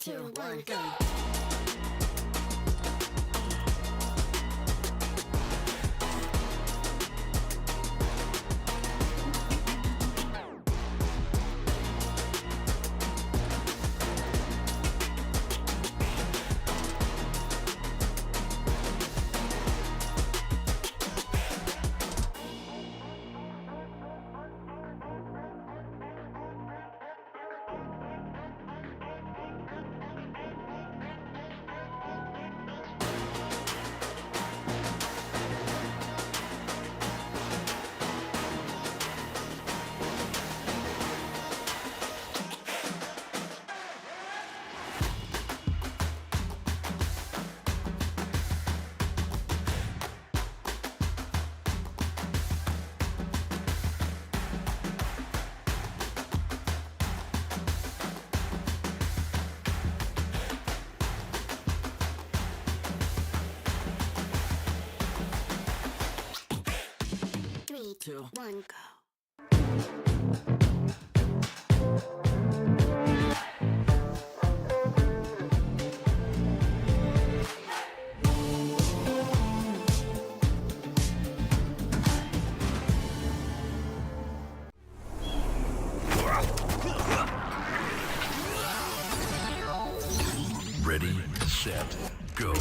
2, 1, go. Three, 2, 1, go. Ready, set, go.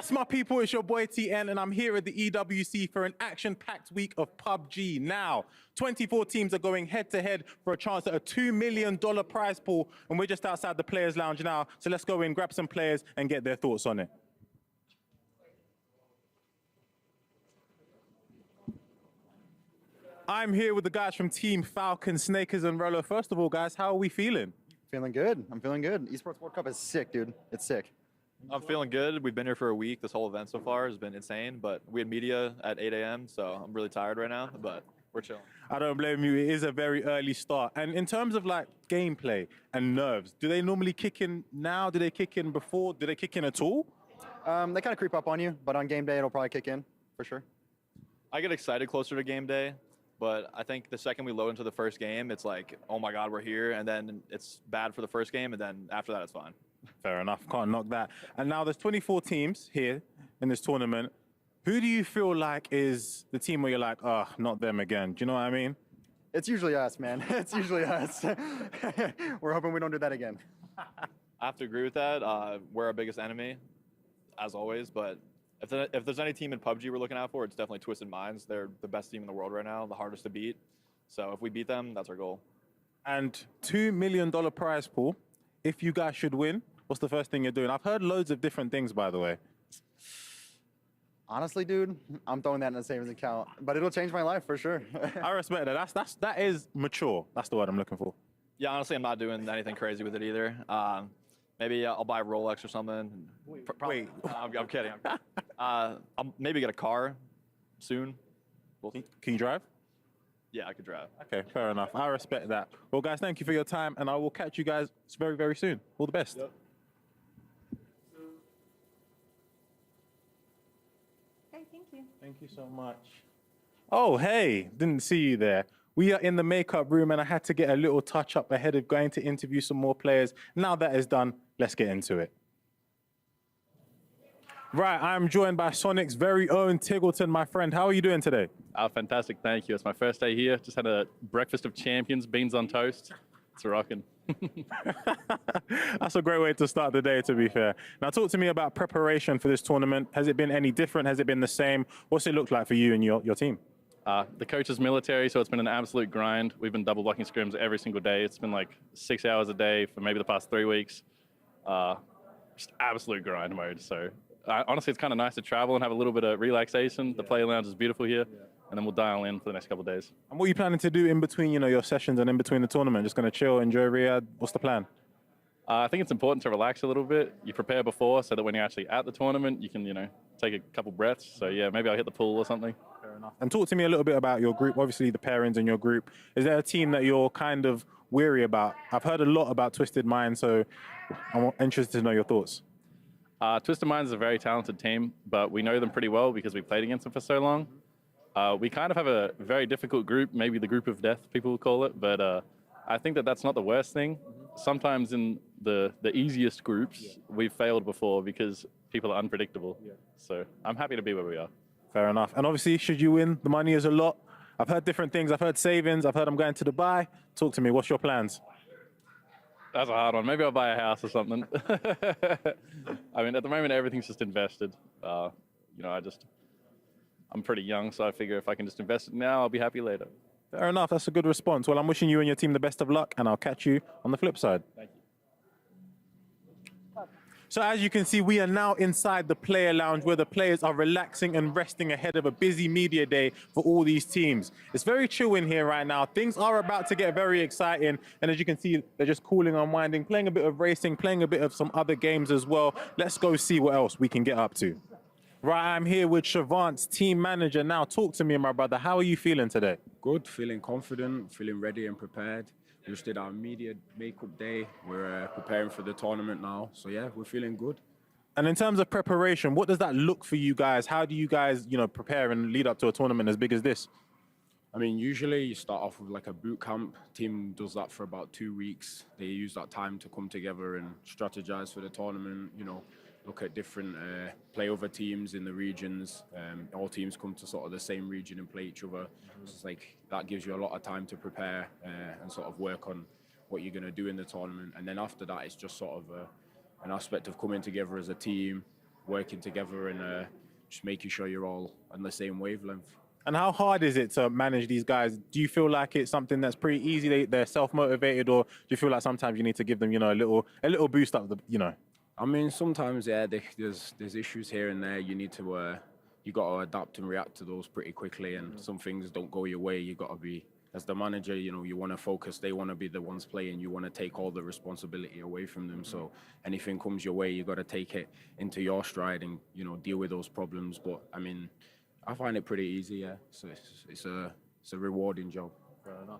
Yes, my people, it's your boy TN, and I'm here at the EWC for an action-packed week of PUBG. Now, 24 teams are going head-to-head for a chance at a $2 million prize pool, and we're just outside the Players' Lounge now, so let's go in, grab some players, and get their thoughts on it. I'm here with the guys from Team Falcon, Snakers, and Rollo. First of all, guys, how are we feeling? Feeling good. I'm feeling good. Esports World Cup is sick, dude. It's sick. I'm feeling good. We've been here for a week. This whole event so far has been insane, but we had media at 8 a.m., so I'm really tired right now, but we're chilling. I don't blame you. It is a very early start. And in terms of like gameplay and nerves, do they normally kick in now? Do they kick in before? Do they kick in at all? They kind of creep up on you, but on game day, it'll probably kick in for sure. I get excited closer to game day, but I think the second we load into the first game, it's like, oh my God, we're here. And then it's bad for the first game, and then after that, it's fine. Fair enough. Can't knock that. And now there's 24 teams here in this tournament. Who do you feel like is the team where you're like, oh, not them again? Do you know what I mean? It's usually us, man. It's usually us. We're hoping we don't do that again. I have to agree with that. We're our biggest enemy, as always, but if there's any team in PUBG we're looking out for, it's definitely Twisted Minds. They're the best team in the world right now, the hardest to beat. So if we beat them, that's our goal. And $2 million prize pool. If you guys should win, what's the first thing you're doing? I've heard loads of different things, by the way. Honestly, dude, I'm throwing that in the savings account, but it'll change my life for sure. I respect that. That is mature. That's the word I'm looking for. Yeah, honestly, I'm not doing anything crazy with it either. Maybe I'll buy a Rolex or something. Wait. I'm kidding. I'll maybe get a car soon. Can you drive? Yeah, I could drive. Okay, fair enough. I respect that. Well, guys, thank you for your time, and I will catch you guys very, very soon. All the best. Yep. Okay, thank you. Thank you so much. Oh, hey, didn't see you there. We are in the makeup room, and I had to get a little touch up ahead of going to interview some more players. Now that is done, let's get into it. Right, I'm joined by Sonic's very own Tigleton, my friend. How are you doing today? Fantastic, thank you. It's my first day here. Just had a breakfast of champions, beans on toast. It's rocking. That's a great way to start the day, to be fair. Now, talk to me about preparation for this tournament. Has it been any different? Has it been the same? What's it looked like for you and your team? The coach is military, so it's been an absolute grind. We've been double blocking scrims every single day. It's been like 6 hours a day for maybe the past 3 weeks. Just absolute grind mode. So honestly, it's kind of nice to travel and have a little bit of relaxation. The play lounge is beautiful here, and then we'll dial in for the next couple of days. And what are you planning to do in between, your sessions and in between the tournament? Just going to chill, enjoy Riyadh? What's the plan? I think it's important to relax a little bit. You prepare before so that when you're actually at the tournament, you can, take a couple breaths. So yeah, maybe I'll hit the pool or something. Fair enough. And talk to me a little bit about your group. Obviously, the pairings in your group. Is there a team that you're kind of weary about? I've heard a lot about Twisted Minds, so I'm interested to know your thoughts. Twisted Minds is a very talented team, but we know them pretty well because we played against them for so long. We kind of have a very difficult group, maybe the group of death, people will call it, but I think that that's not the worst thing. Sometimes in the easiest groups, we've failed before because people are unpredictable. So I'm happy to be where we are. Fair enough. And obviously, should you win, the money is a lot. I've heard different things. I've heard savings. I've heard I'm going to Dubai. Talk to me. What's your plans? That's a hard one. Maybe I'll buy a house or something. I mean, at the moment, everything's just invested. I'm pretty young, so I figure if I can just invest it now, I'll be happy later. Fair enough. That's a good response. Well, I'm wishing you and your team the best of luck, and I'll catch you on the flip side. Thank you. So as you can see, we are now inside the player lounge where the players are relaxing and resting ahead of a busy media day for all these teams. It's very chill in here right now. Things are about to get very exciting. And as you can see, they're just cooling, unwinding, playing a bit of racing, playing a bit of some other games as well. Let's go see what else we can get up to. Right, I'm here with Shavant's team manager. Now, talk to me, my brother. How are you feeling today? Good, feeling confident, feeling ready and prepared. We just did our immediate makeup day. We're preparing for the tournament now. So yeah, we're feeling good. And in terms of preparation, what does that look for you guys? How do you guys, prepare and lead up to a tournament as big as this? I mean, usually you start off with like a boot camp. Team does that for about 2 weeks. They use that time to come together and strategize for the tournament, look at different play other teams in the regions. All teams come to sort of the same region and play each other. So it's like that gives you a lot of time to prepare and sort of work on what you're going to do in the tournament. And then after that, it's just sort of an aspect of coming together as a team, working together and just making sure you're all on the same wavelength. And how hard is it to manage these guys? Do you feel like it's something that's pretty easy? They're self-motivated, or do you feel like sometimes you need to give them, a little boost up I mean, sometimes there's issues here and there. You need to you got to adapt and react to those pretty quickly. And some things don't go your way. You got to be, as the manager, you want to focus. They want to be the ones playing. You want to take all the responsibility away from them. So anything comes your way, you got to take it into your stride and deal with those problems. But I mean, I find it pretty easy. Yeah, so it's a rewarding job.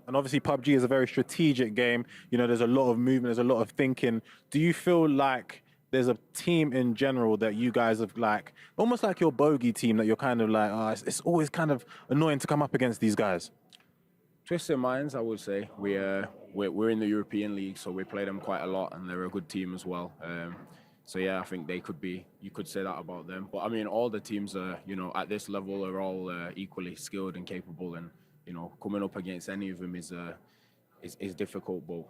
And obviously PUBG is a very strategic game. There's a lot of movement, there's a lot of thinking. Do you feel like there's a team in general that you guys have almost like your bogey team that you're kind of like, it's always kind of annoying to come up against these guys? Twisted Minds, I would say. We're in the European League, so we play them quite a lot, and they're a good team as well. So yeah, I think you could say that about them. But I mean, all the teams are, at this level are all equally skilled and capable, and coming up against any of them is difficult. But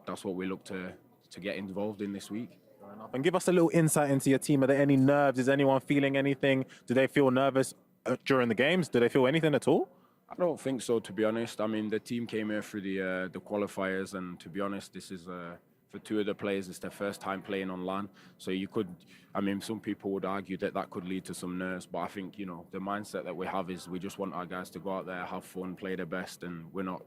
that's what we look to get involved in this week. And give us a little insight into your team. Are there any nerves? Is anyone feeling anything? Do they feel nervous during the games? Do they feel anything at all? I don't think so, to be honest. I mean, the team came here through the qualifiers, and to be honest, this is for two of the players, it's their first time playing on LAN. So some people would argue that could lead to some nerves, but I think, the mindset that we have is we just want our guys to go out there, have fun, play their best, and we're not,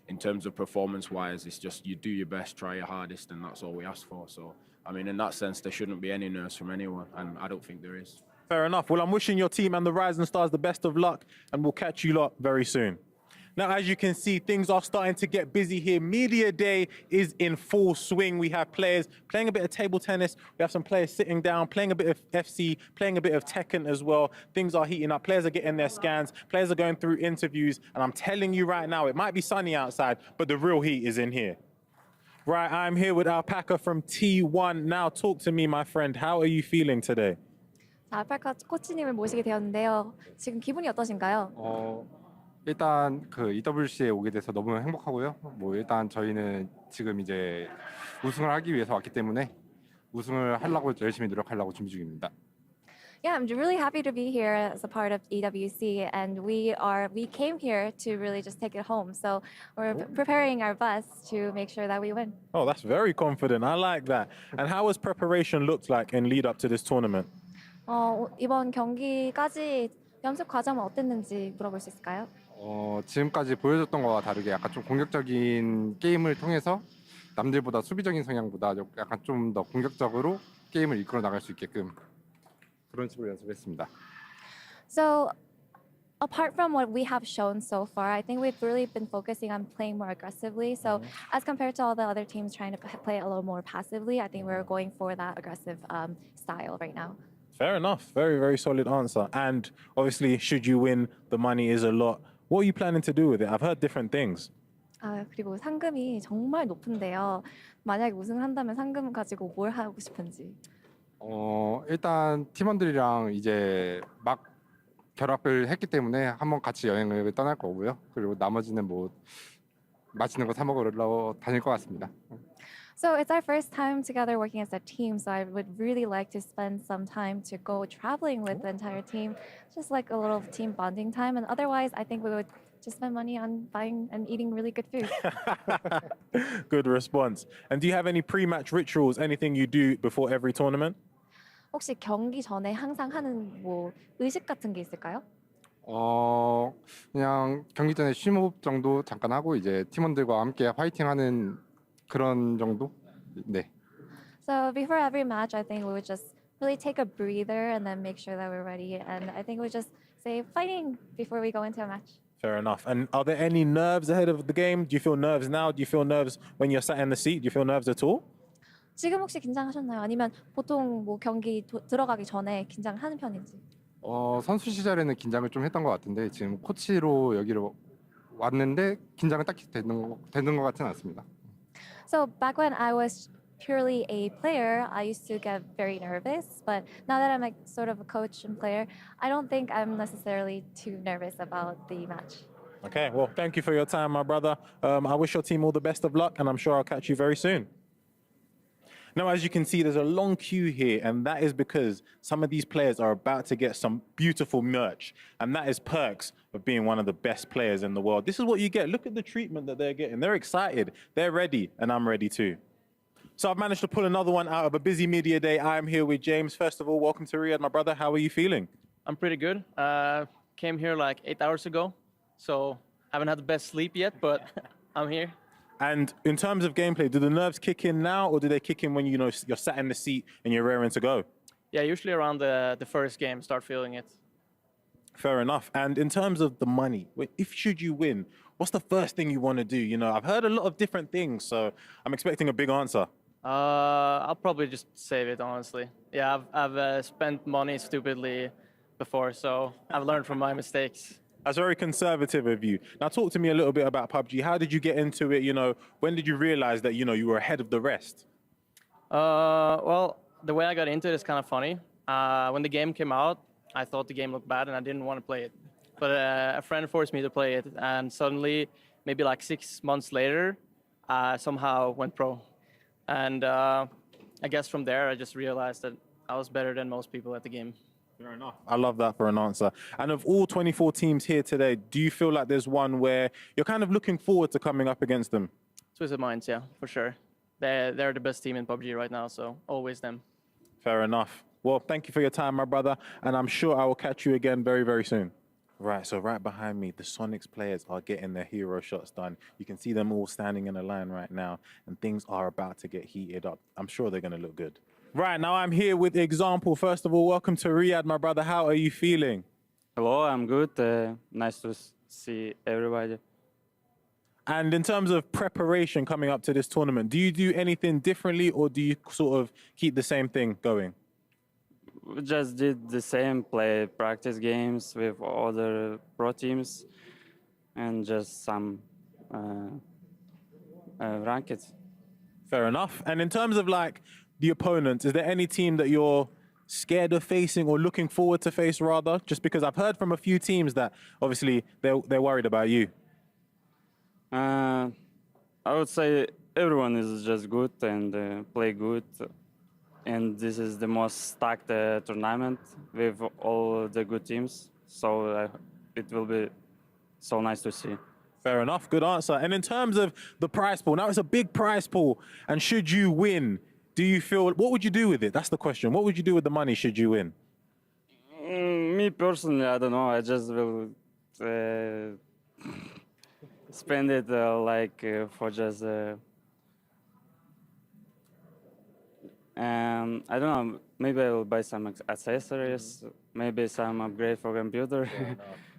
in terms of performance-wise, it's just you do your best, try your hardest, and that's all we ask for. So, I mean, in that sense, there shouldn't be any nerves from anyone, and I don't think there is. Fair enough. Well, I'm wishing your team and the Rising Stars the best of luck, and we'll catch you lot very soon. Now, as you can see, things are starting to get busy here. Media Day is in full swing. We have players playing a bit of table tennis. We have some players sitting down, playing a bit of FC, playing a bit of Tekken as well. Things are heating up. Players are getting their scans. Players are going through interviews. And I'm telling you right now, it might be sunny outside, but the real heat is in here. Right, I'm here with Alpaca from T1. Now, talk to me, my friend. How are you feeling today? 알파카 코치님을 모시게 되었는데요. 지금 기분이 어떠신가요? 일단 그 EWC에 오게 돼서 너무 행복하고요. 일단 저희는 지금 이제 우승을 하기 위해서 왔기 때문에 우승을 하려고 열심히 노력하려고 준비 중입니다. Yeah, I'm really happy to be here as a part of EWC, and we came here to really just take it home. So we're preparing our best to make sure that we win. Oh, that's very confident. I like that. And how has preparation looked like in lead up to this tournament? 이번 경기까지 연습 과정은 어땠는지 물어볼 수 있을까요? 지금까지 보여줬던 거와 다르게 약간 좀 공격적인 게임을 통해서 남들보다 수비적인 성향보다 약간 좀 더 공격적으로 게임을 이끌어 나갈 수 있게끔 그런 식으로 연습했습니다. So apart from what we have shown so far, I think we've really been focusing on playing more aggressively. So as compared to all the other teams trying to play a little more passively, I think we're going for that aggressive style right now. Fair enough. Very, very solid answer. And obviously, should you win, the money is a lot. What are you planning to do with it? I've heard different things. 그리고 상금이 정말 높은데요. 만약에 우승한다면 상금 가지고 뭘 하고 싶은지. 일단 팀원들이랑 이제 막 결합을 했기 때문에 한번 같이 여행을 떠날 거고요. 그리고 나머지는 맛있는 거 사 먹으러 다닐 것 같습니다. So it's our first time together working as a team, so I would really like to spend some time to go traveling with the entire team, just like a little team bonding time. And otherwise, I think we would just spend money on buying and eating really good food. Good response. And do you have any pre-match rituals, anything you do before every tournament? 혹시 경기 전에 항상 하는 의식 같은 게 있을까요? 그냥 경기 전에 심호흡 정도 잠깐 하고 이제 팀원들과 함께 화이팅하는 그런 정도? 네. So before every match, I think we would just really take a breather and then make sure that we're ready. And I think we just say fighting before we go into a match. Fair enough. And are there any nerves ahead of the game? Do you feel nerves now? Do you feel nerves when you're sat in the seat? Do you feel nerves at all? 지금 혹시 긴장하셨나요? 아니면 보통 경기 들어가기 전에 긴장하는 편인지? 선수 시절에는 긴장을 좀 했던 것 같은데 지금 코치로 여기로 왔는데 긴장은 딱히 되는 것 같지는 않습니다. So back when I was purely a player, I used to get very nervous. But now that I'm like sort of a coach and player, I don't think I'm necessarily too nervous about the match. Okay, well, thank you for your time, my brother. I wish your team all the best of luck, and I'm sure I'll catch you very soon. Now, as you can see, there's a long queue here, and that is because some of these players are about to get some beautiful merch, and that is perks of being one of the best players in the world. This is what you get. Look at the treatment that they're getting. They're excited, they're ready, and I'm ready too. So I've managed to pull another one out of a busy media day. I'm here with James. First of all, welcome to Riyadh, my brother. How are you feeling? I'm pretty good. Came here like 8 hours ago, so haven't had the best sleep yet, but I'm here. And in terms of gameplay, do the nerves kick in now, or do they kick in when you're sat in the seat and you're raring to go? Yeah, usually around the first game, start feeling it. Fair enough. And in terms of the money, if should you win, what's the first thing you want to do? You know, I've heard a lot of different things, so I'm expecting a big answer. I'll probably just save it, honestly. Yeah, I've spent money stupidly before, so I've learned from my mistakes. That's very conservative of you. Now, talk to me a little bit about PUBG. How did you get into it? You know, when did you realize that, you know, you were ahead of the rest? Well, the way I got into it is kind of funny. When the game came out, I thought the game looked bad and I didn't want to play it. But a friend forced me to play it, and suddenly, maybe like 6 months later, I somehow went pro. And I guess from there, I just realized that I was better than most people at the game. Fair enough. I love that for an answer. And of all 24 teams here today, do you feel like there's one where you're kind of looking forward to coming up against them? Twisted Minds, yeah, for sure. They're the best team in PUBG right now, so always them. Fair enough. Well, thank you for your time, my brother, and I'm sure I will catch you again very, very soon. Right, so right behind me, the Sonics players are getting their hero shots done. You can see them all standing in a line right now, and things are about to get heated up. I'm sure they're going to look good. Right, now I'm here with Example. First of all, welcome to Riyadh, my brother. How are you feeling? Hello, I'm good. Nice to see everybody. And in terms of preparation coming up to this tournament, do you do anything differently, or do you sort of keep the same thing going? We just did the same, play practice games with other pro teams and just some rankeds. Fair enough. And in terms of like the opponents, is there any team that you're scared of facing or looking forward to face rather? Just because I've heard from a few teams that obviously they're worried about you. I would say everyone is just good and play good. And this is the most stacked tournament with all the good teams. So it will be so nice to see. Fair enough. Good answer. And in terms of the prize pool, now it's a big prize pool. And should you win, do you feel, what would you do with it? That's the question. What would you do with the money should you win? Me personally, I don't know. I just will spend it for just... I don't know, maybe I will buy some accessories, maybe some upgrade for computer.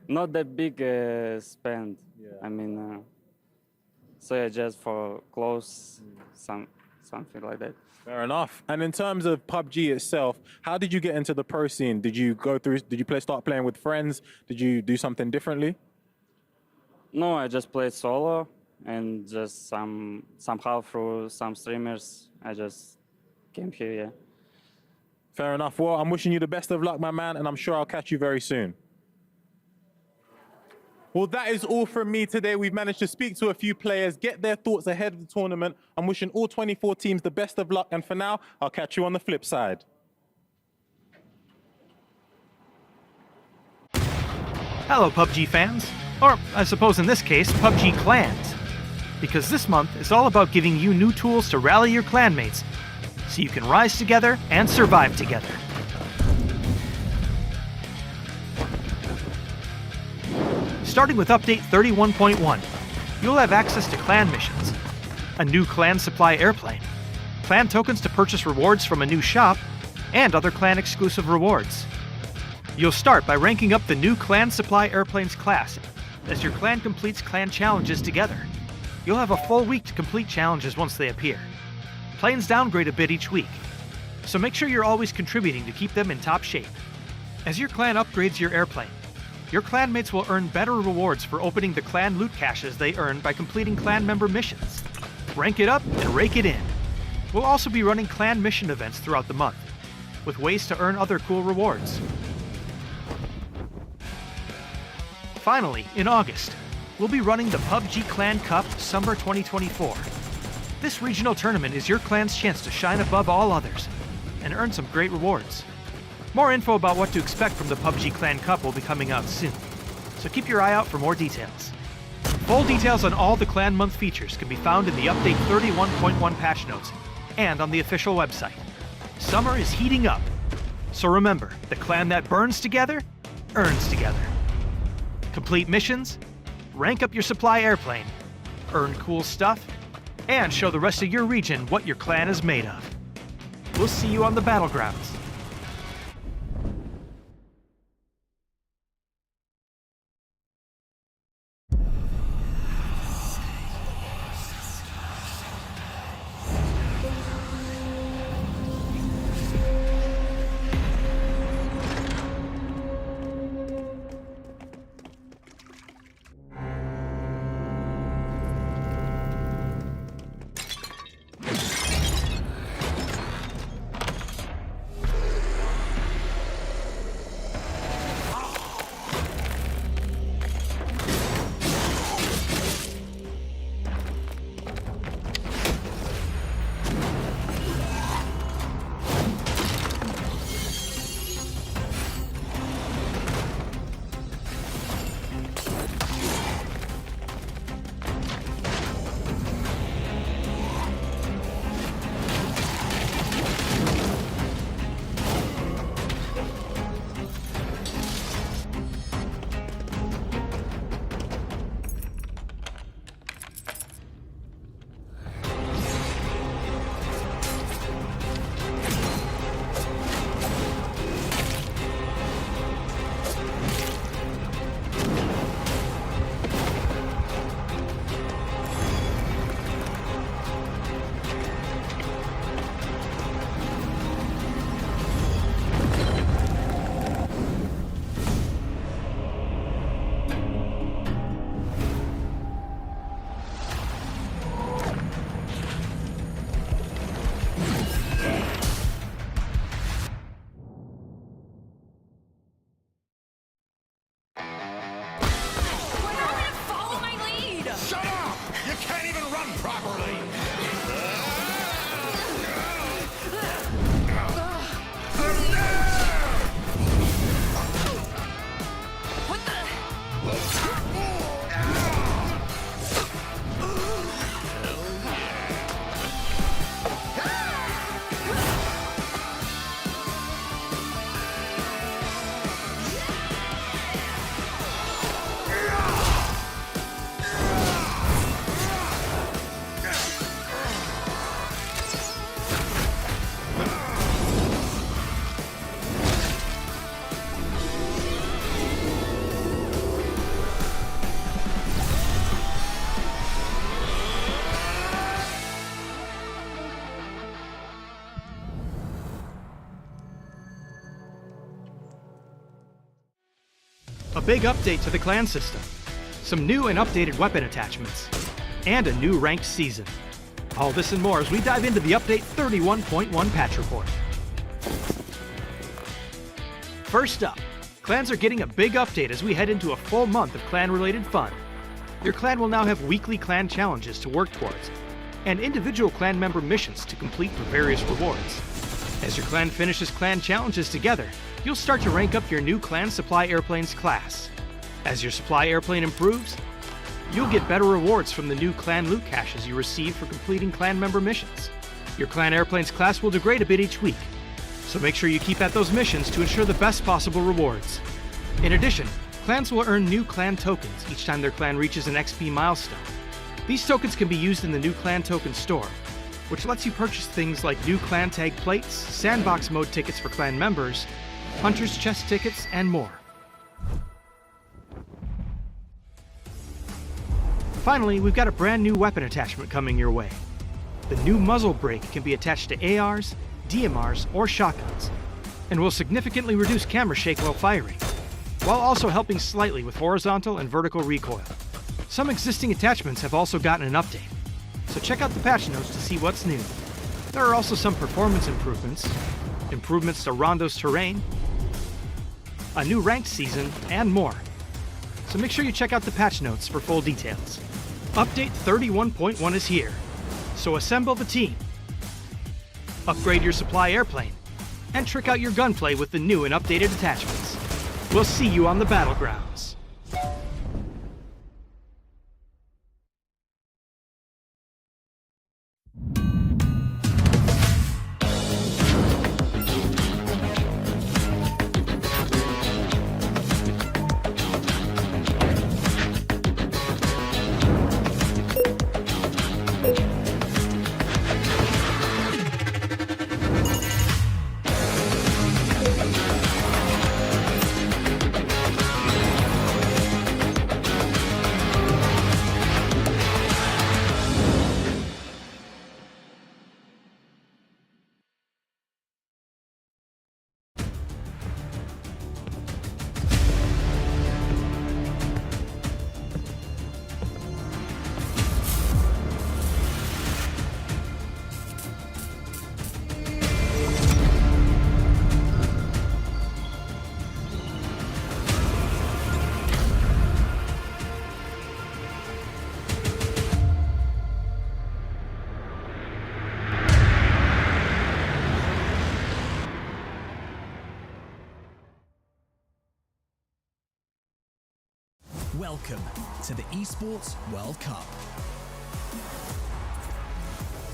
Not that big spend. Yeah. I mean, so yeah, just for clothes, something like that. Fair enough. And in terms of PUBG itself, how did you get into the pro scene? Did you start playing with friends? Did you do something differently? No, I just played solo, and just somehow through some streamers, I just came here, yeah. Fair enough. Well, I'm wishing you the best of luck, my man, and I'm sure I'll catch you very soon. Well, that is all from me today. We've managed to speak to a few players, get their thoughts ahead of the tournament. I'm wishing all 24 teams the best of luck, and for now, I'll catch you on the flip side. Hello, PUBG fans. Or, I suppose in this case, PUBG clans. Because this month is all about giving you new tools to rally your clanmates, so you can rise together and survive together. Starting with Update 31.1, you'll have access to clan missions, a new clan supply airplane, clan tokens to purchase rewards from a new shop, and other clan exclusive rewards. You'll start by ranking up the new clan supply airplanes class as your clan completes clan challenges together. You'll have a full week to complete challenges once they appear. Planes downgrade a bit each week, so make sure you're always contributing to keep them in top shape. As your clan upgrades your airplane, your clanmates will earn better rewards for opening the clan loot caches they earn by completing clan member missions. Rank it up and rake it in. We'll also be running clan mission events throughout the month, with ways to earn other cool rewards. Finally, in August, we'll be running the PUBG Clan Cup Summer 2024. This regional tournament is your clan's chance to shine above all others and earn some great rewards. More info about what to expect from the PUBG Clan Cup will be coming out soon, so keep your eye out for more details. Full details on all the Clan Month features can be found in the Update 31.1 patch notes and on the official website. Summer is heating up, so remember, the clan that burns together, earns together. Complete missions, rank up your supply airplane, earn cool stuff, and show the rest of your region what your clan is made of. We'll see you on the battlegrounds. A big update to the clan system, some new and updated weapon attachments, and a new ranked season. All this and more as we dive into the Update 31.1 patch report. First up, clans are getting a big update as we head into a full month of clan-related fun. Your clan will now have weekly clan challenges to work towards, and individual clan member missions to complete for various rewards. As your clan finishes clan challenges together, you'll start to rank up your new clan supply airplane's class. As your supply airplane improves, you'll get better rewards from the new clan loot caches you receive for completing clan member missions. Your clan airplane's class will degrade a bit each week, so make sure you keep at those missions to ensure the best possible rewards. In addition, clans will earn new clan tokens each time their clan reaches an XP milestone. These tokens can be used in the new clan token store, which lets you purchase things like new clan tag plates, sandbox mode tickets for clan members, hunter's chest tickets, and more. Finally, we've got a brand new weapon attachment coming your way. The new muzzle brake can be attached to ARs, DMRs, or shotguns, and will significantly reduce camera shake while firing, while also helping slightly with horizontal and vertical recoil. Some existing attachments have also gotten an update, so check out the patch notes to see what's new. There are also some performance improvements, improvements to Rondo's terrain, a new ranked season, and more. So make sure you check out the patch notes for full details. Update 31.1 is here, So assemble the team, upgrade your supply airplane, and trick out your gunplay with the new and updated attachments. We'll see you on the battlegrounds. Welcome to the Esports World Cup.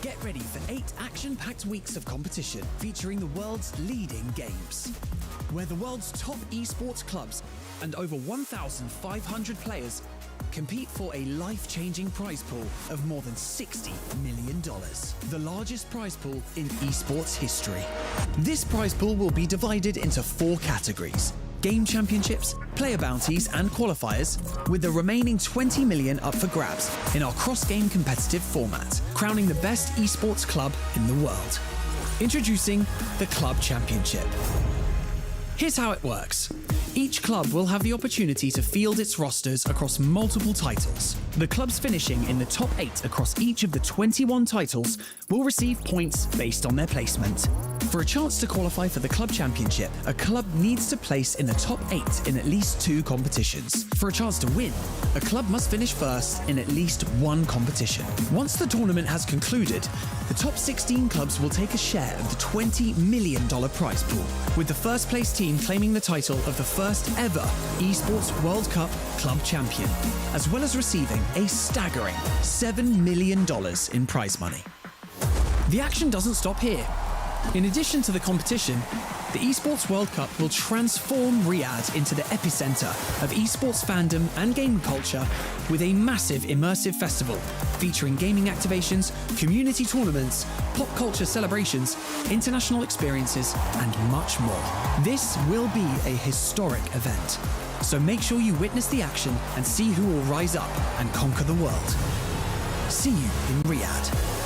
Get ready for 8 action-packed weeks of competition featuring the world's leading games, where the world's top esports clubs and over 1,500 players compete for a life-changing prize pool of more than $60 million, the largest prize pool in esports history. This prize pool will be divided into 4 categories: game championships, player bounties and qualifiers, with the remaining 20 million up for grabs in our cross-game competitive format, crowning the best esports club in the world. Introducing the Club Championship. Here's how it works. Each club will have the opportunity to field its rosters across multiple titles. The clubs finishing in the top 8 across each of the 21 titles will receive points based on their placement. For a chance to qualify for the Club Championship, a club needs to place in the top 8 in at least 2 competitions. For a chance to win, a club must finish first in at least 1 competition. Once the tournament has concluded, the top 16 clubs will take a share of the $20 million prize pool, with the first place team claiming the title of the first ever Esports World Cup Club Champion, as well as receiving a staggering $7 million in prize money. The action doesn't stop here. In addition to the competition, the Esports World Cup will transform Riyadh into the epicenter of esports fandom and gaming culture, with a massive immersive festival featuring gaming activations, community tournaments, pop culture celebrations, international experiences, and much more. This will be a historic event, so make sure you witness the action and see who will rise up and conquer the world. See you in Riyadh.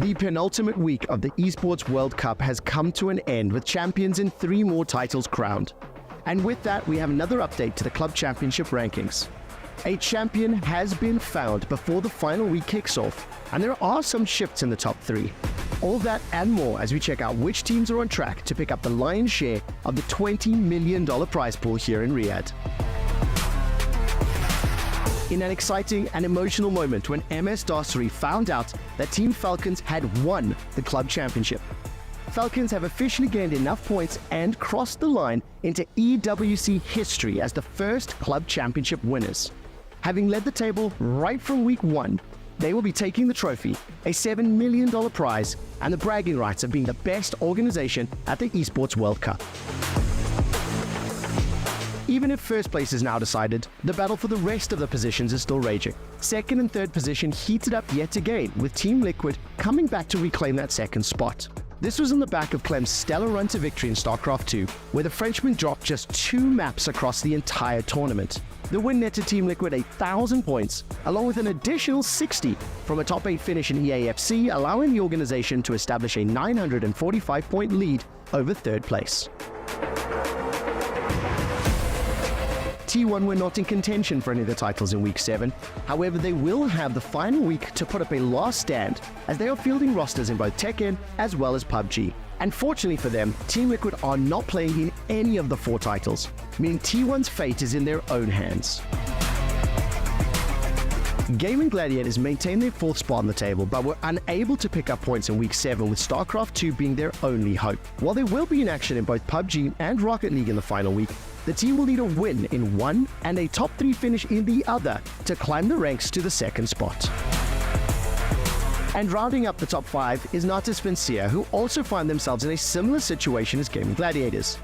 The penultimate week of the Esports World Cup has come to an end, with champions in 3 more titles crowned. And with that, we have another update to the Club Championship rankings. A champion has been found before the final week kicks off, and there are some shifts in the top 3. All that and more as we check out which teams are on track to pick up the lion's share of the $20 million prize pool here in Riyadh. In an exciting and emotional moment when MS Dassery found out that Team Falcons had won the Club Championship. Falcons have officially gained enough points and crossed the line into EWC history as the first Club Championship winners. Having led the table right from week 1, they will be taking the trophy, a $7 million prize, and the bragging rights of being the best organization at the Esports World Cup. Even if first place is now decided, the battle for the rest of the positions is still raging. Second and third position heated up yet again, with Team Liquid coming back to reclaim that second spot. This was on the back of Clem's stellar run to victory in StarCraft 2, where the Frenchman dropped just 2 maps across the entire tournament. The win netted Team Liquid 1,000 points, along with an additional 60 from a top 8 finish in EAFC, allowing the organization to establish a 945-point lead over third place. T1 were not in contention for any of the titles in Week 7, however they will have the final week to put up a last stand as they are fielding rosters in both Tekken as well as PUBG. And fortunately for them, Team Liquid are not playing in any of the 4 titles, meaning T1's fate is in their own hands. Gaming Gladiators maintained their 4th spot on the table, but were unable to pick up points in Week 7, with StarCraft 2 being their only hope. While there will be an action in both PUBG and Rocket League in the final week, the team will need a win in one and a top 3 finish in the other to climb the ranks to the 2nd spot. And rounding up the top 5 is Natus Vincia, who also find themselves in a similar situation as Gaming Gladiators.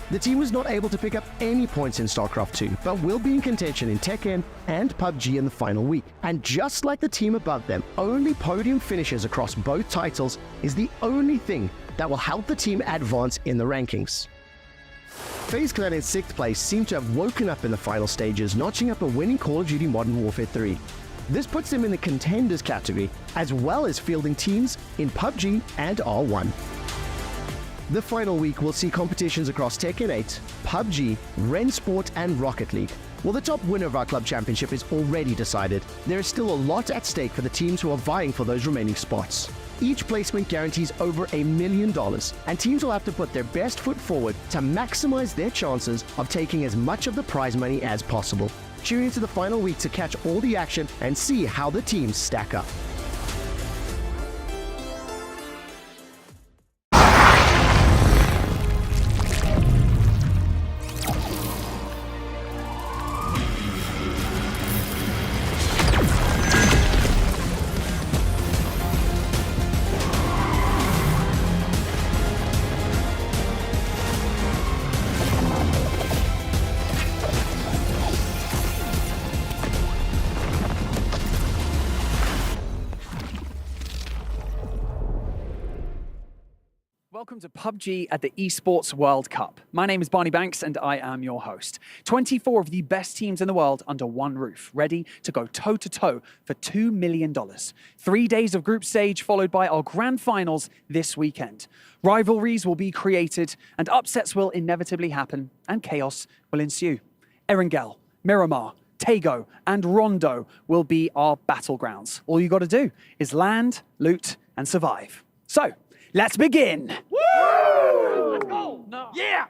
The team was not able to pick up any points in StarCraft 2, but will be in contention in Tekken and PUBG in the final week. And just like the team above them, only podium finishes across both titles is the only thing that will help the team advance in the rankings. FaZe Clan in 6th place seem to have woken up in the final stages, notching up a winning Call of Duty Modern Warfare 3. This puts them in the contenders category, as well as fielding teams in PUBG and R1. The final week will see competitions across Tekken 8, PUBG, Ren Sport, and Rocket League. While the top winner of our club championship is already decided, there is still a lot at stake for the teams who are vying for those remaining spots. Each placement guarantees over $1 million, and teams will have to put their best foot forward to maximize their chances of taking as much of the prize money as possible. Tune into the final week to catch all the action and see how the teams stack up. Welcome to PUBG at the Esports World Cup. My name is Barney Banks and I am your host. 24 of the best teams in the world under one roof, ready to go toe-to-toe for $2 million. 3 days of group stage followed by our grand finals this weekend. Rivalries will be created and upsets will inevitably happen and chaos will ensue. Erangel, Miramar, Tago and Rondo will be our battlegrounds. All you got to do is land, loot and survive. So, let's begin. Woo! Let's go. No. Yeah.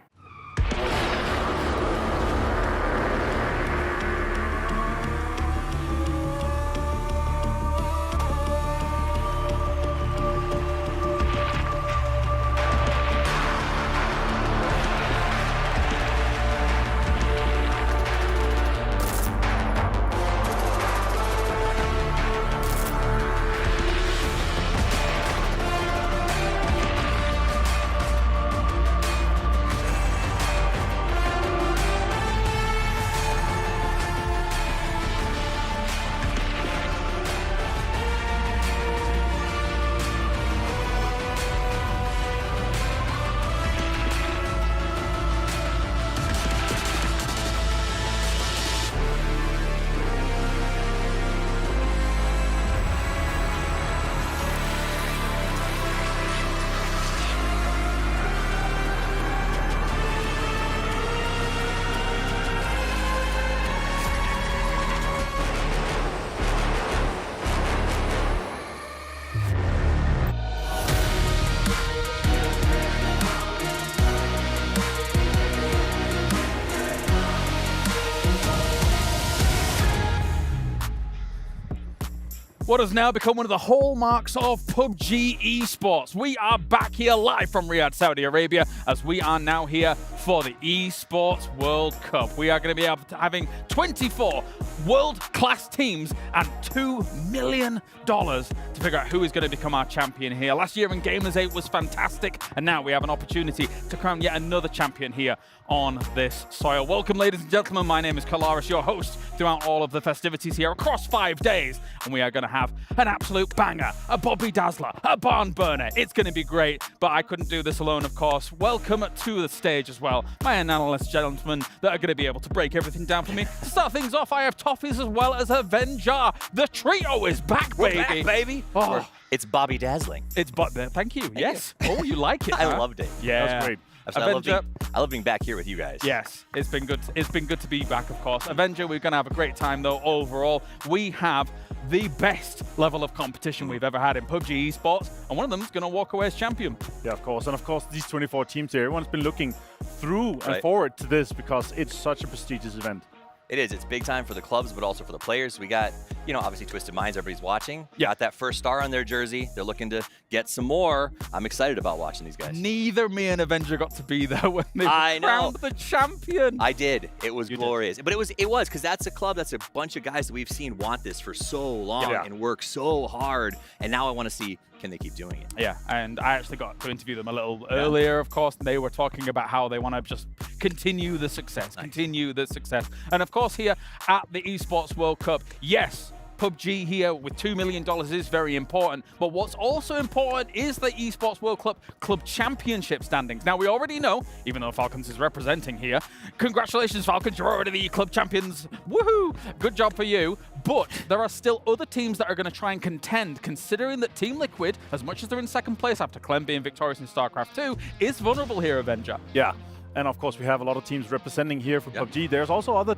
What has now become one of the hallmarks of PUBG Esports. We are back here live from Riyadh, Saudi Arabia, as we are now here for the Esports World Cup. We are going to be having 24 world-class teams and $2 million to figure out who is going to become our champion here. Last year in Gamers 8 was fantastic, and now we have an opportunity to crown yet another champion here on this soil. Welcome, ladies and gentlemen. My name is Kalaris, your host throughout all of the festivities here across 5 days, and we are going to have an absolute banger, a Bobby Dazzler, a barn burner. It's going to be great, but I couldn't do this alone, of course. Welcome to the stage as well, my Analyst gentlemen that are going to be able to break everything down for me. To start things off, I have Toffees as well as Avenger. The trio is back, baby. We're back, baby. Oh. It's Bobby Dazzling. It's thank you. Yes. Oh, you like it? I huh? loved it. Yeah. That was great. Avenger. I love being back here with you guys. Yes, it's been good. It's been good to be back, of course. Avenger, we're going to have a great time, though, overall. We have the best level of competition we've ever had in PUBG Esports, and one of them is going to walk away as champion. Yeah, of course. And of course, these 24 teams here, everyone's been looking through and forward to this because it's such a prestigious event. It is. It's big time for the clubs, but also for the players. We got, you know, obviously Twisted Minds, everybody's watching. Got that first star on their jersey. They're looking to get some more. I'm excited about watching these guys. Neither me and Avenger got to be there when they crowned the champion. I did. It was glorious. But it was because that's a club, that's a bunch of guys that we've seen want this for so long and work so hard. And now I want to see, can they keep doing it? Yeah, and I actually got to interview them a little earlier, of course, and they were talking about how they want to just continue the success, And of course, here at the Esports World Cup, yes, PUBG here with $2 million is very important, but what's also important is the Esports World Club Championship standings. Now, we already know, even though Falcons is representing here, congratulations, Falcons, you're already the club champions. Woohoo! Good job for you. But there are still other teams that are going to try and contend, considering that Team Liquid, as much as they're in second place after Clem being victorious in StarCraft 2, is vulnerable here, Avenger. Yeah, and of course, we have a lot of teams representing here for PUBG. There's also other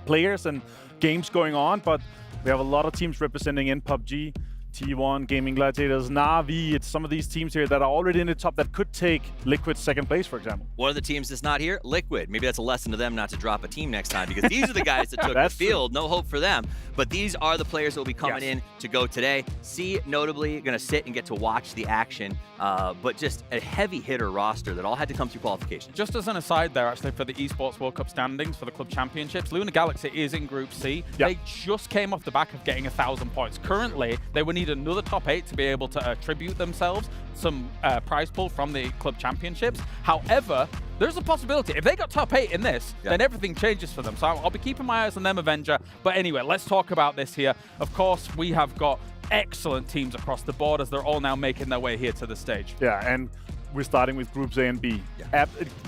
players and games going on, but we have a lot of teams representing in PUBG. T1, Gaming Gladiators, Na'Vi. It's some of these teams here that are already in the top that could take Liquid's second place, for example. One of the teams that's not here, Liquid. Maybe that's a lesson to them not to drop a team next time, because these are the guys that took the field. No hope for them. But these are the players that will be coming in to go today. C, notably, going to sit and get to watch the action, but just a heavy hitter roster that all had to come through qualification. Just as an aside there, actually, for the Esports World Cup standings for the club championships, Lunar Galaxy is in Group C. They just came off the back of getting 1,000 points. Currently, they would need another top 8 to be able to attribute themselves some prize pool from the club championships. However, there's a possibility. If they got top 8 in this, then everything changes for them. So I'll be keeping my eyes on them, Avenger. But anyway, let's talk about this here. Of course, we have got excellent teams across the board as they're all now making their way here to the stage. Yeah, and we're starting with Groups A and B.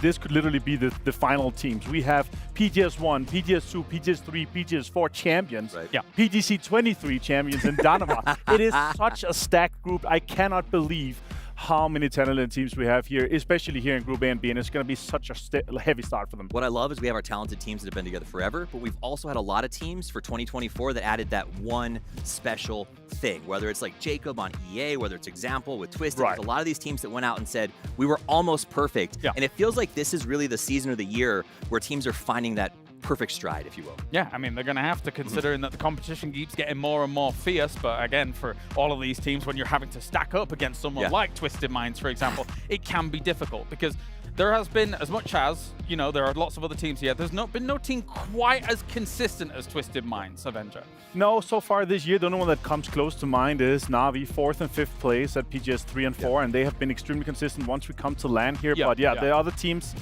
This could literally be the final teams. We have PGS1, PGS2, PGS3, PGS4 champions. PGC 23 champions in Danama. It is such a stacked group. I cannot believe how many talented teams we have here, especially here in Group A and B, and it's going to be such a heavy start for them. What I love is we have our talented teams that have been together forever, but we've also had a lot of teams for 2024 that added that one special thing, whether it's like Jacob on EA, whether it's Example with Twisted. There's a lot of these teams that went out and said, we were almost perfect. And it feels like this is really the season of the year where teams are finding that perfect stride, if you will. Yeah, I mean, they're going to have to, considering that the competition keeps getting more and more fierce. But again, for all of these teams, when you're having to stack up against someone like Twisted Minds, for example, it can be difficult because there has been, as much as, you know, there are lots of other teams here, there's been no team quite as consistent as Twisted Minds, Avenger. No, so far this year, the only one that comes close to mind is Na'Vi, 4th and 5th place at PGS 3 and 4, and they have been extremely consistent once we come to land here. But the other teams,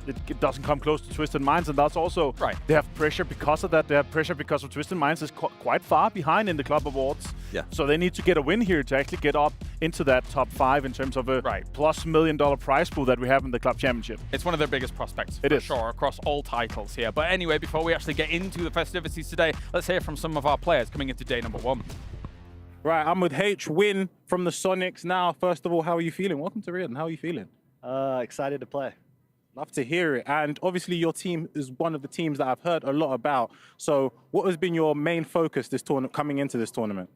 it doesn't come close to Twisted Minds, and that's also, they have pressure because of that. They have pressure because of Twisted Minds is quite far behind in the club awards. So they need to get a win here to actually get up into that top 5 in terms of a plus $1 million prize pool that we have in the club championship. It's one of their biggest prospects, for sure, across all titles here. But anyway, before we actually get into the festivities today, let's hear from some of our players coming into day number 1. Right, I'm with H, Win from the Sonics. Now, first of all, how are you feeling? Welcome to Riyadh. How are you feeling? Excited to play. Love to hear it. And obviously your team is one of the teams that I've heard a lot about. So what has been your main focus this tournament, coming into this tournament?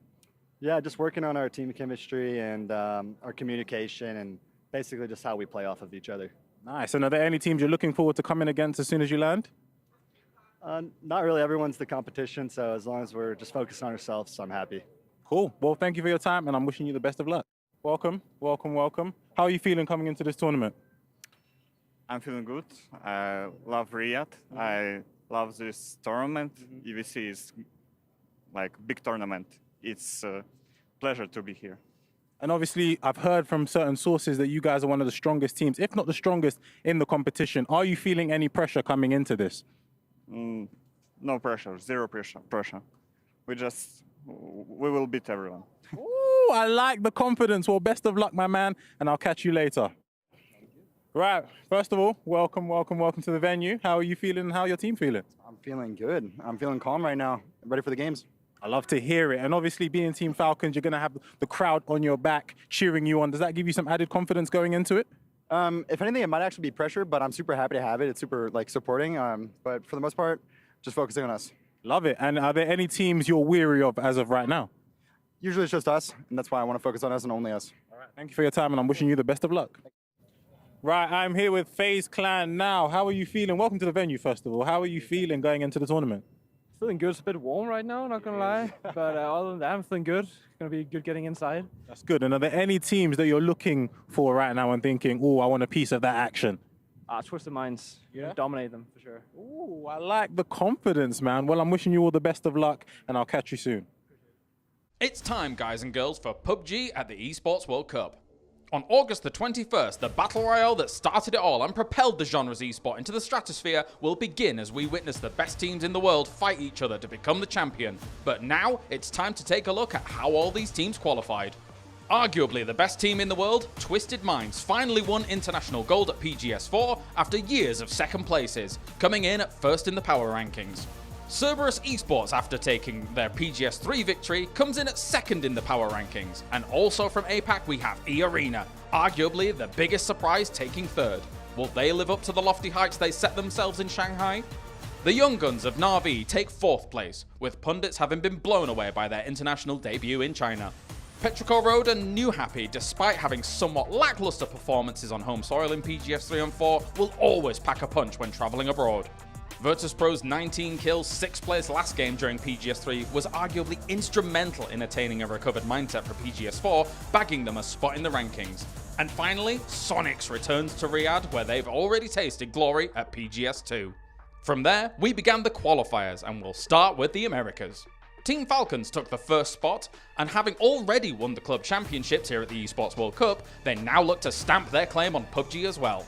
Yeah, just working on our team chemistry and our communication and basically just how we play off of each other. Nice. And are there any teams you're looking forward to coming against as soon as you land? Not really. Everyone's the competition. So as long as we're just focused on ourselves, I'm happy. Cool. Well, thank you for your time and I'm wishing you the best of luck. Welcome, welcome, welcome. How are you feeling coming into this tournament? I'm feeling good. I love Riyadh. I love this tournament. EWC is like big tournament. It's a pleasure to be here. And obviously, I've heard from certain sources that you guys are one of the strongest teams, if not the strongest in the competition. Are you feeling any pressure coming into this? No pressure, zero pressure. We will beat everyone. Ooh, I like the confidence. Well, best of luck, my man, and I'll catch you later. Right, first of all, welcome to the venue. How are you feeling and how are your team feeling? I'm feeling good. I'm feeling calm right now. I'm ready for the games. I love to hear it. And obviously being Team Falcons, you're going to have the crowd on your back cheering you on. Does that give you some added confidence going into it? If anything, it might actually be pressure, but I'm super happy to have it. It's super like supporting. But for the most part, just focusing on us. Love it. And are there any teams you're weary of as of right now? Usually it's just us, and that's why I want to focus on us and only us. All right. Thank you for your time, and I'm wishing you the best of luck. Right, I'm here with FaZe Clan now. How are you feeling? Welcome to the venue, first of all. How are you feeling going into the tournament? Feeling good. It's a bit warm right now, not gonna lie. But other than that, I'm feeling good. It's gonna be good getting inside. That's good. And are there any teams that you're looking for right now and thinking, oh, I want a piece of that action? Twisted Minds. Yeah. Dominate them for sure. Ooh, I like the confidence, man. Well, I'm wishing you all the best of luck, and I'll catch you soon. It's time, guys and girls, for PUBG at the Esports World Cup. On August the 21st, the Battle Royale that started it all and propelled the genre's esport into the stratosphere will begin as we witness the best teams in the world fight each other to become the champion. But now, it's time to take a look at how all these teams qualified. Arguably the best team in the world, Twisted Minds finally won international gold at PGS4 after years of second places, coming in at first in the power rankings. Cerberus Esports, after taking their PGS3 victory, comes in at second in the power rankings. And also from APAC we have E-Arena, arguably the biggest surprise, taking third. Will they live up to the lofty heights they set themselves in Shanghai? The Young Guns of Na'Vi take fourth place, with pundits having been blown away by their international debut in China. Petrichor Road and New Happy, despite having somewhat lackluster performances on home soil in PGS3 and 4, will always pack a punch when travelling abroad. virtus.pro's 19 kills, 6th place last game during PGS3 was arguably instrumental in attaining a recovered mindset for PGS4, bagging them a spot in the rankings. And finally, Sonics returns to Riyadh, where they've already tasted glory at PGS2. From there, we began the qualifiers, and we'll start with the Americas. Team Falcons took the first spot, and having already won the club championships here at the Esports World Cup, they now look to stamp their claim on PUBG as well.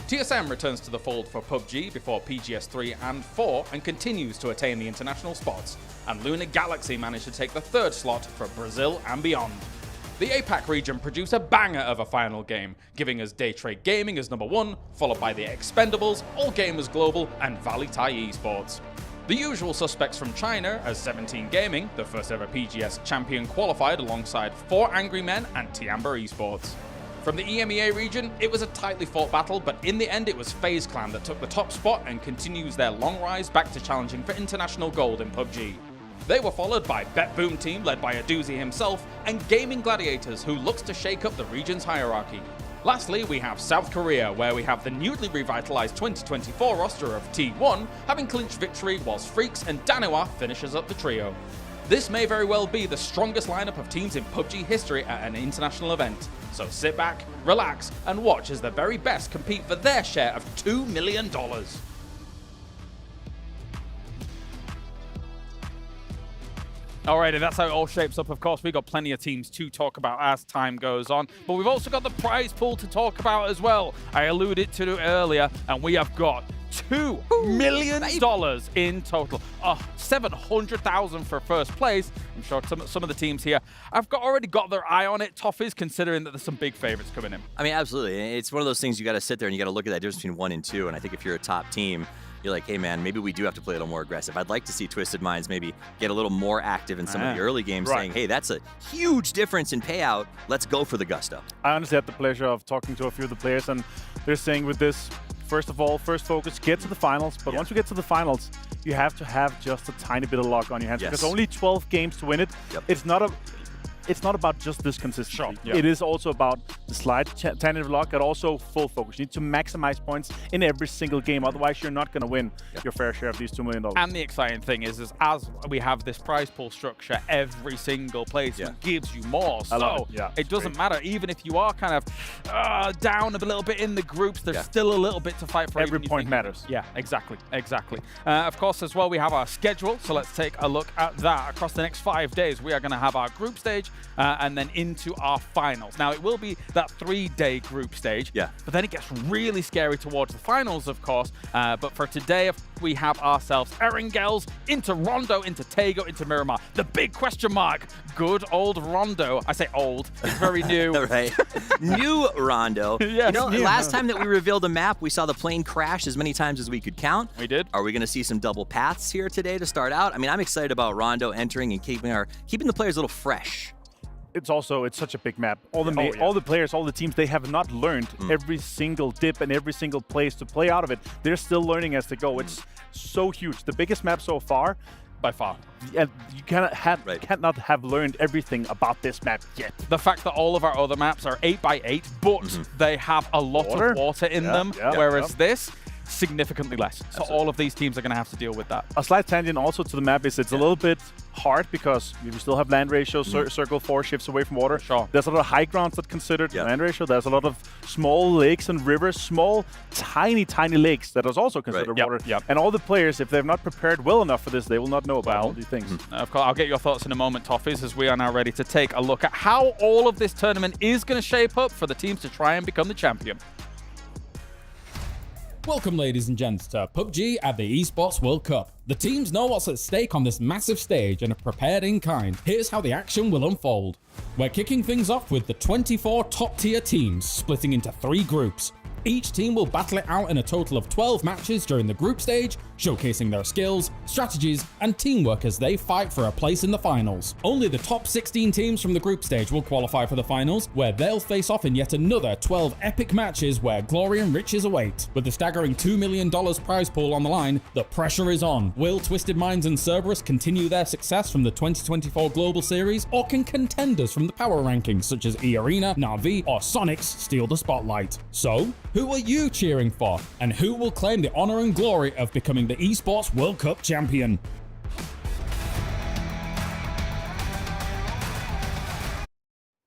TSM returns to the fold for PUBG before PGS3 and 4 and continues to attain the international spots, and Lunar Galaxy managed to take the third slot for Brazil and beyond. The APAC region produced a banger of a final game, giving us Day Trade Gaming as number 1, followed by the Expendables, All Gamers Global, and Valley Thai Esports. The usual suspects from China, as 17 Gaming, the first ever PGS champion, qualified alongside 4 Angry Men and Tiamba Esports. From the EMEA region, it was a tightly fought battle, but in the end it was FaZe Clan that took the top spot and continues their long rise back to challenging for international gold in PUBG. They were followed by Bet Boom Team, led by Aduzi himself, and Gaming Gladiators, who looks to shake up the region's hierarchy. Lastly, we have South Korea, where we have the newly revitalized 2024 roster of T1 having clinched victory, whilst Freaks and Daniwa finishes up the trio. This may very well be the strongest lineup of teams in PUBG history at an international event. So sit back, relax, and watch as the very best compete for their share of $2 million. Alrighty, that's how it all shapes up. Of course, we've got plenty of teams to talk about as time goes on, but we've also got the prize pool to talk about as well. I alluded to it earlier, and we have got $2 million in total. $700,000 for first place. I'm sure some of the teams here have already got their eye on it. Toughies, considering that there's some big favorites coming in. I mean, absolutely. It's one of those things you got to sit there and you got to look at that difference between 1 and 2. And I think if you're a top team, you're like, hey man, maybe we do have to play a little more aggressive. I'd like to see Twisted Minds maybe get a little more active in some of the early games, saying, hey, that's a huge difference in payout. Let's go for the gusto. I honestly had the pleasure of talking to a few of the players, and they're saying with this, first of all, first focus, get to the finals. But once you get to the finals, you have to have just a tiny bit of luck on your hands, because only 12 games to win it. It's not about just this consistency. It is also about the slight tiny bit of luck, and also full focus. You need to maximize points in every single game. Otherwise, you're not going to win your fair share of these $2 million. And the exciting thing is as we have this prize pool structure, every single placement gives you more. So it doesn't matter. Even if you are kind of down a little bit in the groups, there's still a little bit to fight for. Every point matters. Yeah, exactly. Of course, as well, we have our schedule. So let's take a look at that. Across the next 5 days, we are going to have our group stage and then into our finals. Now, it will be that 3-day group stage. But then it gets really scary towards the finals, of course. But for today, we have ourselves Erangels into Rondo, into Tego, into Miramar. The big question mark. Good old Rondo. I say old. It's very new. Right. New Rondo. Yes, last time that we revealed a map, we saw the plane crash as many times as we could count. We did. Are we going to see some double paths here today to start out? I mean, I'm excited about Rondo entering and keeping the players a little fresh. it's such a big map. All the players, all the teams, they have not learned every single dip and every single place to play out of it. They're still learning as they go. It's so huge. The biggest map so far. By far. And you cannot have learned everything about this map yet. The fact that all of our other maps are 8x8, but they have a lot of water in them, whereas this, significantly less. So all of these teams are going to have to deal with that. A slight tangent also to the map is it's a little bit hard because we still have land ratio, circle 4 shifts away from water. Sure. There's a lot of high grounds that considered land ratio. There's a lot of small lakes and rivers, small, tiny lakes that is also considered water. And all the players, if they've not prepared well enough for this, they will not know about all these things. Of course, I'll get your thoughts in a moment, Toffees, as we are now ready to take a look at how all of this tournament is going to shape up for the teams to try and become the champion. Welcome, ladies and gents, to PUBG at the Esports World Cup. The teams know what's at stake on this massive stage and have prepared in kind. Here's how the action will unfold. We're kicking things off with the 24 top-tier teams, splitting into 3 groups. Each team will battle it out in a total of 12 matches during the group stage, showcasing their skills, strategies, and teamwork as they fight for a place in the finals. Only the top 16 teams from the group stage will qualify for the finals, where they'll face off in yet another 12 epic matches where glory and riches await. With the staggering $2 million prize pool on the line, the pressure is on. Will Twisted Minds and Cerberus continue their success from the 2024 Global Series, or can contenders from the power rankings such as E-Arena, Na'Vi, or Sonics steal the spotlight? So, who are you cheering for? And who will claim the honor and glory of becoming the Esports World Cup champion?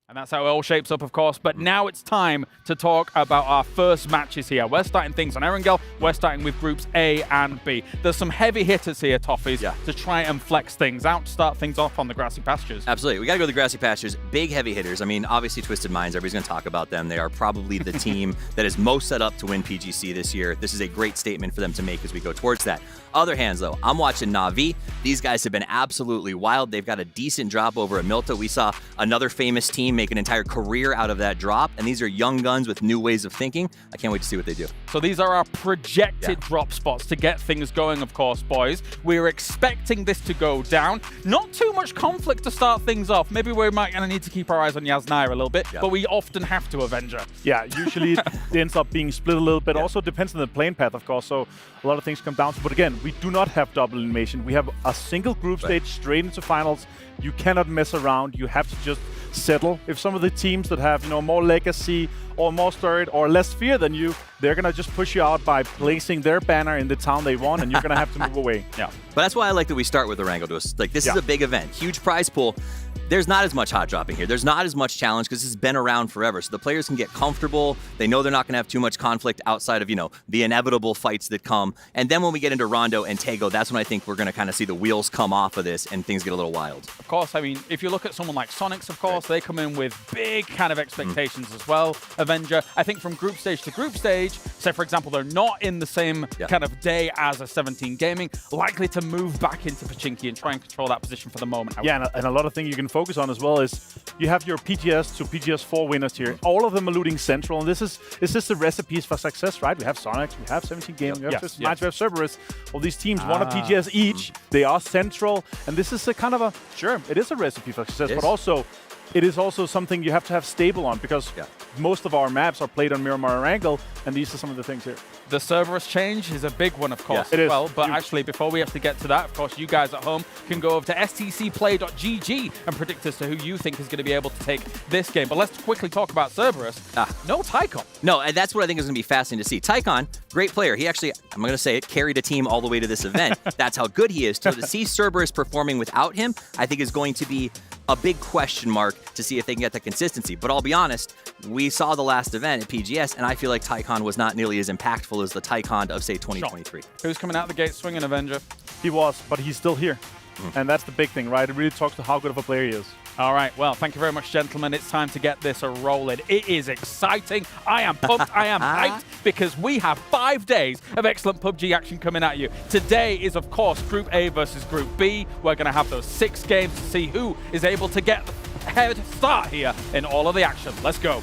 And that's how it all shapes up, of course. But now it's time to talk about our first matches here. We're starting things on Erangel. We're starting with groups A and B. There's some heavy hitters here, Toffees, to try and flex things out, start things off on the grassy pastures. Absolutely. We got to go to the grassy pastures. Big heavy hitters. I mean, obviously, Twisted Minds, everybody's going to talk about them. They are probably the team that is most set up to win PGC this year. This is a great statement for them to make as we go towards that. Other hands, though, I'm watching Na'Vi. These guys have been absolutely wild. They've got a decent drop over at Milta. We saw another famous team make an entire career out of that drop, and these are young guns with new ways of thinking. I can't wait to see what they do. So these are our projected drop spots to get things going, of course, boys. We're expecting this to go down. Not too much conflict to start things off. Maybe we might going to need to keep our eyes on Yasnair a little bit, but we often have to, Avenger. Yeah, usually it ends up being split a little bit. Also depends on the playing path, of course, so a lot of things come down to. But again, we do not have double elimination. We have a single group stage straight into finals. You cannot mess around. You have to just settle. If some of the teams that have, more legacy or more storied or less fear than you, they're going to just push you out by placing their banner in the town they want, and you're going to have to move away. Yeah. But that's why I like that we start with Erangel. Like, this is a big event, huge prize pool. There's not as much hot dropping here. There's not as much challenge because this has been around forever. So the players can get comfortable. They know they're not going to have too much conflict outside of, the inevitable fights that come. And then when we get into Rondo and Tego, that's when I think we're going to kind of see the wheels come off of this and things get a little wild. Of course, I mean, if you look at someone like Sonics, of course, they come in with big kind of expectations as well. Avenger, I think from group stage to group stage, say, for example, they're not in the same kind of day as a 17 Gaming, likely to move back into Pachinki and try and control that position for the moment. Yeah, and a lot of things you can focus on as well is you have your PGS to PGS4 winners here. All of them are looting central, and this is the recipes for success, right? We have Sonics, we have 17 Gaming, we have Twisted Minds, we have Cerberus. All these teams want a PGS each. They are central, and this is a kind of it is a recipe for success, but also it is also something you have to have stable on because most of our maps are played on Miramar Erangel, and these are some of the things here. The Cerberus change is a big one, of course, it as is. well. But actually, before we have to get to that, of course, you guys at home can go over to stcplay.gg and predict as to who you think is going to be able to take this game. But let's quickly talk about Cerberus. No Tycon. No, and that's what I think is going to be fascinating to see. Tycon, great player. He actually, I'm going to say it, carried a team all the way to this event. That's how good he is. So to see Cerberus performing without him, I think is going to be a big question mark to see if they can get the consistency. But I'll be honest, we saw the last event at PGS, and I feel like Tycon was not nearly as impactful as the Tycon of, say, 2023. Who's coming out the gate swinging, Avenger? He was, but he's still here. And that's the big thing, right? It really talks to how good of a player he is. All right, well, thank you very much, gentlemen. It's time to get this rolling. It is exciting. I am pumped. I am hyped because we have 5 days of excellent PUBG action coming at you. Today is, of course, Group A versus Group B. We're going to have those 6 games to see who is able to get the head start here in all of the action. Let's go.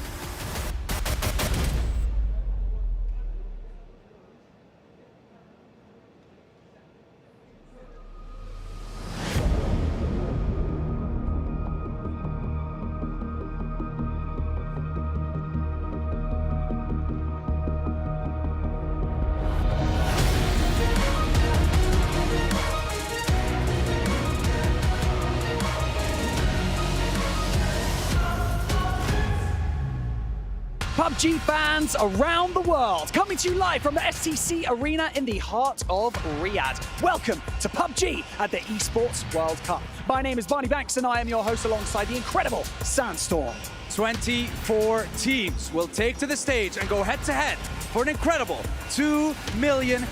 PUBG fans around the world, coming to you live from the STC Arena in the heart of Riyadh. Welcome to PUBG at the Esports World Cup. My name is Barney Banks and I am your host alongside the incredible Sandstorm. 24 teams will take to the stage and go head-to-head for an incredible $2 million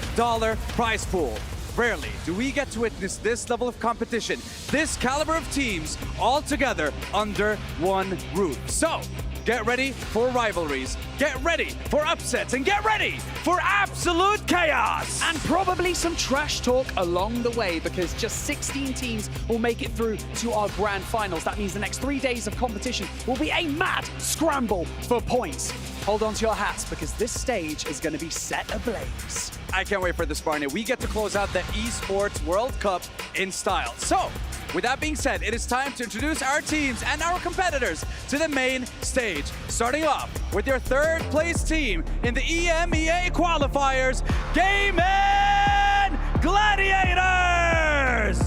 prize pool. Rarely do we get to witness this level of competition, this caliber of teams all together under one roof. So, get ready for rivalries, get ready for upsets, and get ready for absolute chaos! And probably some trash talk along the way, because just 16 teams will make it through to our grand finals. That means the next 3 days of competition will be a mad scramble for points. Hold on to your hats, because this stage is going to be set ablaze. I can't wait for this, Barney. We get to close out the Esports World Cup in style. So, with that being said, it is time to introduce our teams and our competitors to the main stage. Starting off with your third place team in the EMEA qualifiers, Gaming Gladiators!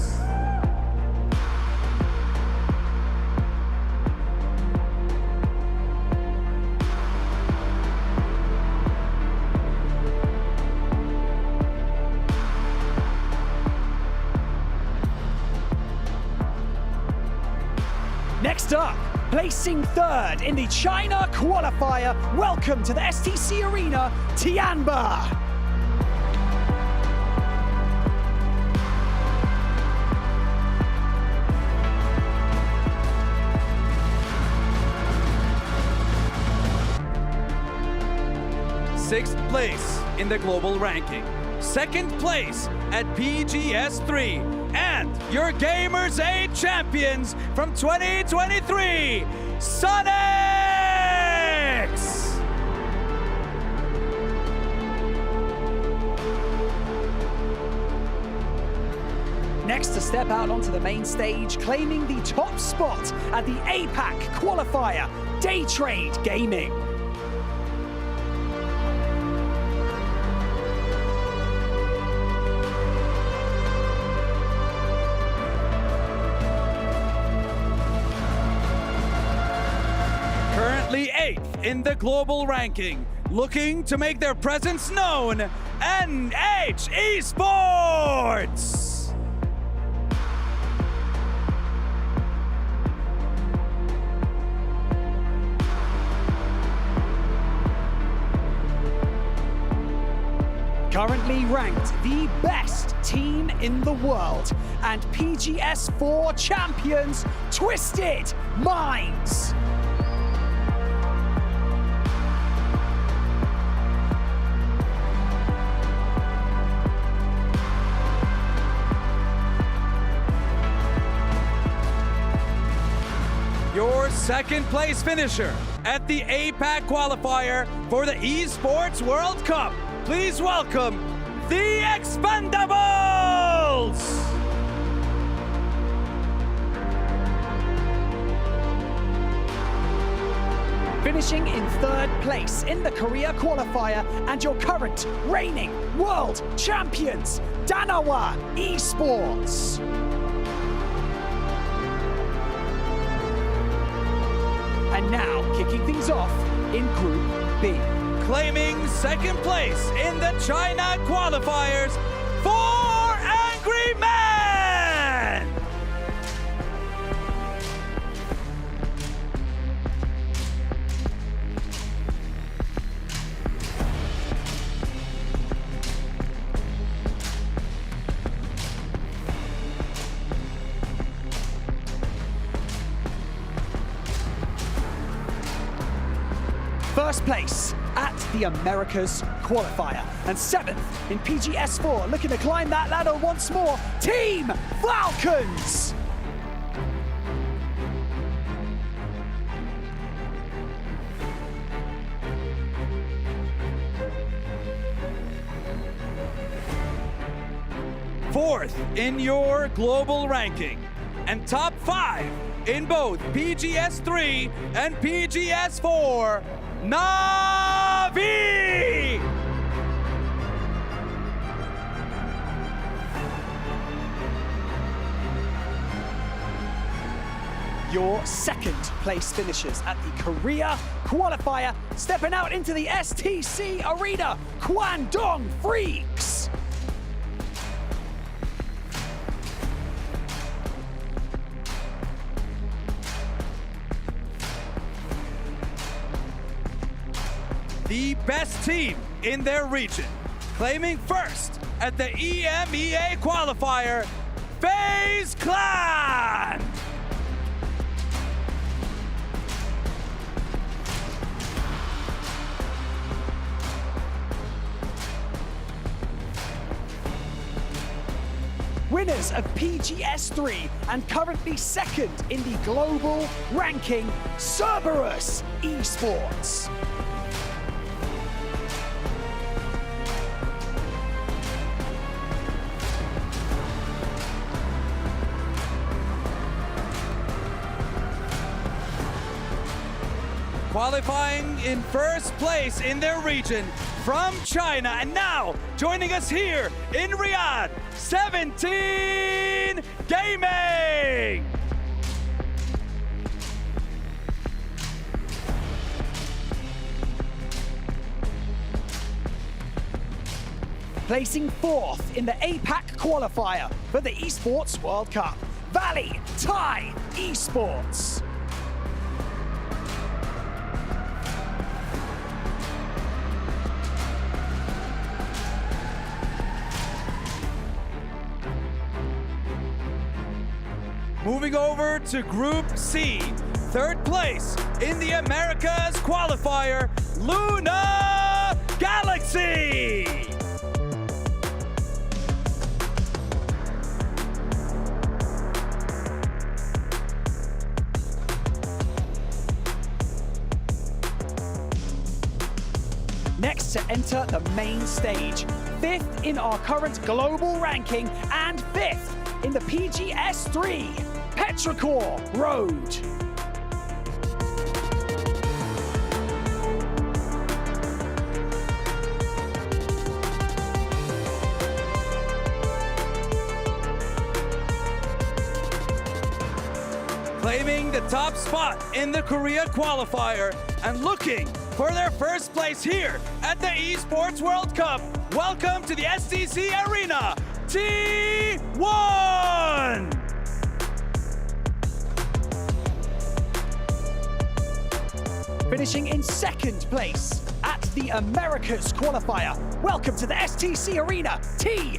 Next up, placing third in the China qualifier, welcome to the STC Arena, Tianba. Sixth place in the global ranking. Second place at PGS3. And your Gamers 8 champions from 2023, Sonics! Next to step out onto the main stage, claiming the top spot at the APAC qualifier, Day Trade Gaming. Currently 8th in the global ranking, looking to make their presence known, NH Esports! Currently ranked the best team in the world, and PGS4 champions, Twisted Minds. Your second place finisher at the APAC qualifier for the Esports World Cup. Please welcome the Expendables! Finishing in third place in the Korea qualifier, and your current reigning world champions, Danawa Esports. And now, kicking things off in Group B. Claiming second place in the China qualifiers, 4 Angry Men! First place at the Americas qualifier, and 7th in PGS4, looking to climb that ladder once more, Team Falcons! Fourth in your global ranking, and top 5 in both PGS3 and PGS4, Na'Vi! your second place finishers at the Korea qualifier, stepping out into the STC Arena, Kwangdong Freaks. The best team in their region, claiming first at the EMEA qualifier, FaZe Clan! Winners of PGS3 and currently second in the global ranking, Cerberus Esports. Qualifying in first place in their region from China, and now joining us here in Riyadh, 17 Gaming! Placing fourth in the APAC qualifier for the Esports World Cup, Valley Thai Esports. Moving over to Group C, third place in the Americas qualifier, Luna Galaxy! Next to enter the main stage, fifth in our current global ranking and fifth in the PGS3, Petrichor Road. Claiming the top spot in the Korea qualifier and looking for their first place here at the Esports World Cup. Welcome to the STC Arena, T1! Finishing in second place at the Americas qualifier. Welcome to the STC Arena, TSM!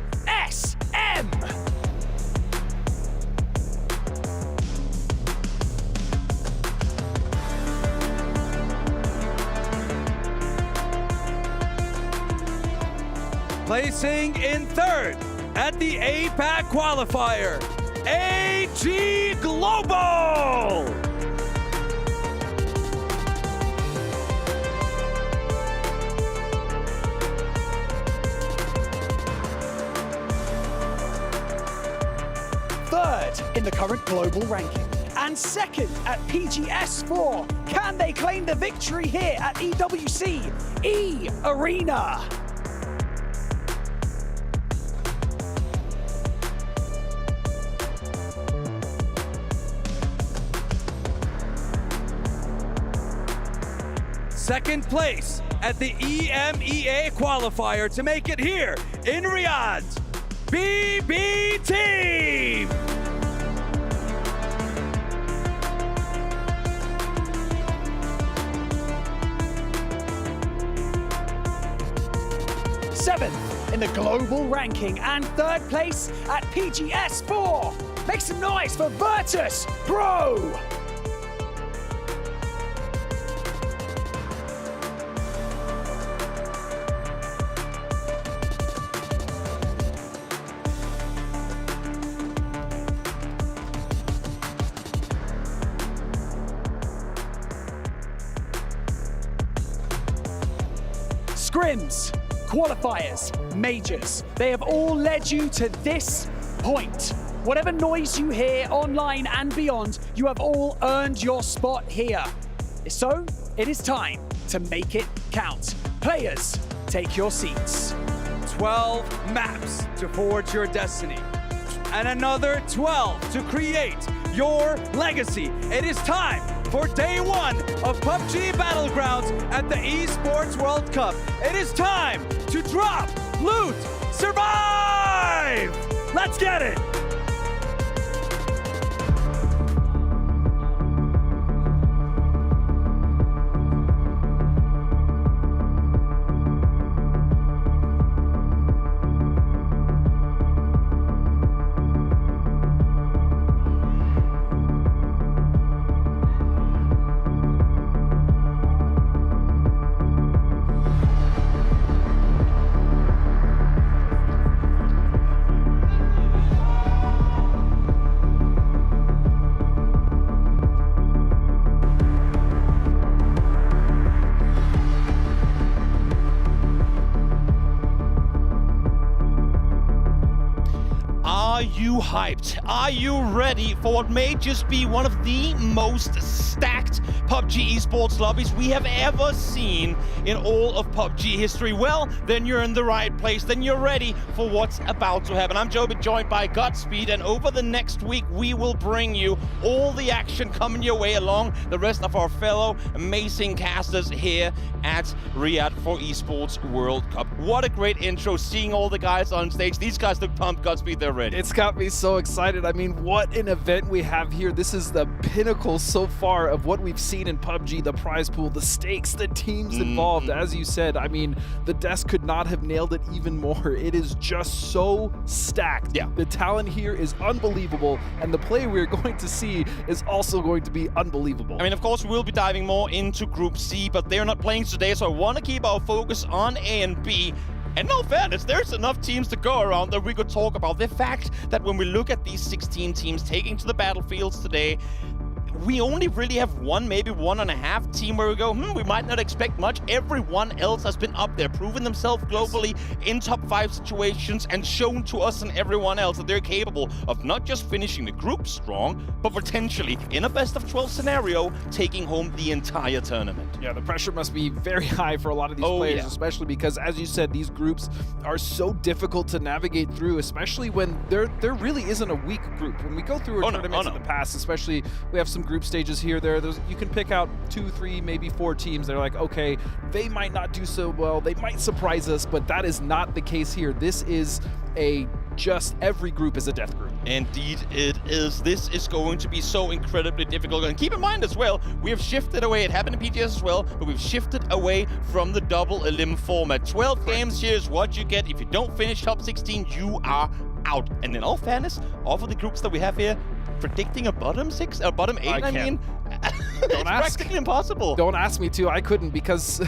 Placing in third at the APAC qualifier, AG Global! Third in the current global ranking and second at PGS4. Can they claim the victory here at EWC E Arena? Second place at the EMEA qualifier to make it here in Riyadh, BB Team! Seventh in the global ranking and third place at PGS4. Make some noise for virtus.pro! Scrims, qualifiers, majors, they have all led you to this point. Whatever noise you hear online and beyond, you have all earned your spot here. So, it is time to make it count. Players, take your seats. 12 maps to forge your destiny, and another 12 to create your legacy. It is time for day one of PUBG Battlegrounds at the Esports World Cup. It is time to drop, loot, survive! Let's get it! Are you hyped? Are you ready for what may just be one of the most stacked PUBG esports lobbies we have ever seen in all of PUBG history? Well, then you're in the right place. Then you're ready for what's about to happen. I'm Joby, joined by Godspeed, and over the next week, we will bring you all the action coming your way along the rest of our fellow amazing casters here at Riyadh for Esports World Cup. What a great intro, seeing all the guys on stage. These guys look pumped. Godspeed, they're ready. It's got me so excited. I mean, what an event we have here. This is the pinnacle so far of what we've seen in PUBG, the prize pool, the stakes, the teams involved. As you said, I mean, the desk could not have nailed it even more. It is just so stacked. Yeah. The talent here is unbelievable, and the play we're going to see is also going to be unbelievable. I mean, of course, we'll be diving more into Group C, but they're not playing today, so I want to keep our focus on A and B. And in all fairness, there's enough teams to go around that we could talk about. The fact that when we look at these 16 teams taking to the battlefields today, we only really have one, maybe 1.5 team where we go, we might not expect much. Everyone else has been up there, proven themselves globally in top 5 situations, and shown to us and everyone else that they're capable of not just finishing the group strong, but potentially, in a best of 12 scenario, taking home the entire tournament. Yeah, the pressure must be very high for a lot of these players, especially because, as you said, these groups are so difficult to navigate through, especially when there really isn't a weak group. When we go through our tournaments in the past, especially, we have some group stages here, you can pick out 2, 3, maybe 4 teams that are like, okay, they might not do so well, they might surprise us, but that is not the case here. This is just every group is a death group. Indeed it is. This is going to be so incredibly difficult. And keep in mind as well, we have shifted away, it happened in PGS as well, but we've shifted away from the double elim format. 12 games, here's what you get. If you don't finish top 16, you are out. And in all fairness, all of the groups that we have here, predicting a bottom 6 or bottom 8, I mean, it's practically impossible. Don't ask me to. I couldn't because,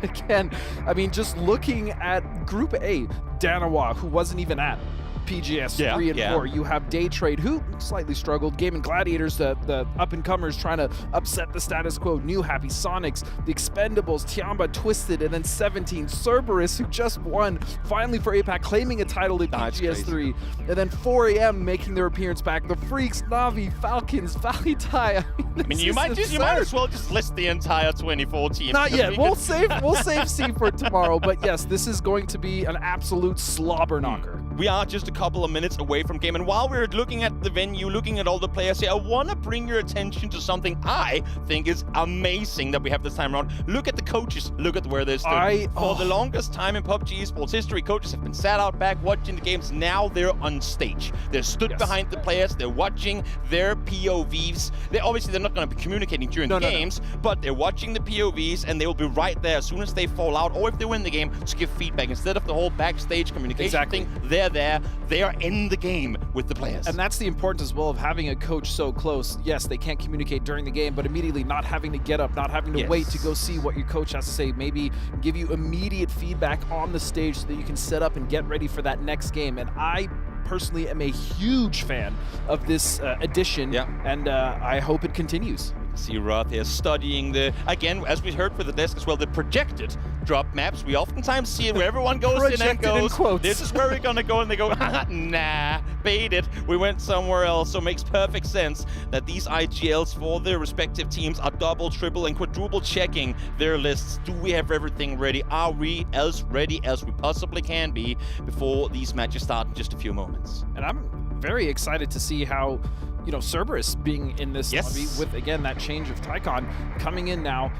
again, I mean, just looking at Group A, Danawa, who wasn't even at PGS 3 and 4. You have Day Trade, who slightly struggled. Gaming Gladiators, the up-and-comers trying to upset the status quo. New Happy Sonics, the Expendables, Tiamba, Twisted, and then 17. Cerberus, who just won, finally for APAC, claiming a title at PGS 3. And then 4AM making their appearance back. The Freaks, Navi, Falcons, Valitai. I mean, you might as well just list the entire 24 teams. Not yet. We'll save C for tomorrow. But yes, this is going to be an absolute slobber knocker. We are just a couple of minutes away from game, and while we're looking at the venue, looking at all the players here, I want to bring your attention to something I think is amazing that we have this time around. Look at the coaches. Look at where they're stood. For the longest time in PUBG esports history, coaches have been sat out back watching the games. Now they're on stage. They're stood behind the players. They're watching their POVs. They're not going to be communicating during the games, but they're watching the POVs, and they will be right there as soon as they fall out, or if they win the game, to give feedback. Instead of the whole backstage communication thing, they're there. They are in the game with the players. And that's the importance as well of having a coach so close. Yes, they can't communicate during the game, but immediately not having to get up, not having to wait to go see what your coach has to say, maybe give you immediate feedback on the stage so that you can set up and get ready for that next game. And I personally am a huge fan of this addition, and I hope it continues. See Roth here studying again, as we heard for the desk as well, the projected drop maps. We oftentimes see it where everyone goes in and goes, this is where we're going to go, and they go, nah, bait it. We went somewhere else. So it makes perfect sense that these IGLs for their respective teams are double, triple, and quadruple checking their lists. Do we have everything ready? Are we as ready as we possibly can be before these matches start in just a few moments? And I'm very excited to see how you know, Cerberus being in this lobby with, again, that change of Tycon coming in now.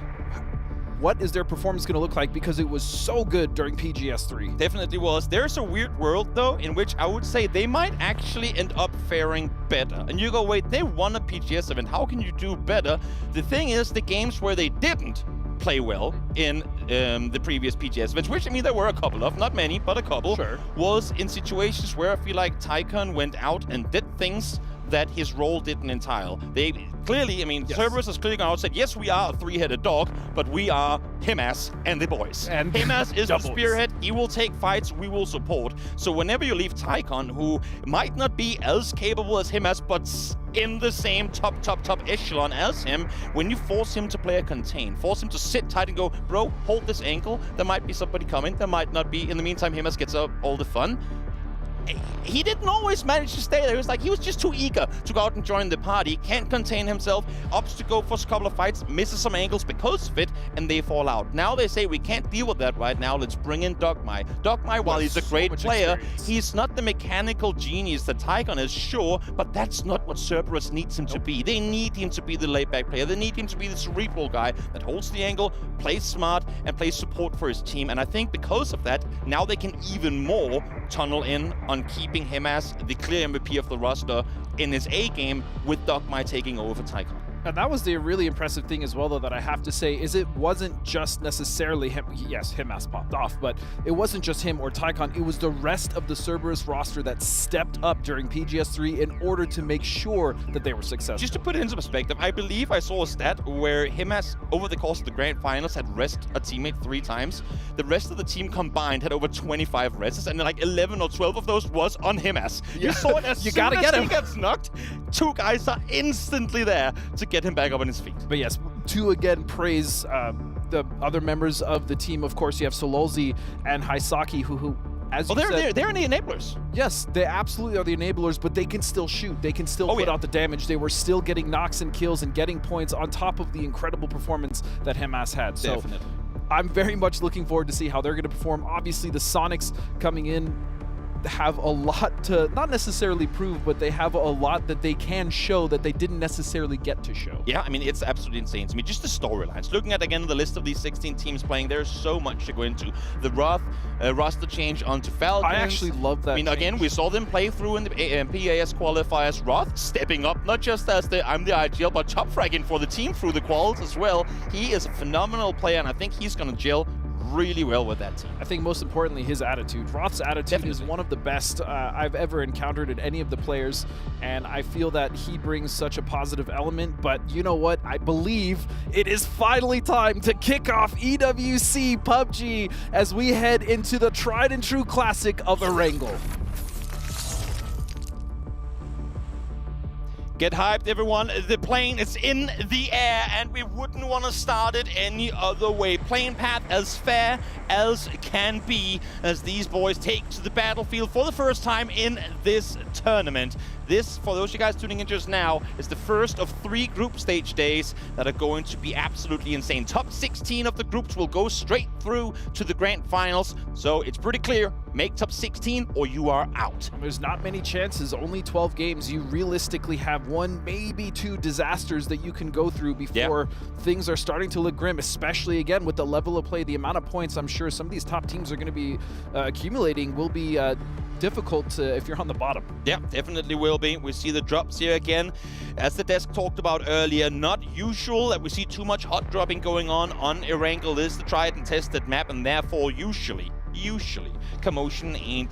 What is their performance going to look like? Because it was so good during PGS3. Definitely was. There's a weird world, though, in which I would say they might actually end up faring better. And you go, wait, they won a PGS event. How can you do better? The thing is, the games where they didn't play well in the previous PGS events, which, I mean, there were a couple of, not many, but a couple, was in situations where I feel like Tycon went out and did things that his role didn't entail. They clearly, I mean, Cerberus has clearly gone out and said, yes, we are a three-headed dog, but we are Himas and the boys. And Himas is the spearhead. He will take fights. We will support. So whenever you leave Tycon, who might not be as capable as Himas, but in the same top echelon as him, when you force him to play a contain, force him to sit tight and go, bro, hold this ankle. There might be somebody coming. There might not be. In the meantime, Himas gets all the fun. He didn't always manage to stay there. It was like he was just too eager to go out and join the party, can't contain himself, opts to go for a couple of fights, misses some angles because of it, and they fall out. Now they say, we can't deal with that right now, let's bring in Dogmai. Dogmai, while he's a great player, he's not the mechanical genius that Tycon is, sure, but that's not what Cerberus needs him to be. They need him to be the laid-back player. They need him to be the cerebral guy that holds the angle, plays smart, and plays support for his team. And I think because of that, now they can even more tunnel in on keeping him as the clear MVP of the roster in his A game, with Dogmai taking over for Tycon. And that was the really impressive thing as well, though, that I have to say, is it wasn't just necessarily him. Yes, Himas popped off, but it wasn't just him or Tycon. It was the rest of the Cerberus roster that stepped up during PGS3 in order to make sure that they were successful. Just to put it into perspective, I believe I saw a stat where Himas, over the course of the grand finals, had rest a teammate 3 times. The rest of the team combined had over 25 rests, and like 11 or 12 of those was on Himas. You saw it as soon as he gets knocked, 2 guys are instantly there to get him back up on his feet. But yes, to again praise the other members of the team. Of course, you have Sololzi and Haisaki, who as you said, they're the enablers. Yes, they absolutely are the enablers, but they can still shoot. They can still put out the damage. They were still getting knocks and kills and getting points on top of the incredible performance that Himas had. So definitely. I'm very much looking forward to see how they're going to perform. Obviously, the Sonics coming in have a lot to not necessarily prove, but they have a lot that they can show that they didn't necessarily get to show. Yeah, I mean, it's absolutely insane to me. Just the storylines. Looking at, again, the list of these 16 teams playing, there's so much to go into. The Wrath roster change onto Falcon. I actually love that. I mean, again, we saw them play through in the PAS qualifiers. Wrath stepping up, not just as I'm the IGL, but top fragging for the team through the quals as well. He is a phenomenal player, and I think he's going to gel really well with that team. I think most importantly, his attitude. Wrath's attitude is one of the best I've ever encountered in any of the players, and I feel that he brings such a positive element. But you know what? I believe it is finally time to kick off EWC PUBG as we head into the tried and true classic of Erangel. Get hyped, everyone. The plane is in the air, and we wouldn't want to start it any other way. Plane path as fair as can be as these boys take to the battlefield for the first time in this tournament. This, for those of you guys tuning in just now, is the first of 3 group stage days that are going to be absolutely insane. Top 16 of the groups will go straight through to the grand finals, so it's pretty clear. Make top 16 or you are out. There's not many chances, only 12 games. You realistically have 1, maybe 2 disasters that you can go through before things are starting to look grim, especially again with the level of play, the amount of points I'm sure some of these top teams are going to be accumulating will be difficult if you're on the bottom. Yeah, definitely will be. We see the drops here again. As the desk talked about earlier, not usual that we see too much hot dropping going on Erangel. This is the tried and tested map, and therefore usually commotion ain't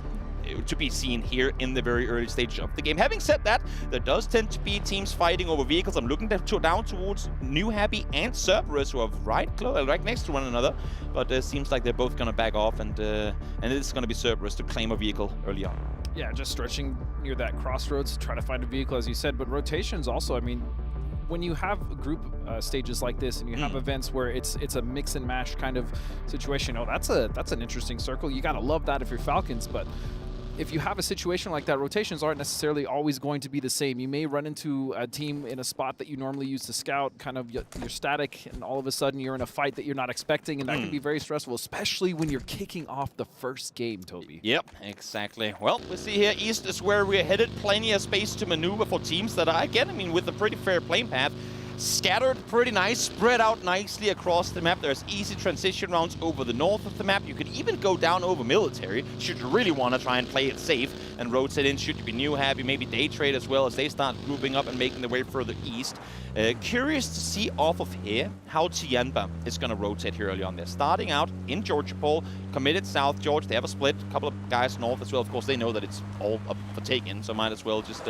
to be seen here in the very early stage of the game. Having said that, there does tend to be teams fighting over vehicles. I'm looking down towards New Happy and Cerberus, who are right next to one another, but it seems like they're both going to back off, and it's going to be Cerberus to claim a vehicle early on. Yeah, just stretching near that crossroads to try to find a vehicle, as you said, but rotations also, I mean, when you have group stages like this and you have events where it's a mix and match kind of situation, that's an interesting circle. You gotta love that if you're Falcons, but if you have a situation like that, rotations aren't necessarily always going to be the same. You may run into a team in a spot that you normally use to scout, kind of you're static, and all of a sudden you're in a fight that you're not expecting, and that can be very stressful, especially when you're kicking off the first game, Toby. Yep, exactly. Well, we see here, East is where we're headed. Plenty of space to maneuver for teams that are, again, I mean, with a pretty fair playing path. Scattered pretty nice, spread out nicely across the map. There's easy transition rounds over the north of the map. You could even go down over military, should you really want to try and play it safe and rotate in, should you be new happy, maybe day trade as well as they start grouping up and making their way further east. Curious to see off of here how Tianba is going to rotate here early on. They're starting out in Georgia Pole, committed South George. They have a split, a couple of guys north as well. Of course, they know that it's all up for taking, so might as well just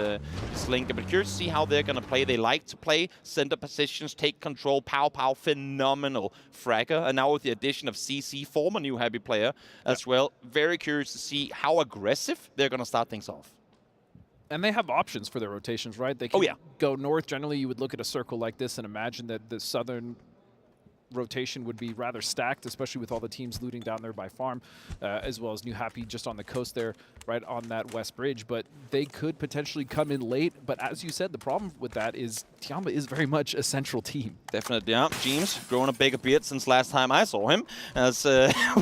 link it. But curious to see how they're going to play. They like to play center positions, take control. Pow, phenomenal fragger. And now with the addition of CC, former new happy player as well. Very curious to see how aggressive they're going to start things off. And they have options for their rotations, right? They can go north. Generally, you would look at a circle like this and imagine that the southern rotation would be rather stacked, especially with all the teams looting down there by farm, as well as New Happy just on the coast there, right on that west bridge. But they could potentially come in late. But as you said, the problem with that is Tianba is very much a central team. Definitely, yeah. James growing a bigger beard since last time I saw him. As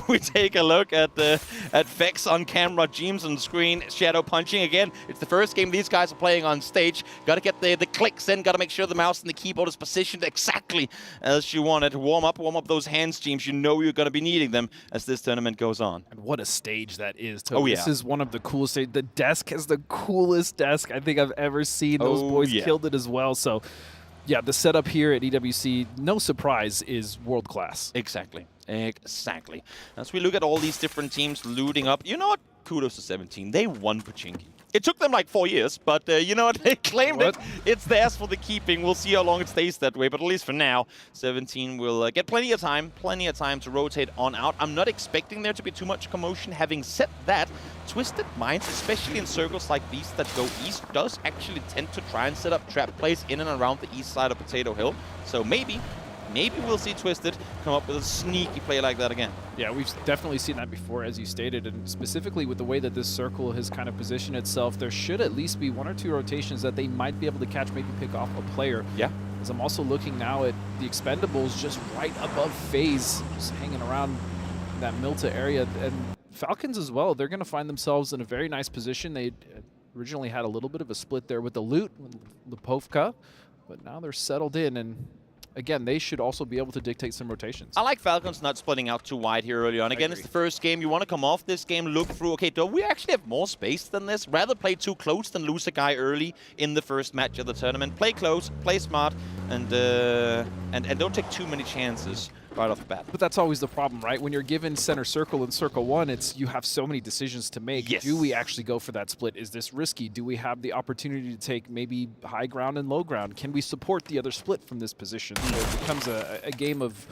we take a look at Vex on camera, James on the screen, shadow punching again. It's the first game these guys are playing on stage. Got to get the clicks in. Got to make sure the mouse and the keyboard is positioned exactly as you want it. Warm up those hands, James. You know you're going to be needing them as this tournament goes on. And what a stage that is, Toby. Oh, yeah. This is one of the coolest stages. The desk is the coolest desk I think I've ever seen. Those boys killed it as well. So, yeah, the setup here at EWC, no surprise, is world class. Exactly. As we look at all these different teams looting up, you know what? Kudos to 17. They won Pachinki. It took them like 4 years, but you know what? They claimed it. It's theirs for the keeping. We'll see how long it stays that way, but at least for now, 17 will get plenty of time to rotate on out. I'm not expecting there to be too much commotion. Having said that, Twisted Minds, especially in circles like these that go east, does actually tend to try and set up trap plays in and around the east side of Potato Hill. So maybe we'll see Twisted come up with a sneaky play like that again. Yeah, we've definitely seen that before, as you stated, and specifically with the way that this circle has kind of positioned itself, there should at least be 1 or 2 rotations that they might be able to catch, maybe pick off a player. Yeah. As I'm also looking now at the Expendables just right above FaZe, just hanging around that Milta area, and Falcons as well. They're going to find themselves in a very nice position. They originally had a little bit of a split there with the loot, with Lipovka, but now they're settled in, and again, they should also be able to dictate some rotations. I like Falcons not splitting out too wide here early on. Again, it's the first game. You want to come off this game, look through, okay, do we actually have more space than this? Rather play too close than lose a guy early in the first match of the tournament. Play close, play smart, and don't take too many chances right off the bat. But that's always the problem, right? When you're given center circle in circle 1, it's you have so many decisions to make. Yes. Do we actually go for that split? Is this risky? Do we have the opportunity to take maybe high ground and low ground? Can we support the other split from this position? So it becomes a game of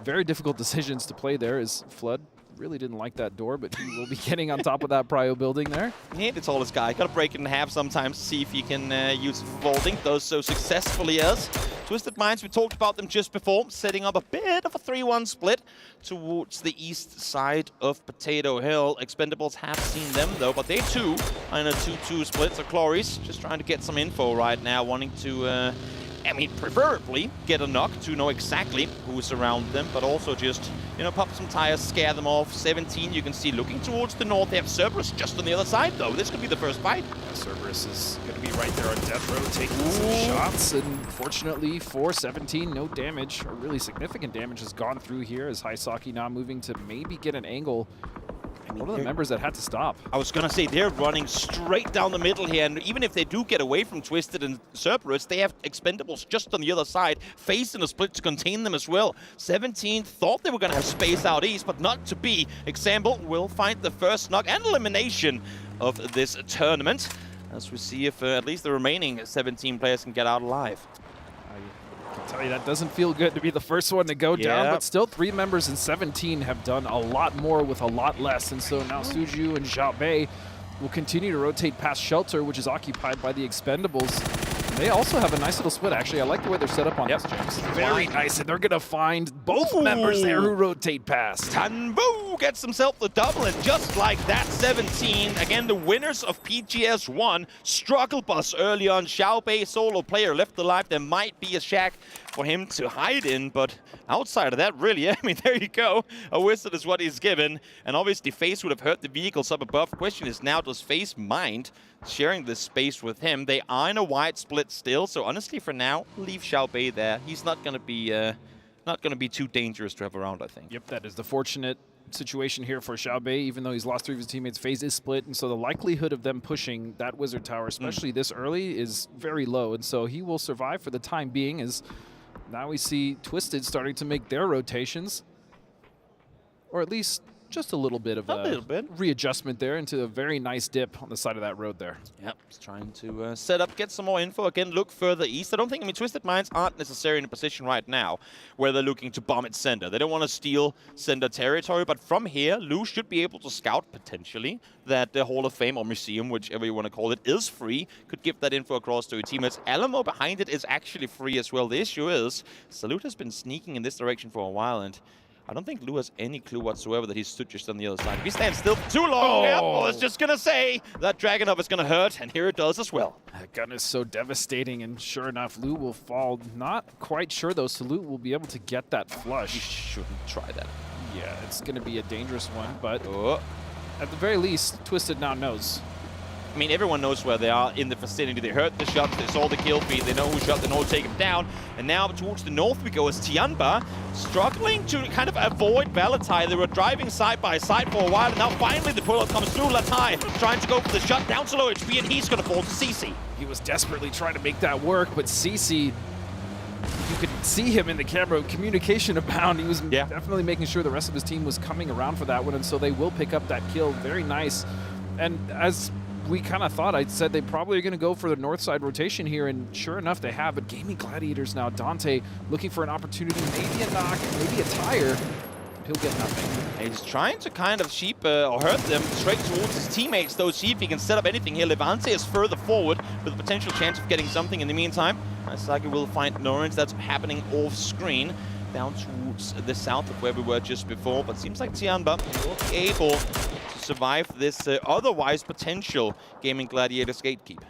very difficult decisions to play there, as Flood really didn't like that door, but he will be getting on top of that Prio building there. Yeah, the tallest guy. Got to break it in half sometimes to see if he can use it for vaulting. Does so successfully as Twisted Minds, we talked about them just before, setting up a bit of a 3-1 split towards the east side of Potato Hill. Expendables have seen them, though, but they, too, are in a 2-2 split. So Cloris just trying to get some info right now, wanting to, I mean, preferably get a knock to know exactly who's around them, but also just, you know, pop some tires, scare them off. 17, you can see looking towards the north. They have Cerberus just on the other side, though. This could be the first fight. Cerberus is going to be right there on death row, taking some shots, and fortunately for 17, no damage, or really significant damage has gone through here, as Haisaki now moving to maybe get an angle. One of the members that had to stop. I was going to say, they're running straight down the middle here, and even if they do get away from Twisted and Cerberus, they have Expendables just on the other side, facing a split to contain them as well. 17 thought they were going to have space out east, but not to be. Example will find the first knock and elimination of this tournament, as we see if at least the remaining 17 players can get out alive. I can tell you that doesn't feel good to be the first one to go down, but still 3 members in 17 have done a lot more with a lot less, and so now Suju and Xiaobei will continue to rotate past Shelter, which is occupied by the Expendables. They also have a nice little split, actually. I like the way they're set up on this, James. Very nice, and they're going to find both members there who rotate past. Tanbu Lu gets himself the double, and just like that, 17. Again, the winners of PGS 1. Struggle bus early on. Xiaobei, solo player, left alive. There might be a shack for him to hide in, but outside of that, really, I mean, there you go. A wizard is what he's given, and obviously FaZe would have hurt the vehicles up above. Question is now, does FaZe mind sharing this space with him? They are in a wide split still, so honestly, for now, leave Xiaobei there. He's not going to be too dangerous to have around, I think. Yep, that is the fortunate situation here for Xiaobei. Even though he's lost 3 of his teammates, FaZe is split, and so the likelihood of them pushing that wizard tower, especially this early, is very low, and so he will survive for the time being. As now we see Twisted starting to make their rotations, or at least just a little bit of a readjustment there into a very nice dip on the side of that road there. Yep, just trying to set up, get some more info. Again, look further east. I mean, Twisted Minds aren't necessarily in a position right now where they're looking to bomb its center. They don't want to steal center territory, but from here, Lu should be able to scout, potentially, that the Hall of Fame or Museum, whichever you want to call it, is free. Could give that info across to your teammates. Alamo behind it is actually free as well. The issue is, Salute has been sneaking in this direction for a while, and I don't think Lu has any clue whatsoever that he stood just on the other side. If he stands still for too long, I was just going to say that Dragunov is going to hurt, and here it does as well. That gun is so devastating, and sure enough, Lu will fall. Not quite sure, though, Salute will be able to get that flush. You shouldn't try that. Yeah, it's going to be a dangerous one, but at the very least, Twisted now knows. I mean, everyone knows where they are in the vicinity. They heard the shots, they saw the kill feed, they know who shot, they know who take him down. And now towards the north we go as Tianba struggling to kind of avoid Valatai. They were driving side by side for a while, and now finally the pull-up comes through. Latai trying to go for the shot, down to low HP, and he's going to fall to CC. He was desperately trying to make that work, but CC, you could see him in the camera, communication abound. He was definitely making sure the rest of his team was coming around for that one, and so they will pick up that kill. Very nice. And as we kind of thought, I said they probably are going to go for the north side rotation here, and sure enough, they have. But Gaming Gladiators now, Dante looking for an opportunity, maybe a knock, maybe a tire. He'll get nothing. He's trying to kind of sheep or hurt them straight towards his teammates, though. See if he can set up anything here. Levante is further forward with a potential chance of getting something in the meantime. Asagi will find Norrens. That's happening off screen down towards the south of where we were just before. But seems like Tianba will be able to survive this otherwise potential Gaming Gladiators gatekeep.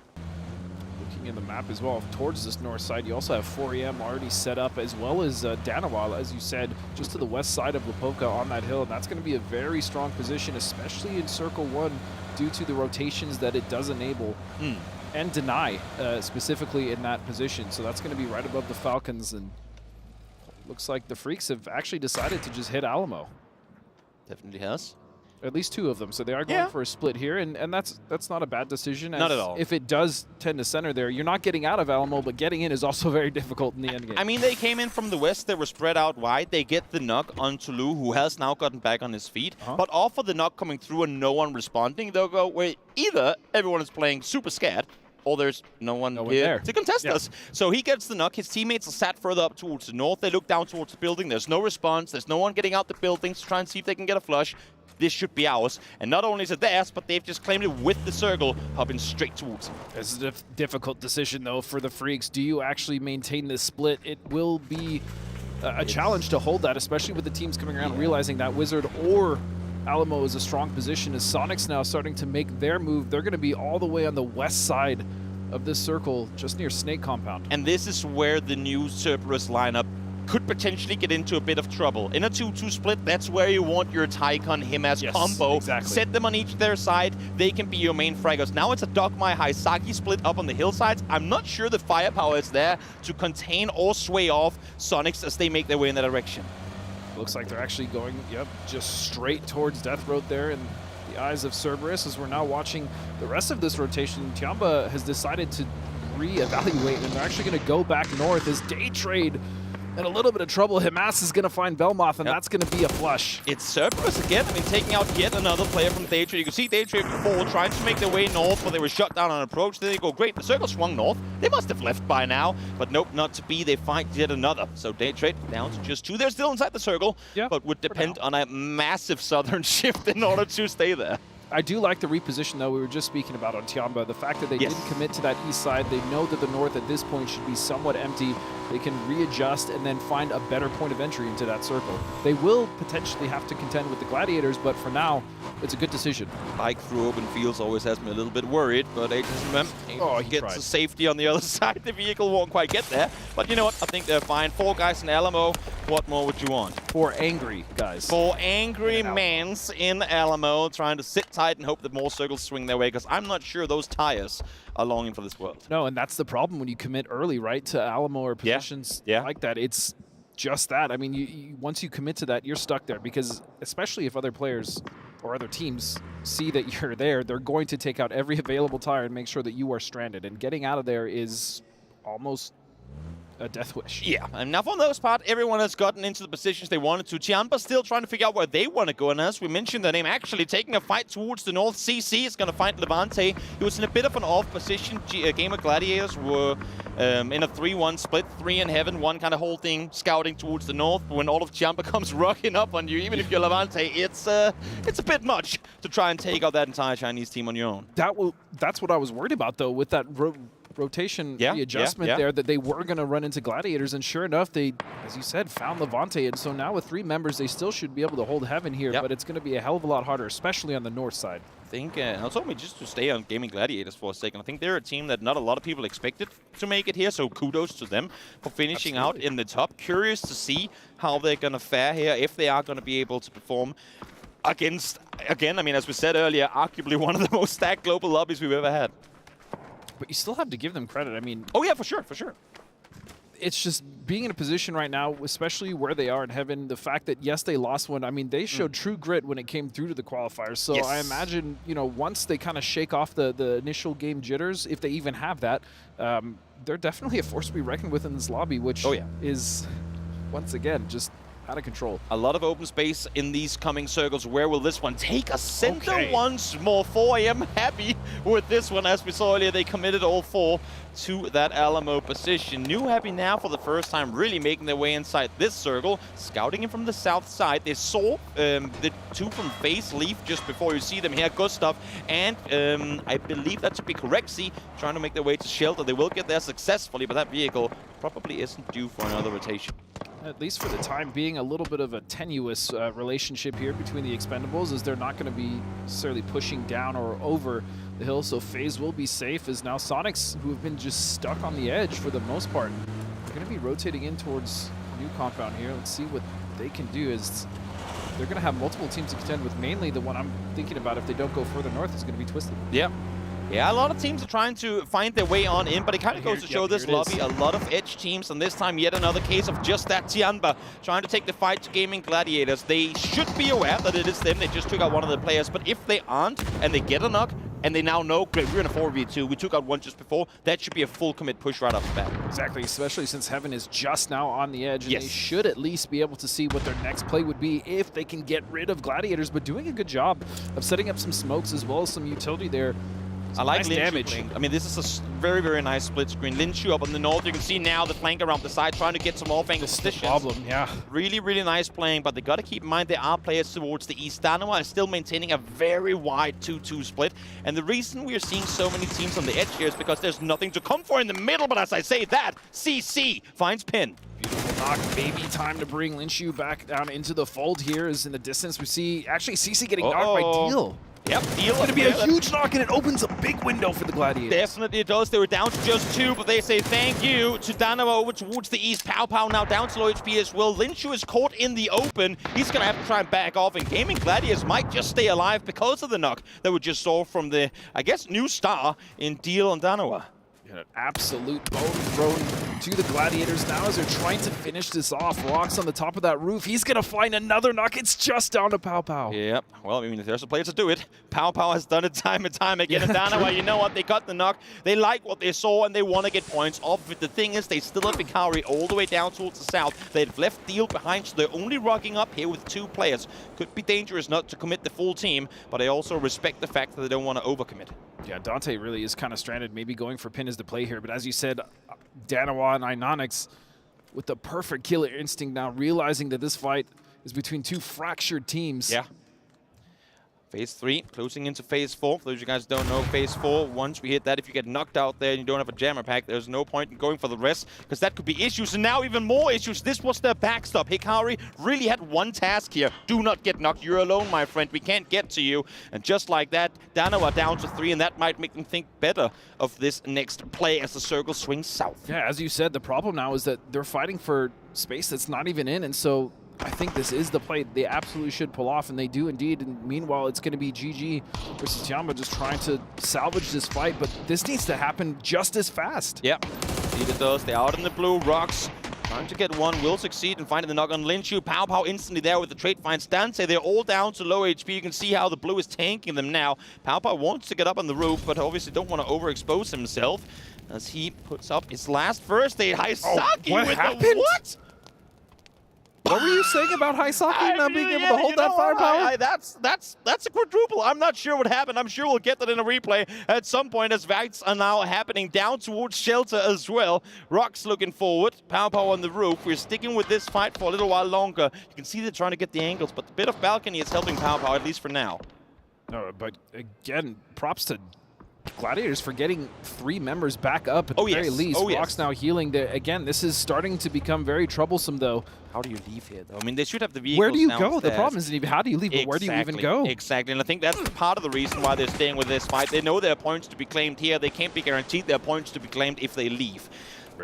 In the map as well towards this north side, you also have 4EM already set up, as well as Danawal, as you said, just to the west side of Alpaca on that hill, and that's going to be a very strong position, especially in Circle 1, due to the rotations that it does enable and deny, specifically in that position. So that's going to be right above the Falcons, and looks like the Freaks have actually decided to just hit Alamo. Definitely has. At least 2 of them, so they are going for a split here, and that's not a bad decision. Not at all. If it does tend to center there, you're not getting out of Alamo, but getting in is also very difficult in the end game. I mean, they came in from the west, they were spread out wide, they get the knock onto Lu, who has now gotten back on his feet, but off of the knock coming through and no one responding, they'll go, wait, either everyone is playing super scared, or there's no one here there to contest us. So he gets the knock. His teammates are sat further up towards the north. They look down towards the building. There's no response. There's no one getting out the buildings to try and see if they can get a flush. This should be ours. And not only is it theirs, but they've just claimed it with the circle, hopping straight towards them. It's a difficult decision, though, for the Freaks. Do you actually maintain this split? It will be a challenge to hold that, especially with the teams coming around realizing that Wizard or Alamo is a strong position. As Sonic's now starting to make their move, they're going to be all the way on the west side of this circle, just near Snake Compound. And this is where the new Cerberus lineup could potentially get into a bit of trouble. In a 2-2 split, that's where you want your Tycon Him-as combo. Exactly. Set them on each their side, they can be your main fraggers. Now it's a Dogmai Haisaki split up on the hillsides. I'm not sure the firepower is there to contain or sway off Sonics as they make their way in that direction. Looks like they're actually going, just straight towards Death Road there in the eyes of Cerberus. As we're now watching the rest of this rotation, Tianba has decided to reevaluate, and they're actually going to go back north as Day Trade in a little bit of trouble. Himas is going to find Belmoth, and that's going to be a flush. It's Cerberus again. I mean, taking out yet another player from Daytrade. You can see Daytrade before trying to make their way north, but they were shut down on approach. Then they go, great, the circle swung north. They must have left by now, but nope, not to be. They find yet another. So Daytrade down to just 2. They're still inside the circle, but would depend on a massive southern shift in order to stay there. I do like the reposition, though, we were just speaking about on Tiamba. The fact that they didn't commit to that east side, they know that the north at this point should be somewhat empty. They can readjust and then find a better point of entry into that circle. They will potentially have to contend with the Gladiators, but for now, it's a good decision. Bike through open fields always has me a little bit worried, but he gets to safety on the other side. The vehicle won't quite get there, but you know what? I think they're fine. 4 guys in Alamo. What more would you want? 4 angry guys. 4 angry mans in Alamo trying to sit tight and hope that more circles swing their way, because I'm not sure those tires are longing for this world. No, and that's the problem when you commit early, right, to Alamo or positions like that. It's just that. I mean, you once you commit to that, you're stuck there, because especially if other players or other teams see that you're there, they're going to take out every available tire and make sure that you are stranded. And getting out of there is almost a death wish. Yeah, and now for the most part, everyone has gotten into the positions they wanted to. Tiamba still trying to figure out where they want to go, and as we mentioned the name, actually taking a fight towards the north. CC is going to fight Levante. He was in a bit of an off position. Game of Gladiators were in a 3-1 split, 3 in heaven, 1 kind of whole thing scouting towards the north. But when all of Tiamba comes rocking up on you, even if you're Levante, it's a bit much to try and take out that entire Chinese team on your own. That's what I was worried about, though, with that rotation readjustment there, that they were going to run into Gladiators, and sure enough, they, as you said, found Levante, and so now with 3 members, they still should be able to hold heaven here, but it's going to be a hell of a lot harder, especially on the north side. I think, also just to stay on Gaming Gladiators for a second, I think they're a team that not a lot of people expected to make it here, so kudos to them for finishing out in the top. Curious to see how they're going to fare here, if they are going to be able to perform against, again, I mean, as we said earlier, arguably one of the most stacked global lobbies we've ever had. But you still have to give them credit. I mean... Oh, yeah, for sure, for sure. It's just being in a position right now, especially where they are in heaven, the fact that, yes, they lost one. I mean, they showed true grit when it came through to the qualifiers. So I imagine, you know, once they kind of shake off the initial game jitters, if they even have that, they're definitely a force to be reckoned with in this lobby, which is, once again, just out of control. A lot of open space in these coming circles. Where will this one take a center once more? 4 AM happy with this one. As we saw earlier, they committed all 4 to that Alamo position. New happy now for the first time, really making their way inside this circle. Scouting in from the south side. They saw the 2 from FaZe leave just before you see them here. Gustav and I believe that to be correct, see, trying to make their way to shelter. They will get there successfully, but that vehicle probably isn't due for another rotation. At least for the time being, a little bit of a tenuous relationship here between the Expendables, as they're not going to be necessarily pushing down or over the hill, so FaZe will be safe, as now Sonics, who have been just stuck on the edge for the most part, are going to be rotating in towards new compound here. Let's see what they can do, as they're going to have multiple teams to contend with. Mainly the one I'm thinking about, if they don't go further north, is going to be Twisted. Yeah. Yeah, a lot of teams are trying to find their way on in, but it kind of goes to show this lobby, a lot of edge teams, and this time yet another case of just that. Tiamba trying to take the fight to Gaming Gladiators. They should be aware that it is them. They just took out one of the players, but if they aren't, and they get a knock, and they now know, great, we're in a 4v2, we took out one just before, that should be a full commit push right off the bat. Exactly, especially since Heaven is just now on the edge, and they should at least be able to see what their next play would be if they can get rid of Gladiators, but doing a good job of setting up some smokes as well as some utility there. I like nice Linshu damage. playing. I mean, this is a very, very nice split screen. Linshu up on the north. You can see now the flank around the side trying to get some off-angle positions. Problem, yeah. Really, really nice playing, but they got to keep in mind there are players towards the east. Danawa is still maintaining a very wide 2-2 split, and the reason we are seeing so many teams on the edge here is because there's nothing to come for in the middle, but as I say that, CC finds Pin. Beautiful knock, maybe time to bring Linshu back down into the fold here. Is in the distance we see, actually CC getting knocked by Deal. Yep, Deal. It's going to be a huge knock, and it opens a big window for the Gladiators. Definitely it does. They were down to just 2, but they say thank you to Danawa over towards the east. Pow Pow now down to low HP as well. Linshu is caught in the open. He's going to have to try and back off, and Gaming Gladiators might just stay alive because of the knock that we just saw from the, I guess, new star in Deal and Danawa. An absolute bone thrown to the Gladiators now as they're trying to finish this off. Rocks on the top of that roof. He's going to find another knock. It's just down to Pow Pow. Yep. Well, I mean, if there's a player to do it, Pow Pow has done it time and time again. And Danawa, you know what? They got the knock. They like what they saw, and they want to get points off of it. The thing is, they still have Vikari all the way down towards the south. They've left Deal behind, so they're only rocking up here with 2 players. Could be dangerous not to commit the full team, but I also respect the fact that they don't want to overcommit. Yeah, Dante really is kind of stranded, maybe going for Pin as the play here. But as you said, Danawa and Inonix with the perfect killer instinct now, realizing that this fight is between 2 fractured teams. Yeah. Phase 3, closing into Phase 4. For those of you guys who don't know, Phase 4, once we hit that, if you get knocked out there and you don't have a jammer pack, there's no point in going for the rest, because that could be issues, and now even more issues. This was their backstop. Hikari really had one task here. Do not get knocked. You're alone, my friend. We can't get to you. And just like that, Dano are down to 3, and that might make them think better of this next play as the circle swings south. Yeah, as you said, the problem now is that they're fighting for space that's not even in, and so I think this is the play they absolutely should pull off, and they do indeed. And meanwhile, it's going to be GG versus Yama just trying to salvage this fight, but this needs to happen just as fast. Yep, indeed it does. They're out in the blue. Rocks trying to get one, will succeed in finding the knock on Linshu. Pow instantly there with the trade finds Dante. They're all down to low HP. You can see how the blue is tanking them now. Pow wants to get up on the roof, but obviously don't want to overexpose himself as he puts up his last first aid. Haisaki with the what? What were you saying about Haisaki not being able to hold that firepower? That's a quadruple. I'm not sure what happened. I'm sure we'll get that in a replay at some point, as fights are now happening down towards Shelter as well. Rock's looking forward. Pow on the roof. We're sticking with this fight for a little while longer. You can see they're trying to get the angles, but the bit of balcony is helping Pow, at least for now. No, but again, props to Gladiators for getting 3 members back up at the very least. Rock's now healing. Again, this is starting to become very troublesome, though. How do you leave here, though? I mean, they should have the vehicles Where do you downstairs. go? The problem isn't even how do you leave, but where do you even go? Exactly, and I think that's part of the reason why they're staying with this fight. They know there are points to be claimed here. They can't be guaranteed there are points to be claimed if they leave.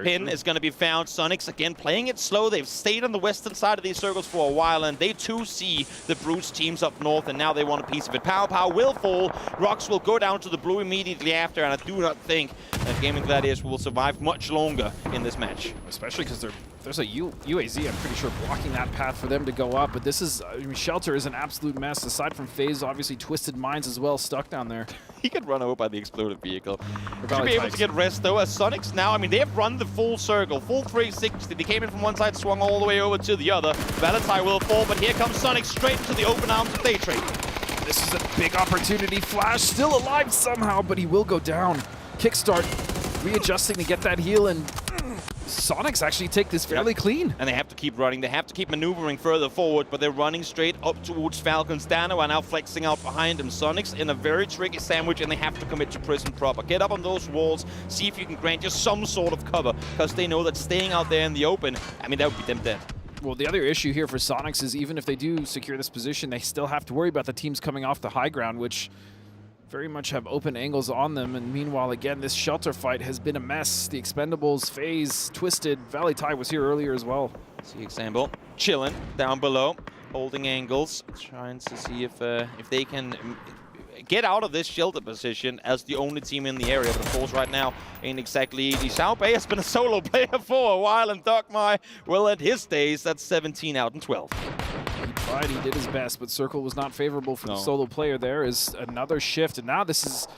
Pin is going to be found. Sonics, again, playing it slow. They've stayed on the western side of these circles for a while, and they too see the Brutes teams up north, and now they want a piece of it. Pow will fall. Rocks will go down to the blue immediately after, and I do not think that Gaming Gladiators will survive much longer in this match. Especially because there's a UAZ, I'm pretty sure, blocking that path for them to go up. But this is, I mean, Shelter is an absolute mess. Aside from FaZe, obviously Twisted Minds as well, stuck down there. He got run over by the exploded vehicle. Should be able to get rest, though, as Sonics now, I mean, they have run the full circle, full 360. They came in from one side, swung all the way over to the other. Valentine will fall, but here comes Sonic straight into the open arms of Daytrade. This is a big opportunity. Flash still alive somehow, but he will go down. Kickstart readjusting to get that heal, and Sonics actually take this fairly clean. And they have to keep running. They have to keep maneuvering further forward, but they're running straight up towards Falcon's. Dano are now flexing out behind him. Sonics in a very tricky sandwich, and they have to commit to prison proper. Get up on those walls, see if you can grant just some sort of cover, because they know that staying out there in the open, I mean, that would be them dead. Well, the other issue here for Sonics is even if they do secure this position, they still have to worry about the teams coming off the high ground, which very much have open angles on them. And meanwhile, again, this Shelter fight has been a mess. The Expendables, FaZe, Twisted, Valley Tide was here earlier as well. See example, chilling down below, holding angles, trying to see if they can get out of this shelter position as the only team in the area. But of course, right now ain't exactly easy. Xiao Bei has been a solo player for a while, and Dogmai will end his days. That's 17 out and 12. He tried, he did his best, but Circle was not favorable for the solo player. There is another shift, and now this is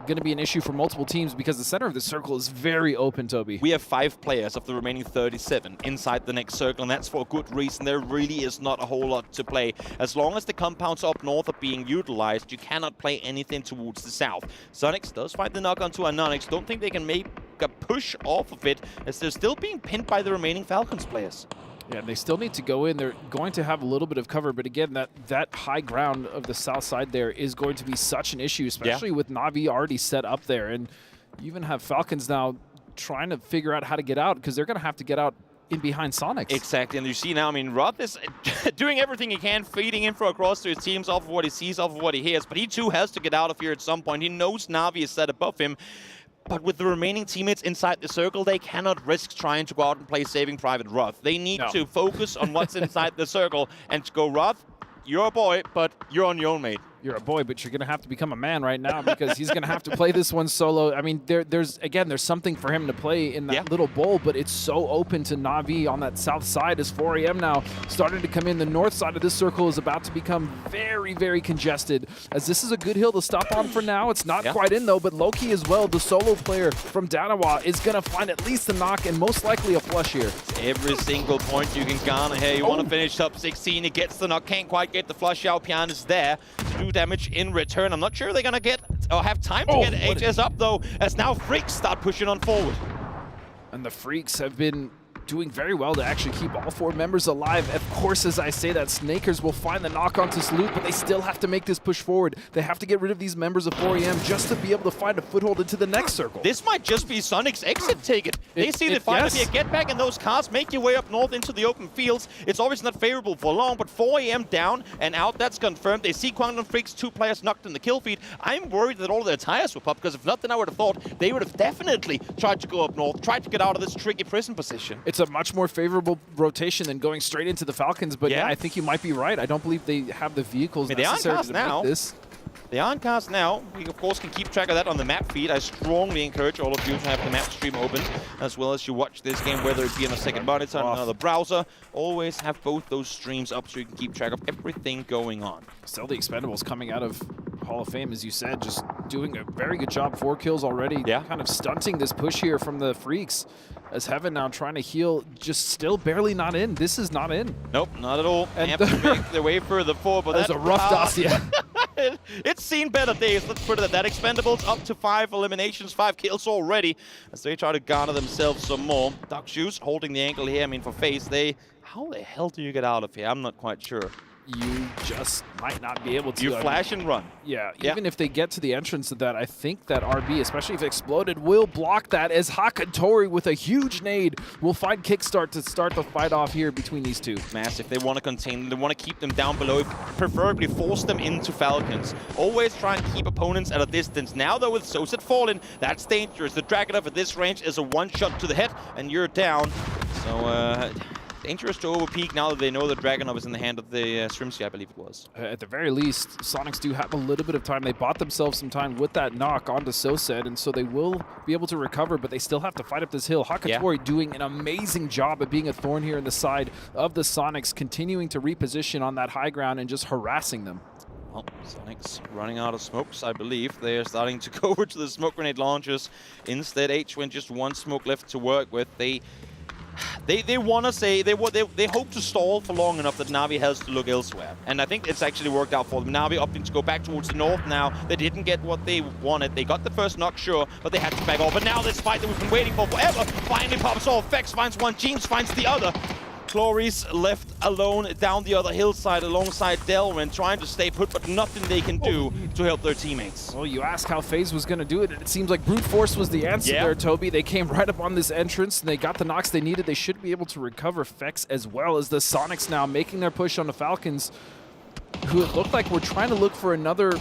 going to be an issue for multiple teams because the center of the circle is very open, Toby. We have 5 players of the remaining 37 inside the next circle, and that's for a good reason. There really is not a whole lot to play. As long as the compounds up north are being utilized, you cannot play anything towards the south. Sonics does find the knock onto Anonix. Don't think they can make a push off of it, as they're still being pinned by the remaining Falcons players. Yeah, they still need to go in. They're going to have a little bit of cover, but again, that high ground of the south side there is going to be such an issue, especially with Na'Vi already set up there. And you even have Falcons now trying to figure out how to get out, because they're going to have to get out in behind Sonics. Exactly, and you see now, I mean, Roth is doing everything he can, feeding info across to his teams off of what he sees, off of what he hears, but he too has to get out of here at some point. He knows Na'Vi is set above him. But with the remaining teammates inside the circle, they cannot risk trying to go out and play Saving Private Roth. They need to focus on what's inside the circle and to go, Roth, you're a boy, but you're on your own, mate. You're a boy, but you're going to have to become a man right now, because he's going to have to play this one solo. I mean, there's something for him to play in that little bowl, but it's so open to Na'Vi on that south side as 4 AM now starting to come in. The north side of this circle is about to become very, very congested, as this is a good hill to stop on for now. It's not quite in, though, but Loki as well, the solo player from Danawa, is going to find at least a knock and most likely a flush here. Every single point you can garner here. You want to finish top 16. He gets the knock, can't quite get the flush out. Pian is there to do damage in return. I'm not sure they're going to get or have time to get HS up, though, as now Freaks start pushing on forward. And the Freaks have been doing very well to actually keep all 4 members alive. Of course, as I say that, Snakers will find the knock onto Salute, but they still have to make this push forward. They have to get rid of these members of 4EM just to be able to find a foothold into the next circle. This might just be Sonic's exit ticket. They see the fight to be a get back, and those cars make your way up north into the open fields. It's always not favorable for long, but 4AM down and out, that's confirmed. They see Quantum Freaks, 2 players knocked in the kill feed. I'm worried that all of their tires were popped, because if not, then I would have thought they would have definitely tried to go up north, tried to get out of this tricky prison position. It's a much more favorable rotation than going straight into the Falcons, but yeah, I think you might be right. I don't believe they have the vehicles necessary to make this. They are on cast now. We, of course, can keep track of that on the map feed. I strongly encourage all of you to have the map stream open, as well as you watch this game, whether it be on a second monitor, on another browser. Always have both those streams up so you can keep track of everything going on. Still the Expendables coming out of Hall of Fame, as you said, just doing a very good job. 4 kills already, kind of stunting this push here from the Freaks. As Heaven now trying to heal, just still barely not in. This is not in. Nope, not at all. And they have to make their way further forward, but that's a rough dossier. It's seen better days. Let's put it at that. Expendables up to 5 eliminations, 5 kills already, as they try to garner themselves some more. Duck Shoes holding the ankle here. I mean, for FaZe, how the hell do you get out of here? I'm not quite sure. You just might not be able to. You flash and run. Yeah, even if they get to the entrance of that, I think that RB, especially if Exploded, will block that, as Hakatori with a huge nade will find Kickstart to start the fight off here between these two. Massive. They want to contain them. They want to keep them down below, preferably force them into Falcons. Always try and keep opponents at a distance. Now, though, with Soset falling, that's dangerous. The Dragonov at this range is a one-shot to the head, and you're down. So, dangerous to overpeak now that they know that Dragonov is in the hand of the Shrimsky, I believe it was. At the very least, Sonics do have a little bit of time. They bought themselves some time with that knock onto Soset, and so they will be able to recover, but they still have to fight up this hill. Hakatori doing an amazing job at being a thorn here in the side of the Sonics, continuing to reposition on that high ground and just harassing them. Well, Sonics running out of smokes, I believe. They are starting to go over to the smoke grenade launchers. Instead, HWin just 1 smoke left to work with. They want to say, they hope to stall for long enough that Na'Vi has to look elsewhere. And I think it's actually worked out for them. Na'Vi opting to go back towards the north now. They didn't get what they wanted. They got the first knock, sure, but they had to back off. And now this fight that we've been waiting for forever finally pops off. Vex finds one, Jeans finds the other. Cloris left alone down the other hillside alongside Delrin, trying to stay put, but nothing they can do to help their teammates. Well, you ask how FaZe was going to do it, and it seems like brute force was the answer there, Toby. They came right up on this entrance, and they got the knocks they needed. They should be able to recover Fex as well, as the Sonics now making their push on the Falcons, who it looked like were trying to look for another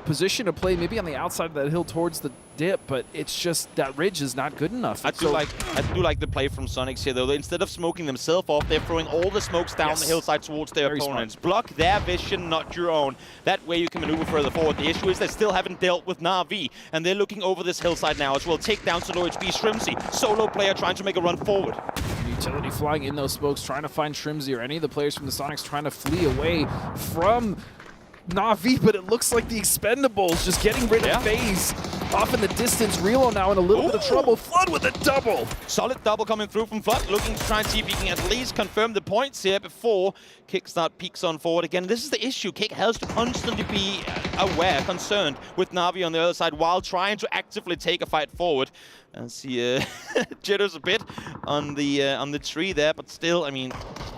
position to play, maybe on the outside of that hill towards the dip, but it's just that ridge is not good enough. I do like the play from Sonics here, though. Instead of smoking themselves off, they're throwing all the smokes down the hillside towards their opponents. Block their vision, not your own. That way you can maneuver further forward. The issue is they still haven't dealt with Na'Vi, and they're looking over this hillside now as well. Take down Solo HB Shrimsy. Solo player trying to make a run forward. Utility flying in those smokes, trying to find Shrimsy or any of the players from the Sonics trying to flee away from Na'Vi, but it looks like the Expendables just getting rid of FaZe. Off in the distance, Relo now in a little bit of trouble. Flood with a double. Solid double coming through from Flood, looking to try and see if he can at least confirm the points here before Kickstart peeks on forward again. This is the issue. Kick has to constantly be concerned with Na'Vi on the other side while trying to actively take a fight forward. As he jitters a bit on the tree there, but still, I mean,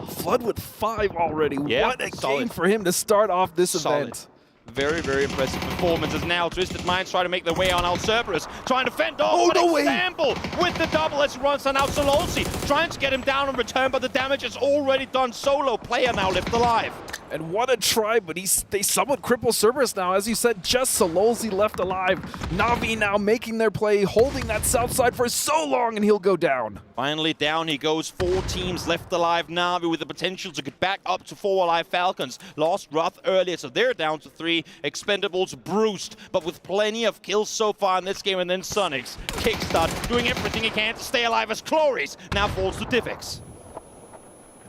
Flood with 5 already. What a game for him to start off this event. Very, very impressive performances now. Twisted Minds try to make their way on out. Cerberus trying to fend off. Example with the double as he runs on out. Sololsi trying to get him down in return, but the damage is already done. Solo player now left alive. And what a try, but they somewhat cripple Cerberus now. As you said, just Sololsi left alive. Na'Vi now making their play, holding that south side for so long, and he'll go down. Finally down he goes. 4 teams left alive. Na'Vi with the potential to get back up to 4 alive. Falcons lost Roth earlier, so they're down to 3. Expendables bruised, but with plenty of kills so far in this game. And then Sonics, Kickstart, doing everything he can to stay alive as Cloris now falls to Divx.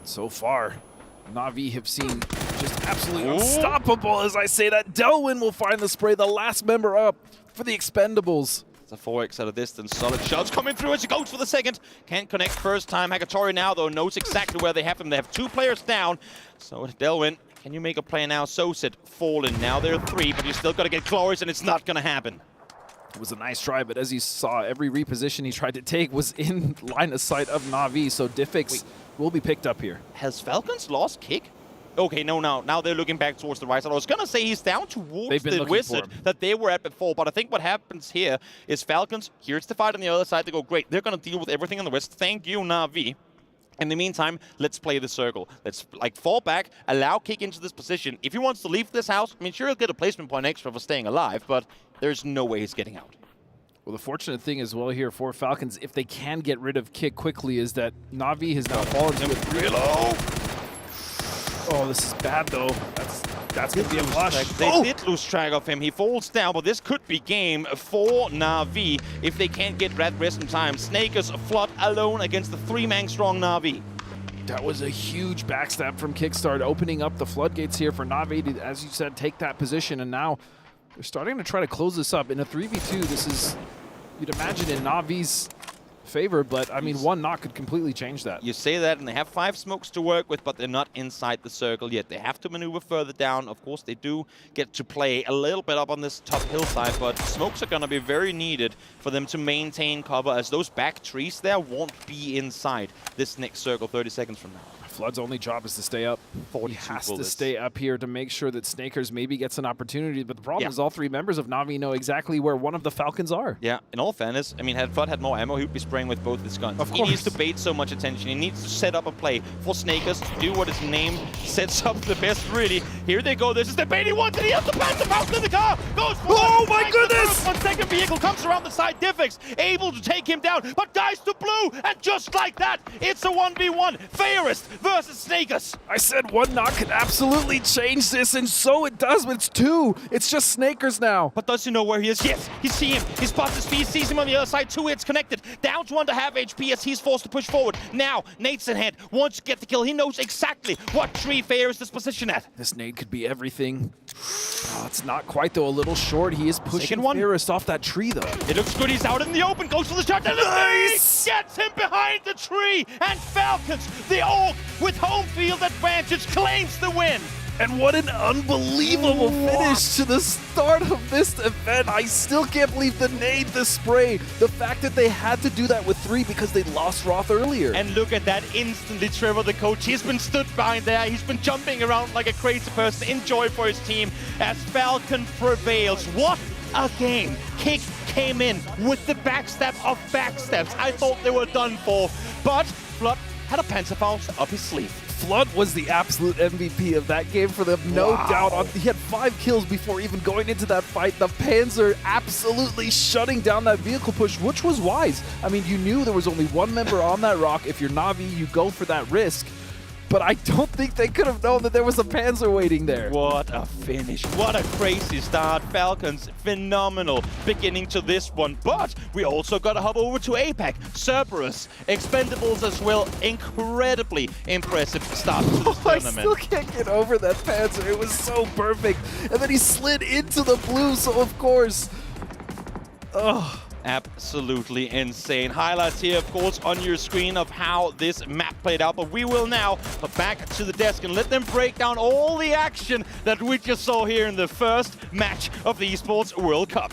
So far, Na'Vi have seen just absolutely unstoppable, as I say that. Delwyn will find the spray, the last member up for the Expendables. It's a 4x at a distance. Solid shots coming through as he goes for the second. Can't connect first time. Hakatori now, though, knows exactly where they have him. They have 2 players down. So Delwyn, can you make a play now? Soset fallen. Now there are 3, but you still got to get Cloris, and it's not going to happen. It was a nice try, but as you saw, every reposition he tried to take was in line of sight of Na'Vi, so Diffix will be picked up here. Has Falcons lost kick? Okay, no, now they're looking back towards the right side. I was going to say he's down towards the wizard that they were at before, but I think what happens here is Falcons, here's the fight on the other side. They go, great, they're going to deal with everything on the west. Thank you, Na'Vi. In the meantime, let's play the circle. Let's fall back, allow Kick into this position. If he wants to leave this house, I mean, sure, he'll get a placement point extra for staying alive, but there's no way he's getting out. Well, the fortunate thing as well here for Falcons, if they can get rid of Kick quickly, is that Na'Vi has now fallen to a 3 low. Oh, this is bad, though. That's going to be a flush. They did lose track of him. He falls down, but this could be game for Na'Vi if they can't get red rest in time. Snakers flood alone against the 3-man strong Na'Vi. That was a huge backstab from Kickstart, opening up the floodgates here for Na'Vi to, as you said, take that position. And now they're starting to try to close this up. In a 3v2, this is, you'd imagine, in Na'Vi's favor, but I mean, one knock could completely change that. You say that, and they have 5 smokes to work with, but they're not inside the circle yet. They have to maneuver further down. Of course, they do get to play a little bit up on this top hillside, but smokes are going to be very needed for them to maintain cover, as those back trees there won't be inside this next circle 30 seconds from now. Flood's only job is to stay up. He has to stay up here to make sure that Snakers maybe gets an opportunity. But the problem is all 3 members of Na'Vi know exactly where one of the Falcons are. Yeah, in all fairness, I mean, had Flood had more ammo, he'd be spraying with both his guns. Of course. He needs to bait so much attention. He needs to set up a play for Snakers to do what his name sets up the best, really. Here they go. This is the baiting one. He has to pass the Falcon in the car. Goes forward. Oh, my goodness! One second vehicle comes around the side. Diffix able to take him down, but dies to blue. And just like that, it's a 1v1. Fairest versus Snakers. I said one knock could absolutely change this, and so it does, but it's 2. It's just Snakers now. But does he know where he is? Yes, he sees him. He spots his speed, sees him on the other side. 2 hits connected. Down to 1.5 HP as he's forced to push forward. Now, Nate's in head. Wants to get the kill. He knows exactly what tree Fair is this position at. This nade could be everything. Oh, it's not quite, though. A little short. He is pushing Fairest off that tree, though. It looks good. He's out in the open. Goes for the shot. And nice! Gets him behind the tree. And Falcons, the Orc, with home field advantage, claims the win. And what an unbelievable finish to the start of this event. I still can't believe the nade, the spray, the fact that they had to do that with 3 because they lost Roth earlier. And look at that instantly, Trevor, the coach. He's been stood behind there. He's been jumping around like a crazy person. Enjoy for his team as Falcon prevails. What a game. Kick came in with the backstab of backstabs. I thought they were done for, but Flood had a Panzerfaust up his sleeve. Flood was the absolute MVP of that game for them, no doubt. He had 5 kills before even going into that fight. The Panzer absolutely shutting down that vehicle push, which was wise. I mean, you knew there was only 1 member on that rock. If you're Na'Vi, you go for that risk. But I don't think they could have known that there was a Panzer waiting there. What a finish. What a crazy start. Falcons, phenomenal beginning to this one. But we also got to hop over to APAC. Cerberus, Expendables as well. Incredibly impressive start to this tournament. I still can't get over that Panzer. It was so perfect. And then he slid into the blue, so of course. Oh. Absolutely insane. Highlights here, of course, on your screen of how this map played out. But we will now go back to the desk and let them break down all the action that we just saw here in the first match of the Esports World Cup.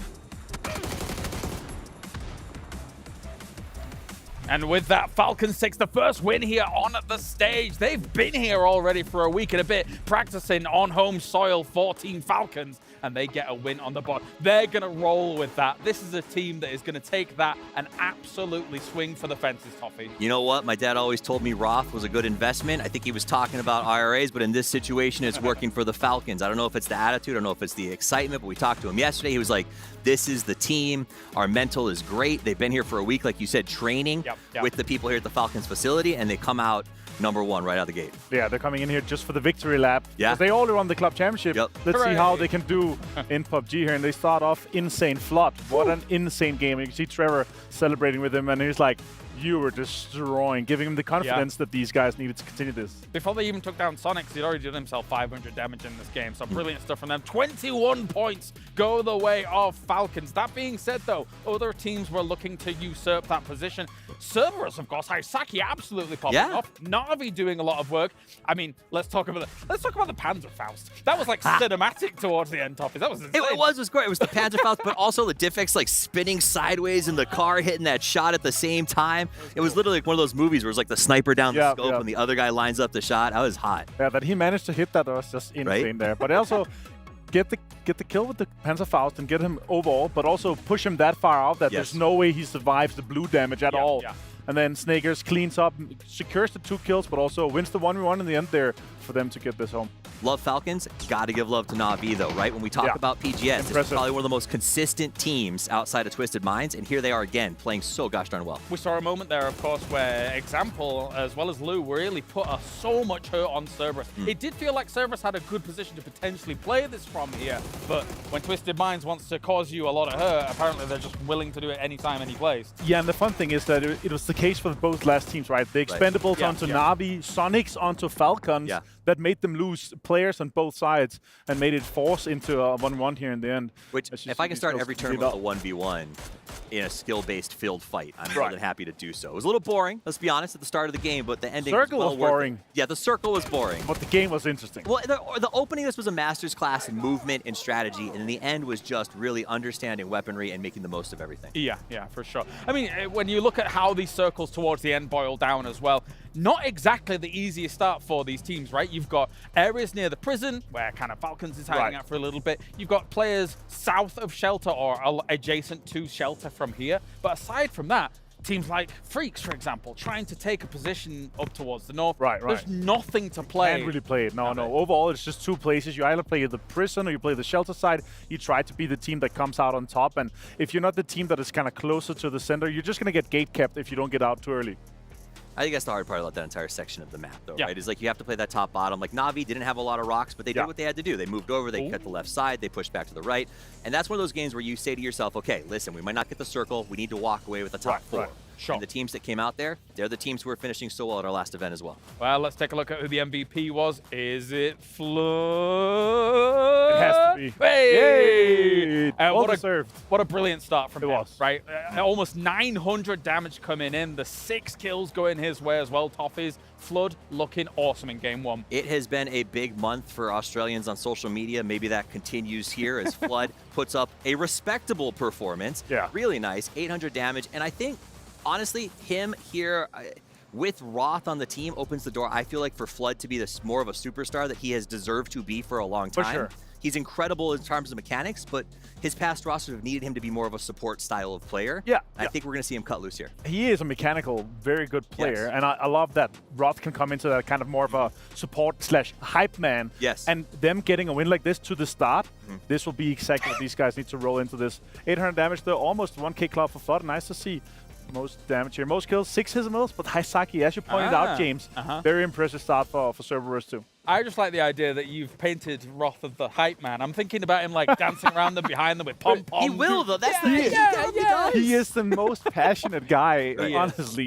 And with that, Falcons takes the first win here on the stage. They've been here already for a week and a bit, practicing on home soil for Team Falcons, and they get a win on the board. They're going to roll with that. This is a team that is going to take that and absolutely swing for the fences, Toffee. You know what? My dad always told me Roth was a good investment. I think he was talking about IRAs, but in this situation, it's working for the Falcons. I don't know if it's the attitude, I don't know if it's the excitement, but we talked to him yesterday. He was like, this is the team. Our mental is great. They've been here for a week, like you said, training with the people here at the Falcons facility, and they come out #1 right out of the gate. Yeah, they're coming in here just for the victory lap. Yeah. They all won the club championship. Let's Hooray. see how they can do in PUBG here. And they start off insane. Flood. What an insane game. You can see Trevor celebrating with him, and he's like, you were destroying, giving him the confidence that these guys needed to continue this. Before they even took down Sonics, he'd already done himself 500 damage in this game. So brilliant stuff from them. 21 points go the way of Falcons. That being said, though, other teams were looking to usurp that position. Cerberus, of course, Hisaki absolutely popping off. Na'Vi doing a lot of work. I mean, let's talk about the Panzerfaust. That was like cinematic towards the end, Toffee. That was insane. It was great. It was the Panzerfaust, but also the Diffix like spinning sideways in the car, hitting that shot at the same time. It was literally like one of those movies where it's like the sniper down the scope and the other guy lines up the shot. That was hot. Yeah, that he managed to hit that was just insane there. But also get the kill with the Panzerfaust and get him overall, but also push him that far out that there's no way he survives the blue damage at all. And then Snakers cleans up, secures the 2 kills, but also wins the 1v1 in the end there for them to get this home. Love Falcons. Got to give love to Na'Vi, though, right? When we talk about PGS, this is probably one of the most consistent teams outside of Twisted Minds, and here they are again, playing so gosh darn well. We saw a moment there, of course, where Example, as well as Lou, really put so much hurt on Cerberus. It did feel like Cerberus had a good position to potentially play this from here, but when Twisted Minds wants to cause you a lot of hurt, apparently they're just willing to do it anytime, any place. Yeah, and the fun thing is that it was the case for both last teams, right? The Expendables onto Na'Vi, Sonics onto Falcons, that made them lose players on both sides and made it force into a 1-1 here in the end. Which, if I can start every turn with a 1v1 in a skill-based field fight, I'm more than happy to do so. It was a little boring, let's be honest, at the start of the game, but the ending was well boring. Yeah, the circle was boring. But the game was interesting. Well, the opening, this was a master's class in movement and strategy, and the end was just really understanding weaponry and making the most of everything. Yeah, for sure. I mean, when you look at how these circles towards the end boil down as well, not exactly the easiest start for these teams, right? You've got areas near the prison where kind of Falcons is hiding out for a little bit. You've got players south of Shelter or adjacent to Shelter from here. But aside from that, teams like Freaks, for example, trying to take a position up towards the north. There's nothing to play. Can't really play it. No. Overall, it's just 2 places. You either play the prison or you play the Shelter side. You try to be the team that comes out on top. And if you're not the team that is kind of closer to the center, you're just going to get gate kept if you don't get out too early. I think that's the hard part about that entire section of the map, though, right? Is like you have to play that top bottom. Like Na'Vi didn't have a lot of rocks, but they did what they had to do. They moved over, they cut the left side, they pushed back to the right. And that's one of those games where you say to yourself, okay, listen, we might not get the circle. We need to walk away with the top 4. And the teams that came out there, they're the teams who are finishing so well at our last event as well. Well, let's take a look at who the MVP was. Is it Flood? It has to be. Hey! Well-deserved. What a brilliant start from him, right? Almost 900 damage coming in. The 6 kills going his way as well. Toffees, Flood looking awesome in game 1. It has been a big month for Australians on social media. Maybe that continues here as Flood puts up a respectable performance. Really nice, 800 damage. And I think, honestly, him here with Roth on the team opens the door, I feel like, for Flood to be this more of a superstar that he has deserved to be for a long time. For sure. He's incredible in terms of mechanics, but his past rosters have needed him to be more of a support style of player. I think we're going to see him cut loose here. He is a mechanical, very good player, and I love that Roth can come into that kind of more of a support/hype man. And them getting a win like this to the start, this will be exactly what these guys need to roll into this. 800 damage, though, almost 1k club for Flood. Nice to see. Most damage here. Most kills, 6 Hismils, but Hisaki, as you pointed out, James, very impressive start for Cerberus too. I just like the idea that you've painted Roth as the hype man. I'm thinking about him like dancing around them, behind them with pom-poms. He will, though. That's the thing. He is the most passionate guy, honestly.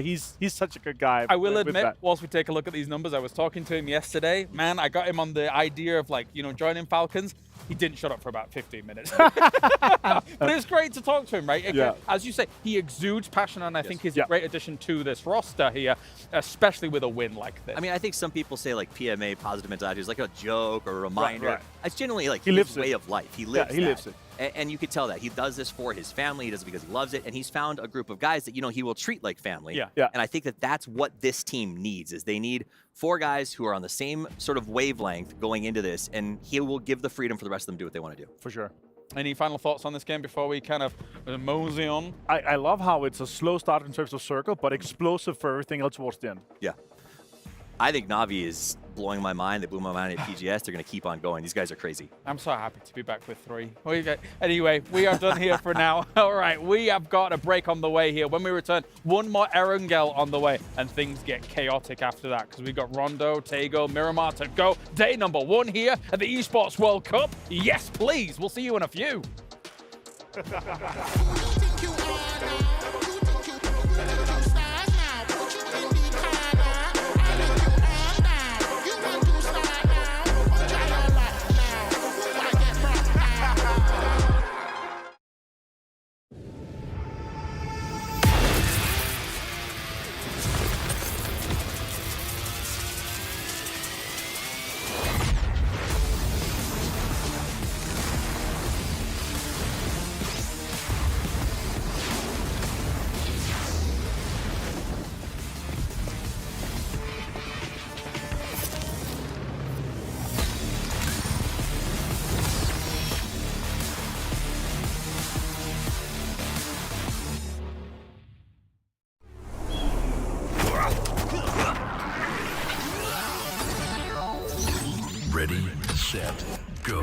He's such a good guy. I will admit, whilst we take a look at these numbers, I was talking to him yesterday. Man, I got him on the idea of, like, joining Falcons. He didn't shut up for about 15 minutes. But it's great to talk to him, right? As you say, he exudes passion, and I think he's a great addition to this roster here, especially with a win like this. I mean, I think some people say, like, PMA, positive mentality, is like a joke or a reminder. It's generally like his way of life. He lives he lives it. And you could tell that. He does this for his family. He does it because he loves it. And he's found a group of guys that, he will treat like family. And I think that that's what this team needs, is they need 4 guys who are on the same sort of wavelength going into this, and he will give the freedom for the rest of them to do what they want to do. For sure. Any final thoughts on this game before we kind of mosey on? I love how it's a slow start in terms of circle, but explosive for everything else towards the end. I think Na'Vi is blowing my mind. They blew my mind at PGS. They're going to keep on going. These guys are crazy. I'm so happy to be back with 3. Anyway, we are done here for now. All right, we have got a break on the way here. When we return, one more Erangel on the way, and things get chaotic after that because we've got Rondo, Tego, Miramar to go. Day number 1 here at the Esports World Cup. Yes, please. We'll see you in a few. Ready, set, go.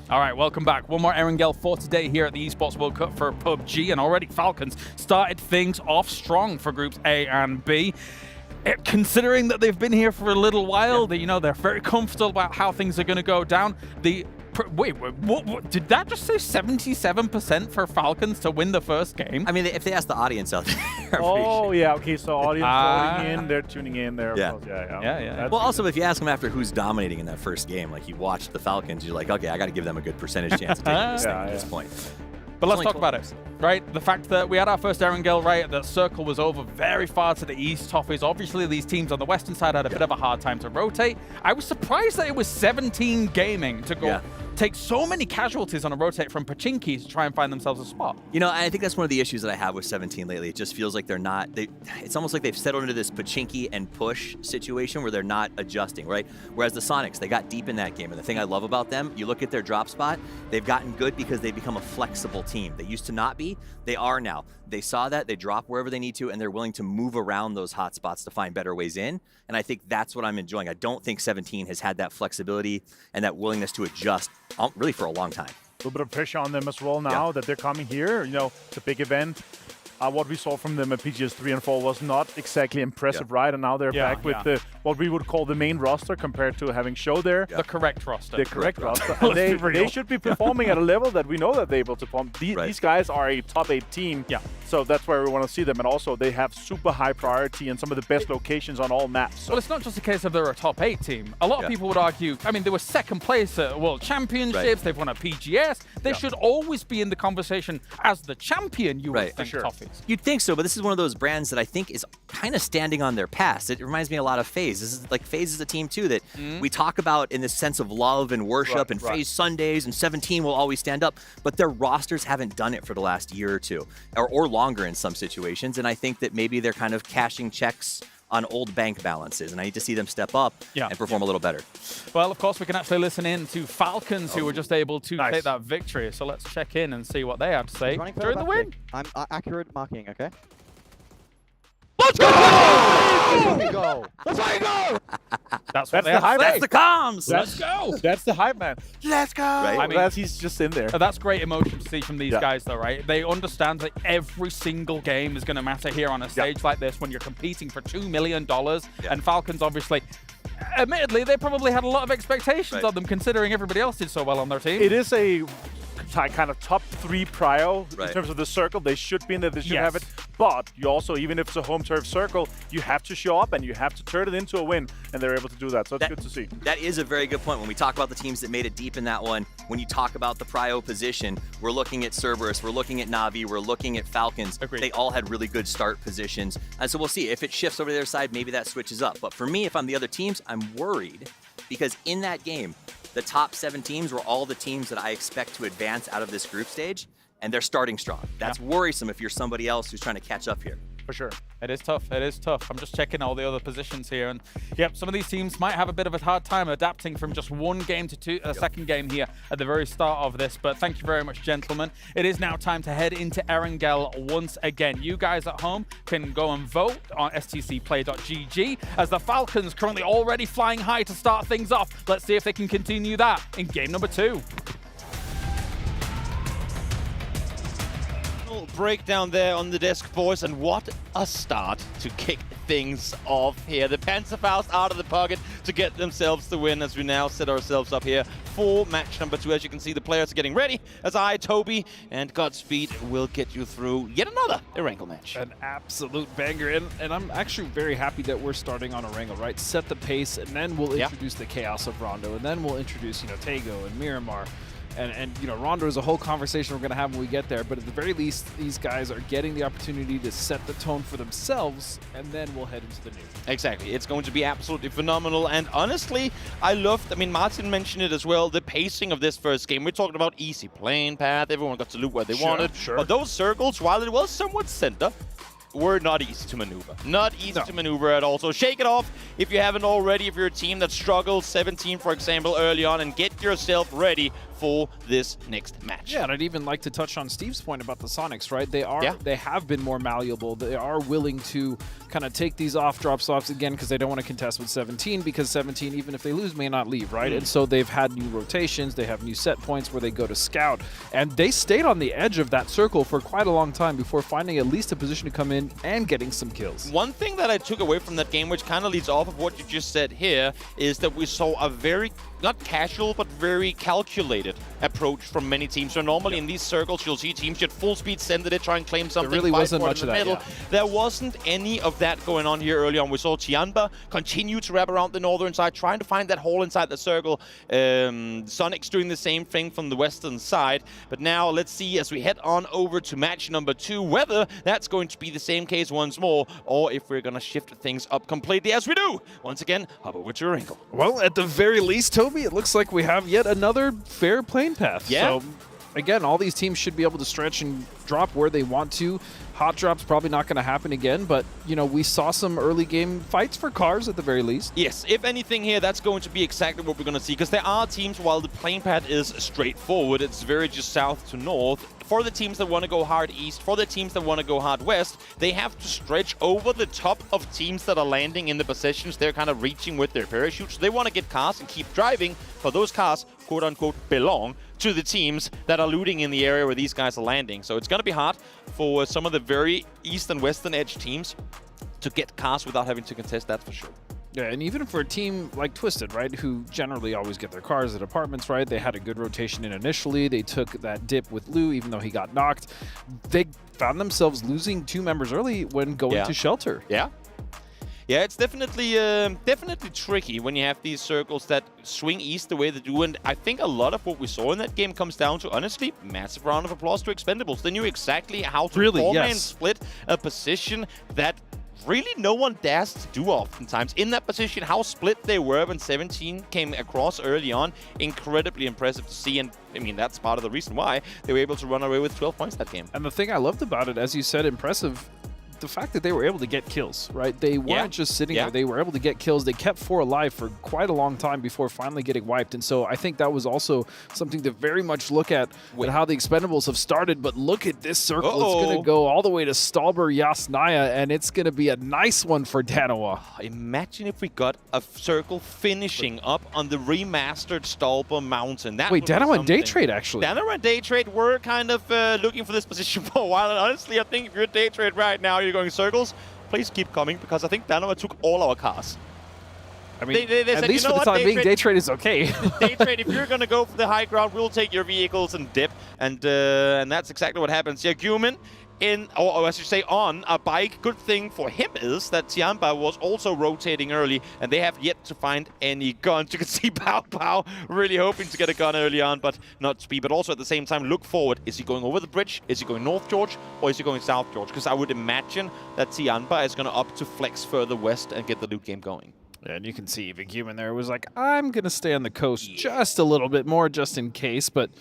All right, welcome back. One more Erangel for today here at the Esports World Cup for PUBG, and already Falcons started things off strong for groups A and B. Considering that they've been here for a little while, they're very comfortable about how things are going to go down. Wait, what, did that just say 77% for Falcons to win the first game? I mean, if they ask the audience out there. Oh, yeah, okay, so audience voting in, they're tuning in there. Yeah. Yeah. Well, also, if you ask them after who's dominating in that first game, like you watched the Falcons, you're like, okay, I got to give them a good percentage chance of taking this thing at this point. But let's talk about it, right? The fact that we had our first Erangel, right? The circle was over very far to the east. Toffees, obviously, these teams on the western side had a bit of a hard time to rotate. I was surprised that it was 17 gaming to go take so many casualties on a rotate from Pachinki to try and find themselves a spot. I think that's one of the issues that I have with 17 lately. It just feels like they're not, it's almost like they've settled into this Pachinki and push situation where they're not adjusting, right? Whereas the Sonics, they got deep in that game. And the thing I love about them, you look at their drop spot, they've gotten good because they've become a flexible team. They used to not be, they are now. They saw that, they drop wherever they need to, and they're willing to move around those hot spots to find better ways in. And I think that's what I'm enjoying. I don't think 17 has had that flexibility and that willingness to adjust really for a long time. A little bit of pressure on them as well now that they're coming here. It's a big event. What we saw from them at PGS 3 and 4 was not exactly impressive, right? And now they're back with what we would call the main roster compared to having Show there. The correct roster. The correct roster. And they should be performing at a level that we know that they're able to perform. These guys are a top 8 team. Yeah. So that's where we want to see them. And also, they have super high priority and some of the best locations on all maps. So. Well, it's not just a case of they're a top 8 team. A lot of people would argue, I mean, they were second place at World Championships. They've won a PGS. They should always be in the conversation as the champion, you would think, Toffees. You'd think so, but this is one of those brands that I think is kind of standing on their past. It reminds me a lot of FaZe. This is like FaZe is a team, too, that we talk about in this sense of love and worship and FaZe Sundays, and 17 will always stand up, but their rosters haven't done it for the last year or two, or longer in some situations, and I think that maybe they're kind of cashing checks on old bank balances, and I need to see them step up and perform a little better. Well, of course, we can actually listen in to Falcons, who were just able to take that victory, so let's check in and see what they have to say during the win. I'm accurate marking, okay? Let's go! go! That's how you go! That's the hype. That's the comms. Let's go. That's the hype man. Let's go. Right? I mean, he's just in there. That's great emotion to see from these guys, though, right? They understand that every single game is going to matter here on a stage like this when you're competing for $2 million. And Falcons, obviously, admittedly, they probably had a lot of expectations of them, considering everybody else did so well on their team. It is a kind of top 3 prio in terms of the circle. They should be in there. They should have it. But you also, even if it's a home turf circle, you have to show up and you have to turn it into a win. And they're able to do that. So it's good to see. That is a very good point. When we talk about the teams that made it deep in that one, when you talk about the prio position, we're looking at Cerberus, we're looking at Na'Vi, we're looking at Falcons. Agreed. They all had really good start positions. And so we'll see. If it shifts over to their side, maybe that switches up. But for me, if I'm the other teams, I'm worried because in that game, the top 7 teams were all the teams that I expect to advance out of this group stage, and they're starting strong. That's worrisome if you're somebody else who's trying to catch up here. For sure. It is tough. It is tough. I'm just checking all the other positions here. And yep, some of these teams might have a bit of a hard time adapting from just one game to a second game here at the very start of this. But thank you very much, gentlemen. It is now time to head into Erangel once again. You guys at home can go and vote on stcplay.gg as the Falcons currently already flying high to start things off. Let's see if they can continue that in game number 2. Breakdown there on the desk, boys, and what a start to kick things off here. The Panzerfaust out of the pocket to get themselves the win as we now set ourselves up here for match number 2. As you can see, the players are getting ready as Toby, and Godspeed will get you through yet another Erangel match. An absolute banger, and I'm actually very happy that we're starting on Erangel, right? Set the pace, and then we'll introduce the chaos of Rondo, and then we'll introduce, Tego and Miramar. And Rondo is a whole conversation we're going to have when we get there. But at the very least, these guys are getting the opportunity to set the tone for themselves, and then we'll head into the new. Exactly. It's going to be absolutely phenomenal. And honestly, I mean, Martin mentioned it as well, the pacing of this first game. We're talking about easy playing path. Everyone got to loot where they wanted. But those circles, while it was somewhat center, were not easy to maneuver. Not easy to maneuver at all. So shake it off if you haven't already. If you're a team that struggles 17, for example, early on, and get yourself ready for this next match. Yeah, and I'd even like to touch on Steve's point about the Sonics, right? They have been more malleable. They are willing to kind of take these drops off again because they don't want to contest with 17 because 17, even if they lose, may not leave, right? And so they've had new rotations. They have new set points where they go to scout. And they stayed on the edge of that circle for quite a long time before finding at least a position to come in and getting some kills. One thing that I took away from that game, which kind of leads off of what you just said here, is that we saw a very, not casual, but very calculated approach from many teams. So normally in these circles, you'll see teams get full speed send it, try and claim something. There really wasn't much of that, middle. There wasn't any of that going on here early on. We saw Tianba continue to wrap around the northern side, trying to find that hole inside the circle. Sonic's doing the same thing from the western side. But now let's see as we head on over to match number 2, whether that's going to be the same case once more, or if we're going to shift things up completely as we do. Once again, hop over to Erangel. Well, at the very least, Toby, it looks like we have yet another fair playing path. Yeah. So, again, all these teams should be able to stretch and drop where they want to. Hot drop's probably not going to happen again, but, we saw some early game fights for cars at the very least. Yes, if anything here, that's going to be exactly what we're going to see, because there are teams, while the playing path is straightforward, it's very just south to north. For the teams that want to go hard east, for the teams that want to go hard west, they have to stretch over the top of teams that are landing in the positions they're kind of reaching with their parachutes. They want to get cars and keep driving, for those cars, quote-unquote, belong to the teams that are looting in the area where these guys are landing. So it's going to be hard for some of the very east and western edge teams to get cars without having to contest, that's for sure. Yeah, and even for a team like Twisted, right, who generally always get their cars at apartments, right, they had a good rotation in initially. They took that dip with Lou, even though he got knocked. They found themselves losing 2 members early when going to shelter. Yeah. Yeah, it's definitely tricky when you have these circles that swing east the way they do, and I think a lot of what we saw in that game comes down to, honestly, massive round of applause to Expendables. They knew exactly how to four-man split a position that really no one dares to do oftentimes. In that position, how split they were when 17 came across early on, incredibly impressive to see, and I mean, that's part of the reason why they were able to run away with 12 points that game. And the thing I loved about it, as you said, impressive, the fact that they were able to get kills, right? They weren't just sitting there. They were able to get kills. They kept 4 alive for quite a long time before finally getting wiped. And so I think that was also something to very much look at how the Expendables have started. But look at this circle. It's going to go all the way to Stalber Yasnaya, and it's going to be a nice one for Danawa. Imagine if we got a circle finishing up on the remastered Stalber Mountain. That Wait, Danawa and Day Trade, actually. Danawa and Day Trade were kind of looking for this position for a while. And honestly, I think if you're a Day Trade right now, you're going circles, please keep coming, because I think Danawa took all our cars. I mean, they at said, least for the time being, Day Trade is okay. Day Trade, if you're going to go for the high ground, we'll take your vehicles and dip. And that's exactly what happens. Yeah, Guman or as you say, on a bike. Good thing for him is that Tiamba was also rotating early, and they have yet to find any guns. You can see Pow Pow really hoping to get a gun early on, but not speed. But also at the same time, look forward. Is he going over the bridge? Is he going North George? Or is he going South George? Because I would imagine that Tiamba is going to opt to flex further west and get the loot game going. Yeah, and you can see even Human there was like, I'm going to stay on the coast just a little bit more, just in case. But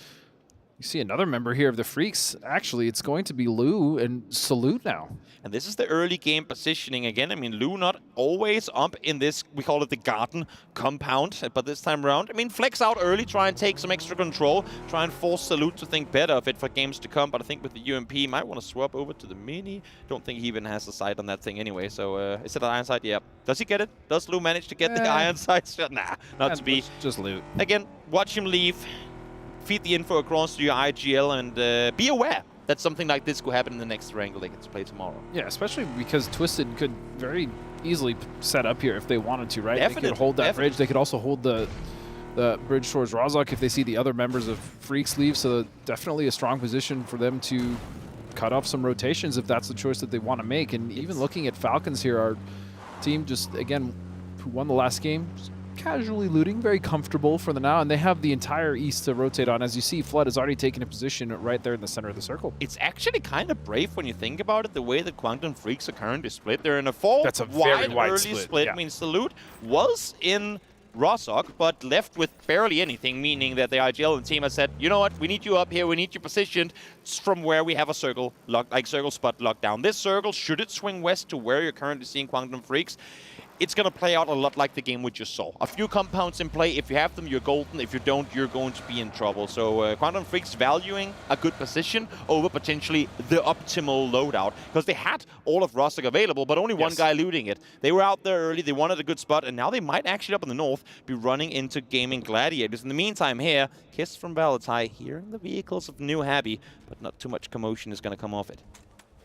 you see another member here of the Freaks. Actually, it's going to be Lou and Salute now. And this is the early game positioning again. I mean, Lou not always up in this, we call it the garden compound, but this time around, I mean, flex out early, try and take some extra control, try and force Salute to think better of it for games to come. But I think with the UMP, he might want to swap over to the Mini. Don't think he even has a sight on that thing anyway. So is it an iron sight? Yeah. Does he get it? Does Lou manage to get the iron sight? Nah, not to be. Just Loot. Again, watch him leave. Feed the info across to your IGL and be aware that something like this could happen in the next wrangle they get to play tomorrow. Yeah, especially because Twisted could very easily set up here if they wanted to, right? Definitely, they could hold that bridge. They could also hold the bridge towards Razak if they see the other members of Freaks leave. So definitely a strong position for them to cut off some rotations if that's the choice that they want to make. And even looking at Falcons here, our team just, again, who won the last game, just casually looting, very comfortable for the now, and they have the entire east to rotate on. As you see, Flood has already taken a position right there in the center of the circle. It's actually kind of brave when you think about it, the way that Quantum Freaks are currently split. They're in a four wide early split. Yeah. I mean, Salute was in Rossok, but left with barely anything, meaning that the IGL and team has said, you know what, we need you up here, we need you positioned from where we have a circle, circle spot locked down. This circle, should it swing west to where you're currently seeing Quantum Freaks, it's going to play out a lot like the game we just saw. A few compounds in play. If you have them, you're golden. If you don't, you're going to be in trouble. So Quantum Freaks valuing a good position over potentially the optimal loadout. Because they had all of Rostock available, but only one guy looting it. They were out there early. They wanted a good spot. And now they might actually, up in the north, be running into Gaming Gladiators. In the meantime here, Kiss from Valatai hearing the vehicles of New Happy, but not too much commotion is going to come off it.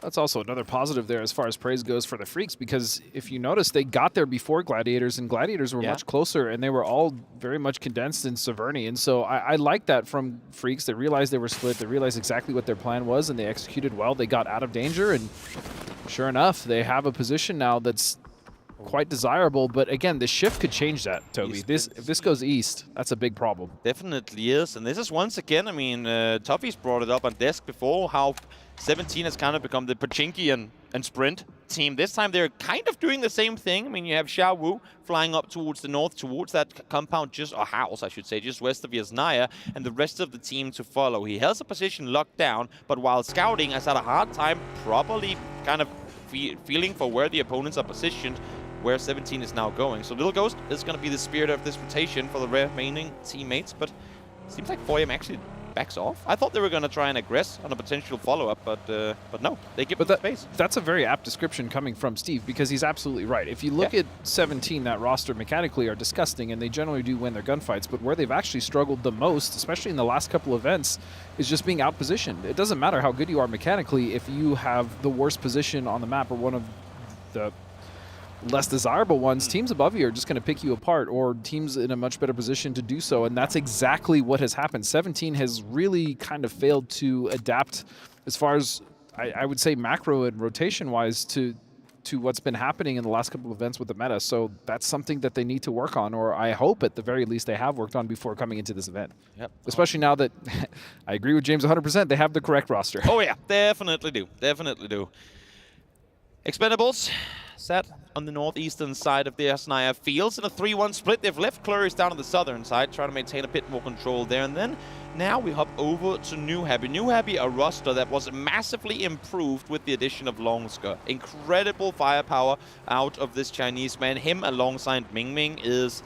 That's also another positive there as far as praise goes for the Freaks, because if you notice, they got there before Gladiators, and Gladiators were much closer, and they were all very much condensed in Severny. And so I like that from Freaks. They realized they were split. They realized exactly what their plan was, and they executed well. They got out of danger, and sure enough, they have a position now that's quite desirable. But again, the shift could change that, Toby. If this goes east, that's a big problem. Definitely is. And this is once again, I mean, Tuffy's brought it up on desk before, how 17 has kind of become the Pachinki and Sprint team. This time they're kind of doing the same thing. I mean, you have Xiao Wu flying up towards the north, towards that compound, or house, I should say, just west of Yasnaya, and the rest of the team to follow. He has a position locked down, but while scouting, has had a hard time properly kind of feeling for where the opponents are positioned, where 17 is now going. So Little Ghost is going to be the spirit of this rotation for the remaining teammates, but it seems like 4AM actually backs off. I thought they were going to try and aggress on a potential follow-up, but no, they give them space. That's a very apt description coming from Steve, because he's absolutely right. If you look at 17, that roster mechanically are disgusting, and they generally do win their gunfights, but where they've actually struggled the most, especially in the last couple of events, is just being out-positioned. It doesn't matter how good you are mechanically if you have the worst position on the map or one of the less desirable ones. Teams above you are just going to pick you apart, or teams in a much better position to do so, and that's exactly what has happened. 17 has really kind of failed to adapt as far as, I would say, macro and rotation-wise to what's been happening in the last couple of events with the meta, so that's something that they need to work on, or I hope at the very least they have worked on before coming into this event. Yep. Especially now that, I agree with James 100%, they have the correct roster. Oh yeah, definitely do. Definitely do. Expendables, set on the northeastern side of the Asnaya Fields. In a 3-1 split, they've left Clurius down on the southern side, trying to maintain a bit more control there. And then now we hop over to New Happy. New Happy, a roster that was massively improved with the addition of Longsker. Incredible firepower out of this Chinese man. Him alongside Ming Ming is...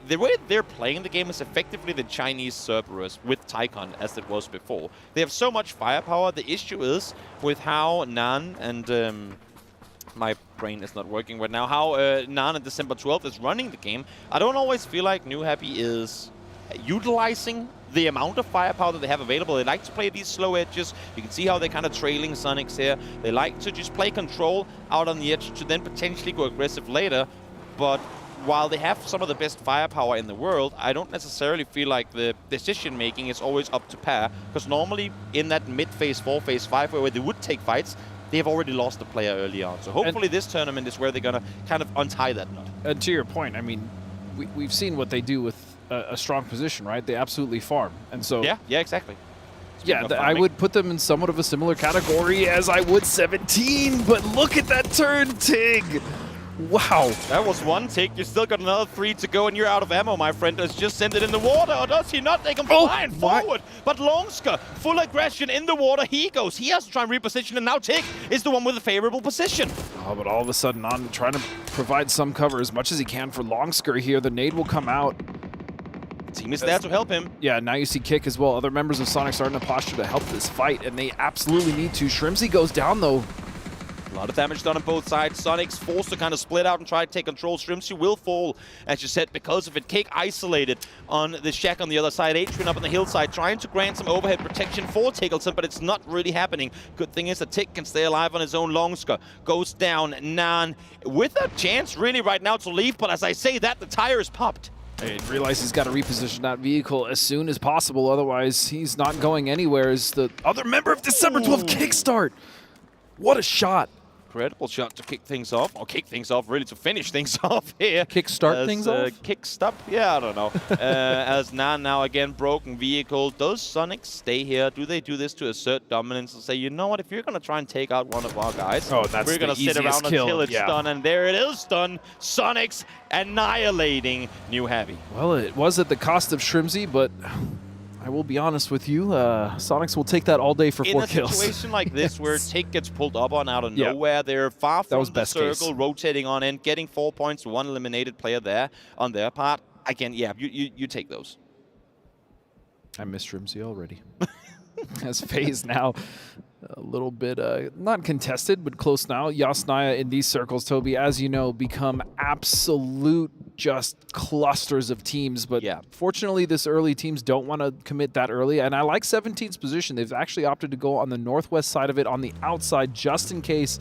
The way they're playing the game is effectively the Chinese Cerberus with Tycon, as it was before. They have so much firepower. The issue is with how Nan and... my brain is not working right now. How Nan and December 12th is running the game. I don't always feel like New Happy is utilizing the amount of firepower that they have available. They like to play these slow edges. You can see how they're kind of trailing Sonics here. They like to just play control out on the edge to then potentially go aggressive later. But while they have some of the best firepower in the world, I don't necessarily feel like the decision-making is always up to par. Because normally in that mid-phase 4, phase 5, where they would take fights, they have already lost a player early on. So hopefully this tournament is where they're going to kind of untie that knot. And to your point, I mean, we've seen what they do with a strong position, right? They absolutely farm. And so... Yeah, exactly. Yeah, I would put them in somewhat of a similar category as I would 17, but look at that turn, Tig! Wow. That was one tick. You still got another 3 to go, and you're out of ammo, my friend. Let's just send it in the water, or does he not? They come flying forward. But Longsker, full aggression in the water. He goes. He has to try and reposition, and now Tig is the one with a favorable position. Oh, but all of a sudden, on trying to provide some cover as much as he can for Longsker here. The nade will come out. Team is there to help him. Yeah, now you see Kick as well. Other members of Sonic starting to posture to help this fight, and they absolutely need to. Shrimsy goes down, though. A lot of damage done on both sides. Sonic's forced to kind of split out and try to take control. Shrimsy will fall, as you said, because of it. Kick isolated on the shack on the other side. Adrian up on the hillside trying to grant some overhead protection for Tiggleton, but it's not really happening. Good thing is that Tick can stay alive on his own. Longsker goes down. Nan with a chance really right now to leave, but as I say that, the tire is popped. He realizes he's got to reposition that vehicle as soon as possible, otherwise he's not going anywhere as the other member of December 12th Kickstart. What a shot. Incredible shot to kick things off, or kick things off, really to finish things off here. Kickstart things off? Kickstop? Yeah, I don't know. As Nan now again, broken vehicle. Does Sonic stay here? Do they do this to assert dominance and say, you know what, if you're going to try and take out one of our guys, we're going to sit around until it's done, and there it is done. Sonic's annihilating New Happy. Well, it was at the cost of Shrimsy, but I will be honest with you, Sonics will take that all day for 4 kills. In a situation like this where Tick gets pulled up on out of nowhere, they're far from the circle, rotating on in, getting 4 points, 1 eliminated player there on their part. Again, yeah, you take those. I missed Shrimsy already. As FaZe now a little bit, not contested, but close now. Yasnaya in these circles, Toby, as you know, become absolute just clusters of teams. But fortunately, this early teams don't want to commit that early. And I like 17's position. They've actually opted to go on the northwest side of it, on the outside, just in case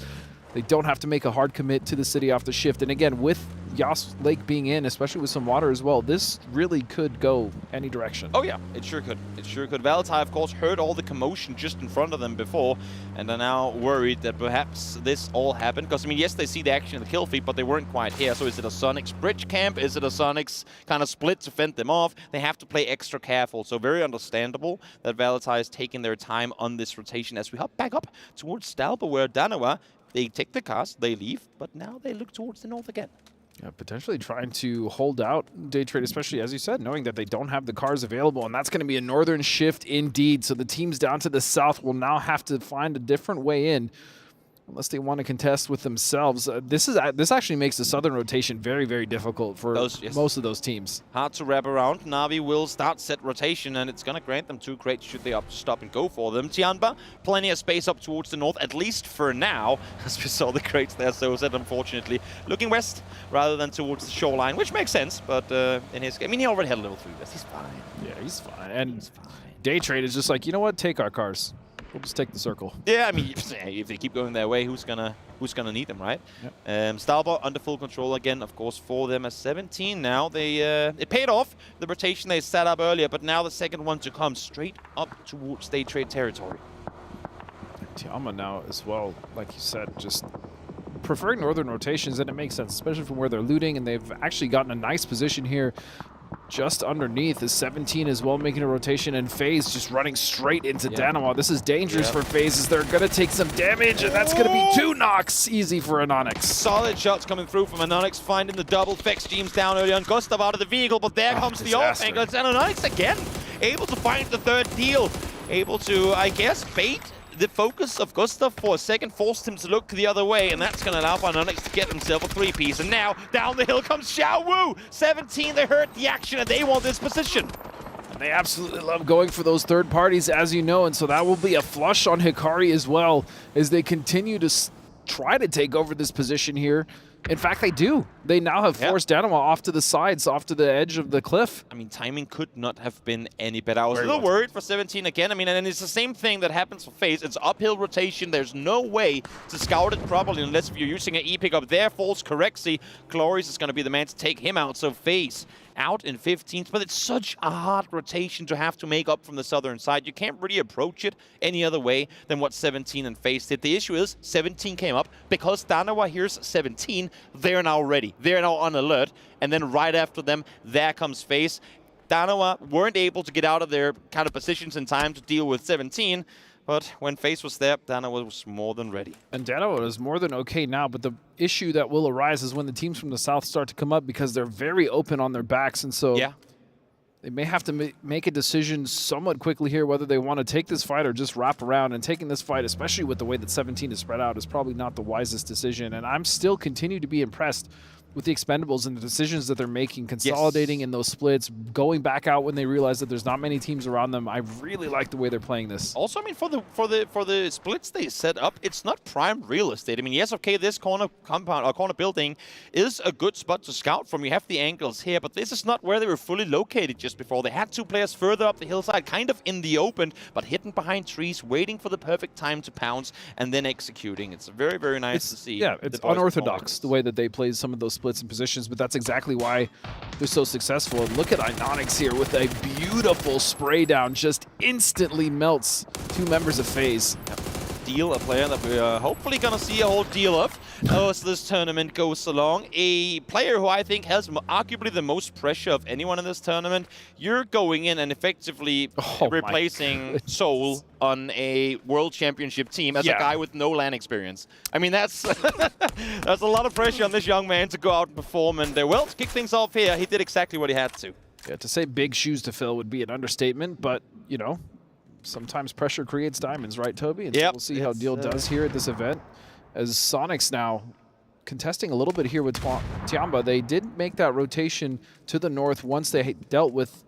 they don't have to make a hard commit to the city off the shift. And again, with Yas Lake being in, especially with some water as well, this really could go any direction. Oh yeah, it sure could. It sure could. Valentine, of course, heard all the commotion just in front of them before, and are now worried that perhaps this all happened. Because, I mean, yes, they see the action in the kill feed, but they weren't quite here. So is it a Sonic's bridge camp? Is it a Sonic's kind of split to fend them off? They have to play extra careful. So very understandable that Valentine is taking their time on this rotation as we hop back up towards Stalba, where Danawa, they take the cast, they leave, but now they look towards the north again. Yeah, potentially trying to hold out Day Trade, especially, as you said, knowing that they don't have the cars available, and that's going to be a northern shift indeed. So the teams down to the south will now have to find a different way in, unless they want to contest with themselves. This actually makes the southern rotation very, very difficult for most of those teams. Hard to wrap around. Na'Vi will start set rotation, and it's going to grant them 2 crates should they opt to stop and go for them. Tianba, plenty of space up towards the north, at least for now, as we saw the crates there. So set, unfortunately, looking west rather than towards the shoreline, which makes sense. But in his game, I mean, he already had a level 3 vest. He's fine. Yeah, he's fine. And Day Trade is just like, you know what? Take our cars. We'll just take the circle. Yeah, I mean, if they keep going their way, who's gonna need them, right? Yep. Stalbot under full control again, of course, for them as 17 now. They it paid off the rotation they set up earlier, but now the second one to come straight up towards Day Trade territory. Tiama now as well, like you said, just preferring northern rotations, and it makes sense, especially from where they're looting, and they've actually gotten a nice position here just underneath as 17 as well making a rotation, and FaZe just running straight into Danawa. This is dangerous for FaZe as they're going to take some damage, and that's going to be 2 knocks. Easy for Anonix. Solid shots coming through from Anonix, finding the double. Vex Team's down early on. Gustav out of the vehicle, but there comes the off angle. And Anonix again, able to find the third deal. Able to, I guess, bait the focus of Gustav for a second, forced him to look the other way, and that's going to allow for Anonix to get himself a 3-piece. And now, down the hill comes Xiaowu. 17, they heard the action, and they want this position. And they absolutely love going for those third parties, as you know, and so that will be a flush on Hikari as well, as they continue to try to take over this position here. In fact, they do. They now have forced Danawa off to the sides, off to the edge of the cliff. I mean, timing could not have been any better. I was a little worried for 17 again. I mean, and it's the same thing that happens for FaZe. It's uphill rotation. There's no way to scout it properly unless you're using an E pickup. There falls Correxy. Glorious is going to be the man to take him out. So FaZe out in 15th, but it's such a hard rotation to have to make up from the southern side. You can't really approach it any other way than what 17 and FaZe did. The issue is 17 came up because Danawa hears 17. They're now ready. They're now on alert. And then right after them, there comes FaZe. Danawa weren't able to get out of their kind of positions in time to deal with 17. But when FaZe was there, Danawa was more than ready. And Danawa is more than okay now, but the issue that will arise is when the teams from the south start to come up, because they're very open on their backs, and so they may have to make a decision somewhat quickly here whether they want to take this fight or just wrap around. And taking this fight, especially with the way that 17 is spread out, is probably not the wisest decision. And I'm still continue to be impressed with the Expendables and the decisions that they're making, consolidating in those splits, going back out when they realize that there's not many teams around them. I really like the way they're playing this. Also, I mean, for the splits they set up, it's not prime real estate. I mean, yes, okay, this corner compound or corner building is a good spot to scout from. You have the angles here, but this is not where they were fully located just before. They had 2 players further up the hillside, kind of in the open, but hidden behind trees, waiting for the perfect time to pounce and then executing. It's very, very nice to see. Yeah, it's unorthodox the way that they play some of those splits and positions, but that's exactly why they're so successful. And look at Inonix here with a beautiful spray down, just instantly melts 2 members of FaZe. Deal, a player that we're hopefully going to see a whole deal of as this tournament goes along. A player who I think has arguably the most pressure of anyone in this tournament. You're going in and effectively replacing Seoul on a world championship team as a guy with no LAN experience. I mean, that's that's a lot of pressure on this young man to go out and perform. And well, to kick things off here, he did exactly what he had to. Yeah, to say big shoes to fill would be an understatement, but, you know, sometimes pressure creates diamonds, right, Toby? And so we'll see how Deal does here at this event. As Sonics now contesting a little bit here with Tiamba, they did make that rotation to the north once they dealt with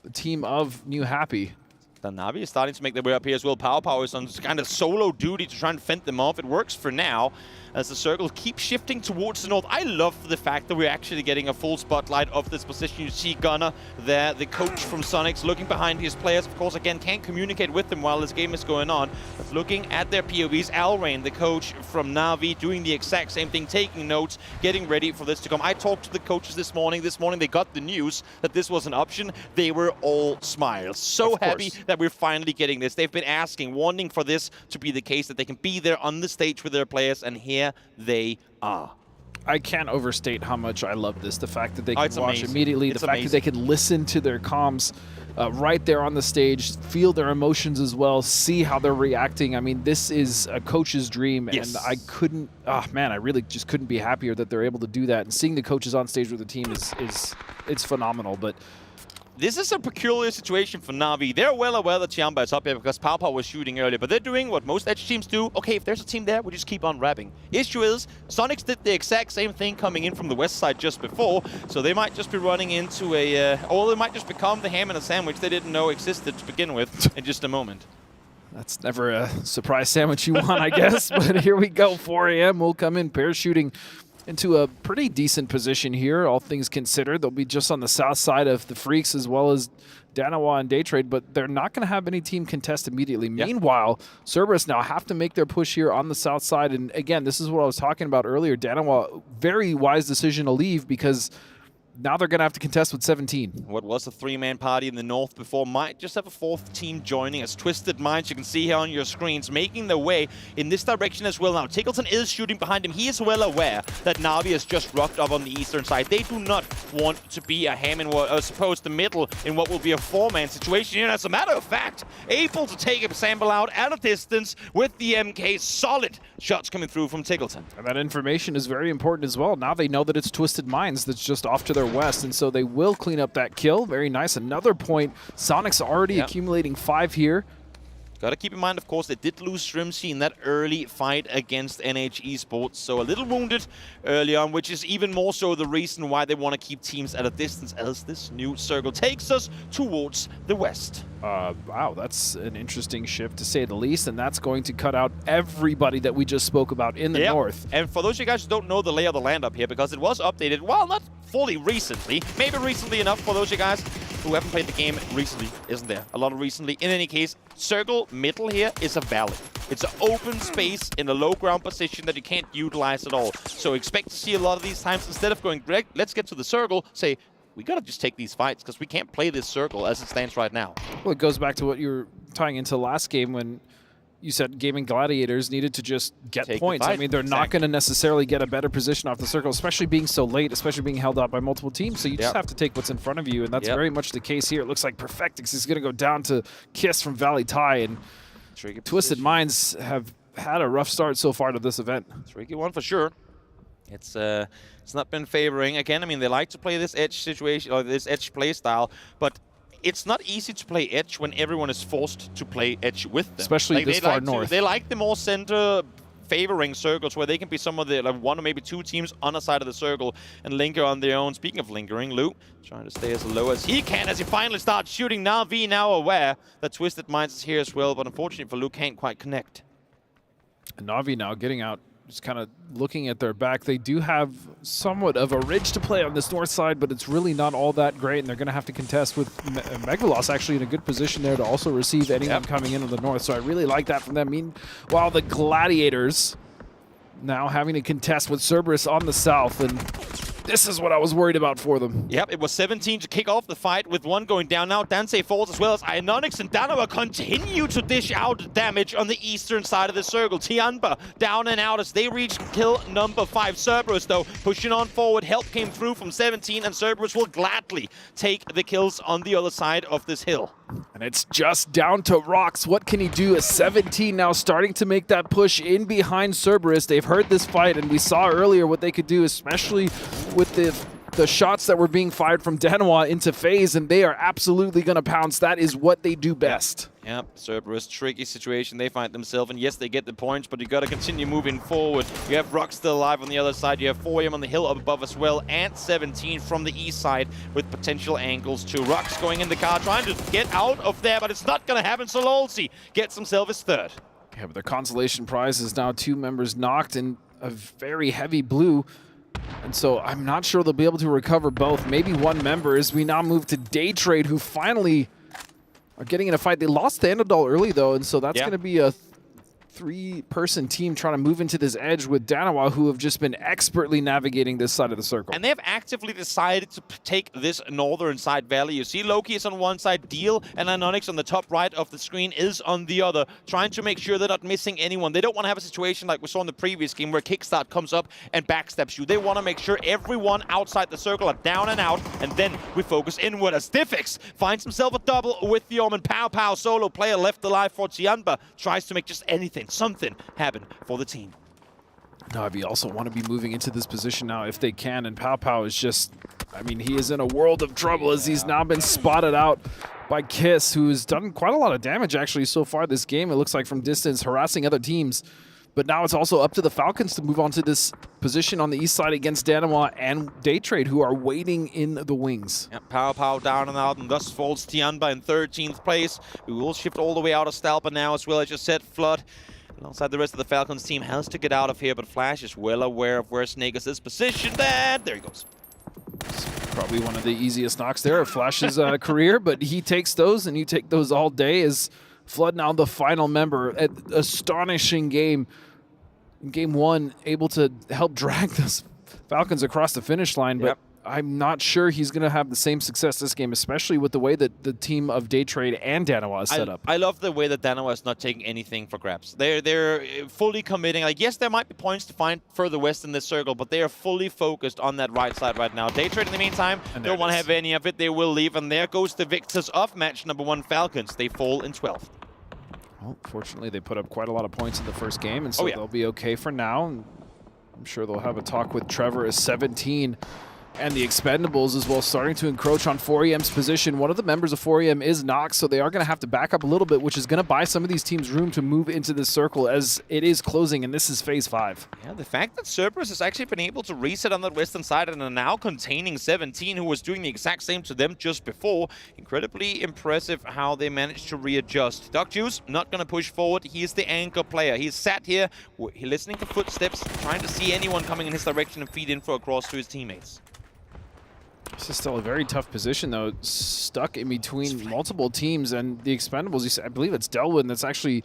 the team of New Happy. The Navi is starting to make their way up here as well. Power is on kind of solo duty to try and fend them off. It works for now as the circle keeps shifting towards the north. I love the fact that we're actually getting a full spotlight of this position. You see Gunnar there, the coach from Sonics, looking behind his players. Of course, again, can't communicate with them while this game is going on. But looking at their POVs, Alrain, the coach from Navi, doing the exact same thing, taking notes, getting ready for this to come. I talked to the coaches this morning. This morning they got the news that this was an option. They were all smiles. So happy that we're finally getting this. They've been asking, wanting for this to be the case, that they can be there on the stage with their players, and here they are. I can't overstate how much I love this. The fact that they can watch amazing. Immediately, the fact that they can listen to their comms right there on the stage, feel their emotions as well, see how they're reacting. I mean, this is a coach's dream, and I couldn't, man, I really just couldn't be happier that they're able to do that. And seeing the coaches on stage with the team it's phenomenal. But this is a peculiar situation for Navi. They're well aware that Tiamba is up here because Pow was shooting earlier, but they're doing what most Edge teams do. Okay, if there's a team there, we just keep on rapping. Issue is, Sonics did the exact same thing coming in from the west side just before, so they might just be running into a, or they might just become the ham and a sandwich they didn't know existed to begin with in just a moment. That's never a surprise sandwich you want, I guess, but here we go. 4 a.m. will come in parachuting into a pretty decent position here, all things considered. They'll be just on the south side of the Freaks as well as Danawa and Daytrade, but they're not going to have any team contest immediately. Meanwhile, Cerberus now have to make their push here on the south side. And again, this is what I was talking about earlier. Danawa, very wise decision to leave because now they're going to have to contest with 17. What was a three-man party in the north before might just have a fourth team joining as Twisted Minds, you can see here on your screens, making their way in this direction as well now. Tigleton is shooting behind him. He is well aware that Na'Vi has just rocked up on the eastern side. They do not want to be a ham in what, suppose the middle in what will be a four-man situation here. And as a matter of fact, able to take a sample out at a distance with the MK. Solid shots coming through from Tigleton. And that information is very important as well. Now they know that it's Twisted Minds that's just off to their west, and so they will clean up that kill. Very nice. Another point. Sonic's already accumulating 5 here. Got to keep in mind, of course, they did lose Strimsy in that early fight against NH Esports, so a little wounded early on, which is even more so the reason why they want to keep teams at a distance as this new circle takes us towards the west. Wow, that's an interesting shift to say the least, and that's going to cut out everybody that we just spoke about in the north. And for those of you guys who don't know the lay of the land up here, because it was updated, well, not fully recently, maybe recently enough for those of you guys who haven't played the game recently, isn't there? A lot of recently. In any case, circle middle here is a valley. It's an open space in a low ground position that you can't utilize at all. So expect to see a lot of these times, instead of going, let's get to the circle, say, we gotta just take these fights because we can't play this circle as it stands right now. Well, it goes back to what you were tying into last game when you said Gaming Gladiators needed to just get points. I mean, they're not going to necessarily get a better position off the circle, especially being so late, especially being held out by multiple teams. So you just have to take what's in front of you, and that's very much the case here. It looks like Perfectix is going to go down to Kiss from Valley Tai, and Twisted Minds have had a rough start so far to this event. Tricky one for sure. It's not been favoring. Again, I mean, they like to play this edge situation, or this edge play style, but it's not easy to play edge when everyone is forced to play edge with them. Especially this far north. They like the more center favoring circles where they can be some of the like 1 or maybe 2 teams on a side of the circle and linger on their own. Speaking of lingering, Lou trying to stay as low as he can as he finally starts shooting. Na'Vi now aware that Twisted Minds is here as well, but unfortunately for Lou, can't quite connect. And Na'Vi now getting out, just kind of looking at their back. They do have somewhat of a ridge to play on this north side, but it's really not all that great, and they're going to have to contest with Megaloss actually in a good position there to also receive anyone coming in on the north. So I really like that from them. Meanwhile, the Gladiators now having to contest with Cerberus on the south, and this is what I was worried about for them. Yep, it was 17 to kick off the fight with 1 going down. Now Dante falls as well as Iononyx and Danawa continue to dish out damage on the eastern side of the circle. Tianba down and out as they reach kill number 5. Cerberus, though, pushing on forward. Help came through from 17, and Cerberus will gladly take the kills on the other side of this hill. And it's just down to Rox. What can he do? As 17 now starting to make that push in behind Cerberus. They've heard this fight, and we saw earlier what they could do, especially with the shots that were being fired from Danois into FaZe, and they are absolutely going to pounce. That is what they do best. Yep, Cerberus, tricky situation they find themselves in. Yes, they get the points, but you got to continue moving forward. You have Rock still alive on the other side. You have 4M on the hill up above as well, and 17 from the east side with potential angles too. Rock's going in the car, trying to get out of there, but it's not going to happen, so Lolsey gets himself his 3rd. Yeah, but their consolation prize is now 2 members knocked in a very heavy blue. And so I'm not sure they'll be able to recover both. Maybe 1 member as we now move to Daytrade, who finally are getting in a fight. They lost to Enodol early, though, and so that's going to be a 3-person team trying to move into this edge with Danawa, who have just been expertly navigating this side of the circle. And they have actively decided to take this northern side valley. You see Loki is on one side, Deal and Iononyx on the top right of the screen is on the other, trying to make sure they're not missing anyone. They don't want to have a situation like we saw in the previous game where Kickstart comes up and backstabs you. They want to make sure everyone outside the circle are down and out, and then we focus inward as Diffix finds himself a double with the Omen. Pow Pow solo player left alive for Tianba, tries to make just something happen for the team. Na'Vi also want to be moving into this position now if they can, and Pow Pow is just, I mean, he is in a world of trouble as he's now been spotted out by Kiss, who's done quite a lot of damage actually so far this game, it looks like, from distance, harassing other teams. But now it's also up to the Falcons to move on to this position on the east side against Danawa and Daytrade, who are waiting in the wings. Yep, Pow Pow down and out, and thus falls Tianba in 13th place. We will shift all the way out of Stalpa now as well. As you said, Flood, alongside the rest of the Falcons team, has to get out of here, but Flash is well aware of where Snakers is positioned, and there he goes. Probably one of the easiest knocks there of Flash's career, but he takes those, and you take those all day as Flood now the final member. An astonishing game. In game 1, able to help drag the Falcons across the finish line, but I'm not sure he's going to have the same success this game, especially with the way that the team of Daytrade and Danawa is set up. I love the way that Danawa is not taking anything for grabs. They're fully committing. Like, yes, there might be points to find further west in this circle, but they are fully focused on that right side right now. Daytrade, in the meantime, don't want to have any of it. They will leave, and there goes the victors of match number 1, Falcons. They fall in 12th. Well, fortunately, they put up quite a lot of points in the first game, and so they'll be okay for now. I'm sure they'll have a talk with Trevor as 17 and the Expendables as well, starting to encroach on 4EM's position. One of the members of 4EM is knocked, so they are going to have to back up a little bit, which is going to buy some of these teams room to move into this circle as it is closing, and this is phase 5. Yeah, the fact that Cerberus has actually been able to reset on that western side and are now containing 17, who was doing the exact same to them just before. Incredibly impressive how they managed to readjust. Doc Juice not going to push forward. He is the anchor player. He's sat here, listening to footsteps, trying to see anyone coming in his direction and feed info across to his teammates. This is still a very tough position, though, stuck in between multiple teams and the Expendables. I believe it's Delwyn that's actually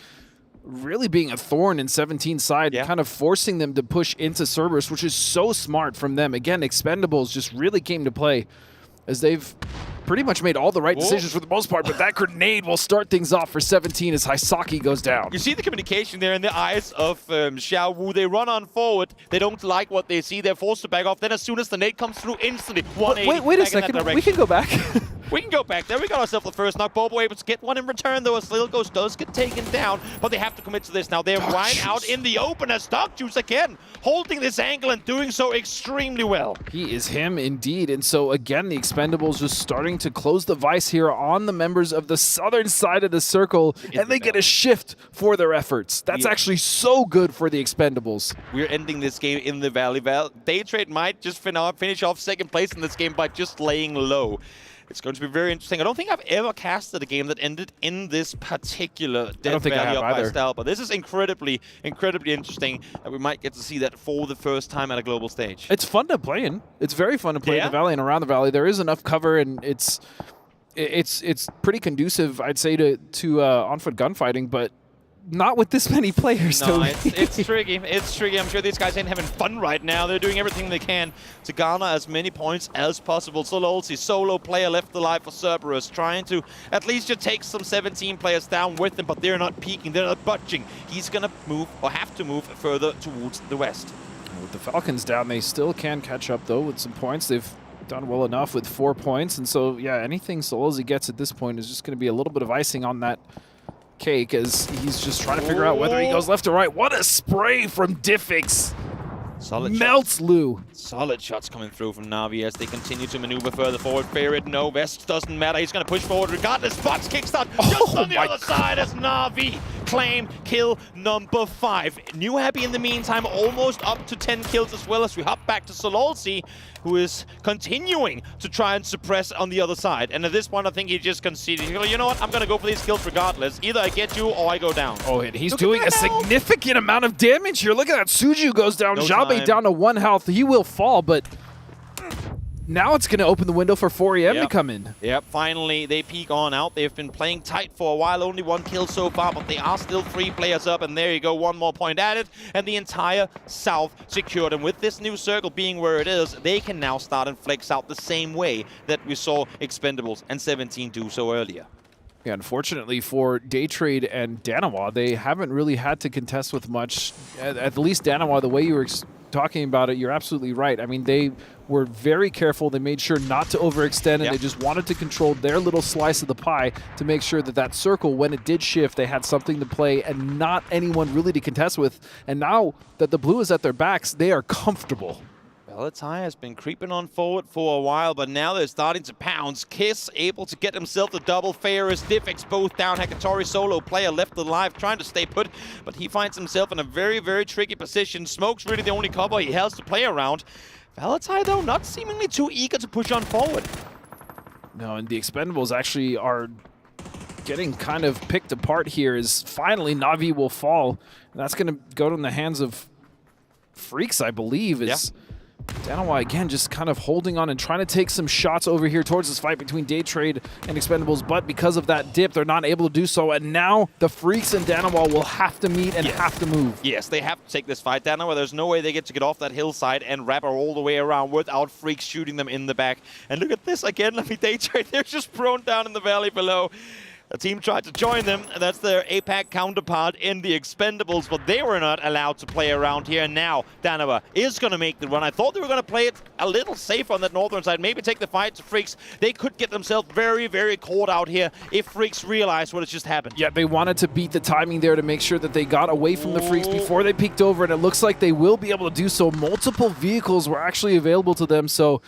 really being a thorn in 17's side, kind of forcing them to push into Cerberus, which is so smart from them. Again, Expendables just really came to play as they've pretty much made all the right decisions for the most part, but that grenade will start things off for 17 as Hisaki goes down. You see the communication there in the eyes of Xiao Wu. They run on forward. They don't like what they see. They're forced to back off. Then as soon as the nade comes through, instantly 180. Wait a second. We can go back. We can go back there. We got ourselves the first knock. Bobo able to get one in return, though, as Lil Ghost does get taken down. But they have to commit to this now. They're right out in the open as Dark Juice again, holding this angle and doing so extremely well. He is him indeed. And so, again, the Expendables just starting to close the vice here on the members of the southern side of the circle, and they get a shift for their efforts. That's actually so good for the Expendables. We're ending this game in the Valley. Daytrade might just finish off second place in this game by just laying low. It's going to be very interesting. I don't think I've ever casted a game that ended in this particular Death Valley up by style, but this is incredibly, incredibly interesting that we might get to see that for the first time at a global stage. It's fun to play in. It's very fun to play in the Valley and around the Valley. There is enough cover, and it's pretty conducive, I'd say, to on-foot gunfighting, but not with this many players. No, it's tricky. It's tricky. I'm sure these guys ain't having fun right now. They're doing everything they can to garner as many points as possible. Sololsi, solo player left alive for Cerberus, trying to at least just take some 17 players down with them, but they're not peeking. They're not budging. He's going to move, or have to move, further towards the west. With the Falcons down, they still can catch up, though, with some points. They've done well enough with 4 points, and so, yeah, anything Sololsi gets at this point is just going to be a little bit of icing on that cake as he's just trying to figure out whether he goes left or right. What a spray from Diffix. Solid melts shots. Lou. Solid shots coming through from Na'Vi as they continue to maneuver further forward. Farid, no, Vest doesn't matter. He's going to push forward regardless. Box kickstart just on the other side as Na'Vi claim kill number 5. New Happy in the meantime, almost up to 10 kills as well as we hop back to Sololsi, who is continuing to try and suppress on the other side. And at this point, I think he just conceded. He goes, you know what? I'm going to go for these kills regardless. Either I get you or I go down. Oh, and he's doing a significant amount of damage here. Look at that. Suju goes down. Xiaobei down to 1 health. He will fall, but now it's going to open the window for 4EM to come in. Yep, finally they peek on out. They've been playing tight for a while, only 1 kill so far, but they are still 3 players up, and there you go, 1 more point added, and the entire south secured. And with this new circle being where it is, they can now start and flex out the same way that we saw Expendables and 17 do so earlier. Yeah, unfortunately for Daytrade and Danawa, they haven't really had to contest with much. At least Danawa, the way you were talking about it, you're absolutely right. I mean, they were very careful. They made sure not to overextend, and they just wanted to control their little slice of the pie to make sure that that circle, when it did shift, they had something to play and not anyone really to contest with. And now that the blue is at their backs, they are comfortable. Valentine has been creeping on forward for a while, but now they're starting to pounce. Kiss able to get himself the double. Ferris, Diffix both down. Hekatori solo player left alive, trying to stay put, but he finds himself in a very, very tricky position. Smoke's really the only cover he has to play around. Valentine, though, not seemingly too eager to push on forward. No, and the Expendables actually are getting kind of picked apart here as finally Na'Vi will fall. And that's going to go in the hands of Freaks, I believe. Danawa again just kind of holding on and trying to take some shots over here towards this fight between Daytrade and Expendables, but because of that dip, they're not able to do so, and now the Freaks and Danawa will have to meet and have to move. Yes, they have to take this fight. Danawa, there's no way they get to get off that hillside and wrap her all the way around without Freaks shooting them in the back. And look at this again, I mean, Daytrade, they're just prone down in the valley below. The team tried to join them, and that's their APAC counterpart in the Expendables, but they were not allowed to play around here. And now Danawa is going to make the run. I thought they were going to play it a little safe on that northern side, maybe take the fight to Freaks. They could get themselves very, very caught out here if Freaks realize what has just happened. Yeah, they wanted to beat the timing there to make sure that they got away from the Freaks before they peeked over, and it looks like they will be able to do so. Multiple vehicles were actually available to them, so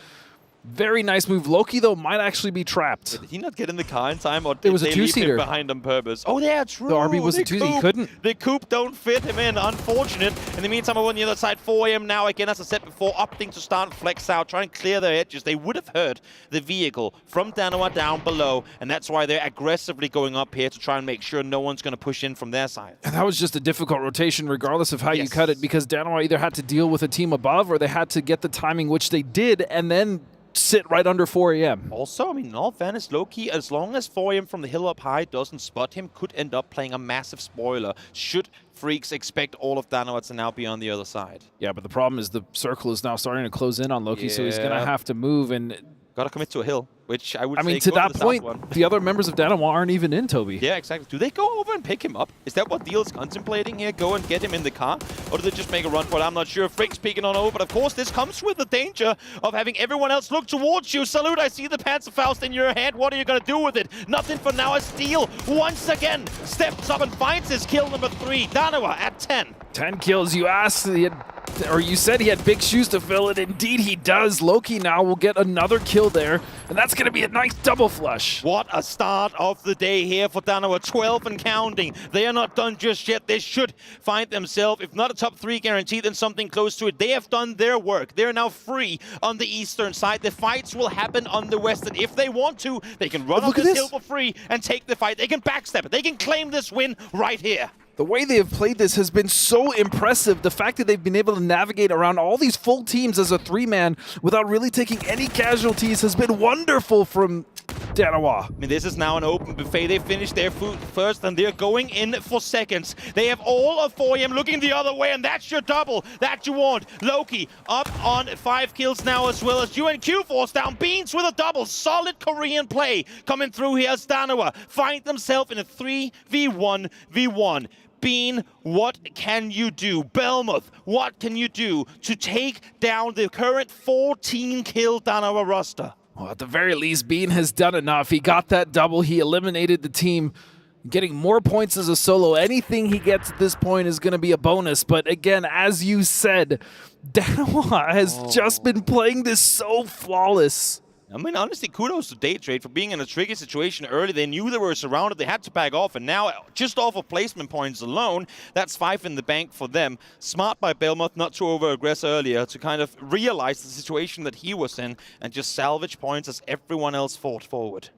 very nice move. Loki, though, might actually be trapped. Did he not get in the car in time, or It did was a they leave two-seater him behind on purpose? Oh, yeah, true. The RB was a two-seater. He couldn't. The coupe don't fit him in. Unfortunate. In the meantime, over on the other side, 4 AM now, again, as I said before, opting to start flex out, trying to clear their edges. They would have heard the vehicle from Danawa down below, and that's why they're aggressively going up here to try and make sure no one's going to push in from their side. And that was just a difficult rotation, regardless of how you cut it, because Danawa either had to deal with a team above or they had to get the timing, which they did, and then sit right under 4 AM. Also, I mean, in all fairness, Loki, as long as 4 AM from the hill up high doesn't spot him, could end up playing a massive spoiler. Should Freaks expect all of Danawa to now be on the other side. Yeah, but the problem is the circle is now starting to close in on Loki, so he's going to have to move and got to commit to a hill, which I would I mean, say to that point, the other members of Danawa aren't even in, Toby. Yeah, exactly. Do they go over and pick him up? Is that what Deal's contemplating here? Go and get him in the car? Or do they just make a run for it? I'm not sure. Freak's peeking on over, but of course this comes with the danger of having everyone else look towards you. Salute, I see the Panzerfaust in your hand. What are you going to do with it? Nothing for now as Deal once again steps up and finds his kill number 3. Danawa at 10. 10 kills. You asked, you said he had big shoes to fill, and indeed he does. Loki now will get another kill there, and that's going to be a nice double flush. What a start of the day here for Danawa, 12 and counting. They are not done just yet. They should find themselves, if not a top 3 guaranteed, then something close to it. They have done their work. They're now free on the eastern side. The fights will happen on the western. If they want to, they can run up this hill for free and take the fight. They can backstep it. They can claim this win right here. The way they have played this has been so impressive. The fact that they've been able to navigate around all these full teams as a 3-man without really taking any casualties has been wonderful from Danawa. I mean, this is now an open buffet. They finished their food first, and they're going in for seconds. They have all of 4 AM looking the other way, and that's your double that you want. Loki up on 5 kills now, as well as UNQ Force down. Beans with a double. Solid Korean play coming through here as Danawa find themselves in a 3v1v1. Bean, what can you do? Belmuth, what can you do to take down the current 14-kill Danawa roster? Well, at the very least, Bean has done enough. He got that double. He eliminated the team, getting more points as a solo. Anything he gets at this point is going to be a bonus. But again, as you said, Danawa has just been playing this so flawless. I mean, honestly, kudos to Daytrade for being in a tricky situation early. They knew they were surrounded. They had to back off. And now, just off of placement points alone, that's 5 in the bank for them. Smart by Belmuth not to over-aggress earlier, to kind of realize the situation that he was in and just salvage points as everyone else fought forward.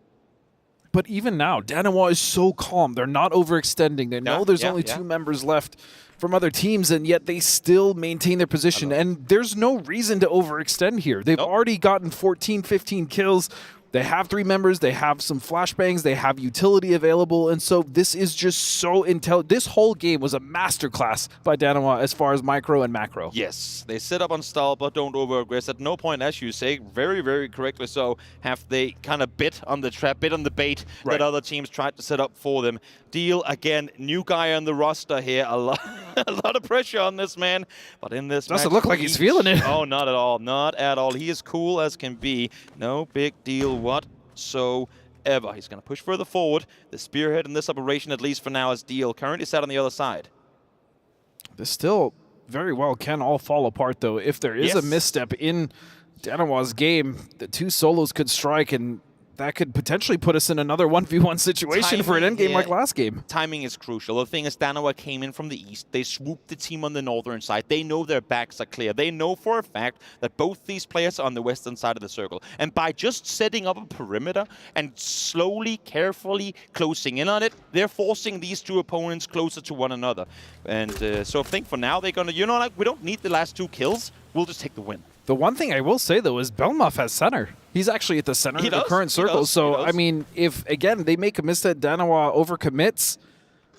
But even now, Danawa is so calm. They're not overextending. They know there's only 2 members left from other teams, and yet they still maintain their position. And there's no reason to overextend here. They've already gotten 14, 15 kills. They have 3 members. They have some flashbangs. They have utility available. And so this is just so intelligent. This whole game was a masterclass by Danawa as far as micro and macro. Yes, they sit up on stall, but don't over-aggress. At no point, as you say, very, very correctly so, have they kind of bit on the trap, bit on the bait that other teams tried to set up for them. Deal, again, new guy on the roster here. A lot of pressure on this man. But in this Doesn't look like he's feeling it. Oh, not at all. Not at all. He is cool as can be. No big deal whatsoever. He's going to push further forward. The spearhead in this operation, at least for now, is Deal. Currently sat on the other side. This still very well can all fall apart, though. If there is a misstep in Danawa's game, the 2 solos could strike, and that could potentially put us in another 1v1 situation for an endgame like last game. Timing is crucial. The thing is, Danawa came in from the east. They swooped the team on the northern side. They know their backs are clear. They know for a fact that both these players are on the western side of the circle. And by just setting up a perimeter and slowly, carefully closing in on it, they're forcing these 2 opponents closer to one another. And so I think for now, they're going to, you know, like, we don't need the last 2 kills. We'll just take the win. The one thing I will say, though, is Belmoth has center. He's actually at the center of the current circle. So, I mean, if, again, they make a miss that Danawa overcommits,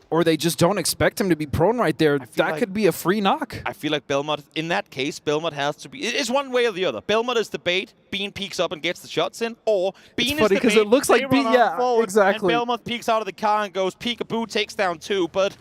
or they just don't expect him to be prone right there, that could be a free knock. I feel like Belmont, in that case, Belmont has to be... It's one way or the other. Belmont is the bait, Bean peeks up and gets the shots in, or Bean is the bait, because it looks like Bean, exactly. And Belmont peeks out of the car and goes peekaboo, takes down 2, but...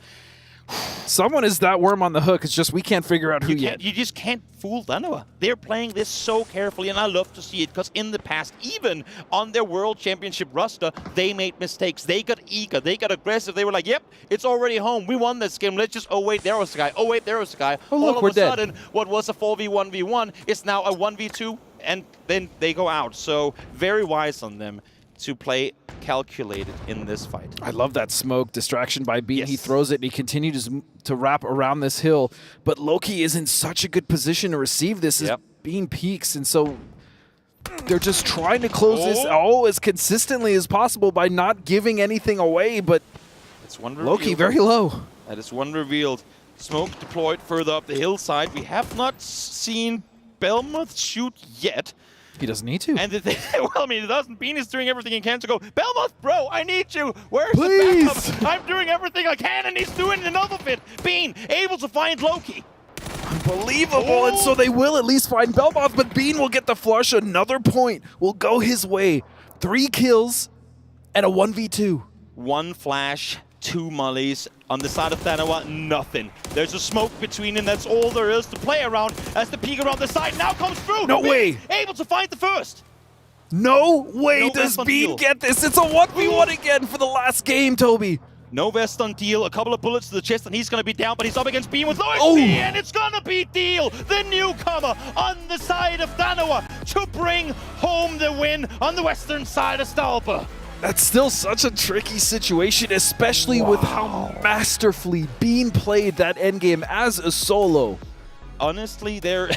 Someone is that worm on the hook. It's just we can't figure out who yet. You just can't fool Danawa. They're playing this so carefully, and I love to see it, because in the past, even on their World Championship roster, they made mistakes. They got eager. They got aggressive. They were like, yep, it's already home. We won this game. Let's just, oh, wait, there was the guy. Oh, wait, there was the guy. Oh, look, all we're of a dead. sudden, what was a 4v1v1 is now a 1v2, and then they go out. So very wise on them to play calculated in this fight. I love that smoke distraction by Bean. Yes. He throws it and he continues to wrap around this hill. But Loki is in such a good position to receive this as Bean peaks. And so they're just trying to close this as consistently as possible by not giving anything away. But it's one Loki very low. That is one revealed. Smoke deployed further up the hillside. We have not seen Belmoth shoot yet. He doesn't need to. And well, I mean, he doesn't. Bean is doing everything he can to go, Belmoth, bro, I need you. Where's Please. the backup? I'm doing everything I can, and he's doing another fit. Bean, able to find Loki. Unbelievable. And so they will at least find Belmoth, but Bean will get the flush. Another point will go his way. 3 kills and a 1v2. 1 flash, 2 mollies. On the side of Danawa, nothing. There's a smoke between them. That's all there is to play around as the peek around the side now comes through. No way. Able to find the first. No way does Bean get this. It's a 1v1 again for the last game, Toby. No vest on Deal. A couple of bullets to the chest, and he's going to be down, but he's up against Bean with low HP, and it's going to be Deal, the newcomer, on the side of Danawa to bring home the win on the western side of Stalpa. That's still such a tricky situation, especially with how masterfully Bean played that endgame as a solo. Honestly, there's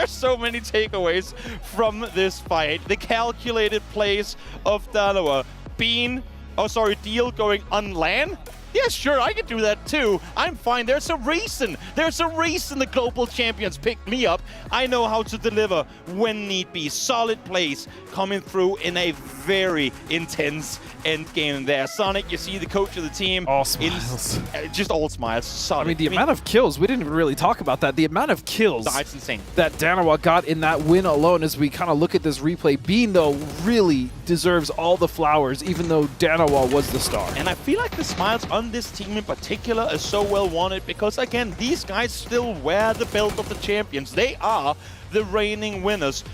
so many takeaways from this fight. The calculated plays of Danawa. Deal going on LAN? Yeah, sure, I can do that too. I'm fine. There's a reason. There's a reason the global champions picked me up. I know how to deliver when need be. Solid plays coming through in a very intense end game there. Sonic, you see the coach of the team. All smiles. Just all smiles. Solid. I mean, the amount of kills, we didn't even really talk about that. The amount of kills that's insane. That Danawa got in that win alone, as we kind of look at this replay. Bean, though, really deserves all the flowers, even though Danawa was the star. And I feel like the smiles on this team in particular is so well wanted because, again, these guys still wear the belt of the champions. They are the reigning winners.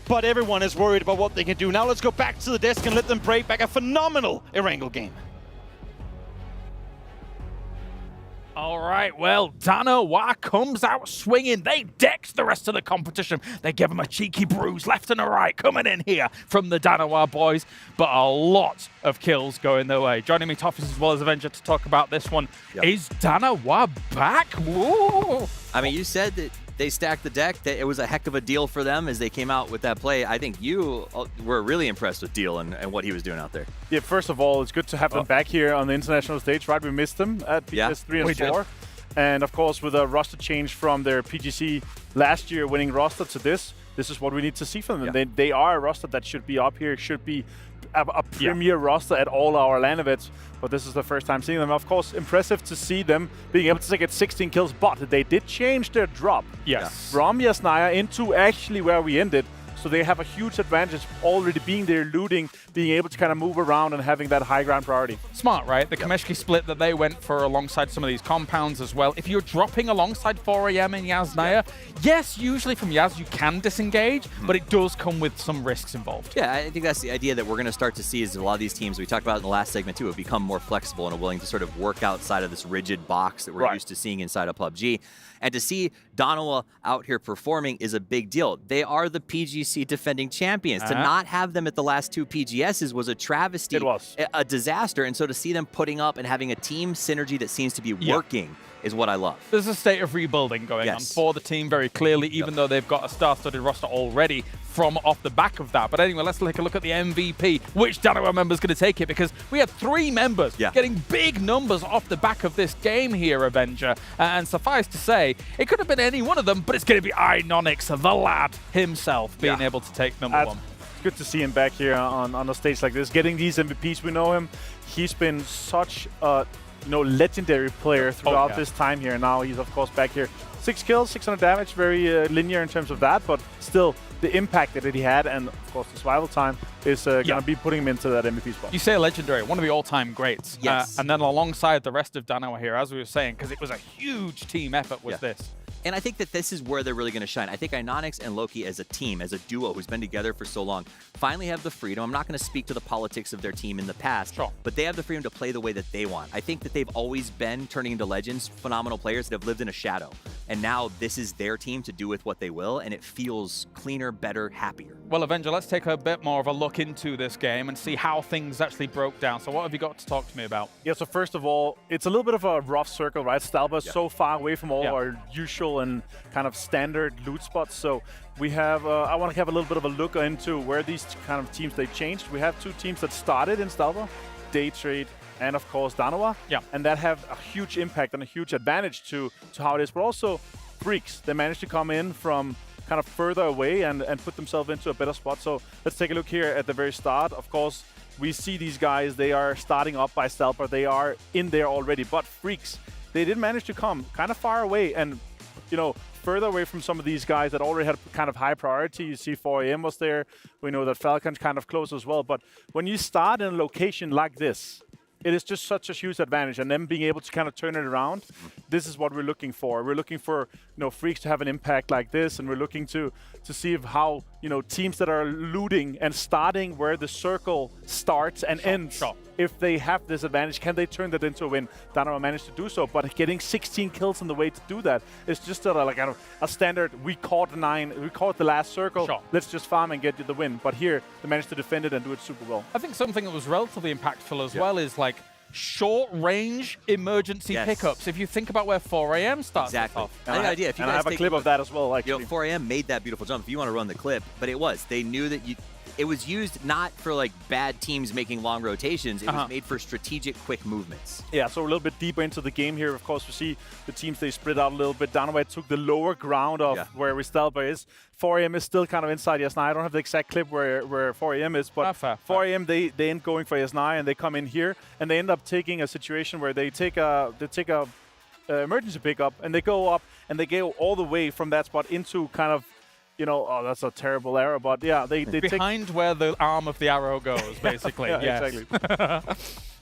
But everyone is worried about what they can do. Now let's go back to the desk and let them break back a phenomenal Erangel game. All right, well, Danawa comes out swinging. They dex the rest of the competition. They give them a cheeky bruise left and a right coming in here from the Danawa boys, but a lot of kills going their way. Joining me, Toffees, as well as Avenger, to talk about this one. Is Danawa back? Whoa. I mean, you said that they stacked the deck, that it was a heck of a deal for them as they came out with that play. I think you were really impressed with Deal and what he was doing out there. Yeah, first of all, it's good to have them back here on the international stage, right? We missed them at PGS 3 and 4. And of course, with a roster change from their PGC last year winning roster to this is what we need to see from them. They are a roster that should be up here, should be a premier roster at all our LAN events, but this is the first time seeing them. Of course, impressive to see them being able to get 16 kills, but they did change their drop from Yasnaya into actually where we ended. So they have a huge advantage already being there, looting, being able to kind of move around and having that high ground priority. Smart, right? The Kameshki split that they went for alongside some of these compounds as well. If you're dropping alongside 4AM and Yasnaya, yes, usually from Yaz you can disengage, but it does come with some risks involved. Yeah, I think that's the idea that we're going to start to see is a lot of these teams we talked about in the last segment too have become more flexible and are willing to sort of work outside of this rigid box that we're used to seeing inside of PUBG. And to see Danawa out here performing is a big deal. They are the PGC defending champions. To not have them at the last 2 PGSs was a travesty. It was. A disaster. And so to see them putting up and having a team synergy that seems to be working is what I love. There's a state of rebuilding going on for the team very clearly, even though they've got a star-studded roster already from off the back of that. But anyway, let's take a look at the MVP. Which Danawa member's going to take it? Because we have 3 members getting big numbers off the back of this game here, Avenger. And suffice to say, it could have been any one of them, but it's going to be Inonix, the lad himself, being able to take number 1. It's good to see him back here on a stage like this, getting these MVPs. We know him. He's been such a legendary player throughout this time here. Now he's, of course, back here. 6 kills, 600 damage, very linear in terms of that, but still the impact that he had, and of course the survival time is going to be putting him into that MVP spot. You say legendary, one of the all-time greats. Yes. And then alongside the rest of Danawa here, as we were saying, because it was a huge team effort with this. And I think that this is where they're really going to shine. I think Inonix and Loki as a team, as a duo who's been together for so long, finally have the freedom. I'm not going to speak to the politics of their team in the past, but they have the freedom to play the way that they want. I think that they've always been turning into legends, phenomenal players that have lived in a shadow. And now this is their team to do with what they will, and it feels cleaner, better, happier. Well, Avenger, let's take a bit more of a look into this game and see how things actually broke down. So what have you got to talk to me about? Yeah, so first of all, it's a little bit of a rough circle, right? Stalba is so far away from all our usual and kind of standard loot spots. So we have, I want to have a little bit of a look into where these kind of teams they changed. We have 2 teams that started in Stalba, Daytrade and of course Danawa. And that have a huge impact and a huge advantage to how it is. But also Freaks, they managed to come in from kind of further away and put themselves into a better spot. So let's take a look here at the very start. Of course, we see these guys, they are starting up by Stalba. They are in there already, but Freaks, they did manage to come kind of far away and, further away from some of these guys that already had kind of high priority. You see 4AM was there. We know that Falcon's kind of close as well. But when you start in a location like this, it is just such a huge advantage, and them being able to kind of turn it around, this is what we're looking for. We're looking for, Freaks to have an impact like this, and we're looking to see how, teams that are looting and starting where the circle starts and ends, if they have this advantage, can they turn that into a win? Danawa managed to do so, but getting 16 kills on the way to do that is just a standard, we caught the last circle, let's just farm and get you the win. But here, they managed to defend it and do it super well. I think something that was relatively impactful as well is short-range emergency pickups. If you think about where 4AM starts off. I think idea. If you guys I have a clip of that as well. Actually. 4AM made that beautiful jump. If you want to run the clip, but it was. They knew that it was used not for bad teams making long rotations. It was made for strategic, quick movements. Yeah, so a little bit deeper into the game here. Of course, we see the teams, they split out a little bit. Danawa took the lower ground of where Stalba is. 4AM is still kind of inside Yasnai. I don't have the exact clip where 4AM is, but 4AM, they end going for Yasnai, and they come in here, and they end up taking a situation where they take a emergency pickup, and they go up, and they go all the way from that spot into kind of, oh, that's a terrible arrow, but yeah, they behind where the arm of the arrow goes, basically. Exactly.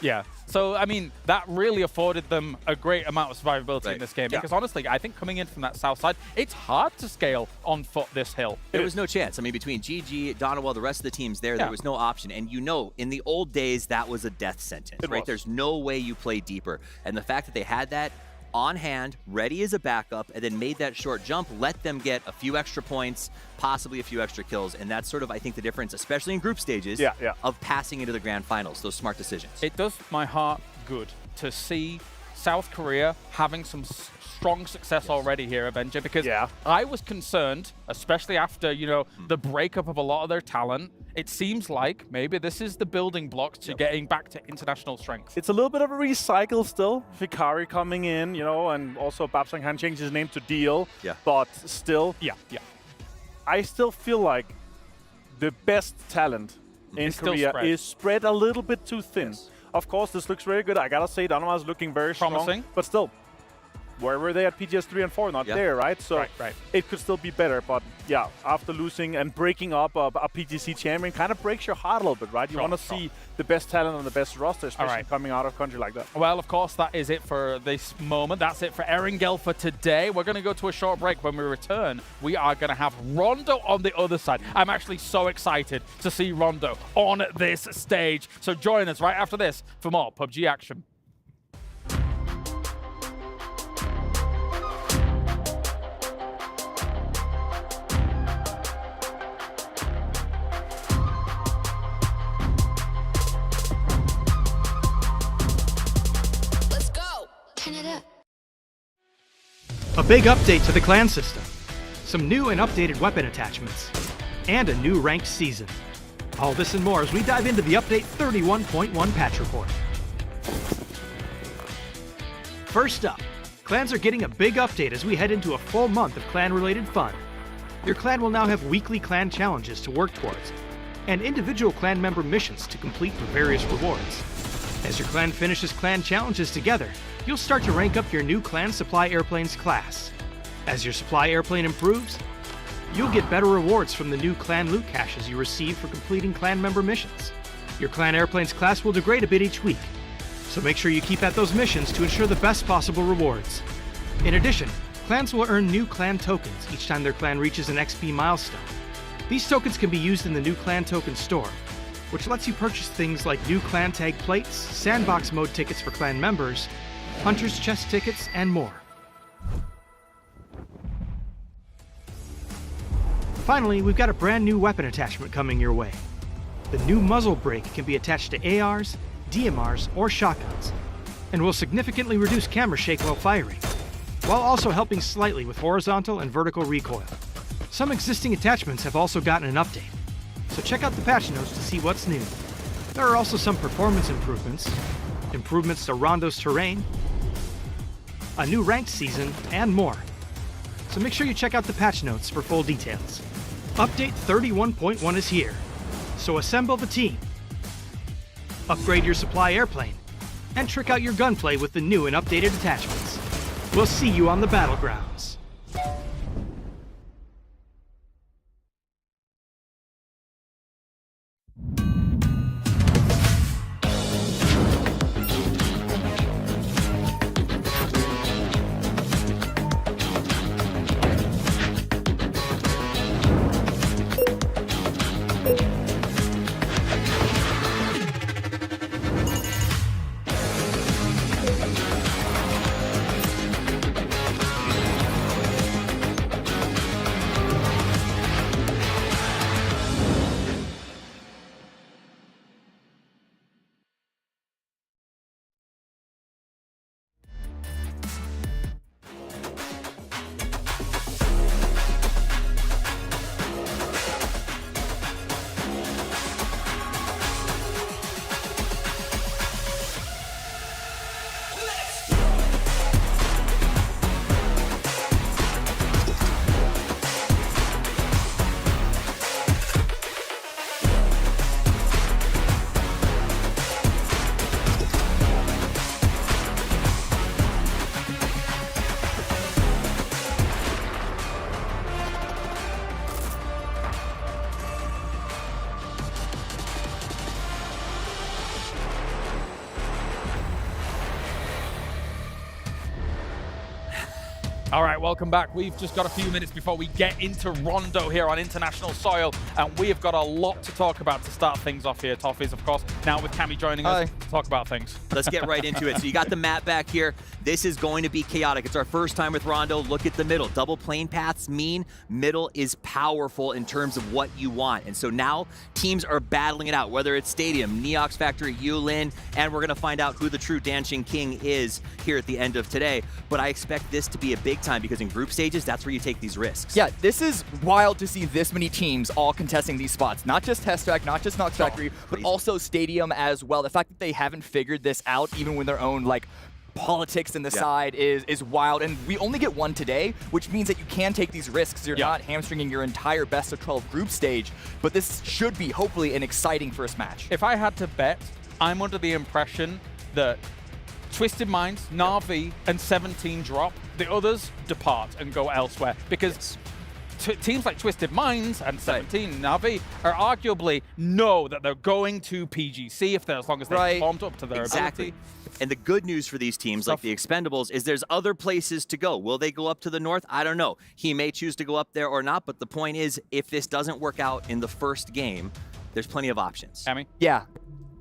Yeah. So, I mean, that really afforded them a great amount of survivability in this game. Because honestly, I think coming in from that south side, it's hard to scale on foot this hill. There was no chance. I mean, between GG, Danawa, the rest of the teams there was no option. And in the old days, that was a death sentence, right? There's no way you play deeper. And the fact that they had that on hand, ready as a backup, and then made that short jump, let them get a few extra points, possibly a few extra kills, and that's sort of, I think, the difference, especially in group stages, of passing into the grand finals, those smart decisions. It does my heart good to see South Korea having some strong success already here, Avenger, because I was concerned, especially after, the breakup of a lot of their talent. It seems like maybe this is the building blocks to getting back to international strength. It's a little bit of a recycle still. Vikari coming in, and also Babsang Han changed his name to Deal. But still, I still feel like the best talent in Korea is spread a little bit too thin. Of course, this looks very good. I gotta say, Danawa is looking very promising, but still, where were they at PGS 3 and 4? Not there, right? So it could still be better. But yeah, after losing and breaking up a PGC champion, kind of breaks your heart a little bit, right? You want to see the best talent on the best roster, especially coming out of country like that. Well, of course, that is it for this moment. That's it for Erangel for today. We're going to go to a short break. When we return, we are going to have Rondo on the other side. I'm actually so excited to see Rondo on this stage. So join us right after this for more PUBG action. big update to the clan system, some new and updated weapon attachments, and a new ranked season. All this and more as we dive into the Update 31.1 patch report. First up, clans are getting a big update as we head into a full month of clan-related fun. Your clan will now have weekly clan challenges to work towards, and individual clan member missions to complete for various rewards. As your clan finishes clan challenges together, you'll start to rank up your new clan supply airplanes class. As your supply airplane improves, you'll get better rewards from the new clan loot caches you receive for completing clan member missions. Your clan airplane's class will degrade a bit each week, so make sure you keep at those missions to ensure the best possible rewards. In addition, clans will earn new clan tokens each time their clan reaches an XP milestone. These tokens can be used in the new clan token store, which lets you purchase things like new clan tag plates, sandbox mode tickets for clan members, hunter's chest tickets, and more. Finally, we've got a brand new weapon attachment coming your way. The new muzzle brake can be attached to ARs, DMRs, or shotguns, and will significantly reduce camera shake while firing, while also helping slightly with horizontal and vertical recoil. Some existing attachments have also gotten an update, so check out the patch notes to see what's new. There are also some performance improvements, improvements to Rondo's terrain, a new ranked season, and more. So make sure you check out the patch notes for full details. Update 31.1 is here, so assemble the team, upgrade your supply airplane, and trick out your gunplay with the new and updated attachments. We'll see you on the battlegrounds. All right, welcome back. We've just got a few minutes before we get into Rondo here on international soil, and we have got a lot to talk about to start things off here. Toffees, of course, now with Cammy joining us to talk about things. Let's get right into it. So you got the map back here. This is going to be chaotic. It's our first time with Rondo. Look at the middle. Double plane paths mean middle is powerful in terms of what you want. And so now teams are battling it out, whether it's Stadium, Neox Factory, Yulin, and we're going to find out who the true Dancing King is here at the end of today. But I expect this to be a big time because in group stages, that's where you take these risks. Yeah, this is wild to see this many teams all contesting these spots. Not just Test Track, not just Nox Factory, but also Stadium as well. The fact that they haven't figured this out, even with their own, like, politics in the side is wild, and we only get one today, which means that you can take these risks. You're not hamstringing your entire best of 12 group stage, but this should be hopefully an exciting first match. If I had to bet, I'm under the impression that Twisted Minds, Na'Vi, and 17 drop. The others depart and go elsewhere because teams like Twisted Minds and 17 Na'Vi are arguably know that they're going to PGC if they're as long as they performed up to their ability. And the good news for these teams, like the Expendables, is there's other places to go. Will they go up to the north? I don't know. He may choose to go up there or not, but the point is, if this doesn't work out in the first game, there's plenty of options. Cammy? Yeah.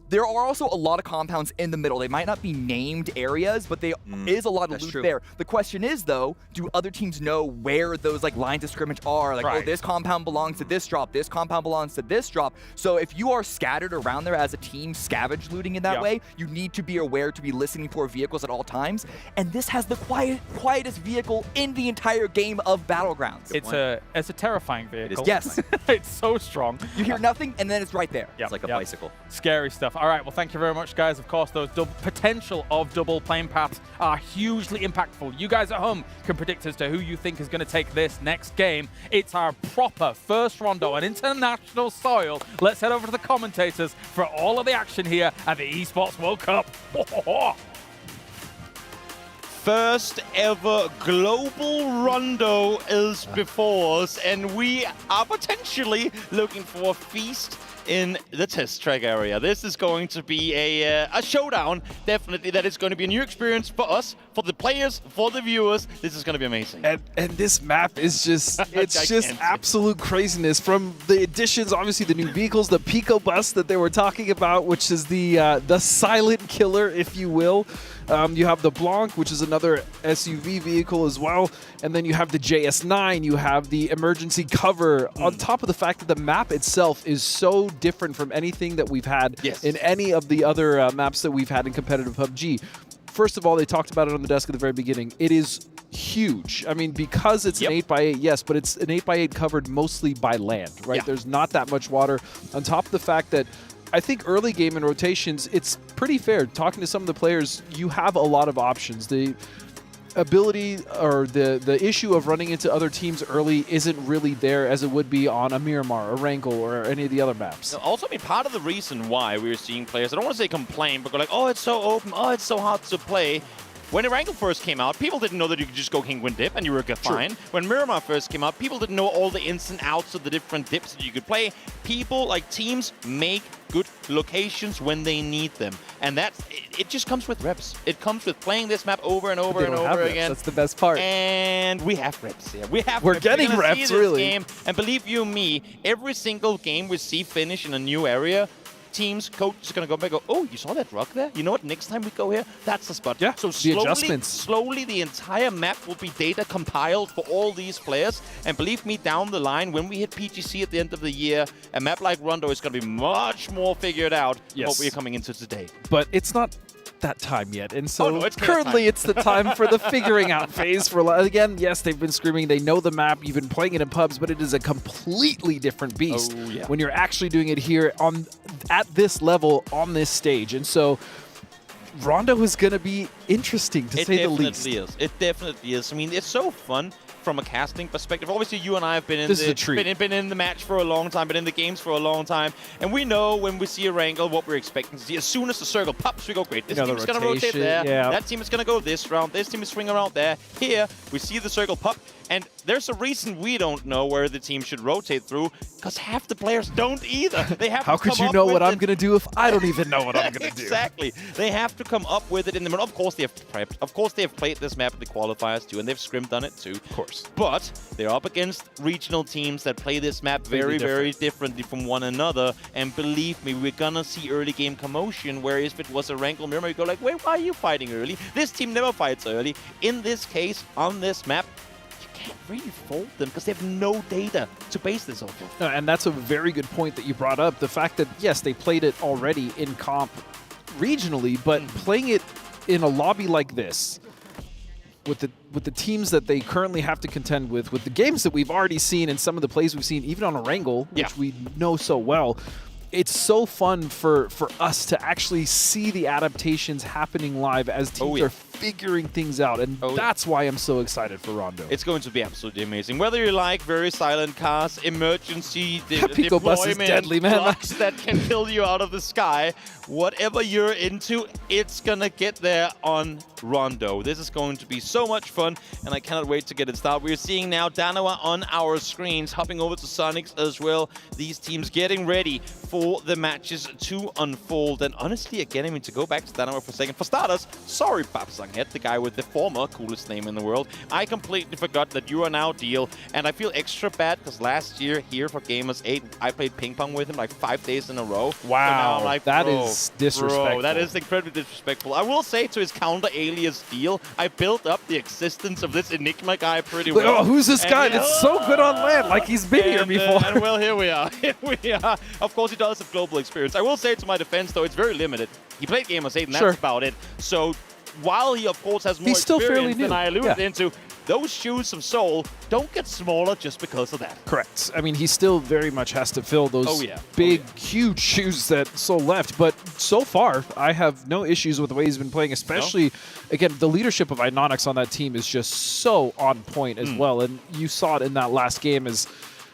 there are also a lot of compounds in the middle. They might not be named areas, but there is a lot of loot there. The question is, though, do other teams know where those like lines of scrimmage are? Like, oh, this compound belongs to this drop, this compound belongs to this drop. So if you are scattered around there as a team, scavenge looting in that way, you need to be aware to be listening for vehicles at all times. And this has the quietest vehicle in the entire game of Battlegrounds. It's a terrifying vehicle. Yes. It's so strong. You hear nothing, and then it's right there. It's like a bicycle. Scary stuff. All right, well, thank you very much, guys. Of course, those potential of double plane paths are hugely impactful. You guys at home can predict as to who you think is going to take this next game. It's our proper first rondo on international soil. Let's head over to the commentators for all of the action here at the Esports World Cup. First ever global rondo is before us, and we are potentially looking for a feast in the test track area. This is going to be a showdown, definitely. That is going to be a new experience for us, for the players, for the viewers. This is going to be amazing. And this map is just, it's just absolute craziness. From the additions, obviously the new vehicles, the Pico bus that they were talking about, which is the silent killer, if you will. You have the Blanc, which is another SUV vehicle as well. And then you have the JS9, you have the emergency cover, on top of the fact that the map itself is so different from anything that we've had in any of the other maps that we've had in competitive PUBG. First of all, they talked about it on the desk at the very beginning. It is huge. I mean, because it's an 8x8, yes, but it's an 8x8 covered mostly by land, right? There's not that much water. On top of the fact that I think early game and rotations, it's pretty fair. Talking to some of the players, you have a lot of options. The ability or the issue of running into other teams early isn't really there as it would be on a Miramar, a Wrangel, or any of the other maps. Also, I mean, part of the reason why we're seeing players, I don't want to say complain, but go like, oh, it's so open, oh, it's so hard to play. When the Wrangel first came out, people didn't know that you could just go King Win Dip and you were fine. When Miramar first came out, people didn't know all the ins and outs of the different dips that you could play. People, like teams, make good locations when they need them. And it just comes with reps. It comes with playing this map over and over and over again. That's the best part. And we have reps here. We're getting reps, see this really. Game. And believe you me, every single game we see finish in a new area, teams, coach is going to go back and go, oh, you saw that rock there? You know what? Next time we go here, that's the spot. Yeah, so the adjustments. Slowly, the entire map will be data compiled for all these players. And believe me, down the line, when we hit PGC at the end of the year, a map like Rondo is going to be much more figured out than what we're coming into today. But it's not that time yet, and so it's currently it's the time for the figuring out phase. For again, yes, they've been screaming, they know the map, you've been playing it in pubs, but it is a completely different beast when you're actually doing it here at this level on this stage. And so Rondo is going to be interesting, to say the least. It definitely is. I mean, it's so fun from a casting perspective. Obviously, you and I have been in been in the match for a long time, been in the games for a long time, and we know when we see a Wrangel what we're expecting to see. As soon as the circle pops, we go, great, this team is going to rotate there, that team is going to go this round, this team is swing around there. Here, we see the circle pop, and there's a reason we don't know where the team should rotate through, because half the players don't either. They have How to come could you up know with what it. I'm going to do if I don't even know what I'm going to do? Exactly. They have to come up with it in the middle. Of course, they have prepped. Of course, they have played this map at the qualifiers too, and they've scrimmed on it too. Of course. But they're up against regional teams that play this map very, very differently from one another. And believe me, we're gonna see early game commotion. Whereas if it was a Wrangel Miramar, you go like, wait, why are you fighting early? This team never fights early. In this case, on this map, can't really fold them because they have no data to base this off of. And that's a very good point that you brought up. The fact that, yes, they played it already in comp regionally, but playing it in a lobby like this, with the teams that they currently have to contend with the games that we've already seen and some of the plays we've seen, even on a Wrangel, which we know so well, it's so fun for us to actually see the adaptations happening live as teams are figuring things out, and that's why I'm so excited for Rondo. It's going to be absolutely amazing. Whether you like very silent cars, emergency Pico bus is deadly, man. blocks that can kill you out of the sky, whatever you're into, it's gonna get there on Rondo. This is going to be so much fun, and I cannot wait to get it started. We're seeing now Danawa on our screens, hopping over to Sonics as well. These teams getting ready for the matches to unfold. And honestly, again, I mean, to go back to Danawa for a second, for starters, sorry, Babs, Head, the guy with the former coolest name in the world. I completely forgot that you are now Deal, and I feel extra bad because last year here for Gamers 8, I played ping pong with him like 5 days in a row. Wow, so now I'm like, that bro, is disrespectful. Bro, that is incredibly disrespectful. I will say to his counter alias Deal, I built up the existence of this Enigma guy pretty well. Oh, who's this guy that's so good on land? Like he's been here before. And well, here we are. Here we are. Of course, he does have global experience. I will say to my defense, though, it's very limited. He played Gamers 8, and that's about it. So while he, of course, has more experience than I alluded into, those shoes of Soul don't get smaller just because of that. Correct. I mean, he still very much has to fill those big, huge shoes that Soul left. But so far, I have no issues with the way he's been playing, especially, again, the leadership of Inonix on that team is just so on point as well. And you saw it in that last game as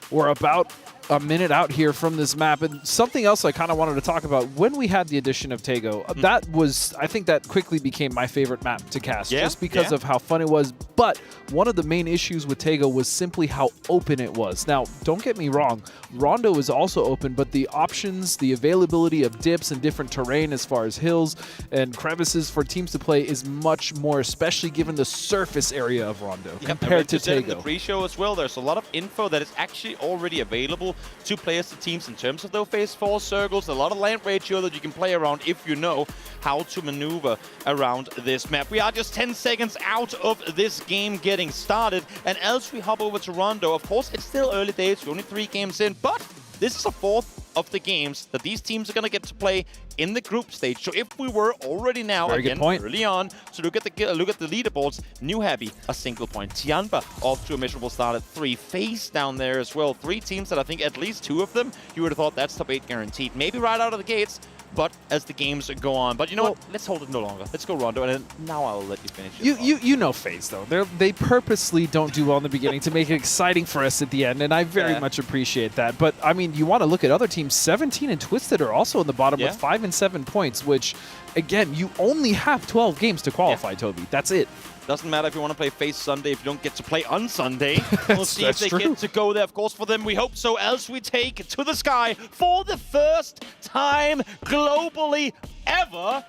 we're about a minute out here from this map. And something else I kind of wanted to talk about, when we had the addition of Tego, that was, I think that quickly became my favorite map to cast, just because of how fun it was. But one of the main issues with Tego was simply how open it was. Now, don't get me wrong, Rondo is also open, but the options, the availability of dips and different terrain as far as hills and crevices for teams to play is much more, especially given the surface area of Rondo compared to Tego. In the pre-show as well, there's a lot of info that is actually already available to players to teams in terms of their phase 4 circles, a lot of land ratio that you can play around if you know how to maneuver around this map. We are just 10 seconds out of this game getting started, and as we hop over to Rondo, of course, it's still early days, we're only 3 games in, but this is the 4th of the games that these teams are going to get to play in the group stage. So if we were already now, early on, to look at the leaderboards, New Happy, a single point. Tianba off to a miserable start at 3. FaZe down there as well. 3 teams that I think at least 2 of them, you would have thought that's top 8 guaranteed. Maybe right out of the gates, but as the games go on. But you know what? Let's hold it no longer. Let's go Rondo, and then now I'll let you finish it. You know FaZe, though. They purposely don't do well in the beginning to make it exciting for us at the end, and I very much appreciate that. But, I mean, you want to look at other teams. 17 and Twisted are also in the bottom with 5 and 7 points, which, again, you only have 12 games to qualify, Toby. That's it. Doesn't matter if you want to play FaZe Sunday if you don't get to play on Sunday. We'll see if they get to go there. Of course, for them, we hope so, as we take to the sky for the first time globally ever.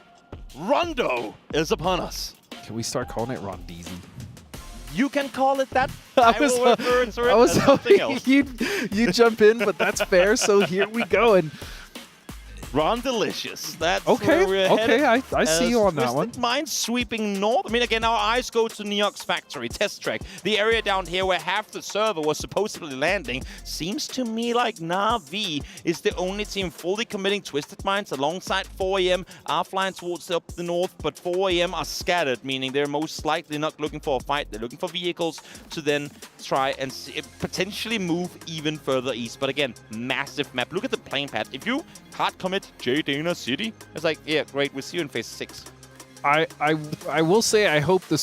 Rondo is upon us. Can we start calling it Rondeezy? You can call it that. I will refer to it as something else. You jump in, but that's fair. So here we go. And Rondelicious. That's where we're okay. headed. I see you on that one. Mind sweeping north. I mean, again, our eyes go to Neox Factory, test track. The area down here where half the server was supposedly landing. Seems to me like Na'Vi is the only team fully committing Twisted Minds alongside 4AM are flying towards up the north, but 4AM are scattered, meaning they're most likely not looking for a fight. They're looking for vehicles to then try and potentially move even further east. But again, massive map. Look at the playing path. If you hard commit J Dana City, it's like, yeah, great, we'll see you in phase 6. I will say I hope the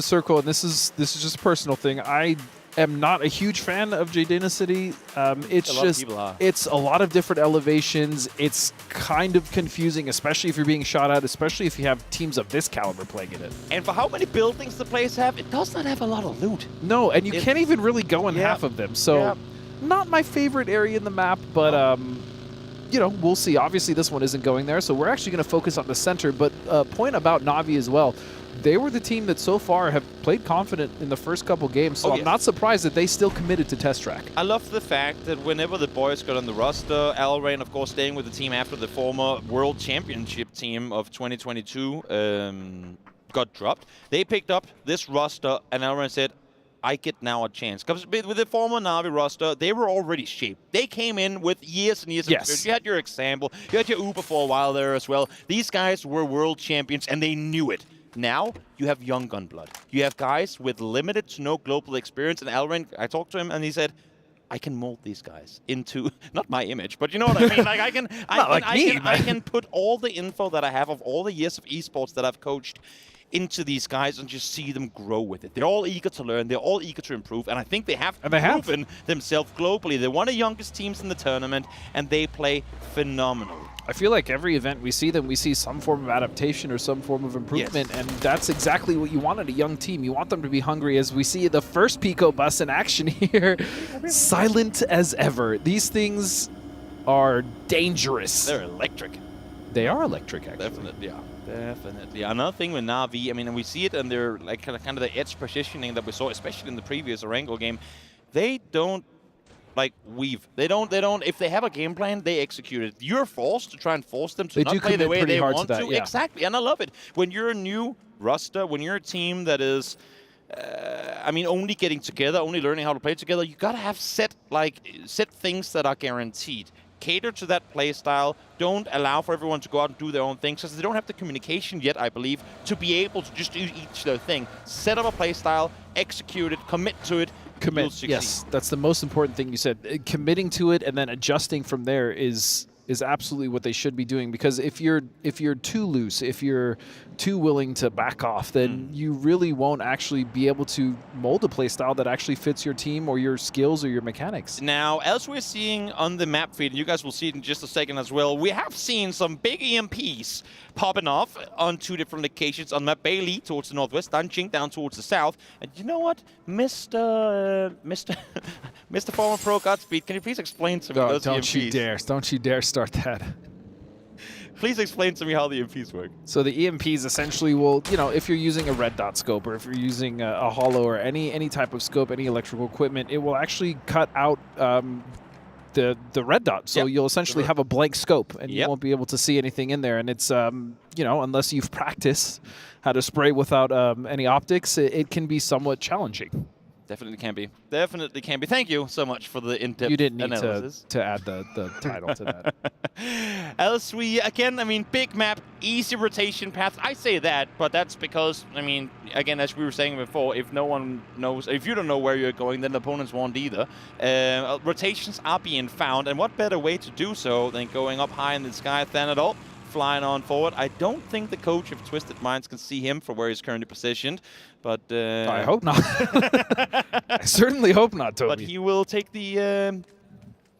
circle, and this is just a personal thing. I am not a huge fan of J Dana City. It's a lot of different elevations. It's kind of confusing, especially if you're being shot at, especially if you have teams of this caliber playing in it. And for how many buildings the place have, it does not have a lot of loot. No, and you can't even really go in half of them. So not my favorite area in the map, but you know, we'll see. Obviously, this one isn't going there, so we're actually going to focus on the center. But point about Na'Vi as well. They were the team that so far have played confident in the first couple games, so I'm not surprised that they still committed to test track. I love the fact that whenever the boys got on the roster, Alrain, of course, staying with the team after the former World Championship team of 2022 got dropped, they picked up this roster, and Alrain said, I get now a chance. Because with the former Na'Vi roster, they were already shaped. They came in with years and years of experience. You had your example. You had your Uber for a while there as well. These guys were world champions, and they knew it. Now, you have young gunblood. You have guys with limited to no global experience. And Alrain, I talked to him, and he said, I can mold these guys into, not my image, but you know what I mean? Like I can put all the info that I have of all the years of esports that I've coached into these guys and just see them grow with it. They're all eager to learn. They're all eager to improve. And I think they have proven themselves globally. They're one of the youngest teams in the tournament, and they play phenomenal. I feel like every event we see them, we see some form of adaptation or some form of improvement, and that's exactly what you want in a young team. You want them to be hungry, as we see the first Pico bus in action here. Silent as ever. These things are dangerous. They're electric. They are electric, actually. Definitely, yeah. Definitely. Another thing with Na'Vi, I mean, and we see it in their like kind of the edge positioning that we saw, especially in the previous Orango game. They don't like weave. They don't. If they have a game plan, they execute it. You're forced to try and force them to not play the way they want to. Yeah. Exactly, and I love it. When you're a new roster, when you're a team that is, I mean, only getting together, only learning how to play together, you gotta have set things that are guaranteed. Cater to that play style. Don't allow for everyone to go out and do their own things, because they don't have the communication yet, I believe, to be able to just do each their thing. Set up a play style, execute it, commit to it. Commit. Yes, that's the most important thing you said. Committing to it and then adjusting from there is absolutely what they should be doing, because if you're too loose, if you're too willing to back off, then you really won't actually be able to mold a play style that actually fits your team or your skills or your mechanics. Now, as we're seeing on the map feed, and you guys will see it in just a second as well, we have seen some big EMPs popping off on 2 different locations. On map Bailey towards the northwest, Danjing down towards the south. And you know what, Mr. former pro Godspeed, can you please explain to me those EMPs? Don't you dare start that. Please explain to me how the EMPs work. So the EMPs essentially will, if you're using a red dot scope, or if you're using a holo or any type of scope, any electrical equipment, it will actually cut out the red dot. So you'll essentially have a blank scope, and you won't be able to see anything in there. And it's, unless you've practiced how to spray without any optics, it can be somewhat challenging. Definitely can be. Definitely can be. Thank you so much for the in-depth analysis. You didn't need to add the title to that. Else we, again, I mean, big map, easy rotation path. I say that, but that's because, I mean, again, as we were saying before, if no one knows, if you don't know where you're going, then the opponents won't either. Rotations are being found, and what better way to do so than going up high in the sky, Thanadol, flying on forward. I don't think the coach of Twisted Minds can see him from where he's currently positioned, but I hope not. I certainly hope not, Toby. But he will take the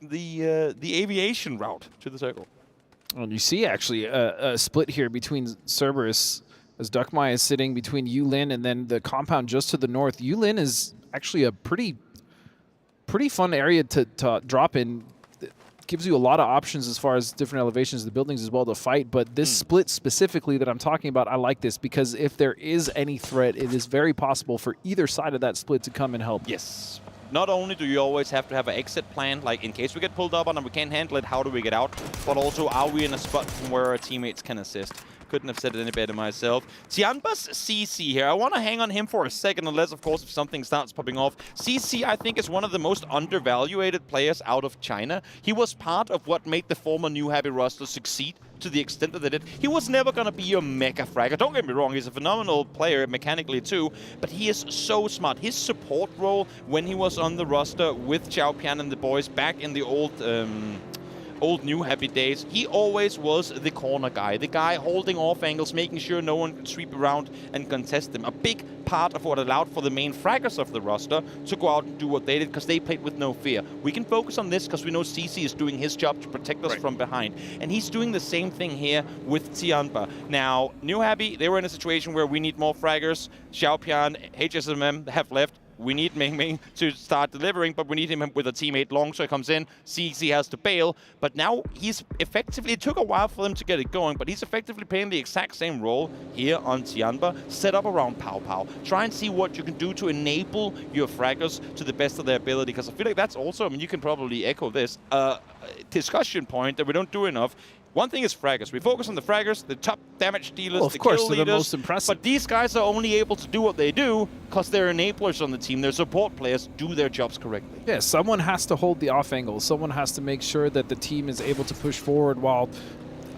aviation route to the circle. And you see actually a split here between Cerberus, as Duckmai is sitting between Yulin and then the compound just to the north. Yulin is actually a pretty fun area to drop in. Gives you a lot of options as far as different elevations of the buildings as well to fight, but this split specifically that I'm talking about, I like this, because if there is any threat, it is very possible for either side of that split to come and help. Yes. Not only do you always have to have an exit plan, like in case we get pulled up on and we can't handle it, how do we get out? But also, are we in a spot from where our teammates can assist? Couldn't have said it any better myself. Tianba's CC here. I want to hang on him for a second, unless, of course, if something starts popping off. CC, I think, is one of the most undervaluated players out of China. He was part of what made the former New Happy roster succeed to the extent that they did. He was never going to be a mega fragger. Don't get me wrong, he's a phenomenal player mechanically too, but he is so smart. His support role when he was on the roster with Xiao Pian and the boys back in the old New Happy days, he always was the corner guy, the guy holding off angles, making sure no one could sweep around and contest them. A big part of what allowed for the main fraggers of the roster to go out and do what they did, because they played with no fear. We can focus on this because we know CC is doing his job to protect us from behind. And he's doing the same thing here with Tianba. Now, New Happy, they were in a situation where we need more fraggers. Xiao Pian, HSMM have left. We need Ming Ming to start delivering, but we need him with a teammate long, so he comes in. CC has to bail, but now he's effectively, it took a while for them to get it going, but he's effectively playing the exact same role here on Tianba, set up around Pow Pow. Try and see what you can do to enable your fraggers to the best of their ability, because I feel like that's also, I mean, you can probably echo this, discussion point that we don't do enough. One thing is fraggers. We focus on the fraggers, the top damage dealers, the kill leaders. They're the most impressive. But these guys are only able to do what they do because they're enablers on the team. Their support players do their jobs correctly. Yeah, someone has to hold the off angle. Someone has to make sure that the team is able to push forward while,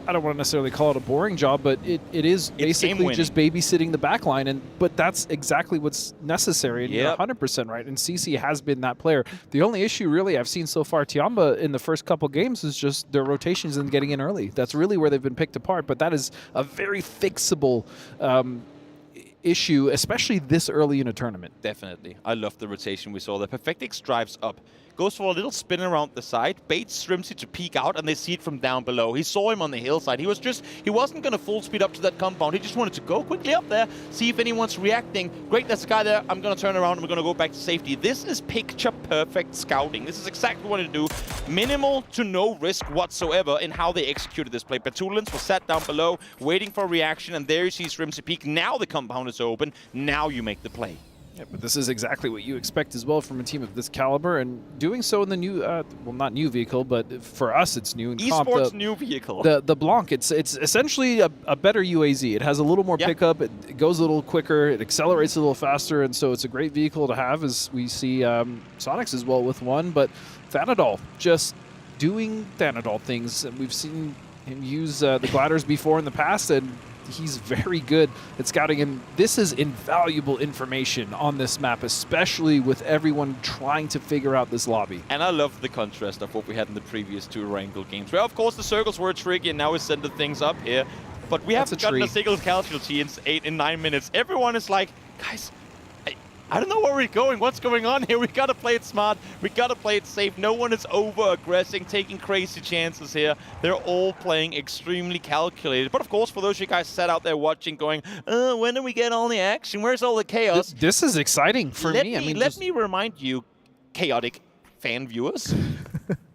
I don't want to necessarily call it a boring job, but it is basically just babysitting the back line, but that's exactly what's necessary, and you're 100% right, and CC has been that player. The only issue really I've seen so far Tianba in the first couple games is just their rotations and getting in early. That's really where they've been picked apart, but that is a very fixable issue, especially this early in a tournament. Definitely. I love the rotation we saw there. Perfectix drives up, goes for a little spin around the side, baits Shrimpsy to peek out, and they see it from down below. He saw him on the hillside. He wasn't going to full speed up to that compound. He just wanted to go quickly up there, see if anyone's reacting. Great, there's a guy there. I'm going to turn around and we're going to go back to safety. This is picture perfect scouting. This is exactly what to do. Minimal to no risk whatsoever in how they executed this play. Petulance was sat down below, waiting for a reaction, and there you see Shrimpsy peek. Now the compound is open. Now you make the play. Yeah, but this is exactly what you expect as well from a team of this caliber, and doing so in the new, well, not new vehicle, but for us it's new. In Esports new vehicle. The Blanc, it's essentially a better UAZ. It has a little more pickup, it goes a little quicker, it accelerates a little faster, and so it's a great vehicle to have, as we see Sonics as well with one. But Thanadol, just doing Thanadol things. We've seen him use the gliders before in the past, and he's very good at scouting, and this is invaluable information on this map, especially with everyone trying to figure out this lobby. And I love the contrast of what we had in the previous two Wrangle games, where of course the circles were tricky, and now we send the things up here. But we haven't gotten a single casualty in 9 minutes. Everyone is like, guys, I don't know where we're going. What's going on here? We gotta play it smart. We gotta play it safe. No one is over-aggressing, taking crazy chances here. They're all playing extremely calculated. But of course, for those of you guys sat out there watching, going, when do we get all the action? Where's all the chaos? This is exciting for me. I mean, let me remind you, chaotic fan viewers.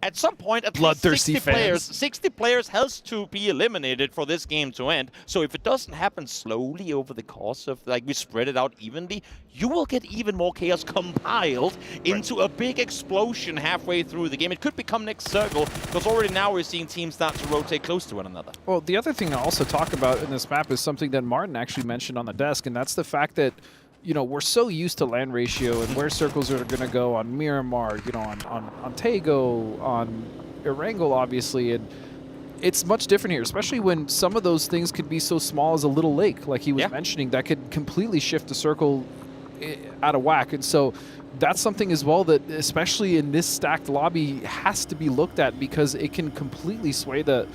At some point, at least Bloodthirsty 60 players has to be eliminated for this game to end. So if it doesn't happen slowly over the course of, like, we spread it out evenly, you will get even more chaos compiled into a big explosion halfway through the game. It could become next circle, because already now we're seeing teams start to rotate close to one another. Well, the other thing to also talk about in this map is something that Martin actually mentioned on the desk, and that's the fact that, you know, we're so used to land ratio and where circles are going to go on Miramar, you know, on Tego, on Erangel, obviously, and it's much different here, especially when some of those things could be so small as a little lake, like he was mentioning, that could completely shift the circle out of whack. And so that's something as well that, especially in this stacked lobby, has to be looked at, because it can completely sway the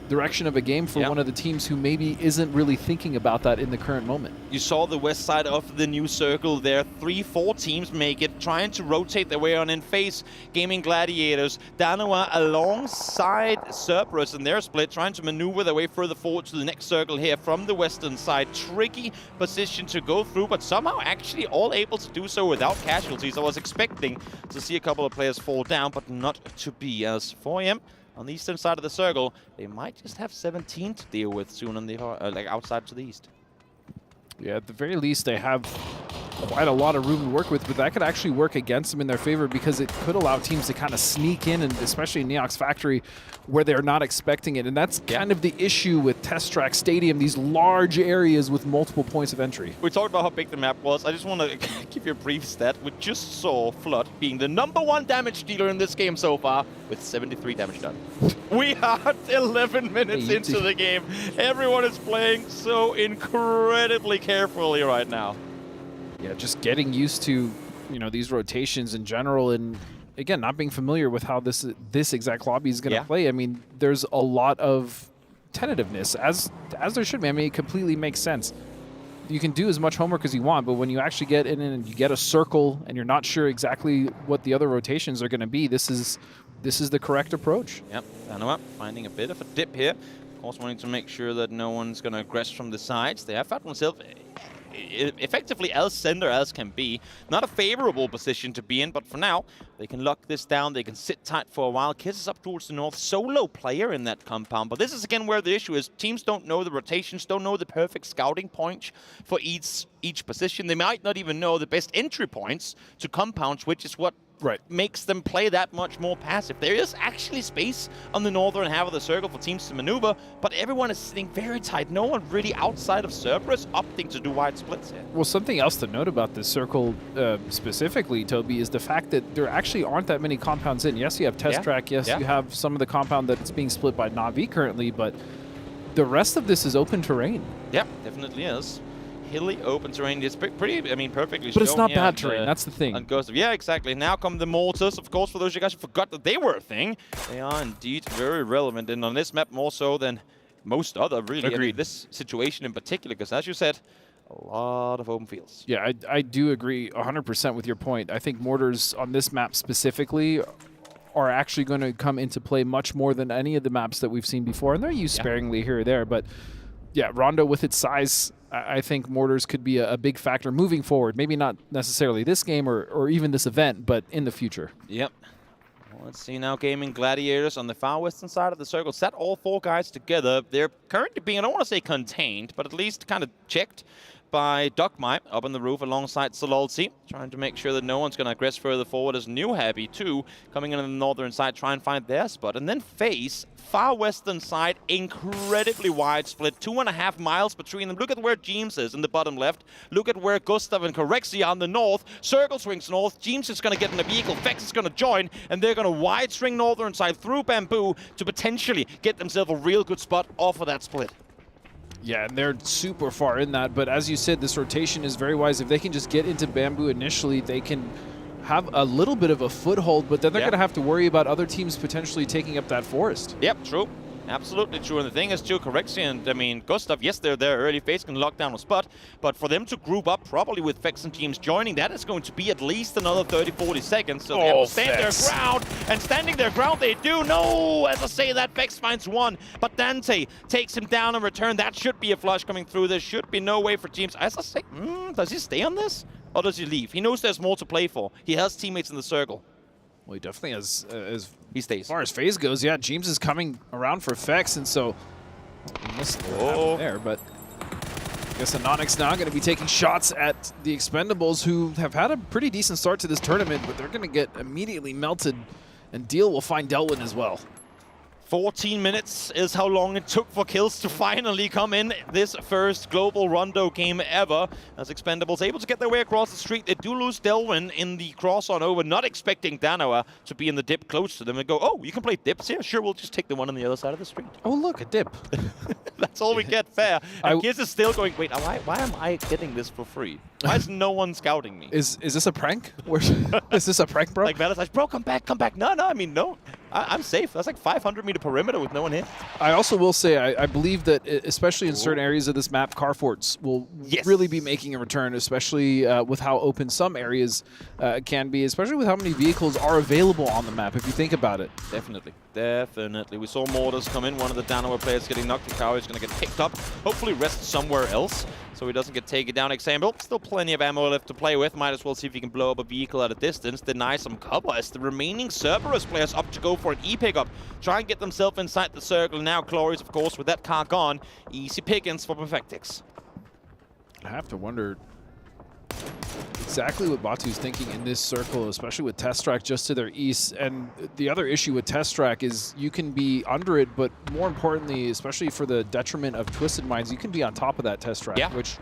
direction of a game for one of the teams who maybe isn't really thinking about that in the current moment. You saw the west side of the new circle there. 3-4 teams make it, trying to rotate their way on and face Gaming Gladiators. Danoa alongside Cerberus in their split, trying to maneuver their way further forward to the next circle here from the western side. Tricky position to go through, but somehow actually all able to do so without casualties. I was expecting to see a couple of players fall down, but not to be, as 4am on the eastern side of the circle, they might just have 17 to deal with soon on the like outside to the east. Yeah, at the very least, they have quite a lot of room to work with, but that could actually work against them in their favor, because it could allow teams to kind of sneak in, and especially in Neox Factory, where they're not expecting it. And that's kind of the issue with Test Track Stadium, these large areas with multiple points of entry. We talked about how big the map was. I just want to give you a brief stat. We just saw Flood being the #1 damage dealer in this game so far, with 73 damage done. We are 11 minutes into the game. Everyone is playing so incredibly carefully right now. Yeah, just getting used to, you know, these rotations in general, and again, not being familiar with how this exact lobby is going to play. I mean, there's a lot of tentativeness, as there should be. I mean, it completely makes sense. You can do as much homework as you want, but when you actually get in and you get a circle and you're not sure exactly what the other rotations are going to be, this is the correct approach. Yep, Danoa finding a bit of a dip here. Of course, wanting to make sure that no one's going to aggress from the sides. They have found themselves effectively as center as can be. Not a favorable position to be in, but for now, they can lock this down. They can sit tight for a while. Kisses up towards the north. Solo player in that compound. But this is, again, where the issue is. Teams don't know the rotations, don't know the perfect scouting point for each position. They might not even know the best entry points to compounds, which is what makes them play that much more passive. There is actually space on the northern half of the circle for teams to maneuver, but everyone is sitting very tight. No one really outside of Cerberus opting to do wide splits here. Well, something else to note about this circle specifically, Toby, is the fact that there actually aren't that many compounds in. Yes, you have Test Track. Yes, you have some of the compound that's being split by Na'Vi currently, but the rest of this is open terrain. Yeah, definitely is. Hilly open terrain. It's pretty, I mean, perfectly But it's shown not here bad terrain. That's the thing. on Ghost of, yeah, exactly. Now come the mortars, of course, for those of you guys who forgot that they were a thing. They are indeed very relevant, and on this map more so than most other, really. I mean, this situation in particular, because as you said, a lot of open fields. Yeah, I do agree 100% with your point. I think mortars on this map specifically are actually going to come into play much more than any of the maps that we've seen before, and they're used sparingly here or there. But yeah, Rondo with its size, I think mortars could be a big factor moving forward. Maybe not necessarily this game or even this event, but in the future. Yep. Well, let's see now, Gaming Gladiators on the far western side of the circle. Set all 4 guys together. They're currently being, I don't want to say contained, but at least kind of checked by Dogmite up on the roof alongside Sololzi, trying to make sure that no one's going to aggress further forward as New Happy, too, coming in on the northern side, try and find their spot. And then FaZe, far western side, incredibly wide split, 2.5 miles between them. Look at where James is in the bottom left. Look at where Gustav and Corexia on the north. Circle swings north. James is going to get in the vehicle. Vex is going to join, and they're going to wide string northern side through Bamboo to potentially get themselves a real good spot off of that split. Yeah, and they're super far in that, but as you said, this rotation is very wise. If they can just get into Bamboo initially, they can have a little bit of a foothold, but then they're going to have to worry about other teams potentially taking up that forest. Yep, true. Absolutely true. And the thing is, too, Corexia and, I mean, Gustav, yes, they're there early. FaZe can lock down a spot, but for them to group up properly with Vex and teams joining, that is going to be at least another 30-40 seconds. So they have to stand their ground, and standing their ground they do. No, as I say that, Vex finds one, but Dante takes him down in return. That should be a flush coming through. There should be no way for teams. As I say, does he stay on this, or does he leave? He knows there's more to play for. He has teammates in the circle. Well, he definitely has, he stays. As far as FaZe goes, yeah, James is coming around for Vex, and so he missed there, but I guess Anonix now going to be taking shots at the Expendables, who have had a pretty decent start to this tournament, but they're going to get immediately melted, and Deal will find Delwyn as well. 14 minutes is how long it took for kills to finally come in this first global Rondo game ever. As Expendables able to get their way across the street, they do lose Delwyn in the cross on over, not expecting Danoa to be in the dip close to them and go, oh, you can play dips here? Sure, we'll just take the one on the other side of the street. Oh, look, a dip. That's all we get, fair. And Giz is still going, wait, why am I getting this for free? Why is no one scouting me? Is this a prank? Is this a prank, bro? Like Valentine's, bro, come back. No, I mean, no. I'm safe. That's like 500-meter perimeter with no one here. I also will say, I believe that, especially in certain areas of this map, car forts will really be making a return, especially with how open some areas can be, especially with how many vehicles are available on the map, if you think about it. Definitely. We saw mortars come in. One of the Danoa players getting knocked. The car is going to get picked up. Hopefully rest somewhere else so he doesn't get taken down. Example, still plenty of ammo left to play with. Might as well see if he can blow up a vehicle at a distance. Deny some cover as the remaining Cerberus players up to go for an E-pickup. Try and get themselves inside the circle. Now Glorious, of course, with that car gone. Easy pickings for Perfectix. I have to wonder exactly what Batu's thinking in this circle, especially with Test Track just to their east. And the other issue with Test Track is you can be under it, but more importantly, especially for the detriment of Twisted Minds, you can be on top of that Test Track, which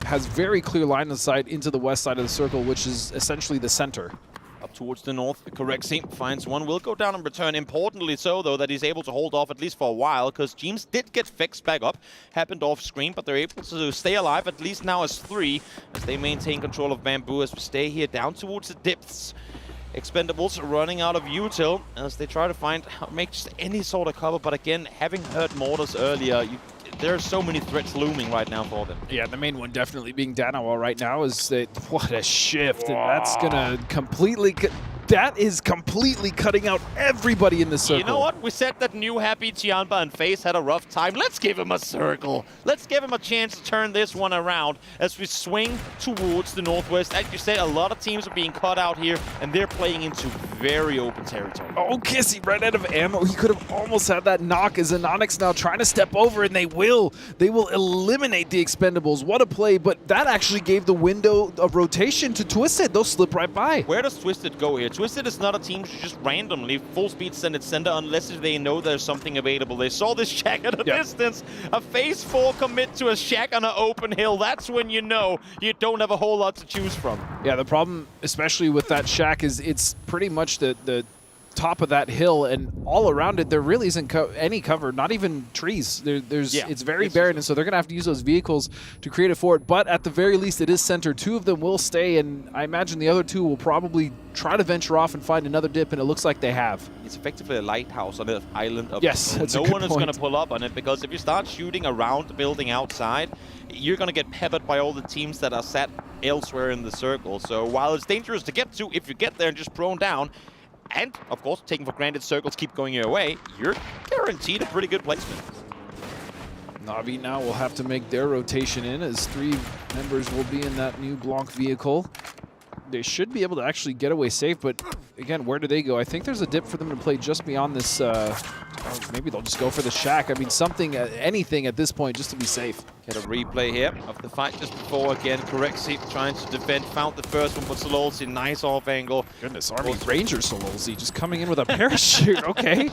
has very clear line of sight into the west side of the circle, which is essentially the center. Up towards the north, Corexi finds one, will go down in return. Importantly so, though, that he's able to hold off at least for a while, because James did get Vex back up, happened off screen, but they're able to stay alive, at least now as 3, as they maintain control of Bamboo as we stay here down towards the depths. Expendables running out of util as they try to make just any sort of cover, but again, having heard mortars earlier, there are so many threats looming right now for them. Yeah, the main one definitely being Danoa right now is that, what a shift, and that's gonna completely, that is completely cutting out everybody in the circle. You know what? We said that New Happy, Tianba, and FaZe had a rough time. Let's give him a circle. Let's give him a chance to turn this one around as we swing towards the northwest. As you said, a lot of teams are being cut out here, and they're playing into very open territory. Oh, Kissy ran out of ammo. He could have almost had that knock as Anonix now trying to step over, and they will eliminate the Expendables. What a play, but that actually gave the window of rotation to Twisted. They'll slip right by. Where does Twisted go here? Twisted is not a team to just randomly full speed send it center unless they know there's something available. They saw this shack at a distance. A phase 4 commit to a shack on an open hill. That's when you know you don't have a whole lot to choose from. Yeah, the problem, especially with that shack, is it's pretty much the top of that hill, and all around it there really isn't any cover, not even trees. It's very barren, and so they're going to have to use those vehicles to create a fort. But at the very least, it is centered. 2 of them will stay, and I imagine the other 2 will probably try to venture off and find another dip, and it looks like they have. It's effectively a lighthouse on an island of no one is going to pull up on it, because if you start shooting around the building outside, you're going to get peppered by all the teams that are set elsewhere in the circle. So while it's dangerous to get to, if you get there and just prone down, and of course taking for granted circles keep going your way, you're guaranteed a pretty good placement. Na'Vi now will have to make their rotation in, as 3 members will be in that new Blanc vehicle. They should be able to actually get away safe, but again, where do they go? I think there's a dip for them to play just beyond this. Maybe they'll just go for the shack. I mean, something, anything at this point, just to be safe. Get a replay here of the fight just before. Again, Correxy trying to defend. Found the first one, but Sololzi, nice off angle. Goodness, Army Ranger Sololzi just coming in with a parachute. Okay.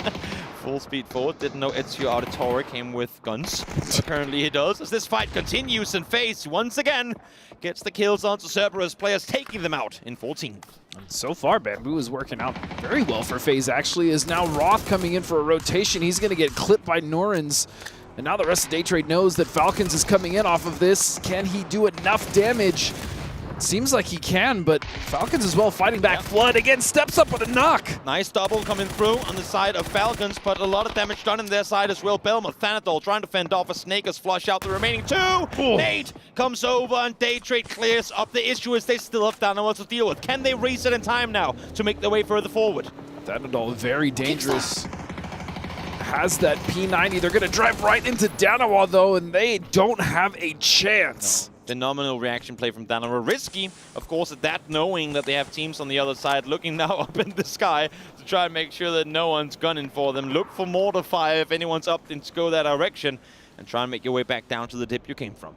Full speed forward. Didn't know Ezio Auditore came with guns. Apparently he does. As this fight continues, and FaZe once again gets the kills onto Cerberus. Players taking them out in 14. And so far, Bamboo is working out very well for FaZe, actually, is now Roth coming in for a rotation. He's going to get clipped by Norins. And now the rest of Daytrade knows that Falcons is coming in off of this. Can he do enough damage? Seems like he can, but Falcons as well fighting back. Flood again steps up with a knock. Nice double coming through on the side of Falcons, but a lot of damage done on their side as well. Belmont, Thanadol trying to fend off a Snakers, flush out the remaining 2. Ooh. Nate comes over and Daytrade clears up. The issue is they still have Dynamo to deal with. Can they reset in time now to make their way further forward? Thanadol very dangerous. Has that P90. They're going to drive right into Danawa, though, and they don't have a chance. No. Phenomenal reaction play from Danawa. Risky, of course, at that, knowing that they have teams on the other side looking now up in the sky to try and make sure that no one's gunning for them. Look for mortar fire if anyone's up to go that direction, and try and make your way back down to the dip you came from.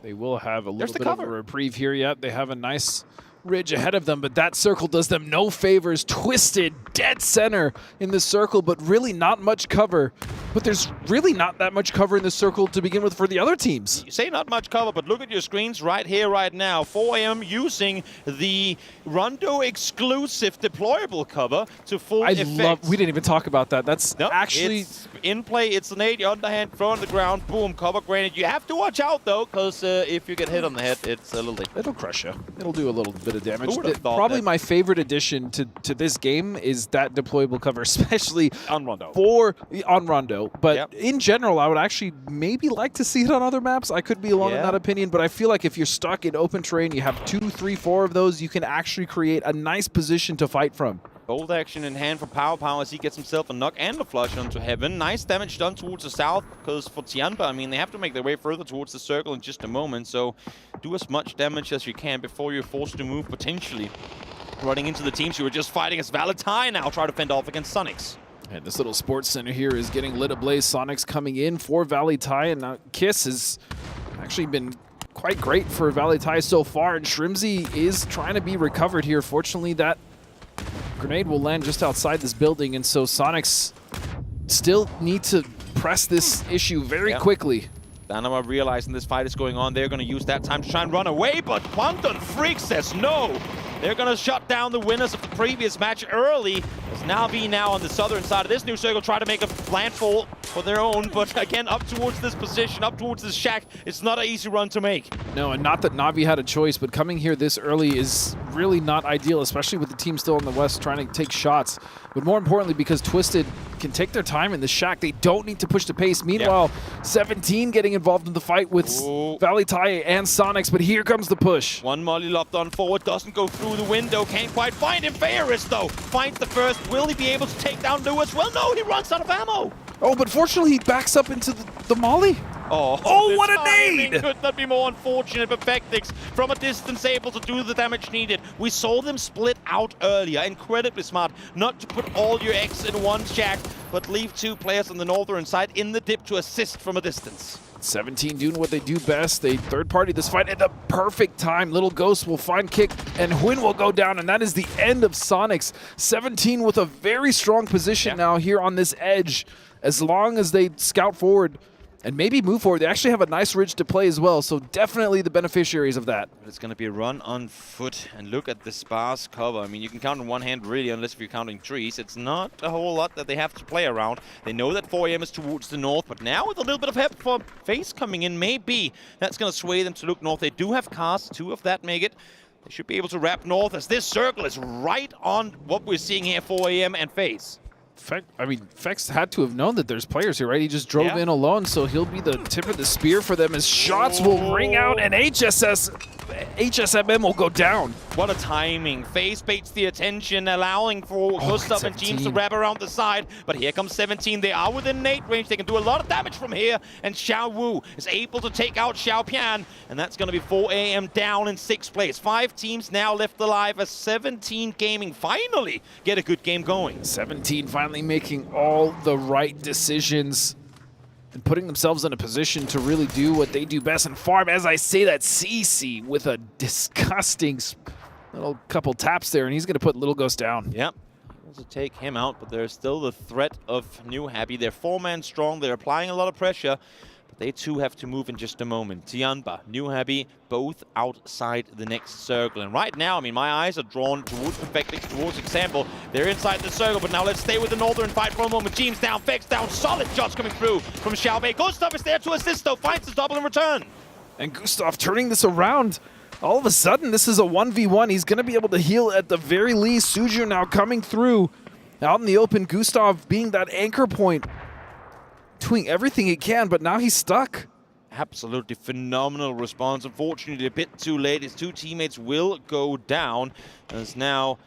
They will have a little bit of a reprieve here yet. They have a nice ridge ahead of them, but that circle does them no favors. Twisted, dead center in the circle, but really not much cover. But there's really not that much cover in the circle to begin with for the other teams. You say not much cover, but look at your screens right here, right now. 4am using the Rondo exclusive deployable cover to full effect. We didn't even talk about that. That's actually it's in play. It's an 80 underhand throw on the ground. Boom, cover granted. You have to watch out though, because if you get hit on the head, it's a little. It'll crush you. It'll do a little bit of damage. Probably my favorite addition to this game is that deployable cover, especially on Rondo. On Rondo. But in general, I would actually maybe like to see it on other maps. I could be alone in that opinion, but I feel like if you're stuck in open terrain, you have 2, 3, 4 of those, you can actually create a nice position to fight from. Bold action in hand for Pow as he gets himself a knock and a flush onto Heaven. Nice damage done towards the south, because for Tianba, I mean, they have to make their way further towards the circle in just a moment, so do as much damage as you can before you're forced to move, potentially running into the teams who were just fighting as Valentine now try to fend off against Sonics. And this little sports center here is getting lit ablaze. Sonics coming in for Valley Tai, and now Kiss has actually been quite great for Valley Tai so far, and Shrimzy is trying to be recovered here. Fortunately, that grenade will land just outside this building, and so Sonics still need to press this issue very quickly. Dynamo realizing this fight is going on, they're going to use that time to try and run away, but Quantum Freak says no. They're going to shut down the winners of the previous match early, as Na'Vi now on the southern side of this new circle try to make a landfall for their own, but again, up towards this position, up towards this shack, it's not an easy run to make. No, and not that Na'Vi had a choice, but coming here this early is really not ideal, especially with the team still in the west trying to take shots. But more importantly, because Twisted can take their time in the shack, they don't need to push the pace. Meanwhile, 17 getting involved in the fight with Valley Tai and Sonics, but here comes the push. One molly lobbed on forward, doesn't go through the window, can't quite find him. Ferris, though, finds the first. Will he be able to take down Lewis? Well, no, he runs out of ammo. Oh, but fortunately, he backs up into the molly. Oh, what a nade! Could not be more unfortunate, but Vectix from a distance able to do the damage needed. We saw them split out earlier. Incredibly smart not to put all your eggs in one shack, but leave 2 players on the northern side in the dip to assist from a distance. 17 doing what they do best. They third party this fight at the perfect time. Little Ghost will find kick and Huyn will go down, and that is the end of Sonics. 17 with a very strong position now here on this edge. As long as they scout forward, and maybe move forward. They actually have a nice ridge to play as well, so definitely the beneficiaries of that. But it's going to be a run on foot, and look at the sparse cover. I mean, you can count on one hand really, unless if you're counting trees. It's not a whole lot that they have to play around. They know that 4 AM is towards the north, but now with a little bit of help for FaZe coming in, maybe that's going to sway them to look north. They do have cars, 2 of that make it. They should be able to wrap north, as this circle is right on what we're seeing here, 4 AM and FaZe. Fex had to have known that there's players here, right? He just drove in alone, so he'll be the tip of the spear for them as shots will ring out and HSMM will go down. What a timing. FaZe baits the attention, allowing for Gustav and Teams to wrap around the side. But here comes 17. They are within nade range. They can do a lot of damage from here. And Xiao Wu is able to take out Xiao Pian. And that's going to be 4 AM down in 6th place. 5 teams now left alive as 17 Gaming finally get a good game going. 17 finally making all the right decisions and putting themselves in a position to really do what they do best and farm. As I say that, CC with a disgusting little couple taps there, and he's going to put Little Ghost down. Yep. To take him out, but there's still the threat of New Happy. They're 4-man strong. They're applying a lot of pressure, but they too have to move in just a moment. Tianba, New Happy, both outside the next circle. And right now, I mean, my eyes are drawn towards Perfectix, towards Example. They're inside the circle, but now let's stay with the Northern fight for a moment. James down, Fex down, solid shots coming through from Xiaobei. Gustav is there to assist, though, finds his double in return. And Gustav turning this around. All of a sudden, this is a 1v1. He's going to be able to heal at the very least. Suju now coming through out in the open. Gustav being that anchor point, doing everything he can, but now he's stuck. Absolutely phenomenal response. Unfortunately, a bit too late. His 2 teammates will go down. As now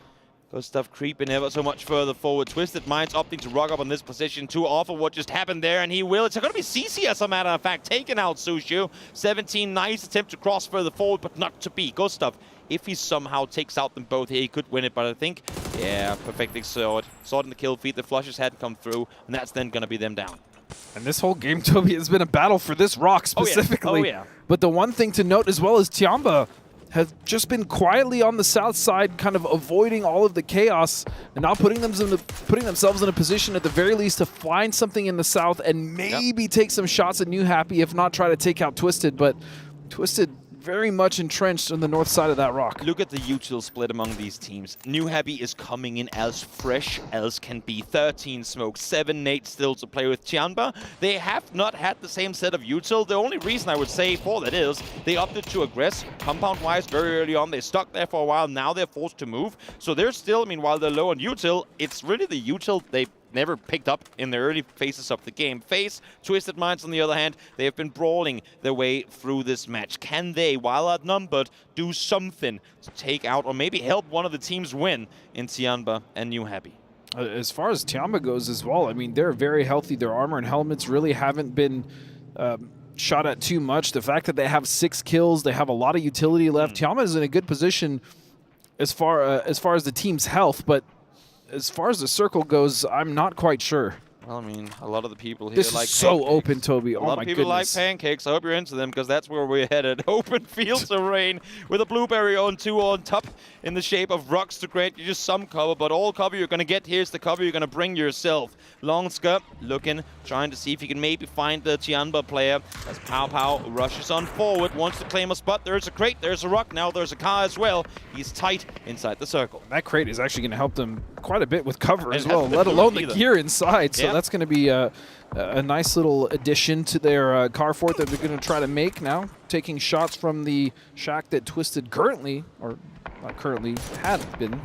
Gustav creeping ever so much further forward. Twisted Minds opting to rock up on this position to offer what just happened there, and he will. It's going to be CC, as a matter of fact, taking out Sushu. 17, nice attempt to cross further forward, but not to be. Gustav, if he somehow takes out them both here, he could win it, but I think, yeah, Perfectix saw it. Saw it in the kill feed. The flushes hadn't come through, and that's then going to be them down. And this whole game, Toby, has been a battle for this rock specifically. Oh, yeah. But the one thing to note as well is Tiamba has just been quietly on the south side, kind of avoiding all of the chaos, and now putting themselves in a position at the very least to find something in the south and maybe take some shots at New Happy, if not try to take out Twisted. But Twisted very much entrenched on the north side of that rock. Look at the util split among these teams. New Happy is coming in as fresh as can be. 13 smokes, 7 nades still to play with. Tianba, they have not had the same set of util. The only reason I would say for that is they opted to aggress compound-wise very early on. They stuck there for a while. Now they're forced to move. So they're still, I mean, while they're low on util, it's really the util they never picked up in the early phases of the game. FaZe, Twisted Minds, on the other hand, they have been brawling their way through this match. Can they, while outnumbered, do something to take out or maybe help one of the teams win in Tianba and New Happy? As far as Tiamba goes as well, I mean, they're very healthy. Their armor and helmets really haven't been shot at too much. The fact that they have 6 kills, they have a lot of utility left. Tiamba is in a good position as far as the team's health, but as far as the circle goes, I'm not quite sure. Well, I mean, a lot of the people here this like is so pancakes. open, Toby. Oh, my goodness. A lot of people like pancakes. I hope you're into them, because that's where we're headed. Open fields of rain with a blueberry on 2 on top in the shape of rocks to grant you just some cover, but all cover you're going to get here is the cover you're going to bring yourself. Longska looking, trying to see if he can maybe find the Tianba player as Pow Pow rushes on forward, wants to claim a spot. There's a crate, there's a rock, now there's a car as well. He's tight inside the circle. That crate is actually going to help them quite a bit with cover as well, let alone the gear inside. So that's going to be a nice little addition to their car fort that they're going to try to make now. Taking shots from the shack that Twisted currently, or not currently, had been.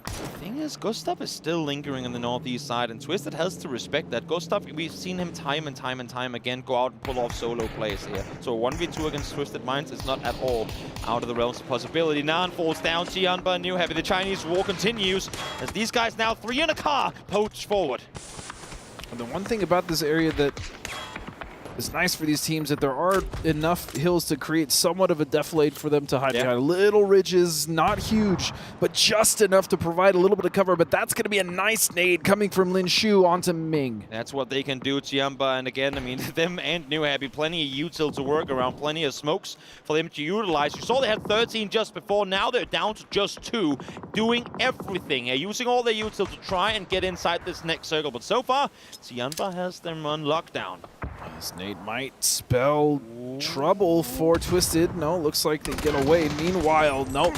The thing is, Gustav is still lingering on the northeast side, and Twisted has to respect that. Gustav, we've seen him time and time again go out and pull off solo plays here. So 1v2 against Twisted Minds is not at all out of the realms of possibility. Nan falls down, Tianba and New Happy. The Chinese war continues as these guys now 3 in a car poach forward. And the one thing about this area that is nice for these teams that there are enough hills to create somewhat of a defilade for them to hide behind. Little ridges, not huge, but just enough to provide a little bit of cover. But that's going to be a nice nade coming from Lin Shu onto Ming. That's what they can do, Tianba. And again, I mean, them and New Happy, plenty of util to work around, plenty of smokes for them to utilize. You saw they had 13 just before. Now they're down to just 2, doing everything, using all their util to try and get inside this next circle. But so far, Tianba has them on lockdown. This nade might spell trouble for Twisted. No, looks like they get away. Meanwhile, nope.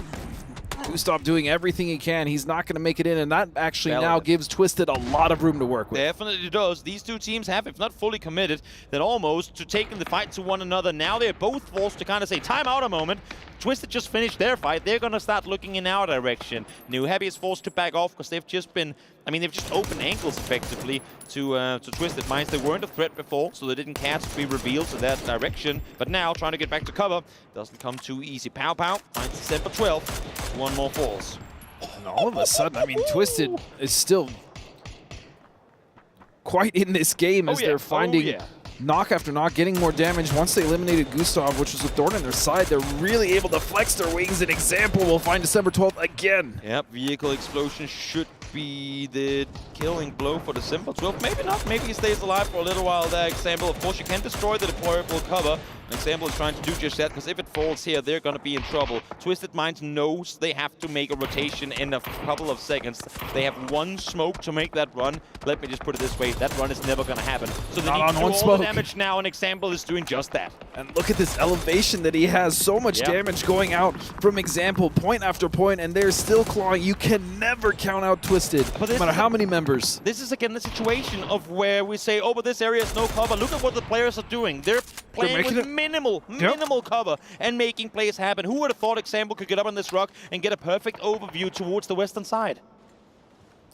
Gustav doing everything he can. He's not going to make it in, and that actually now gives Twisted a lot of room to work with. Definitely does. These two teams have, if not fully committed, then almost to taking the fight to one another. Now they're both forced to kind of say, time out a moment. Twisted just finished their fight. They're going to start looking in our direction. New Heavy is forced to back off because they've just been, I mean, they've just opened ankles effectively to Twisted Minds. They weren't a threat before, so they didn't cast to be revealed to that direction. But now, trying to get back to cover, doesn't come too easy. Pow Pow finds December 12th. One more falls. And all of a sudden, I mean, Twisted is still quite in this game as they're finding knock after knock, getting more damage. Once they eliminated Gustav, which was a thorn in their side, they're really able to flex their wings. An example will find December 12th again. Yep, vehicle explosion should be the killing blow for December 12th. Maybe not. Maybe he stays alive for a little while there. Example, of course, you can destroy the deployable cover. Example is trying to do just that, because if it falls here, they're going to be in trouble. Twisted Minds knows they have to make a rotation in a couple of seconds. They have one smoke to make that run. Let me just put it this way, that run is never going to happen. So they need to do all the damage now, and Example is doing just that. And look at this elevation that he has. So much damage going out from Example, point after point, and they're still clawing. You can never count out Twisted, no matter how many members. This is, again, the situation of where we say, oh, but this area is no cover. Look at what the players are doing. They're playing with minimal cover and making plays happen. Who would have thought Example could get up on this rock and get a perfect overview towards the western side?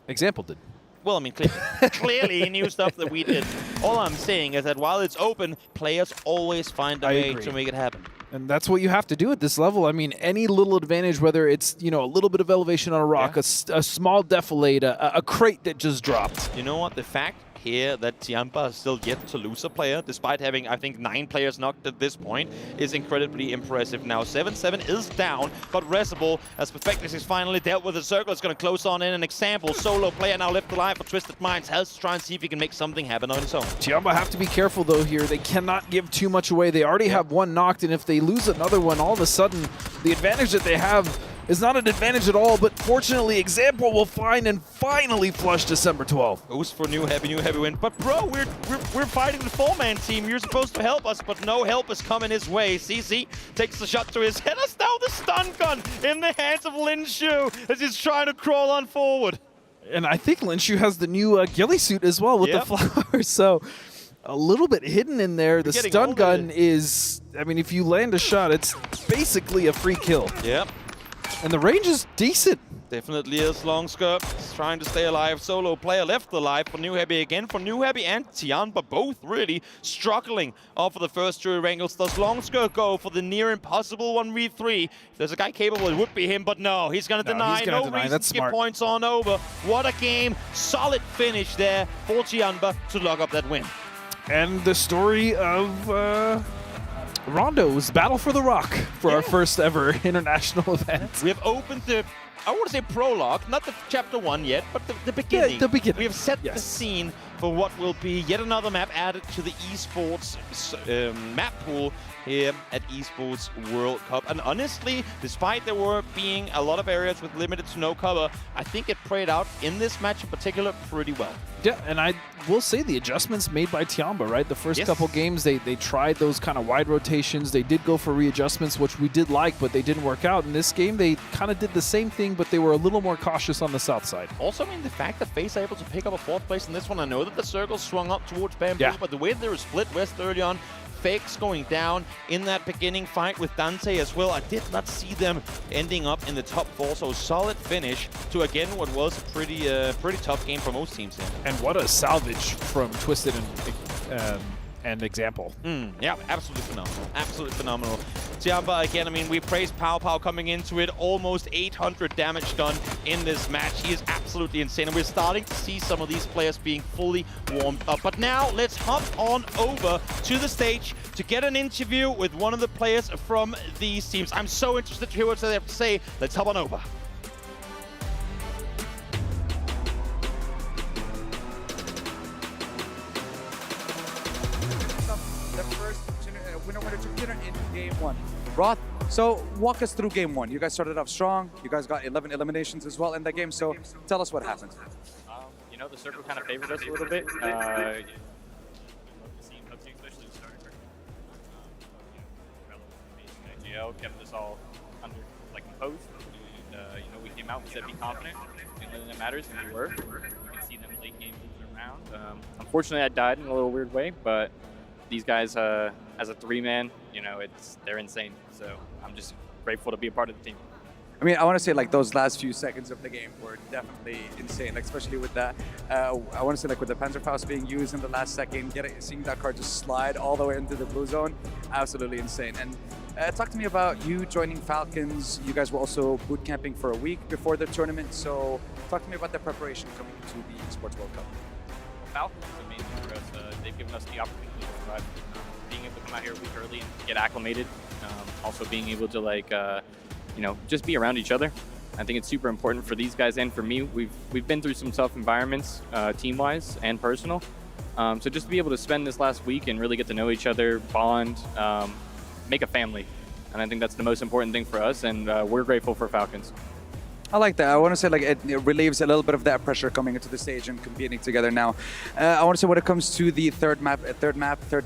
Example did. Well, I mean, clearly he knew stuff that we did. All I'm saying is that while it's open, players always find a way to make it happen. And that's what you have to do at this level. I mean, any little advantage, whether it's, you know, a little bit of elevation on a rock, a small defilade, a crate that just dropped. You know what? The fact here that Tiampa has still yet to lose a player, despite having, I think, 9 players knocked at this point, is incredibly impressive. Now, 7-7 is down, but Resible, as Perfectus is finally dealt with the circle, is going to close on in. An Example, solo player now left alive for Twisted Minds, has to try and see if he can make something happen on his own. Tiampa have to be careful, though, here. They cannot give too much away. They already have one knocked, and if they lose another one, all of a sudden, the advantage that they have is not an advantage at all, but fortunately, Example will find and finally flush December 12th. Goes for New Heavy win. But bro, we're fighting the 4-man team. You're supposed to help us, but no help is coming his way. CC takes the shot to his head. As now the stun gun in the hands of Linshu as he's trying to crawl on forward. And I think Linshu has the new ghillie suit as well with the flowers, so a little bit hidden in there. The stun gun is, I mean, if you land a shot, it's basically a free kill. Yep. And the range is decent. Definitely is. Longskirp trying to stay alive. Solo player left alive for New Heavy again. For New Heavy and Tianpa, both really struggling off of the first 2 wrangles. Does Longskirp go for the near impossible 1v3? If there's a guy capable, it would be him, but no, he's going to deny. No reason to get points on over. What a game. Solid finish there for Tianpa to lock up that win. And the story of Rondo's Battle for the Rock for our first ever international event. We have opened the, I want to say prologue, not the chapter 1 yet, but the beginning. Yeah, the beginning. We have set the scene for what will be yet another map added to the esports map pool here at Esports World Cup. And honestly, despite there were being a lot of areas with limited to no cover, I think it played out in this match in particular pretty well. Yeah, and I will say the adjustments made by Tiamba, right? The first couple games, they tried those kind of wide rotations. They did go for readjustments, which we did like, but they didn't work out. In this game, they kind of did the same thing, but they were a little more cautious on the south side. Also, I mean, the fact that FaZe are able to pick up a 4th place in this one, I know that the circle swung up towards Bamboo, but the way they were split west early on, Fakes going down in that beginning fight with Dante as well. I did not see them ending up in the top 4, so solid finish to, again, what was a pretty tough game for most teams here. And what a salvage from Twisted and Example. Yeah, absolutely phenomenal. Absolutely phenomenal. Tiamba, again, I mean, we praised Pow Pow coming into it. Almost 800 damage done in this match. He is absolutely insane. And we're starting to see some of these players being fully warmed up. But now, let's hop on over to the stage to get an interview with one of the players from these teams. I'm so interested to hear what they have to say. Let's hop on over. Winner in game 1. Roth, so walk us through game 1. You guys started off strong. You guys got 11 eliminations as well in that game. So tell us what happened. You know, the circle kind of favored us a little bit. PUBG especially GL kept us all under composed, and we came out and said be confident. The only thing that matters, and we were. You can see them late game moving around. Unfortunately, I died in a little weird way, but these guys, as a 3-man, they're insane. So I'm just grateful to be a part of the team. I mean, I want to say those last few seconds of the game were definitely insane, especially with that. I want to say with the Panzerfaust being used in the last second, seeing that card just slide all the way into the blue zone, absolutely insane. And talk to me about you joining Falcons. You guys were also boot camping for a week before the tournament. So talk to me about the preparation coming into the Esports World Cup. Falcons is amazing for us. They've given us the opportunity to survive. Being able to come out here a week early and get acclimated. Also being able to just be around each other. I think it's super important for these guys and for me. We've been through some tough environments, team-wise and personal. So just to be able to spend this last week and really get to know each other, bond, make a family. And I think that's the most important thing for us, and we're grateful for Falcons. I like that. I want to say it relieves a little bit of that pressure coming into the stage and competing together now. I want to say when it comes to the third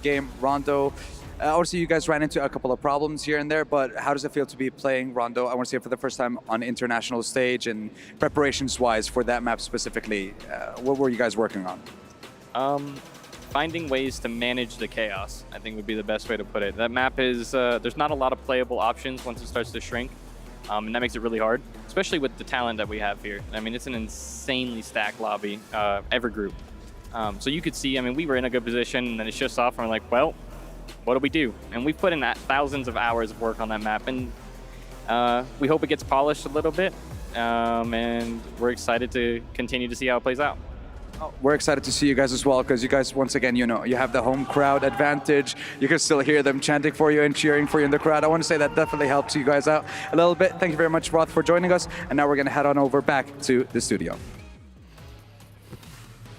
game, Rondo. Obviously, you guys ran into a couple of problems here and there, but how does it feel to be playing Rondo? I want to say for the first time on international stage, and preparations-wise for that map specifically, what were you guys working on? Finding ways to manage the chaos, I think would be the best way to put it. That map is, there's not a lot of playable options once it starts to shrink, and that makes it really hard, especially with the talent that we have here. I mean, it's an insanely stacked lobby, every group. So you could see, we were in a good position, and then it shuts off, and we're like, well, what do we do? And we've put in thousands of hours of work on that map, and we hope it gets polished a little bit, and we're excited to continue to see how it plays out. We're excited to see you guys as well, because you guys, once again, you have the home crowd advantage. You can still hear them chanting for you and cheering for you in the crowd. I want to say that definitely helps you guys out a little bit. Thank you very much, Roth, for joining us. And now we're going to head on over back to the studio.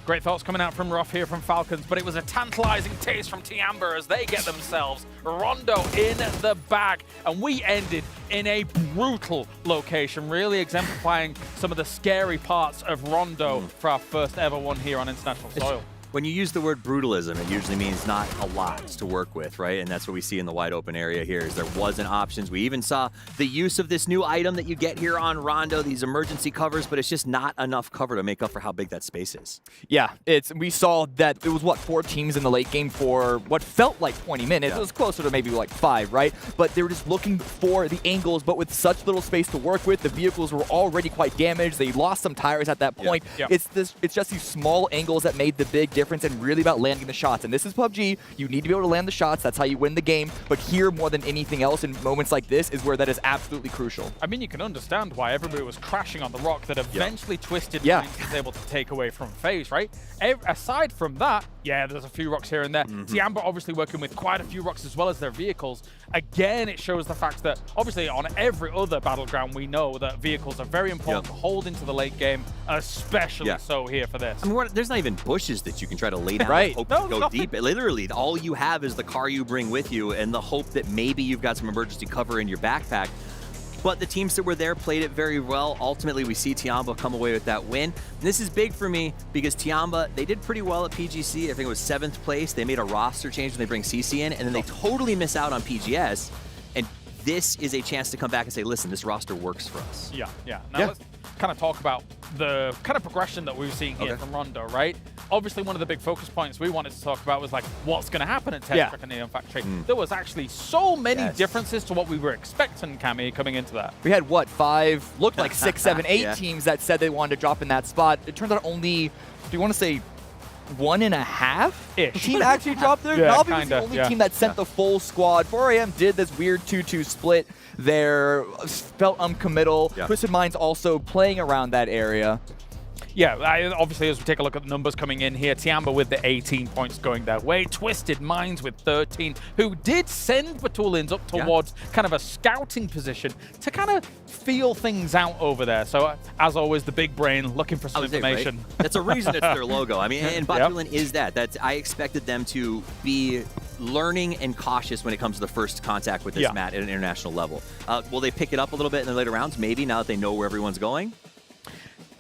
Great thoughts coming out from Ruff here from Falcons, but it was a tantalizing taste from Tiamber as they get themselves Rondo in the bag. And we ended in a brutal location, really exemplifying some of the scary parts of Rondo for our first ever one here on international soil. When you use the word brutalism, it usually means not a lot to work with, right? And that's what we see in the wide open area here, is there wasn't options. We even saw the use of this new item that you get here on Rondo, these emergency covers, but it's just not enough cover to make up for how big that space is. Yeah, we saw that it was, 4 teams in the late game for what felt like 20 minutes. Yeah. It was closer to maybe 5, right? But they were just looking for the angles, but with such little space to work with, the vehicles were already quite damaged. They lost some tires at that point. Yeah. Yeah. It's just these small angles that made the big difference, and really about landing the shots. And this is PUBG. You need to be able to land the shots. That's how you win the game. But here, more than anything else, in moments like this, is where that is absolutely crucial. I mean, you can understand why everybody was crashing on the rock that eventually Twisted Minds was able to take away from FaZe, right? Aside from that, there's a few rocks here and there. Tiamber obviously working with quite a few rocks as well as their vehicles. Again, it shows the fact that obviously on every other battleground, we know that vehicles are very important to hold into the late game, especially so here for this. I mean, there's not even bushes that you can try to lay down and hope to go deep. Literally, all you have is the car you bring with you and the hope that maybe you've got some emergency cover in your backpack. But the teams that were there played it very well. Ultimately, we see Tiamba come away with that win. And this is big for me because Tiamba, they did pretty well at PGC. I think it was 7th place. They made a roster change when they bring CC in, and then they totally miss out on PGS. And this is a chance to come back and say, listen, this roster works for us. Yeah. Now let's kind of talk about the kind of progression that we've seen here from Rondo, right? Obviously, one of the big focus points we wanted to talk about was what's going to happen at Tech and Neon Factory. There was actually so many differences to what we were expecting, Cammy, coming into that. We had, 5, looked like 6, 7, 8 teams that said they wanted to drop in that spot. It turns out only, do you want to say 1.5-ish team actually dropped there? Navi was the only team that sent the full squad. 4AM did this weird 2-2 split there, felt uncommittal. Twisted Minds also playing around that area. Yeah, obviously, as we take a look at the numbers coming in here, Tiamba with the 18 points going their way, Twisted Minds with 13, who did send Batulins up towards kind of a scouting position to kind of feel things out over there. So, as always, the big brain looking for some information. Right? That's a reason it's their logo. I mean, and Batulin is that. I expected them to be learning and cautious when it comes to the first contact with this mat at an international level. Will they pick it up a little bit in the later rounds? Maybe, now that they know where everyone's going?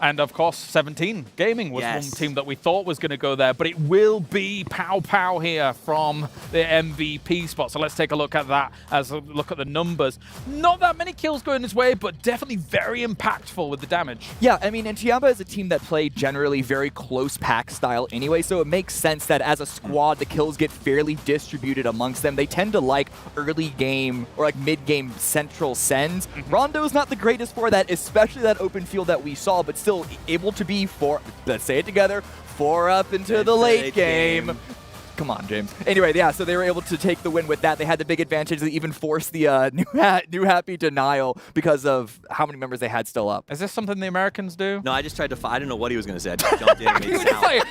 And of course, 17 Gaming was one team that we thought was going to go there, but it will be Pow Pow here from the MVP spot. So let's take a look at that as a look at the numbers. Not that many kills going his way, but definitely very impactful with the damage. Yeah, I mean, and Tiamba is a team that play generally very close pack style anyway, so it makes sense that as a squad, the kills get fairly distributed amongst them. They tend to like early game or like mid-game central sends. Rondo's not the greatest for that, especially that open field that we saw, but still able to be let's say it together, 4 up into the late game. Come on, James. Anyway, yeah, so they were able to take the win with that. They had the big advantage. They even forced the new happy denial because of how many members they had still up. Is this something the Americans do? No, I just tried to I didn't know what he was going to say. I just jumped in and made sound.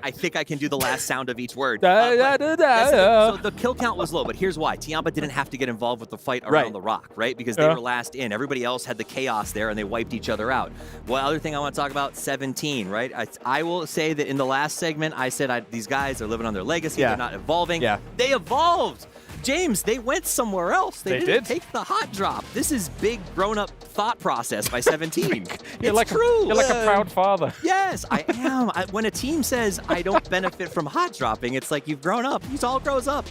I think I can do the last sound of each word. So the kill count was low, but here's why. Tiamba didn't have to get involved with the fight around the rock, right? Because they were last in. Everybody else had the chaos there, and they wiped each other out. Well, other thing I want to talk about, 17, right? I will say that in the last segment, I said these guys are living on their legacy. They're not evolving. They evolved. James, they went somewhere else. They didn't take the hot drop. This is big grown-up thought process by 17. It's true. You're like a proud father. Yes, I am. When a team says, I don't benefit from hot dropping, it's like you've grown up. He all grows up.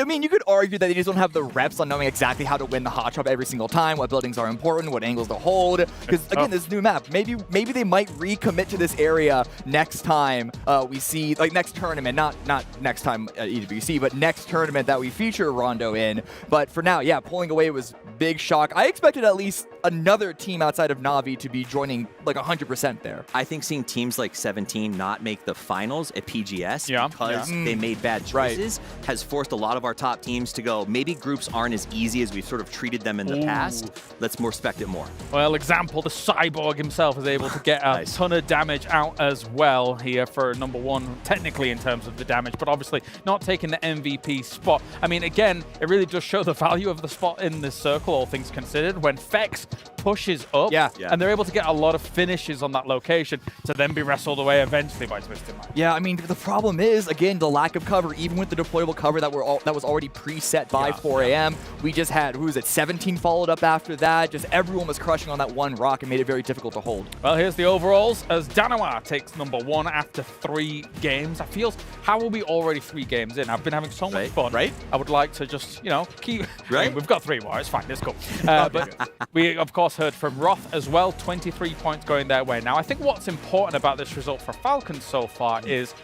I mean, you could argue that they just don't have the reps on knowing exactly how to win the hot drop every single time, what buildings are important, what angles to hold. Because, again, this new map, maybe they might recommit to this area next time we see, like next tournament, not next time at EWC, but next tournament that we feature Rondo in. But for now, yeah, pulling away was big shock. I expected at least another team outside of Na'Vi to be joining like 100% there. I think seeing teams like 17 not make the finals at PGS because they made bad choices has forced a lot of our top teams to go, maybe groups aren't as easy as we've sort of treated them in the past. Let's respect it more. Well, example, the Cyborg himself is able to get a ton of damage out as well here for number 1, technically in terms of the damage, but obviously not taking the MVP spot. I mean, again, it really does show the value of the spot in this circle, all things considered, when Fex pushes up and they're able to get a lot of finishes on that location to then be wrestled away eventually by Twisted Mind. Yeah, I mean, the problem is, again, the lack of cover, even with the deployable cover that was already preset by 4 a.m. We just had, 17 followed up after that. Just everyone was crushing on that one rock and made it very difficult to hold. Well, here's the overalls as Danawa takes number 1 after 3 games. I feel, how are we already 3 games in? I've been having so much fun. I would like to just, keep... I mean, we've got 3 more. It's fine. It's cool. But we, of course, heard from Roth as well. 23 points going their way. Now, I think what's important about this result for Falcons so far is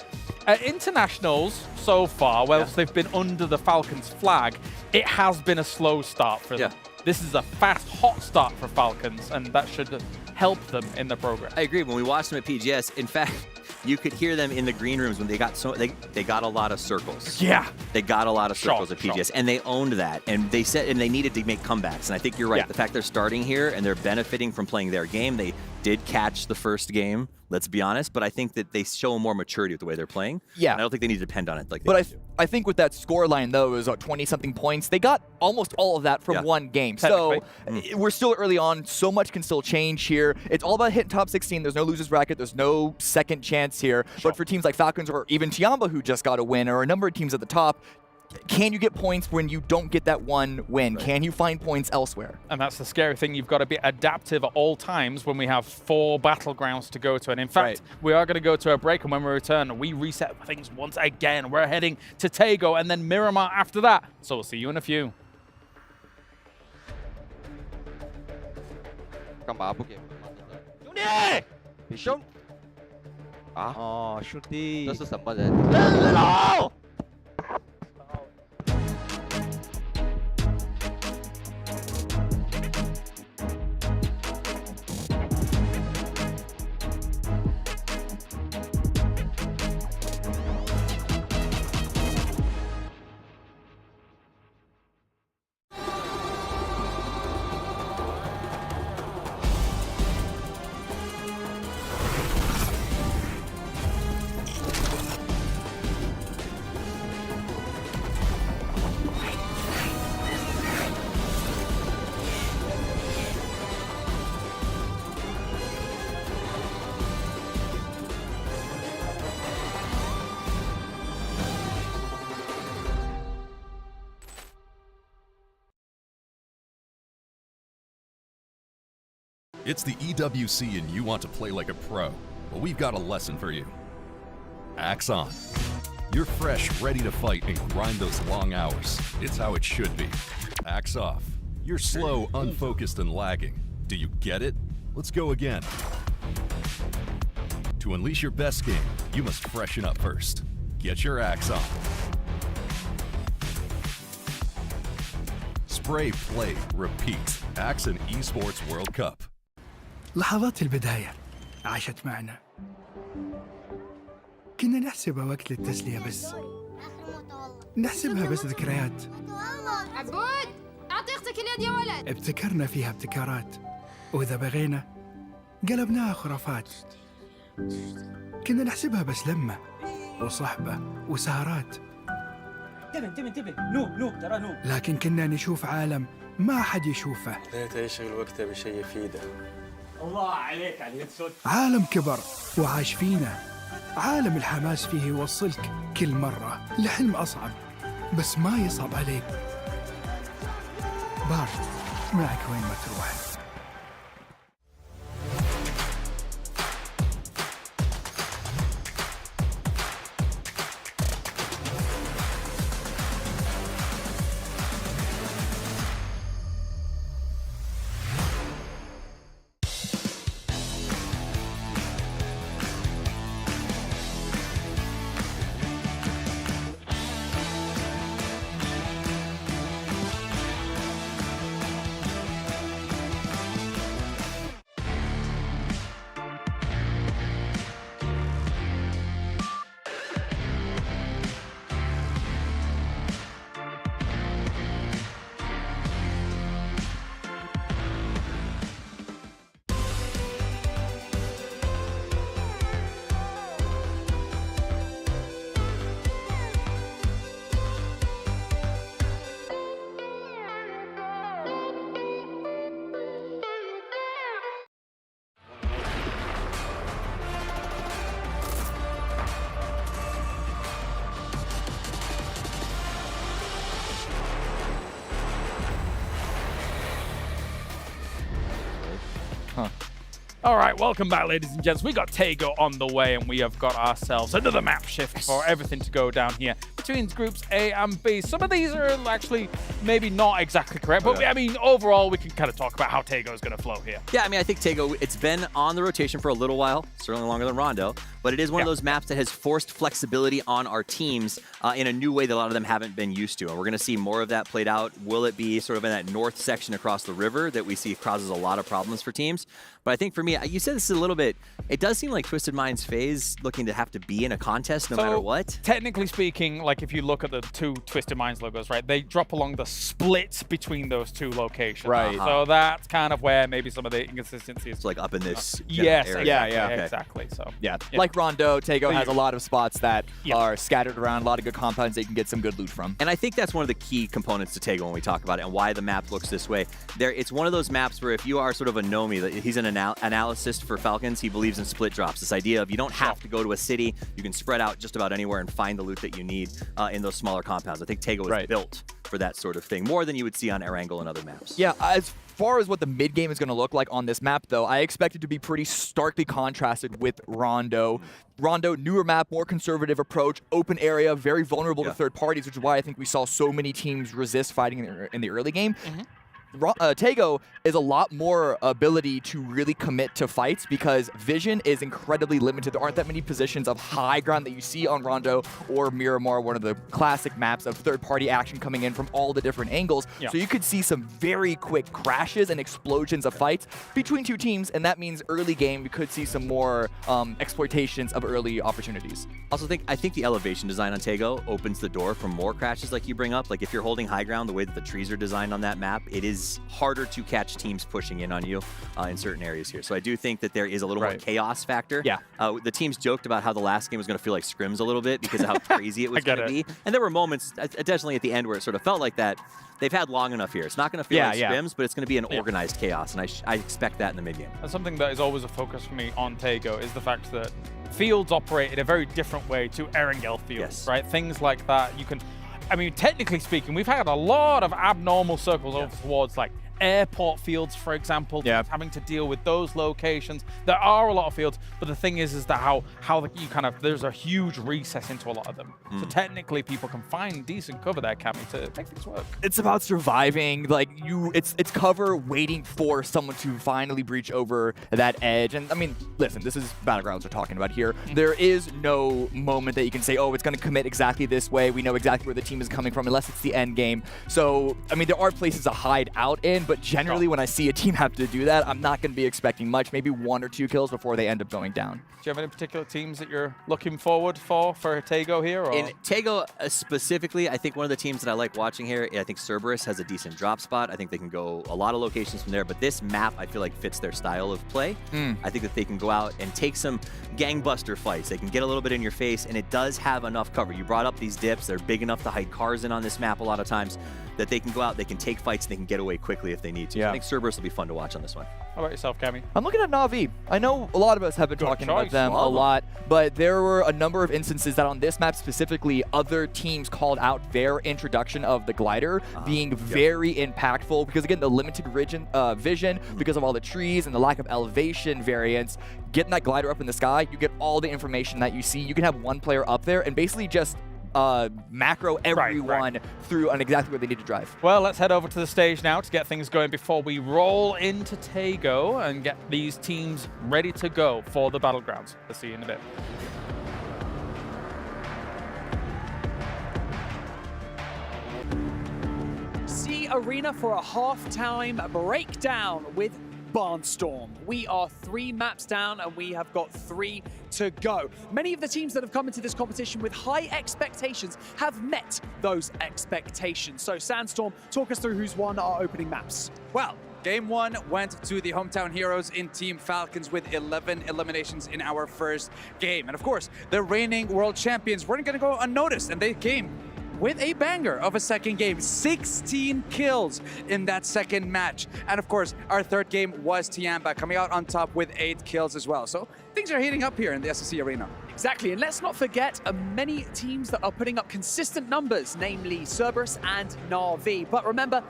at internationals so far, whilst they've been under the Falcons flag, it has been a slow start for them. This is a fast, hot start for Falcons, and that should help them in the progress. I agree. When we watched them at PGS, in fact, you could hear them in the green rooms when they got they got a lot of circles. Yeah. They got a lot of circles at PGS, and they owned that. And they said, and they needed to make comebacks. And I think you're right. The fact they're starting here and they're benefiting from playing their game. They did catch the first game, let's be honest, but I think that they show more maturity with the way they're playing. Yeah. And I don't think they need to depend on it like But I think with that score line, though, is 20-something points. They got almost all of that from one game. So we're still early on. So much can still change here. It's all about hitting top 16. There's no losers bracket. There's no second chance here. But for teams like Falcons or even Tiamba, who just got a win, or a number of teams at the top, can you get points when you don't get that one win? Can you find points elsewhere? And that's the scary thing. You've got to be adaptive at all times when we have 4 battlegrounds to go to. And in fact, we are going to go to a break. And when we return, we reset things once again. We're heading to Tego and then Miramar after that. So we'll see you in a few. 슈팅. 这是什么人？ It's the EWC and you want to play like a pro. Well, we've got a lesson for you. Axe on. You're fresh, ready to fight and grind those long hours. It's how it should be. Axe off. You're slow, unfocused, and lagging. Do you get it? Let's go again. To unleash your best game, you must freshen up first. Get your axe on. Spray, play, repeat. Axe and Esports World Cup. لحظات البداية عاشت معنا. كنا نحسبها وقت للتسلية بس. نحسبها بس ذكريات. عبود أعطي أختك اليد يا ولد. ابتكرنا فيها ابتكارات، وإذا بغينا قلبناها خرافات. كنا نحسبها بس لمة وصحبة وسهرات. انتبه نوب ترى نوب. لكن كنا نشوف عالم ما حد يشوفه. ليت يشغل وقته بشيء يفيده. الله عليك على الصوت. عالم كبر وعاش فينا. عالم الحماس فيه يوصلك كل مرة لحلم أصعب، بس ما يصعب عليك. بارت معك وين ما تروح. All right, welcome back, ladies and gents. We got Tego on the way, and we have got ourselves another map shift for everything to go down here between groups A and B. Some of these are actually maybe not exactly correct, but I mean, overall, we can kind of talk about how Tego is going to flow here. Yeah, I mean, I think Tego, it's been on the rotation for a little while, certainly longer than Rondo, but it is one of those maps that has forced flexibility on our teams in a new way that a lot of them haven't been used to. And we're going to see more of that played out. Will it be sort of in that north section across the river that we see causes a lot of problems for teams? But I think for me, you said this is a little bit, it does seem like Twisted Mind's FaZe looking to have to be in a contest no matter what. Technically speaking, like if you look at the two Twisted Minds logos, right, they drop along the split between those two locations. Right. So that's kind of where maybe some of the inconsistencies. It's like up in this yes, area. yeah, exactly. So yeah, like Rondo, Tego has a lot of spots that are scattered around, a lot of good compounds that you can get some good loot from. And I think that's one of the key components to Tego when we talk about it and why the map looks this way. It's one of those maps where if you are sort of a Nomi, he's an analyst for Falcons, he believes in split drops. This idea of you don't have to go to a city, you can spread out just about anywhere and find the loot that you need in those smaller compounds. I think Tego is built for that sort of thing, more than you would see on Erangel and other maps. Yeah, as far as what the mid game is going to look like on this map, though, I expect it to be pretty starkly contrasted with Rondo. Rondo, newer map, more conservative approach, open area, very vulnerable to third parties, which is why I think we saw so many teams resist fighting in the early game. Tego is a lot more ability to really commit to fights because vision is incredibly limited. There aren't that many positions of high ground that you see on Rondo or Miramar, one of the classic maps of third-party action coming in from all the different angles. So you could see some very quick crashes and explosions of fights between two teams, and that means early game we could see some more exploitations of early opportunities. Also, I think the elevation design on Tego opens the door for more crashes like you bring up. Like if you're holding high ground, the way that the trees are designed on that map, it is harder to catch teams pushing in on you in certain areas here. So I do think that there is a little more chaos factor. Yeah. The teams joked about how the last game was going to feel like scrims a little bit because of how crazy it was going to be. And there were moments, definitely at the end, where it sort of felt like that. They've had long enough here. It's not going to feel like scrims, but it's going to be an organized chaos, and I expect that in the mid-game. And something that is always a focus for me on Tego is the fact that fields operate in a very different way to Erangel fields, right? Things like that, you can... I mean, technically speaking, we've had a lot of abnormal circles over towards like airport fields, for example, having to deal with those locations. There are a lot of fields, but the thing is that how you kind of, there's a huge recess into a lot of them. So technically people can find decent cover there, Cammy, to make things work. It's about surviving. Like it's cover waiting for someone to finally breach over that edge. And I mean, listen, this is Battlegrounds we're talking about here. There is no moment that you can say, oh, it's going to commit exactly this way. We know exactly where the team is coming from, unless it's the end game. So, I mean, there are places to hide out in, but generally when I see a team have to do that, I'm not going to be expecting much, maybe 1 or 2 kills before they end up going down. Do you have any particular teams that you're looking forward for Taego here? Or? In Taego specifically, I think one of the teams that I like watching here, I think Cerberus has a decent drop spot. I think they can go a lot of locations from there, but this map I feel like fits their style of play. I think that they can go out and take some gangbuster fights. They can get a little bit in your face, and it does have enough cover. You brought up these dips. They're big enough to hide cars in on this map a lot of times that they can go out, they can take fights, and they can get away quickly if they need to. So I think Cerberus will be fun to watch on this one. How about yourself, Cammy? I'm looking at Na'Vi. I know a lot of us have been talking about them a lot, but there were a number of instances that on this map specifically, other teams called out their introduction of the glider being very impactful because, again, the limited vision because of all the trees and the lack of elevation variance. Getting that glider up in the sky, you get all the information that you see. You can have one player up there and basically just macro everyone through on exactly where they need to drive. Well, let's head over to the stage now to get things going before we roll into Taego and get these teams ready to go for the Battlegrounds. We'll see you in a bit. See Arena for a halftime breakdown with Barnstorm. We are 3 maps down and we have got 3 to go. Many of the teams that have come into this competition with high expectations have met those expectations. So Sandstorm, talk us through who's won our opening maps. Well, Game 1 went to the hometown heroes in Team Falcons with 11 eliminations in our first game. And of course, the reigning world champions weren't going to go unnoticed, and they came with a banger of a second game. 16 kills in that second match. And of course, our third game was Tiamba coming out on top with 8 kills as well. So things are heating up here in the SSC Arena. Exactly, and let's not forget many teams that are putting up consistent numbers, namely Cerberus and Na'Vi. But remember,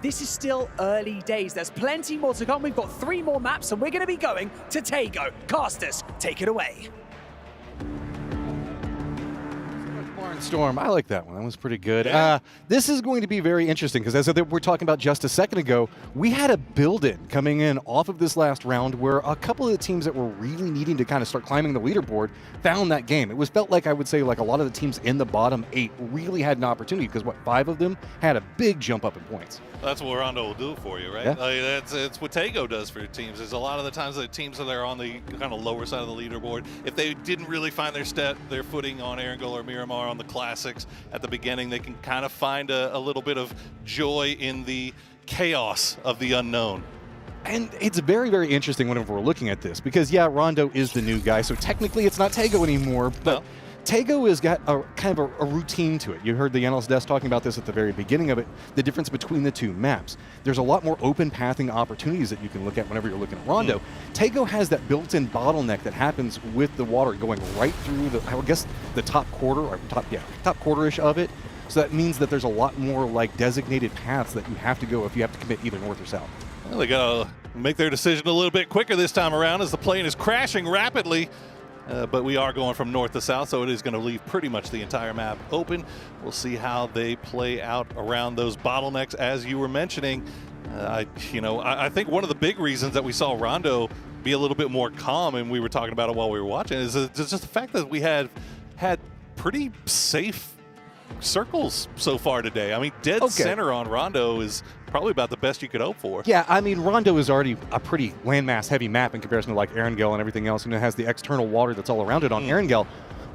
this is still early days. There's plenty more to come. We've got 3 more maps, and we're going to be going to Taego. Casters, take it away. Storm, I like that one. That was pretty good. This is going to be very interesting because as we're talking about just a second ago, we had a build-in coming in off of this last round where a couple of the teams that were really needing to kind of start climbing the leaderboard found that game. It was felt like, I would say, like a lot of the teams in the bottom 8 really had an opportunity because, 5 of them had a big jump up in points. That's what Rondo will do for you, right? Yeah. It's what Taego does for your teams. Is a lot of the times the teams that are on the kind of lower side of the leaderboard, if they didn't really find their footing on Erangel or Miramar on the classics at the beginning, they can kind of find a little bit of joy in the chaos of the unknown. And it's very, very interesting whenever we're looking at this because, yeah, Rondo is the new guy, so technically it's not Taego anymore, but Taego has got a kind of a routine to it. You heard the analyst desk talking about this at the very beginning of it, the difference between the 2 maps. There's a lot more open pathing opportunities that you can look at whenever you're looking at Rondo. Taego has that built-in bottleneck that happens with the water going right through the top quarter, or top quarter-ish of it. So that means that there's a lot more like designated paths that you have to go if you have to commit either north or south. Well, they got to make their decision a little bit quicker this time around as the plane is crashing rapidly. But we are going from north to south, so it is going to leave pretty much the entire map open. We'll see how they play out around those bottlenecks, as you were mentioning. I think one of the big reasons that we saw Rondo be a little bit more calm, and we were talking about it while we were watching, is just the fact that we had pretty safe circles so far today. I mean, dead center on Rondo is probably about the best you could hope for. Yeah, I mean, Rondo is already a pretty landmass heavy map in comparison to like Erangel and everything else, and it has the external water that's all around it on Erangel.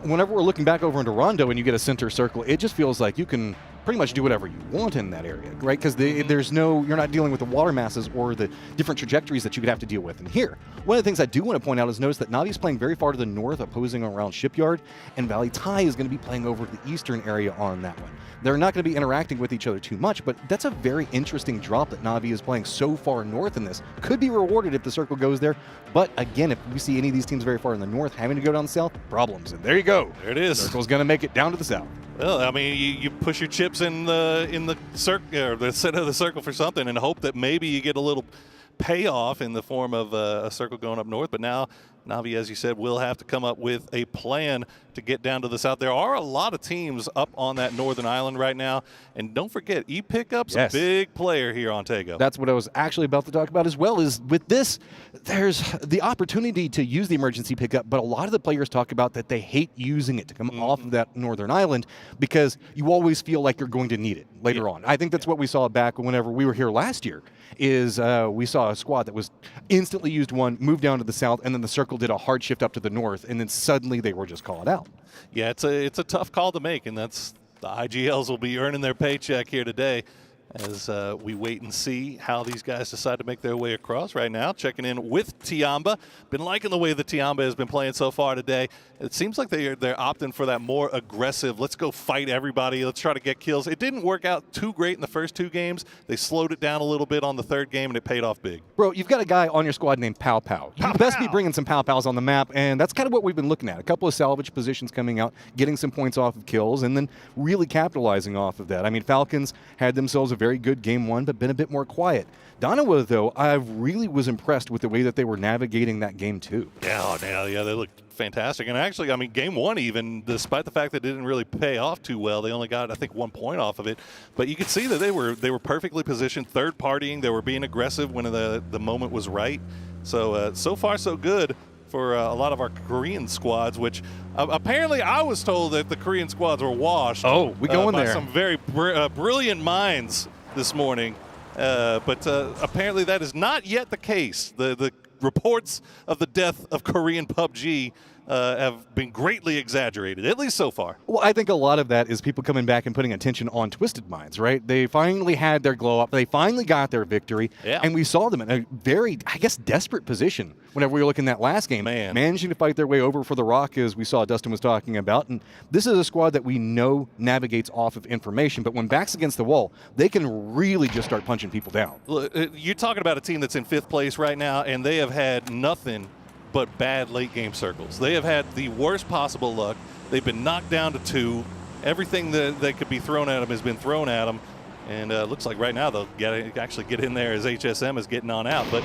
Whenever we're looking back over into Rondo and you get a center circle, it just feels like you can pretty much do whatever you want in that area, right? Because you're not dealing with the water masses or the different trajectories that you could have to deal with in here. One of the things I do want to point out is notice that Navi's playing very far to the north, opposing around Shipyard, and Valley Tai is going to be playing over the eastern area on that one. They're not going to be interacting with each other too much, but that's a very interesting drop that Navi is playing so far north in this. Could be rewarded if the circle goes there, but again, if we see any of these teams very far in the north having to go down south, problems. And there you go. There it is. Circle's going to make it down to the south. Well, I mean, you push your chips in the circle or the center of the circle for something, and hope that maybe you get a little payoff in the form of a circle going up north. But now Navi, as you said, will have to come up with a plan to get down to the south. There are a lot of teams up on that northern island right now. And don't forget, ePickup's a big player here on Tego. That's what I was actually about to talk about as well, is with this, there's the opportunity to use the emergency pickup, but a lot of the players talk about that they hate using it to come off of that northern island because you always feel like you're going to need it later on. I think that's what we saw back whenever we were here last year, is we saw a squad that was instantly used one, moved down to the south, and then the circle did a hard shift up to the north, and then suddenly they were just called out. Yeah, it's a tough call to make, and that's the IGLs will be earning their paycheck here today as we wait and see how these guys decide to make their way across. Right now, checking in with Tiamba. Been liking the way that Tiamba has been playing so far today. It seems like they're opting for that more aggressive, let's go fight everybody, let's try to get kills. It didn't work out too great in the first 2 games. They slowed it down a little bit on the 3rd game, and it paid off big. Bro, you've got a guy on your squad named Pow Pow. You best be bringing some Pow Pows on the map, and that's kind of what we've been looking at. A couple of salvage positions coming out, getting some points off of kills, and then really capitalizing off of that. I mean, Falcons had themselves a very good game 1, but been a bit more quiet. Donawa, though, I really was impressed with the way that they were navigating that game 2. Yeah, they looked fantastic. And actually, I mean, game 1 even, despite the fact that it didn't really pay off too well, they only got, I think, 1 point off of it. But you could see that they were perfectly positioned, third partying. They were being aggressive when the moment was right. So, so far, so good for a lot of our Korean squads, which apparently I was told that the Korean squads were washed. Oh, we going by there. some very brilliant minds this morning. But apparently that is not yet the case. The reports of the death of Korean PUBG have been greatly exaggerated, at least so far. Well, I think a lot of that is people coming back and putting attention on Twisted Minds, right? They finally had their glow up. They finally got their victory. Yeah. And we saw them in a very, I guess, desperate position whenever we were looking at that last game. Managing to fight their way over for the rock, as we saw Dustin was talking about. And this is a squad that we know navigates off of information, but when backs against the wall, they can really just start punching people down. Look, you're talking about a team that's in 5th place right now, and they have had nothing but bad late game circles. They have had the worst possible luck. They've been knocked down to 2. Everything that could be thrown at them has been thrown at them. And it looks like right now they'll actually get in there as HSM is getting on out. But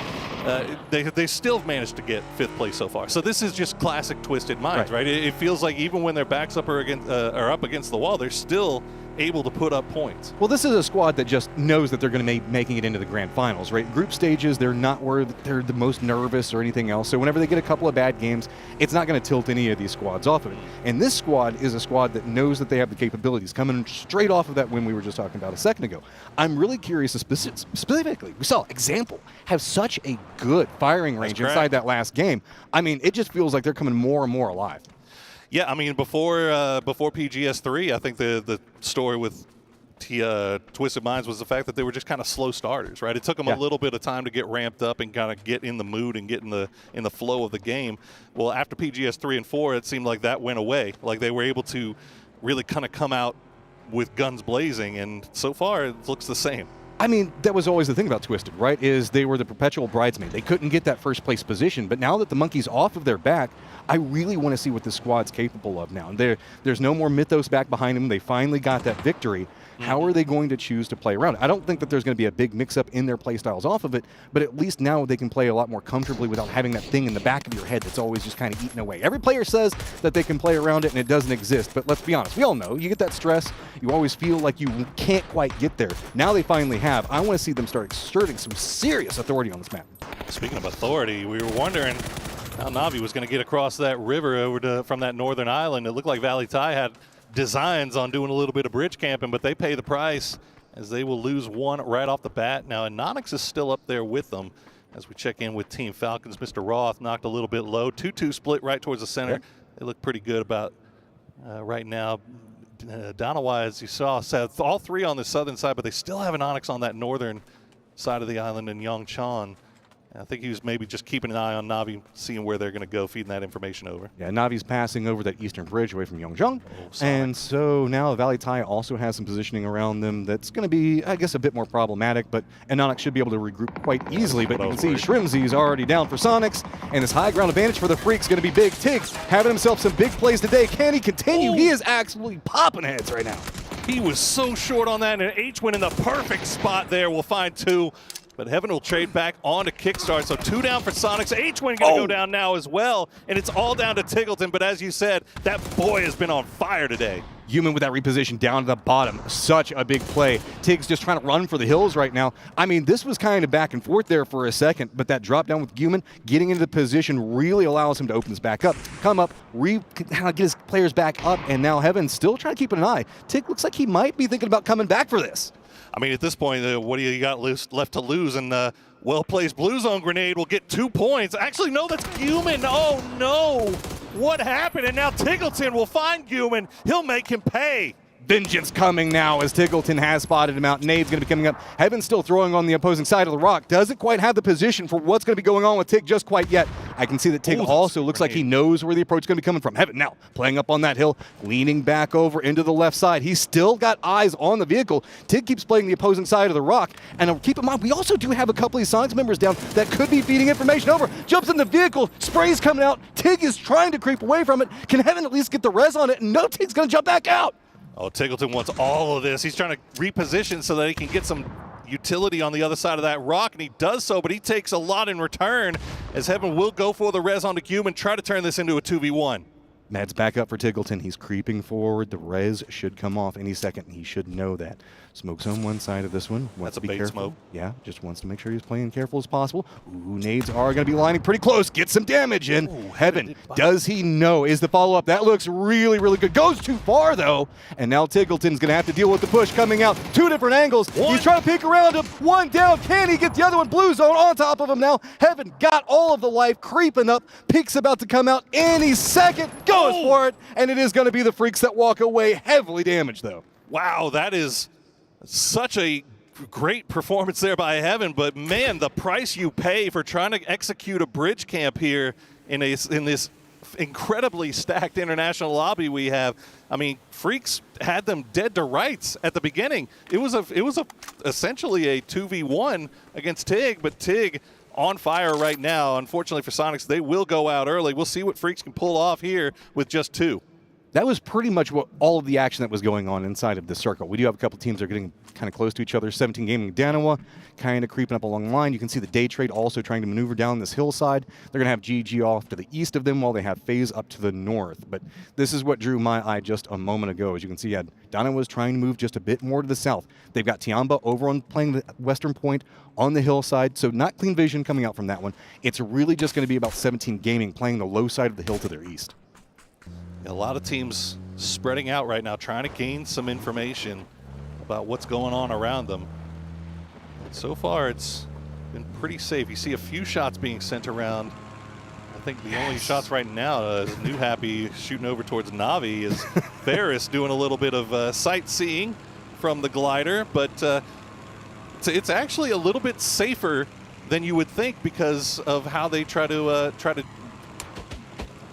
they still managed to get 5th place so far. So this is just classic Twisted Minds, right? It feels like even when their backs up are up against the wall, they're still able to put up points. Well, this is a squad that just knows that they're going to be making it into the grand finals, right? Group stages, they're not where they're the most nervous or anything else. So whenever they get a couple of bad games, it's not going to tilt any of these squads off of it. And this squad is a squad that knows that they have the capabilities coming straight off of that win we were just talking about a second ago. I'm really curious specifically. We saw Example have such a good firing range inside that last game. I mean, it just feels like they're coming more and more alive. Yeah, I mean, before PGS3, I think the story with Twisted Minds was the fact that they were just kind of slow starters, right? It took them a little bit of time to get ramped up and kind of get in the mood and get in the flow of the game. Well, after PGS3 and 4, it seemed like that went away. Like they were able to really kind of come out with guns blazing, and so far it looks the same. I mean, that was always the thing about Twisted, right? Is they were the perpetual bridesmaid. They couldn't get that first place position, but now that the monkey's off of their back, I really want to see what this squad's capable of now. There's no more mythos back behind them. They finally got that victory. How are they going to choose to play around it? I don't think that there's going to be a big mix-up in their play styles off of it, but at least now they can play a lot more comfortably without having that thing in the back of your head that's always just kind of eating away. Every player says that they can play around it and it doesn't exist, but let's be honest. We all know you get that stress. You always feel like you can't quite get there. Now they finally have. I want to see them start exerting some serious authority on this map. Speaking of authority, we were wondering how Navi was going to get across that river over from that northern island. It looked like Valley Thai had designs on doing a little bit of bridge camping, but they pay the price as they will lose one right off the bat. Now, Anonix is still up there with them as we check in with Team Falcons. Mr. Roth knocked a little bit low. 2-2 split right towards the center. They look pretty good about right now. Donawa, as you saw, all 3 on the southern side, but they still have an Onyx on that northern side of the island in Yongchon I think he was maybe just keeping an eye on Na'Vi, seeing where they're going to go, feeding that information over. Yeah, Navi's passing over that eastern bridge away from Yongzheng. And so now Valley Tai also has some positioning around them that's going to be, I guess, a bit more problematic, but Anonic should be able to regroup quite easily. But you can see Shrimzy's already down for Sonics, and this high ground advantage for the Freaks going to be big. Tig having himself some big plays today. Can he continue? He is absolutely popping heads right now. He was so short on that, and H-Win in the perfect spot there will find 2. But Heaven will trade back on to Kickstart, so 2 down for Sonics. H-Win going to go down now as well, and it's all down to Tigleton. But as you said, that boy has been on fire today. Human with that reposition down to the bottom. Such a big play. Tig's just trying to run for the hills right now. I mean, this was kind of back and forth there for a second, but that drop down with Human getting into the position really allows him to open this back up, come up, get his players back up, and now Heaven's still trying to keep an eye. Tig looks like he might be thinking about coming back for this. I mean, at this point, what do you got left to lose? And well-placed Blue Zone grenade will get 2 points. Actually, no, that's Human. Oh, no. What happened? And now Tigleton will find Human. He'll make him pay. Vengeance coming now as Tigleton has spotted him out. Nade's going to be coming up. Heaven's still throwing on the opposing side of the rock. Doesn't quite have the position for what's going to be going on with Tig just quite yet. I can see that Tig also looks like he knows where the approach is going to be coming from. Heaven now playing up on that hill, leaning back over into the left side. He's still got eyes on the vehicle. Tig keeps playing the opposing side of the rock. And keep in mind, we also do have a couple of Sonics members down that could be feeding information over. Jumps in the vehicle, spray's coming out. Tig is trying to creep away from it. Can Heaven at least get the res on it? And no, Tig's going to jump back out. Oh, Tigleton wants all of this. He's trying to reposition so that he can get some utility on the other side of that rock, and he does so, but he takes a lot in return as Heaven will go for the res onto Human, try to turn this into a 2v1. Mad's back up for Tigleton. He's creeping forward. The res should come off any second. He should know that. Smoke's on one side of this one. That's a bait careful. Smoke. Yeah, just wants to make sure he's playing careful as possible. Ooh, nades are going to be lining pretty close. Get some damage in. Ooh, Heaven, does he know? Is the follow-up? That looks really, really good. Goes too far, though. And now Tigleton's going to have to deal with the push coming out. 2 different angles. He's trying to peek around him. 1 down. Can he get the other one? Blue Zone on top of him now. Heaven got all of the life creeping up. Peek's about to come out any second. Goes for it. And it is going to be the Freaks that walk away heavily damaged, though. Wow, that is such a great performance there by Heaven, but man, the price you pay for trying to execute a bridge camp here in this incredibly stacked international lobby we have. I mean, Freaks had them dead to rights at the beginning. It was essentially a 2v1 against Tig, but Tig on fire right now. Unfortunately for Sonics, they will go out early. We'll see what Freaks can pull off here with just 2. That was pretty much what all of the action that was going on inside of the circle. We do have a couple teams that are getting kind of close to each other. 17 Gaming Danawa kind of creeping up along the line. You can see the Day Trade also trying to maneuver down this hillside. They're going to have GG off to the east of them while they have FaZe up to the north. But this is what drew my eye just a moment ago. As you can see, Danawa was trying to move just a bit more to the south. They've got Tiamba over on playing the western point on the hillside, so not clean vision coming out from that one. It's really just going to be about 17 Gaming playing the low side of the hill to their east. A lot of teams spreading out right now, trying to gain some information about what's going on around them. And so far, it's been pretty safe. You see a few shots being sent around. I think the only shots right now is New Happy shooting over towards Na'Vi is Ferris doing a little bit of sightseeing from the glider, but it's actually a little bit safer than you would think because of how they try to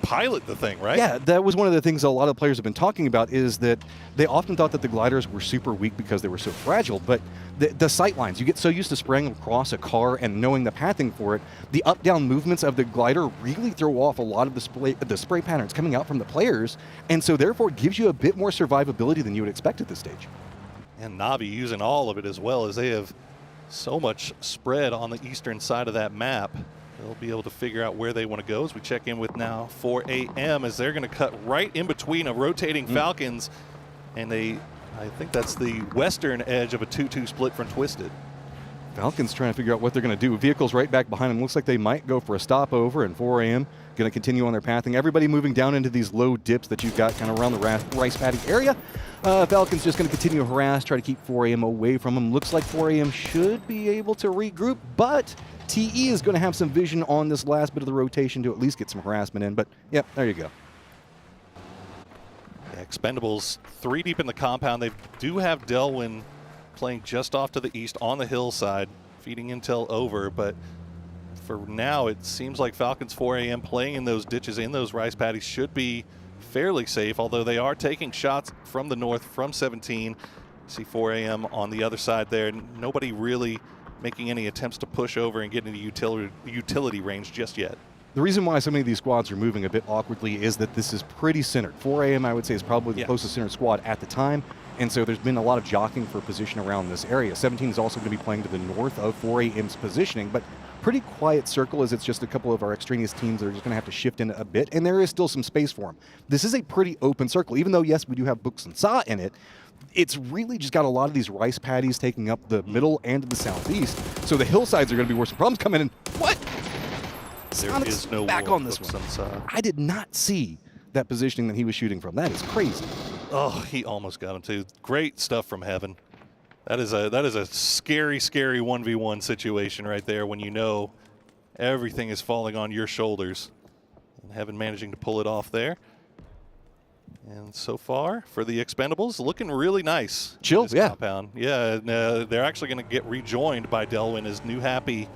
pilot the thing, right? Yeah, that was one of the things a lot of players have been talking about is that they often thought that the gliders were super weak because they were so fragile, but the sight lines, you get so used to spraying across a car and knowing the pathing for it, the up-down movements of the glider really throw off a lot of the spray patterns coming out from the players, and so therefore it gives you a bit more survivability than you would expect at this stage. And Na'Vi using all of it as well, as they have so much spread on the eastern side of that map. They'll be able to figure out where they want to go as we check in with now 4 a.m. as they're going to cut right in between of rotating Falcons. And I think that's the western edge of a 2-2 split from Twisted. Falcons trying to figure out what they're going to do. Vehicles right back behind them. Looks like they might go for a stopover, and 4 a.m. going to continue on their pathing. Everybody moving down into these low dips that you've got kind of around the rice paddy area. Falcons just going to continue to harass, try to keep 4 a.m. away from them. Looks like 4 a.m. should be able to regroup, but TE is going to have some vision on this last bit of the rotation to at least get some harassment in. But, yep, there you go. Yeah, Expendables 3 deep in the compound. They do have Delwyn playing just off to the east on the hillside, feeding intel over, but for now, it seems like Falcons 4 AM playing in those ditches, in those rice paddies, should be fairly safe, although they are taking shots from the north, from 17. See 4 AM on the other side there. Nobody really making any attempts to push over and get into utility range just yet. The reason why so many of these squads are moving a bit awkwardly is that this is pretty centered. 4 AM, I would say, is probably the closest centered squad at the time, and so there's been a lot of jockeying for position around this area. 17 is also going to be playing to the north of 4 AM's positioning, but pretty quiet circle as it's just a couple of our extraneous teams that are just going to have to shift in a bit, and there is still some space for them. This is a pretty open circle, even though, yes, we do have Books and Saw in it. It's really just got a lot of these rice paddies taking up the middle and the southeast, so the hillsides are going to be where some problems come in. And what? There is no back on this one. I did not see that positioning that he was shooting from. That is crazy. Oh, he almost got him too. Great stuff from Heaven. That is a scary, scary 1v1 situation right there when you know everything is falling on your shoulders. And Heaven managing to pull it off there. And so far, for the Expendables, looking really nice. Chill, yeah. Compound. Yeah, and, they're actually going to get rejoined by Delwyn as New Happy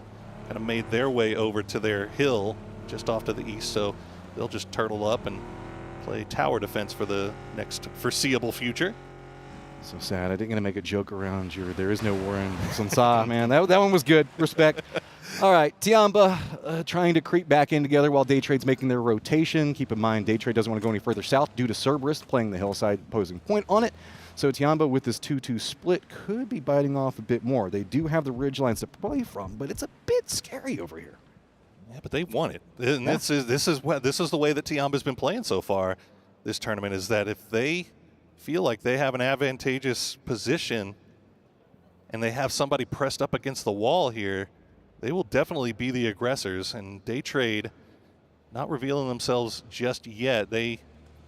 kind of made their way over to their hill just off to the east. So they'll just turtle up and play tower defense for the next foreseeable future. So sad. I didn't gonna make a joke around your "there is no war in Sansa." Man, that one was good. Respect. All right, Tiamba trying to creep back in together while Daytrade's making their rotation. Keep in mind, Daytrade doesn't want to go any further south due to Cerberus playing the hillside, posing point on it. So Tiamba with this 2-2 split could be biting off a bit more. They do have the ridge lines to play from, but it's a bit scary over here. Yeah, but they won it. And Yeah. this is the way that Tiamba's been playing so far this tournament, is that if they feel like they have an advantageous position and they have somebody pressed up against the wall here, they will definitely be the aggressors. And Daytrade not revealing themselves just yet. They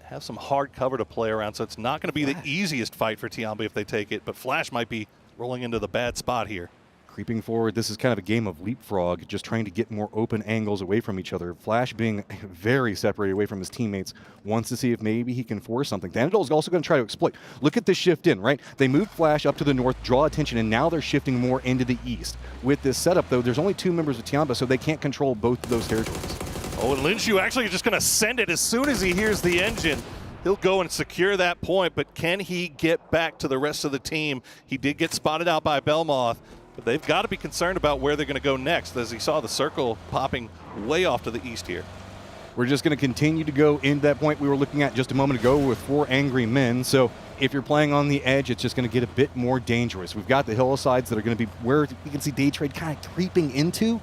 have some hard cover to play around, so it's not going to be the easiest fight for Tiamba if they take it, but Flash might be rolling into the bad spot here. Creeping forward, this is kind of a game of leapfrog, just trying to get more open angles away from each other. Flash being very separated away from his teammates, wants to see if maybe he can force something. Thanadol is also going to try to exploit. Look at this shift in, right? They moved Flash up to the north, draw attention, and now they're shifting more into the east. With this setup, though, there's only 2 members of Tiamba, so they can't control both of those territories. Oh, and Linshu actually just going to send it as soon as he hears the engine. He'll go and secure that point, but can he get back to the rest of the team? He did get spotted out by Belmoth, but they've got to be concerned about where they're going to go next, as he saw the circle popping way off to the east here. We're just going to continue to go into that point we were looking at just a moment ago with 4 angry men. So if you're playing on the edge, it's just going to get a bit more dangerous. We've got the hillsides that are going to be where you can see Daytrade kind of creeping into,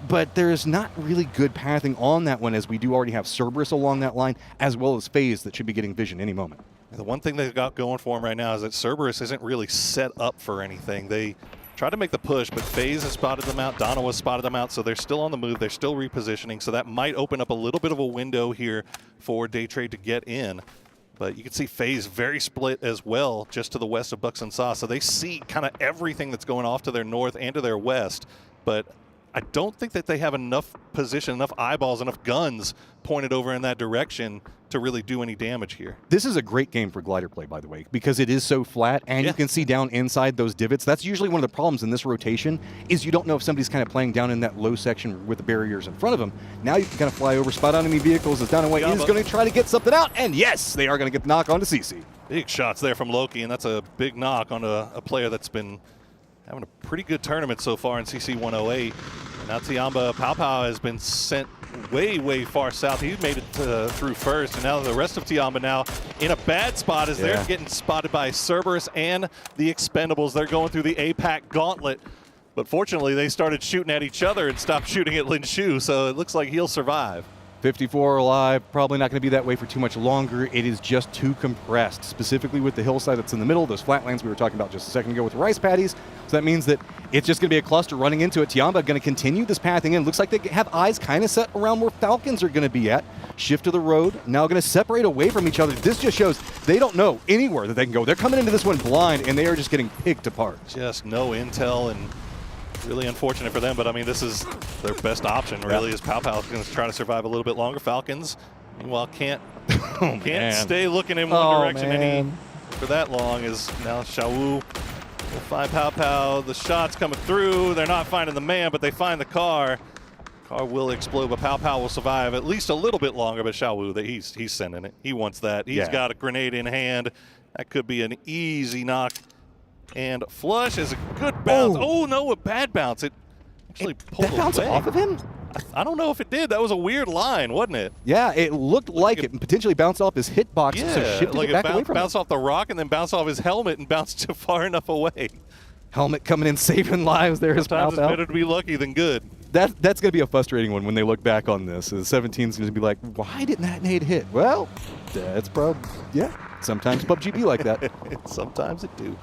but there's not really good pathing on that one, as we do already have Cerberus along that line, as well as FaZe that should be getting vision any moment. The one thing they've got going for them right now is that Cerberus isn't really set up for anything. They try to make the push, but FaZe has spotted them out, Dono has spotted them out, so they're still on the move, they're still repositioning, so that might open up a little bit of a window here for Daytrade to get in. But you can see FaZe very split as well, just to the west of Bucks and Saw, so they see kind of everything that's going off to their north and to their west, but I don't think that they have enough position, enough eyeballs, enough guns pointed over in that direction to really do any damage here. This is a great game for glider play, by the way, because it is so flat, and you can see down inside those divots. That's usually one of the problems in this rotation, is you don't know if somebody's kind of playing down in that low section with the barriers in front of them. Now you can kind of fly over, spot on enemy vehicles as Dunaway is going to try to get something out, and yes, they are going to get the knock onto CC. Big shots there from Loki, and that's a big knock on a player that's been having a pretty good tournament so far in CC 108. And now Tiamba Pau has been sent way, way far south. He made it through first, and now the rest of Tiamba now in a bad spot as they're getting spotted by Cerberus and the Expendables. They're going through the APAC gauntlet, but fortunately they started shooting at each other and stopped shooting at Linshu, so it looks like he'll survive. 54 alive, probably not going to be that way for too much longer. It is just too compressed, specifically with the hillside that's in the middle, those flatlands we were talking about just a second ago with the rice paddies. So that means that it's just going to be a cluster running into it. Tiamba going to continue this pathing in. Looks like they have eyes kind of set around where Falcons are going to be at. Shift to the road, now going to separate away from each other. This just shows they don't know anywhere that they can go. They're coming into this one blind, and they are just getting picked apart. Just no intel, and really unfortunate for them, but I mean, this is their best option, really, is Pau Pau's going to try to survive a little bit longer. Falcons, meanwhile, can't stay looking in one direction for that long, as now Shawu will find Pau Pau. The shots coming through. They're not finding the man, but they find the car. Car will explode, but Pow Pow will survive at least a little bit longer. But Xiaowu, he's sending it. He wants that. He's got a grenade in hand. That could be an easy knock. And Flush is a good bounce. Oh, no, a bad bounce. It actually pulled that bounced off of him? I don't know if it did. That was a weird line, wasn't it? Yeah, it looked like it potentially bounced off his hitbox, Yeah, so shifted like it back away from bounced off the rock and then bounced off his helmet and bounced far enough away. Helmet coming in, saving lives there. Sometimes it's better to be lucky than good. That's going to be a frustrating one when they look back on this. 17's going to be like, why didn't that nade hit? Well, that's probably, sometimes PUBG be like that. Sometimes it do.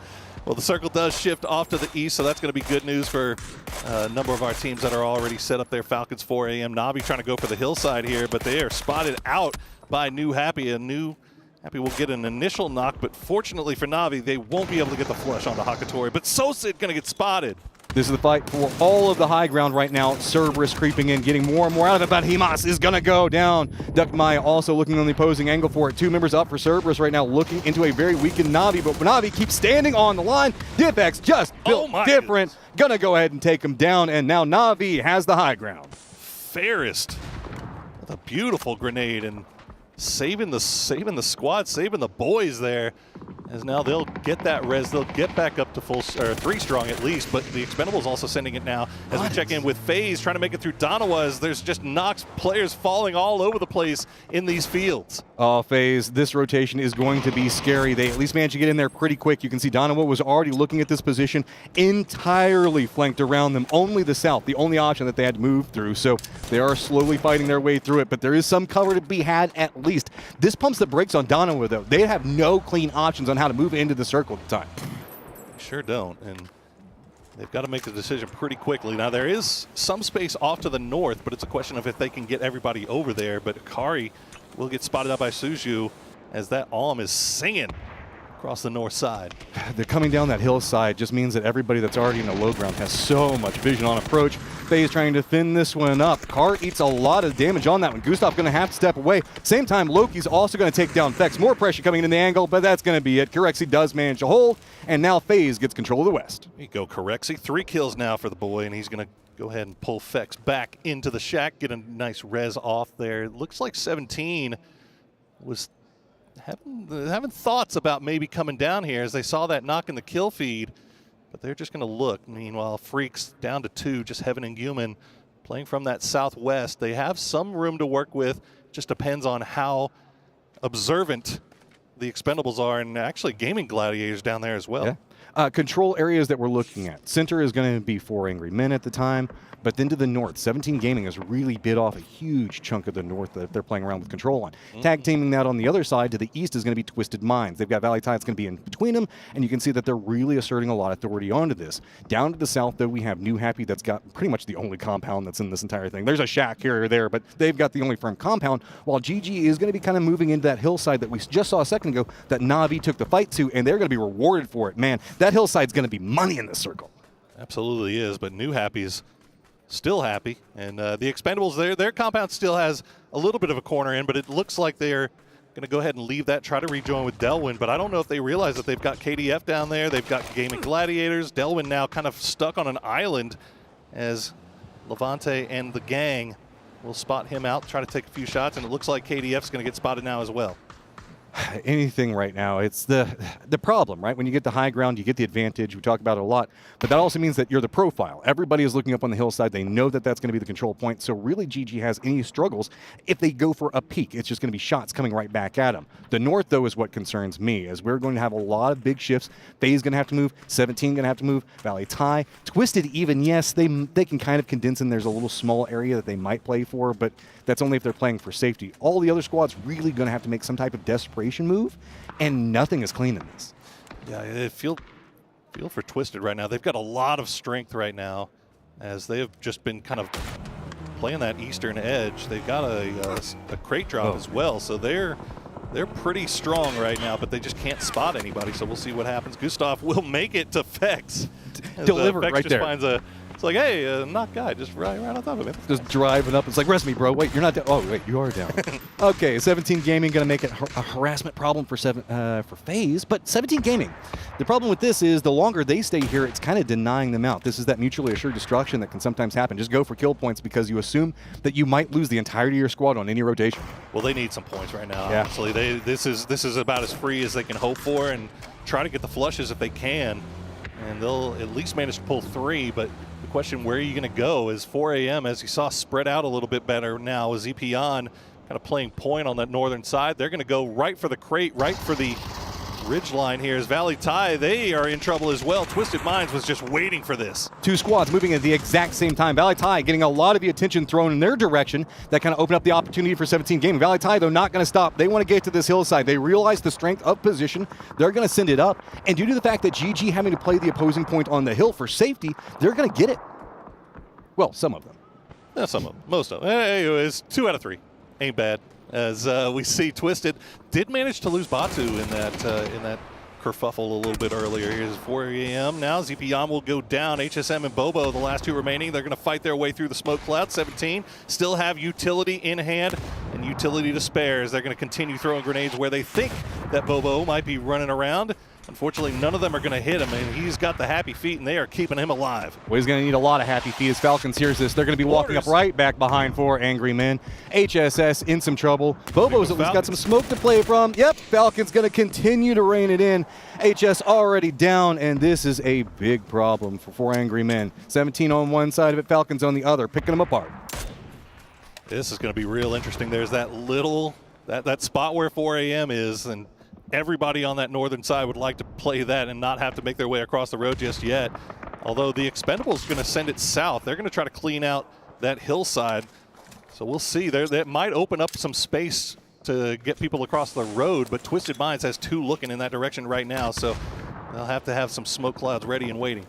Well, the circle does shift off to the east, so that's going to be good news for a number of our teams that are already set up there. Falcons 4 a.m. Na'Vi trying to go for the hillside here, but they are spotted out by New Happy. And New Happy will get an initial knock, but fortunately for Na'Vi, they won't be able to get the flush on the Hakatori. But Sosid going to get spotted. This is the fight for all of the high ground right now. Cerberus creeping in, getting more and more out of it, but Himas is going to go down. Duck Maya also looking on the opposing angle for it. 2 members up for Cerberus right now, looking into a very weakened Na'Vi, but Na'Vi keeps standing on the line. Diffx just built different. Going to go ahead and take him down, and now Na'Vi has the high ground. Fairest with a beautiful grenade and saving the squad, saving the boys there. As now they'll get that res, they'll get back up to full, or 3 strong at least, but the Expendables also sending it now as we check in with FaZe, trying to make it through Donawa as there's just Nox players falling all over the place in these fields. Oh, FaZe, this rotation is going to be scary. They at least managed to get in there pretty quick. You can see Donawa was already looking at this position, entirely flanked around them. Only the south, the only option that they had to move through, so they are slowly fighting their way through it, but there is some cover to be had at least. This pumps the brakes on Donawa, though. They have no clean options on how to move into the circle at the time. Sure don't, and they've got to make the decision pretty quickly. Now, there is some space off to the north, but it's a question of if they can get everybody over there. But Akari will get spotted out by Suju as that Alm is singing across the north side. They're coming down that hillside, just means that everybody that's already in the low ground has so much vision on approach. FaZe trying to thin this one up. Car eats a lot of damage on that one. Gustav going to have to step away. Same time, Loki's also going to take down Fex. More pressure coming in the angle, but that's going to be it. Corexi does manage to hold, and now FaZe gets control of the west. There you go, Corexi. 3 kills now for the boy, and he's going to go ahead and pull Fex back into the shack, get a nice res off there. It looks like 17 was having thoughts about maybe coming down here as they saw that knock in the kill feed, but they're just going to look. Meanwhile, Freaks down to 2, just Heaven and Human playing from that southwest. They have some room to work with, just depends on how observant the Expendables are, and actually Gaming Gladiators down there as well. Yeah. Control areas that we're looking at. Center is going to be 4 Angry Men at the time, but then to the north, 17 Gaming has really bit off a huge chunk of the north that they're playing around with control on. Tag teaming that on the other side to the east is going to be Twisted Minds. They've got Valley Tide's going to be in between them, and you can see that they're really asserting a lot of authority onto this. Down to the south, though, we have New Happy that's got pretty much the only compound that's in this entire thing. There's a shack here or there, but they've got the only firm compound, while GG is going to be kind of moving into that hillside that we just saw a second ago that Na'Vi took the fight to, and they're going to be rewarded for it. Man, that hillside's going to be money in this circle. Absolutely is, but New Happy's still happy, and the Expendables, their compound still has a little bit of a corner in, but it looks like they're going to go ahead and leave that, try to rejoin with Delwyn, but I don't know if they realize that they've got KDF down there, they've got Gaming Gladiators. Delwyn now kind of stuck on an island as Levante and the gang will spot him out, try to take a few shots, and it looks like KDF's going to get spotted now as well. Anything right now, it's the problem, right? When you get the high ground, you get the advantage. We talk about it a lot, but that also means that you're the profile. Everybody is looking up on the hillside. They know that that's going to be the control point. So really, GG has any struggles if they go for a peek. It's just going to be shots coming right back at them. The north, though, is what concerns me, as we're going to have a lot of big shifts. FaZe going to have to move. 17 going to have to move. Valley Tie, Twisted even, yes, they can kind of condense in. There's a little small area that they might play for, but that's only if they're playing for safety. All the other squads really going to have to make some type of desperation move, and nothing is clean in this. Yeah, I feel for Twisted right now. They've got a lot of strength right now, as they have just been kind of playing that eastern edge. They've got a crate drop as well, so they're pretty strong right now, but they just can't spot anybody, so we'll see what happens. Gustav will make it to Fex. Delivered Fex right just there. Finds a It's like, hey, knock guy, just right on top of it. Just driving up. It's like, rest me, bro. Wait, you're not down. Oh, wait, you are down. Okay, 17 Gaming going to make it a harassment problem for FaZe, but 17 Gaming. The problem with this is the longer they stay here, it's kind of denying them out. This is that mutually assured destruction that can sometimes happen. Just go for kill points because you assume that you might lose the entirety of your squad on any rotation. Well, they need some points right now. Yeah. Honestly, this is about as free as they can hope for, and try to get the flushes if they can, and they'll at least manage to pull 3. But the question, where are you going to go? Is 4 a.m. as you saw spread out a little bit better now. Is Epion kind of playing point on that northern side? They're going to go right for the crate, right for the ridge line here. As Valley Thai, they are in trouble as well. Twisted Minds was just waiting for this. 2 squads moving at the exact same time. Valley Thai getting a lot of the attention thrown in their direction. That kind of opened up the opportunity for 17 Gaming. Valley Thai, though, not going to stop. They want to get to this hillside. They realize the strength of position. They're going to send it up. And due to the fact that GG having to play the opposing point on the hill for safety, they're going to get it. Well, some of them. Yeah, some of them. Most of them. Hey, it was 2 out of 3. Ain't bad. As we see Twisted did manage to lose Batu in that kerfuffle a little bit earlier. Here's 4 a.m. now. Zepion will go down. HSM and Bobo, the last 2 remaining. They're going to fight their way through the smoke cloud. 17 still have utility in hand and utility to spare as they're going to continue throwing grenades where they think that Bobo might be running around. Unfortunately, none of them are going to hit him, and he's got the happy feet, and they are keeping him alive. Well, he's going to need a lot of happy feet as Falcons hears this. They're going to be walking up right back behind 4 Angry Men. HSS in some trouble. Bobo's at least got some smoke to play from. Yep, Falcons going to continue to rein it in. HS already down, and this is a big problem for 4 Angry Men. 17 on one side of it, Falcons on the other, picking them apart. This is going to be real interesting. There's that little, that spot where 4 a.m. is, and everybody on that northern side would like to play that and not have to make their way across the road just yet. Although the Expendables going to send it south. They're going to try to clean out that hillside. So we'll see. That might open up some space to get people across the road, but Twisted Minds has 2 looking in that direction right now, so they'll have to have some smoke clouds ready and waiting.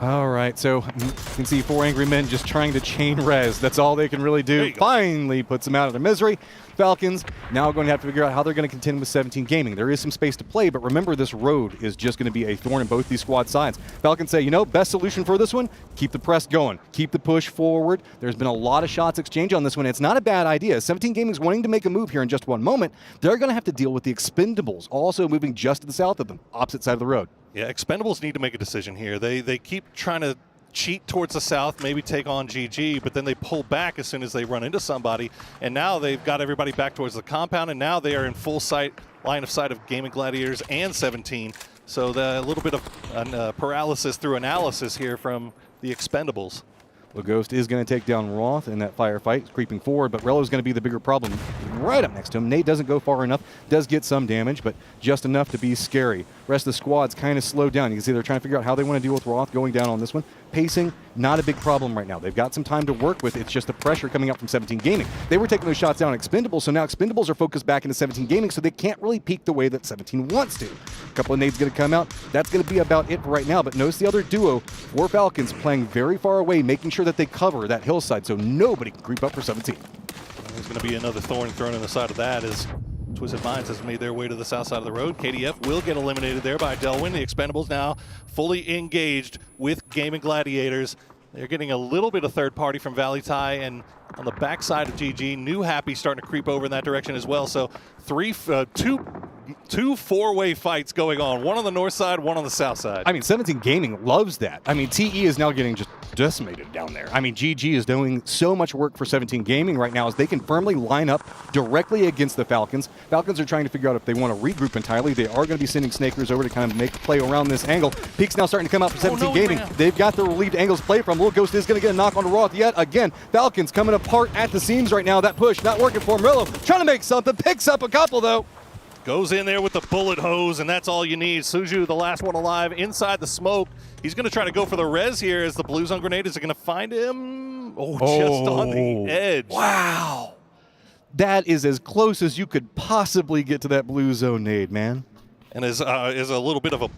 All right, so you can see 4 Angry Men just trying to chain res. That's all they can really do. Finally puts them out of their misery. Falcons now going to have to figure out how they're going to contend with 17 Gaming. There is some space to play, but remember this road is just going to be a thorn in both these squad sides. Falcons say, you know, best solution for this one, keep the press going. Keep the push forward. There's been a lot of shots exchanged on this one. It's not a bad idea. 17 Gaming's wanting to make a move here in just one moment. They're going to have to deal with the Expendables, also moving just to the south of them, opposite side of the road. Yeah, Expendables need to make a decision here. They keep trying to cheat towards the south, maybe take on GG, but then they pull back as soon as they run into somebody. And now they've got everybody back towards the compound, and now they are in full line of sight of Gaming Gladiators and 17. So a little bit of paralysis through analysis here from the Expendables. Well, Ghost is going to take down Roth in that firefight, creeping forward, but Rello's going to be the bigger problem right up next to him. Nate doesn't go far enough, does get some damage, but just enough to be scary. Rest of the squad's kind of slowed down. You can see they're trying to figure out how they want to deal with Roth going down on this one. Pacing, not a big problem right now. They've got some time to work with. It's just the pressure coming up from 17 Gaming. They were taking those shots down on Expendables, so now Expendables are focused back into 17 Gaming, so they can't really peak the way that 17 wants to. A couple of nades going to come out. That's going to be about it for right now, but notice the other duo, 4 Falcons, playing very far away, making sure that they cover that hillside so nobody can creep up for 17. There's going to be another thorn thrown in the side of that as Twisted Minds has made their way to the south side of the road. KDF will get eliminated there by Delwyn. The Expendables now fully engaged with Gaming Gladiators. They're getting a little bit of third party from Valley Thai, and on the backside of GG, New Happy starting to creep over in that direction as well. So two four-way fights going on. One on the north side, one on the south side. I mean, 17 Gaming loves that. I mean, TE is now getting just decimated down there. I mean, GG is doing so much work for 17 Gaming right now as they can firmly line up directly against the Falcons. Falcons are trying to figure out if they want to regroup entirely. They are going to be sending Snakers over to kind of make a play around this angle. Peak's now starting to come out for 17 Gaming. Man. They've got the relieved angles to play from. Little Ghost is going to get a knock on Roth yet again. Falcons coming apart at the seams right now. That push not working for Murillo. Trying to make something. Picks up a couple, though. Goes in there with the bullet hose, and that's all you need. Suju, the last one alive, inside the smoke. He's going to try to go for the res here as the Blue Zone grenade is going to find him. Just on the edge. Wow. That is as close as you could possibly get to that Blue Zone nade, man. And is a little bit of a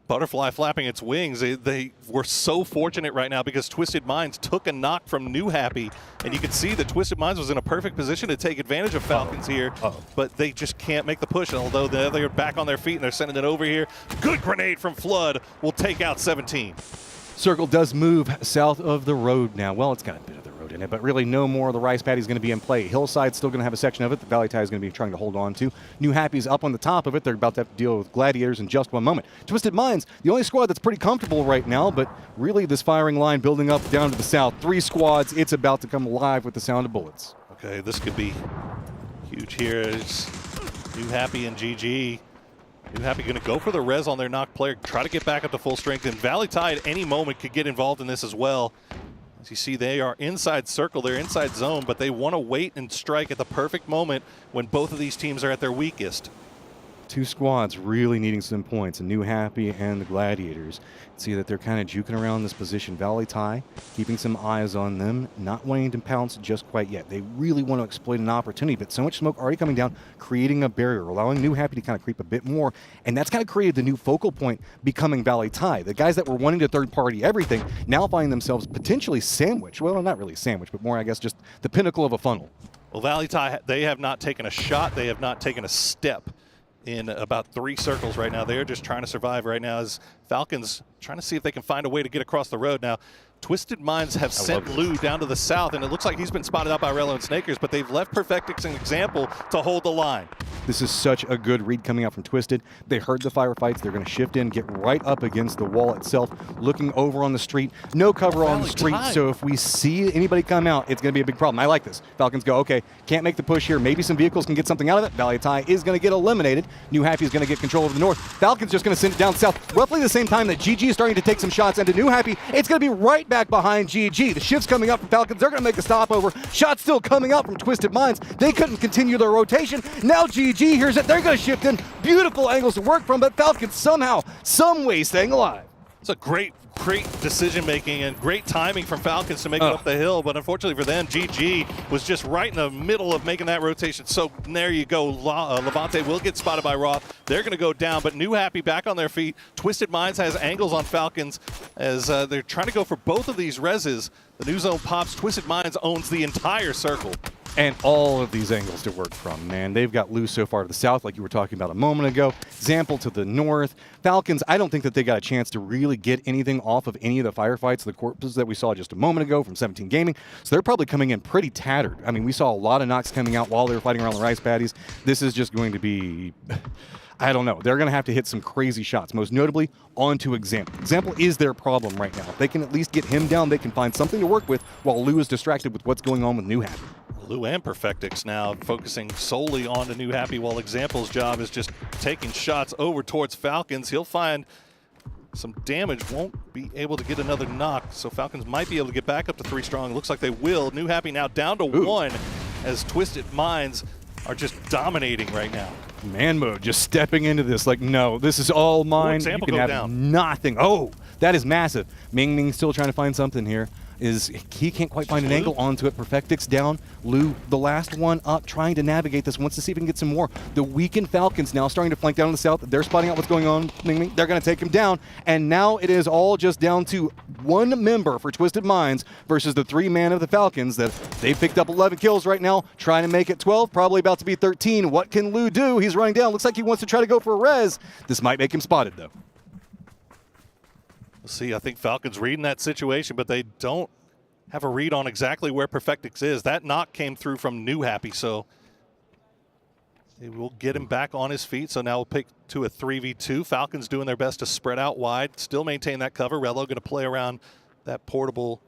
butterfly flapping its wings. They were so fortunate right now because Twisted Minds took a knock from New Happy, and you can see that Twisted Minds was in a perfect position to take advantage of Falcons here, but they just can't make the push, although they're back on their feet and they're sending it over here. Good grenade from Flood will take out 17. Circle does move south of the road now. Well, it's got a bit of the road in it, but really no more of the rice paddy is going to be in play. Hillside's still going to have a section of it that Valley Tie is going to be trying to hold on to. New Happy's up on the top of it. They're about to have to deal with Gladiators in just one moment. Twisted Minds, the only squad that's pretty comfortable right now, but really this firing line building up down to the south. 3 squads, it's about to come alive with the sound of bullets. Okay, this could be huge here. It's New Happy and GG. New Happy going to go for the res on their knocked player, try to get back up to full strength, and Valley Tie at any moment could get involved in this as well. As you see, they are inside circle, they're inside zone, but they want to wait and strike at the perfect moment when both of these teams are at their weakest. 2 squads really needing some points, and New Happy and the Gladiators. See that they're kind of juking around this position. Valley Tie keeping some eyes on them, not wanting to pounce just quite yet. They really want to exploit an opportunity, but so much smoke already coming down, creating a barrier, allowing New Happy to kind of creep a bit more, and that's kind of created the new focal point becoming Valley Tie. The guys that were wanting to third-party everything now find themselves potentially sandwiched. Well, not really sandwiched, but more, I guess, just the pinnacle of a funnel. Well, Valley Tie, they have not taken a shot. They have not taken a step in about 3 circles right now. They're just trying to survive right now as Falcons trying to see if they can find a way to get across the road. Now, Twisted Minds have sent Lou down to the south, and it looks like he's been spotted out by Rello and Snakers, but they've left Perfectix an example to hold the line. This is such a good read coming out from Twisted. They heard the firefights. They're going to shift in, get right up against the wall itself, looking over on the street. No cover on the street, so if we see anybody come out, it's going to be a big problem. I like this. Falcons go, okay, can't make the push here. Maybe some vehicles can get something out of it. Valley Tie is going to get eliminated. New Happy is going to get control of the north. Falcons just going to send it down south, roughly the same time that GG is starting to take some shots into New Happy. It's going to be right back behind GG. The shift's coming up from Falcons. They're going to make a stopover. Shots still coming out from Twisted Minds. They couldn't continue their rotation. Now GG hears it. They're going to shift in. Beautiful angles to work from, but Falcons somehow, some way staying alive. It's a great decision-making and great timing from Falcons to make it up the hill, but unfortunately for them, GG was just right in the middle of making that rotation. So there you go. Levante will get spotted by Roth. They're going to go down, but New Happy back on their feet. Twisted Minds has angles on Falcons as they're trying to go for both of these reses. The new zone pops. Twisted Minds owns the entire circle. And all of these angles to work from, man. They've got Lou so far to the south, like you were talking about a moment ago. Zample to the north. Falcons, I don't think that they got a chance to really get anything off of any of the firefights, the corpses that we saw just a moment ago from 17 Gaming. So they're probably coming in pretty tattered. I mean, we saw a lot of knocks coming out while they were fighting around the rice paddies. This is just going to be... I don't know. They're going to have to hit some crazy shots, most notably onto Example. Example is their problem right now. If they can at least get him down, they can find something to work with while Lou is distracted with what's going on with New Happy. Lou and Perfectix now focusing solely on the New Happy while Example's job is just taking shots over towards Falcons. He'll find some damage, won't be able to get another knock, so Falcons might be able to get back up to 3 strong. Looks like they will. New Happy now down to 1 as Twisted Minds are just dominating right now. Man mode, just stepping into this like, no, this is all mine. You can have nothing. Oh, that is massive. Ming Ming still trying to find something here. He can't quite find an angle onto it. Perfectix down. Lou, the last one up, trying to navigate this. Wants to see if he can get some more. The weakened Falcons now starting to flank down in the south. They're spotting out what's going on. Ming Ming, they're going to take him down. And now it is all just down to 1 member for Twisted Minds versus the 3-man of the Falcons that they've picked up 11 kills right now, trying to make it 12, probably about to be 13. What can Lou do? He's running down. Looks like he wants to try to go for a res. This might make him spotted, though. We'll see, I think Falcons reading that situation, but they don't have a read on exactly where Perfectix is. That knock came through from New Happy, so they will get him back on his feet. So now we'll pick to a 3v2. Falcons doing their best to spread out wide, still maintain that cover. Rello going to play around that portable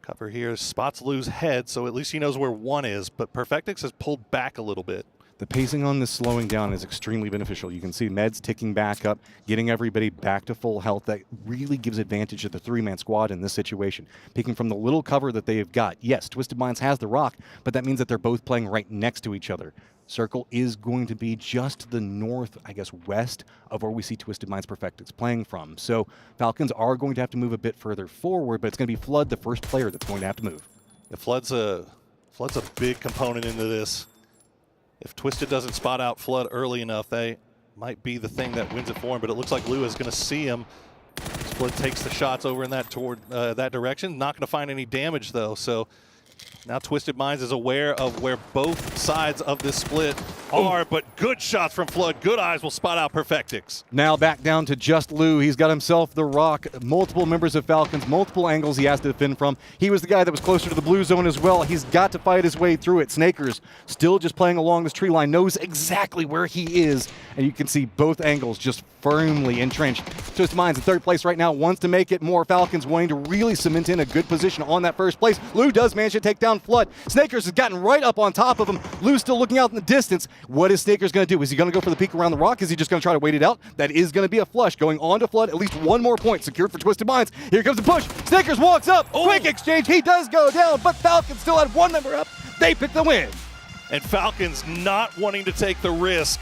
cover here. Spots Lou's head, so at least he knows where 1 is, but Perfectix has pulled back a little bit. The pacing on this slowing down is extremely beneficial. You can see meds ticking back up, getting everybody back to full health. That really gives advantage to the 3-man squad in this situation. Picking from the little cover that they have got. Yes, Twisted Minds has the rock, but that means that they're both playing right next to each other. Circle is going to be just to the north, I guess, west of where we see Twisted Minds Perfectix playing from. So Falcons are going to have to move a bit further forward, but it's going to be Flood, the first player that's going to have to move. Yeah, Flood's a big component into this. If Twisted doesn't spot out Flood early enough, they might be the thing that wins it for him, but it looks like Lou is going to see him. Flood takes the shots over in that direction. Not going to find any damage, though, so now Twisted Minds is aware of where both sides of this split are, but good shots from Flood. Good eyes will spot out Perfectix. Now back down to just Lou. He's got himself the rock. Multiple members of Falcons, multiple angles he has to defend from. He was the guy that was closer to the blue zone as well. He's got to fight his way through it. Snakers still just playing along this tree line, knows exactly where he is. And you can see both angles just firmly entrenched. Twisted Minds in third place right now, wants to make it more. Falcons wanting to really cement in a good position on that first place. Lou does manage to take down Flood. Snakers has gotten right up on top of him. Lou's still looking out in the distance. What is Snakers going to do? Is he going to go for the peek around the rock? Is he just going to try to wait it out? That is going to be a flush going on to Flood. At least one more point secured for Twisted Minds. Here comes the push. Snakers walks up. Quick exchange. He does go down, but Falcons still had one member up. They pick the win. And Falcons not wanting to take the risk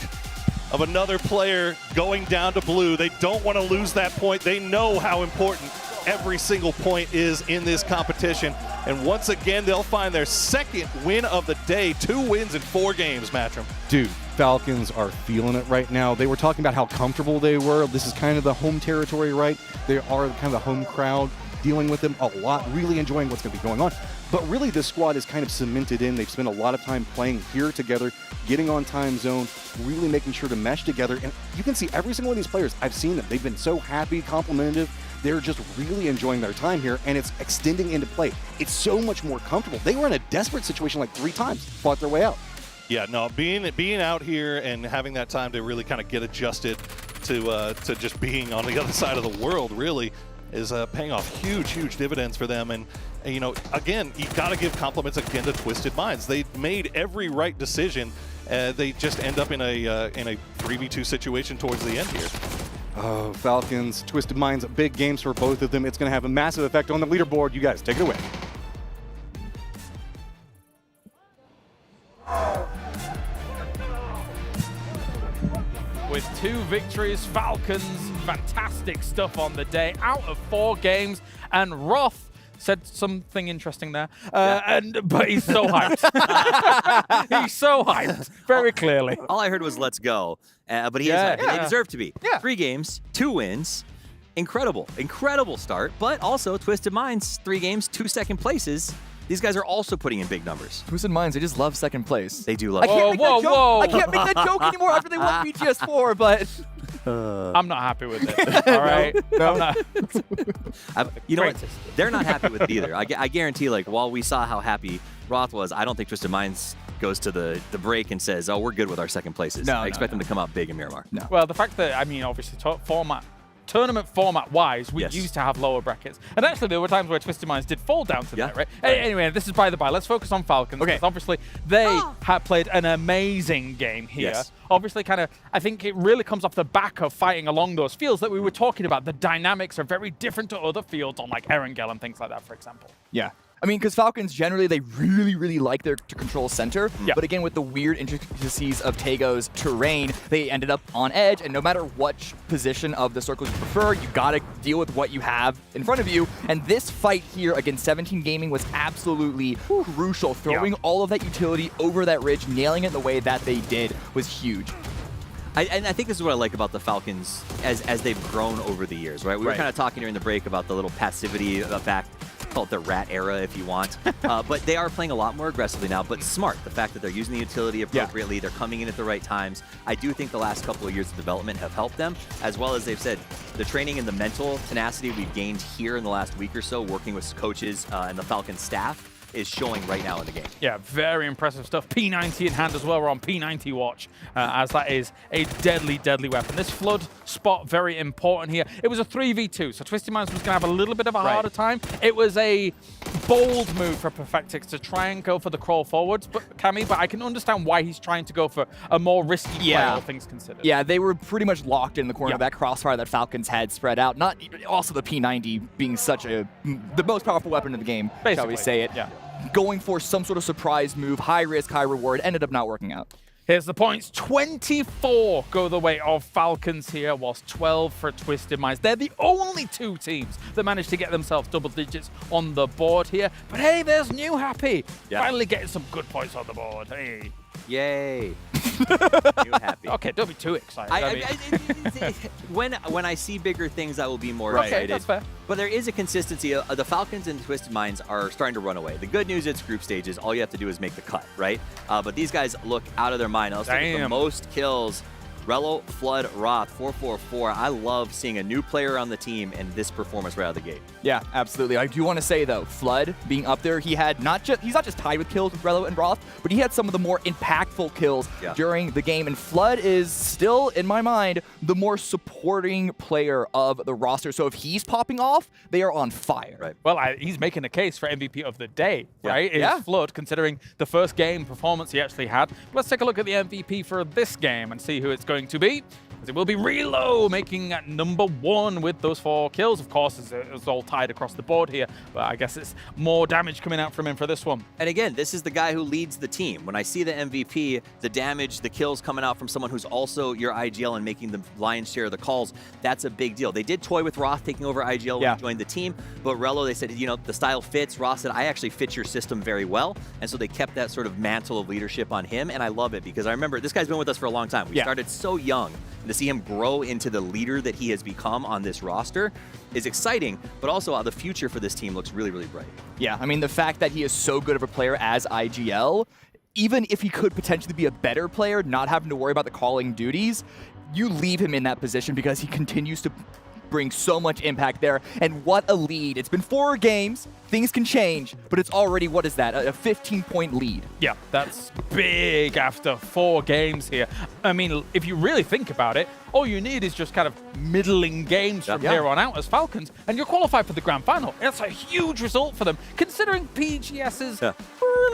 of another player going down to blue. They don't want to lose that point. They know how important every single point is in this competition. And once again, they'll find their second win of the day. 2 wins in 4 games, Matcham. Dude, Falcons are feeling it right now. They were talking about how comfortable they were. This is kind of the home territory, right? They are kind of the home crowd, dealing with them a lot, really enjoying what's going to be going on. But really, this squad is kind of cemented in. They've spent a lot of time playing here together, getting on time zone, really making sure to mesh together. And you can see every single one of these players, I've seen them. They've been so happy, complimentive. They're just really enjoying their time here, and it's extending into play. It's so much more comfortable. They were in a desperate situation like 3 times, fought their way out. Yeah, no, being out here and having that time to really kind of get adjusted to just being on the other side of the world really is paying off huge dividends for them. And you know, again, you got to give compliments again to Twisted Minds. They made every right decision. They just end up in a 3v2 situation towards the end here. Oh, Falcons, Twisted Minds, big games for both of them. It's going to have a massive effect on the leaderboard. You guys, take it away. With 2 victories, Falcons, fantastic stuff on the day, out of 4 games, and Roth said something interesting there, but he's so hyped. He's so hyped, very clearly. All I heard was "Let's go," but he is hyped. They deserve to be. 3 games, 2 wins, incredible start. But also Twisted Minds, 3 games, 2 second places. These guys are also putting in big numbers. Twisted Minds, they just love second place. They do love. I can't make that joke anymore after they won BGS4, but. I'm not happy with it. All right, no. I'm not. You know what? They're not happy with it either. I guarantee. Like while we saw how happy Roth was, I don't think Twisted Minds goes to the break and says, "Oh, we're good with our second places." I expect them to come out big in Miramar. No. Well, the fact that obviously tournament format-wise, we used to have lower brackets. And actually, there were times where Twisted Minds did fall down to that, right? Anyway, this is by the by. Let's focus on Falcons. Okay. Because obviously, they have played an amazing game here. Yes. Obviously, I think it really comes off the back of fighting along those fields that we were talking about. The dynamics are very different to other fields on like Erangel and things like that, for example. Yeah. I mean, because Falcons, generally, they really like to control center. Yeah. But again, with the weird intricacies of Tago's terrain, they ended up on edge. And no matter what position of the circles you prefer, you got to deal with what you have in front of you. And this fight here against 17 Gaming was absolutely crucial. Throwing all of that utility over that ridge, nailing it the way that they did was huge. And I think this is what I like about the Falcons as they've grown over the years, right? We were kind of talking during the break about the little passivity back, call it the rat era if you want. But they are playing a lot more aggressively now, but smart. The fact that they're using the utility appropriately, they're coming in at the right times. I do think the last couple of years of development have helped them, as well as they've said, the training and the mental tenacity we've gained here in the last week or so, working with coaches and the Falcons staff, is showing right now in the game. Yeah, very impressive stuff. P90 in hand as well. We're on P90 watch, as that is a deadly weapon. This flood spot, very important here. It was a 3v2, so Twisted Minds was going to have a little bit of a harder time. It was a bold move for Perfectix to try and go for the crawl forwards, but I can understand why he's trying to go for a more risky play, all things considered. Yeah, they were pretty much locked in the corner of that crossfire that Falcons had spread out. Not also the P90 being such the most powerful weapon in the game, shall we say it. Yeah. Going for some sort of surprise move, high risk, high reward, ended up not working out. Here's the points. 24 go the way of Falcons here, whilst 12 for Twisted Minds. They're the only 2 teams that managed to get themselves double digits on the board here. But hey, there's New Happy. Finally getting some good points on the board. Hey. Yay. You happy. Okay, don't be too excited. When I see bigger things, I will be more Okay, excited. that's fair. But there is a consistency. The Falcons and Twisted Minds are starting to run away. The good news is group stages. All you have to do is make the cut, right? But these guys look out of their mind. Let's look at the most kills. Rello, Flood, Roth, 444. I love seeing a new player on the team and this performance right out of the gate. Yeah, absolutely. I do want to say, though, Flood being up there, he's not just tied with kills with Rello and Roth, but he had some of the more impactful kills during the game. And Flood is still, in my mind, the more supporting player of the roster. So if he's popping off, they are on fire. Right. Well, he's making a case for MVP of the day, right? It's Flood, considering the first game performance he actually had. Let's take a look at the MVP for this game and see who it's going to be. It will be Relo making #1 with those 4 kills. Of course, it's all tied across the board here, but I guess it's more damage coming out from him for this one. And again, this is the guy who leads the team. When I see the MVP, the damage, the kills coming out from someone who's also your IGL and making the lion's share of the calls, that's a big deal. They did toy with Roth taking over IGL when he joined the team, but Rello, they said, the style fits. Roth said, I actually fit your system very well, and so they kept that sort of mantle of leadership on him, and I love it because I remember this guy's been with us for a long time. We started so young, and to see him grow into the leader that he has become on this roster is exciting, but also the future for this team looks really, really bright. Yeah, I mean, the fact that he is so good of a player as IGL, even if he could potentially be a better player, not having to worry about the calling duties, you leave him in that position because he continues to bring so much impact there. And what a lead. It's been 4 games. Things can change, but it's already, what is that, a 15-point lead. Yeah, that's big after 4 games here. I mean, if you really think about it, all you need is just kind of middling games from here on out as Falcons, and you're qualified for the grand final. That's a huge result for them, considering PGS's a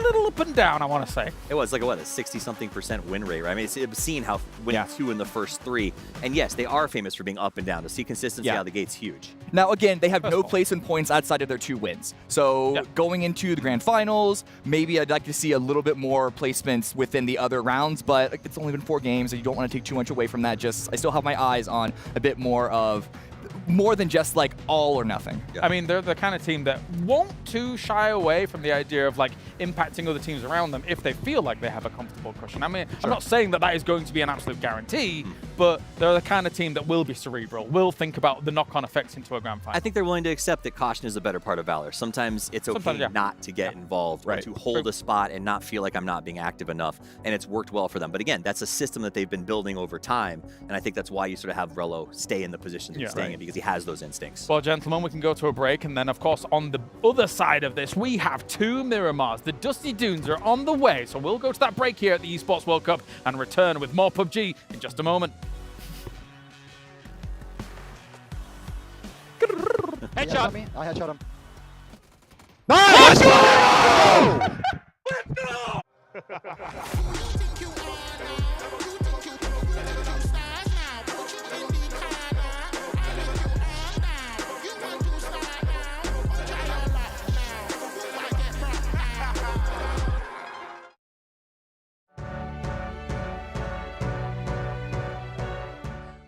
little up and down, I want to say. It was like, what, a 60-something% win rate, right? I mean, it's obscene how winning 2 in the first 3. And yes, they are famous for being up and down. To see consistency out of the gate's huge. Now, again, they have no place in points outside of their 2 wins. So going into the grand finals, maybe I'd like to see a little bit more placements within the other rounds, but it's only been 4 games, and you don't want to take too much away from that. I still have my eyes on a bit more than just like all or nothing. I mean, they're the kind of team that won't too shy away from the idea of like impacting other teams around them if they feel like they have a comfortable cushion. I mean, I'm not saying that is going to be an absolute guarantee, but they're the kind of team that will be cerebral, will think about the knock-on effects into a grand final. I think they're willing to accept that caution is a better part of valor. Sometimes it's okay not to get involved, or to hold a spot and not feel like I'm not being active enough, and it's worked well for them. But again, that's a system that they've been building over time, and I think that's why you sort of have Rello stay in the position that he's staying in, because he has those instincts. Well, gentlemen, we can go to a break, and then, of course, on the other side of this, we have 2 Miramars. The Dusty Dunes are on the way, so we'll go to that break here at the Esports World Cup and return with more PUBG in just a moment. Headshot. I headshot him. Nice! Let's go!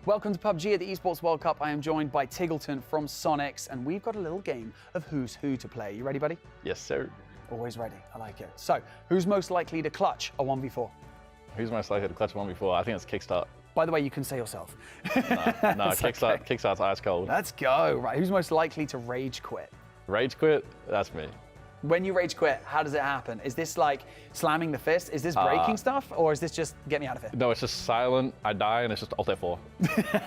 Welcome to PUBG at the Esports World Cup. I am joined by Tigleton from Sonics, and we've got a little game of Who's Who to play. You ready, buddy? Yes, sir. Always ready. I like it. So, who's most likely to clutch a 1v4? Who's most likely to clutch a 1v4? I think it's Kickstart. By the way, you can say yourself. No, Kickstart's ice cold. Let's go. Right, who's most likely to rage quit? Rage quit? That's me. When you rage quit, how does it happen? Is this like slamming the fist? Is this breaking stuff? Or is this just get me out of here? No, it's just silent. I die and it's just Alt F4.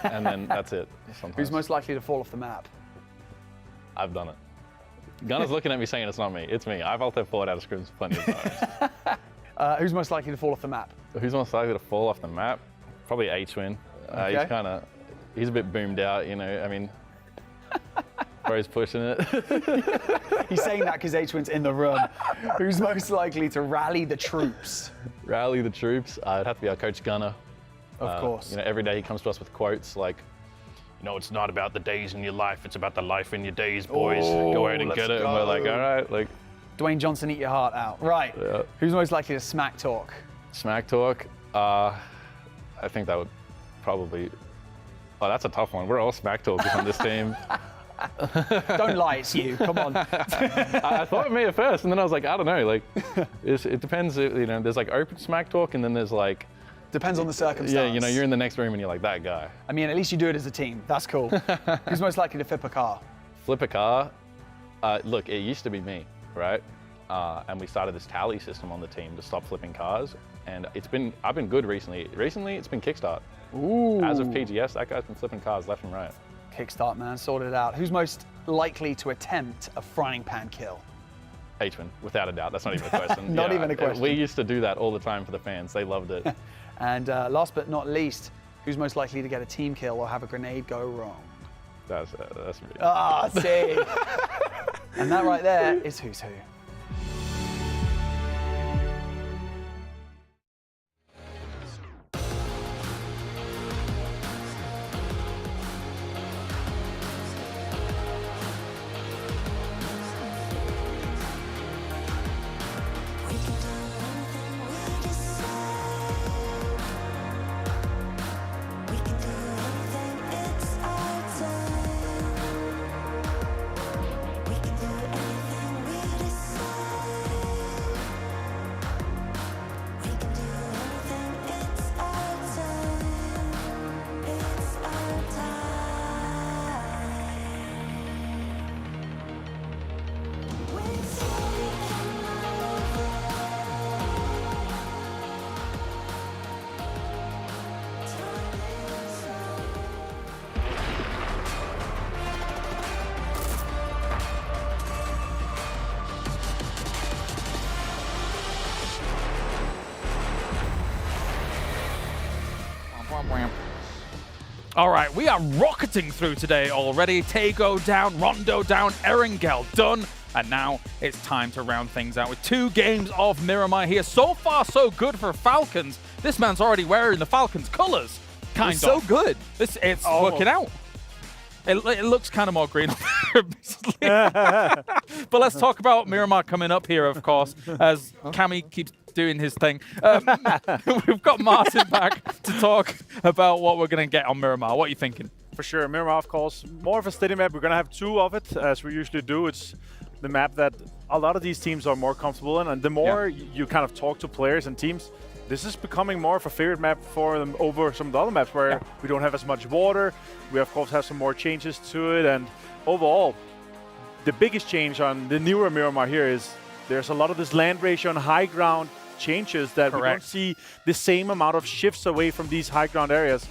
And then that's it. Sometimes. Who's most likely to fall off the map? I've done it. Gunner's looking at me saying it's not me. It's me. I've Alt F4'd out of scrims plenty of times. Who's most likely to fall off the map? Who's most likely to fall off the map? Probably H-Win. Okay. He's a bit boomed out, you know. I mean, bro's pushing it. He's saying that because H-Win's in the room. Who's most likely to rally the troops? Rally the troops? It'd have to be our coach Gunner. Of course. You know, every day he comes to us with quotes like, you know, it's not about the days in your life, it's about the life in your days, boys. Go out and get it. And we're like, all right, like. Dwayne Johnson, eat your heart out. Right. Yeah. Who's most likely to smack talk? Smack talk? I think that would probably, oh, that's a tough one. We're all smack talkers on this team. Don't lie, it's you. Come on. I thought it me at first, and then I was like, I don't know. Like, it depends. You know, there's like open smack talk, and then there's like. Depends on the circumstance. Yeah, you know, you're in the next room and you're like, that guy. I mean, at least you do it as a team. That's cool. Who's most likely to flip a car? Flip a car? Look, it used to be me, right? And we started this tally system on the team to stop flipping cars. And I've been good recently. Recently, it's been Kickstart. Ooh. As of PGS, that guy's been flipping cars left and right. Kickstart, man, sorted it out. Who's most likely to attempt a frying pan kill? H-Man, without a doubt. That's not even a question. Not even a question. We used to do that all the time for the fans. They loved it. And last but not least, who's most likely to get a team kill or have a grenade go wrong? That's me. Ah, see. And that right there is who's who. All right, we are rocketing through today already. Tego down, Rondo down, Erangel done. And now it's time to round things out with 2 games of Miramar here. So far, so good for Falcons. This man's already wearing the Falcons colors. Kind of. So good. It's working out. It looks kind of more green. But let's talk about Miramar coming up here, of course, as Cammy keeps doing his thing. We've got Martin back to talk about what we're going to get on Miramar. What are you thinking? For sure, Miramar, of course, more of a steady map. We're going to have 2 of it, as we usually do. It's the map that a lot of these teams are more comfortable in, and the more you kind of talk to players and teams, this is becoming more of a favorite map for them over some of the other maps where we don't have as much water. We, of course, have some more changes to it, and overall, the biggest change on the newer Miramar here is there's a lot of this land ratio and high ground changes that we don't see the same amount of shifts away from these high ground areas.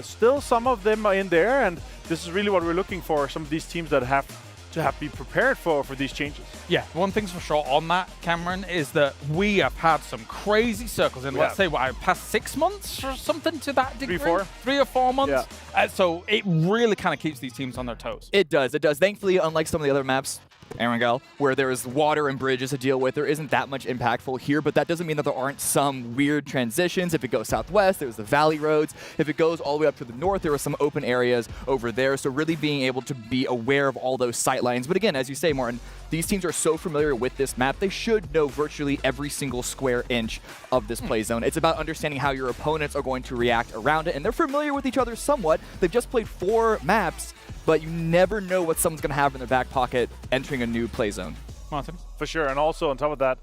Still, some of them are in there, and this is really what we're looking for, some of these teams that have to be prepared for these changes. Yeah, one thing's for sure on that, Cameron, is that we have had some crazy circles in, let's say, past 6 months or something to that degree? 3 or 4 months. Yeah. So it really kind of keeps these teams on their toes. It does. It does. Thankfully, unlike some of the other maps, Erangel, where there is water and bridges to deal with, there isn't that much impactful here, but that doesn't mean that there aren't some weird transitions. If it goes southwest, there's the valley roads. If it goes all the way up to the north, there are some open areas over there. So really being able to be aware of all those sight lines. But again, as you say, Martin, these teams are so familiar with this map, they should know virtually every single square inch of this play zone. It's about understanding how your opponents are going to react around it, and they're familiar with each other somewhat. They've just played 4 maps, but you never know what someone's going to have in their back pocket entering a new play zone. Martin? For sure, and also on top of that,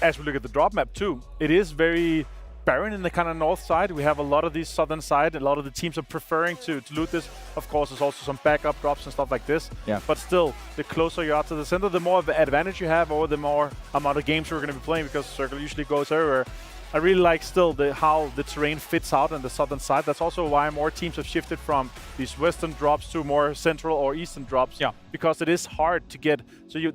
as we look at the drop map too, it is very barren in the kind of north side. We have a lot of these southern side, and a lot of the teams are preferring to loot this. Of course, there's also some backup drops and stuff like this. Yeah. But still, the closer you are to the center, the more of the advantage you have, or the more amount of games we're going to be playing, because Circle usually goes everywhere. I really like still how the terrain fits out on the southern side. That's also why more teams have shifted from these western drops to more central or eastern drops. Yeah. Because it is hard to get, so you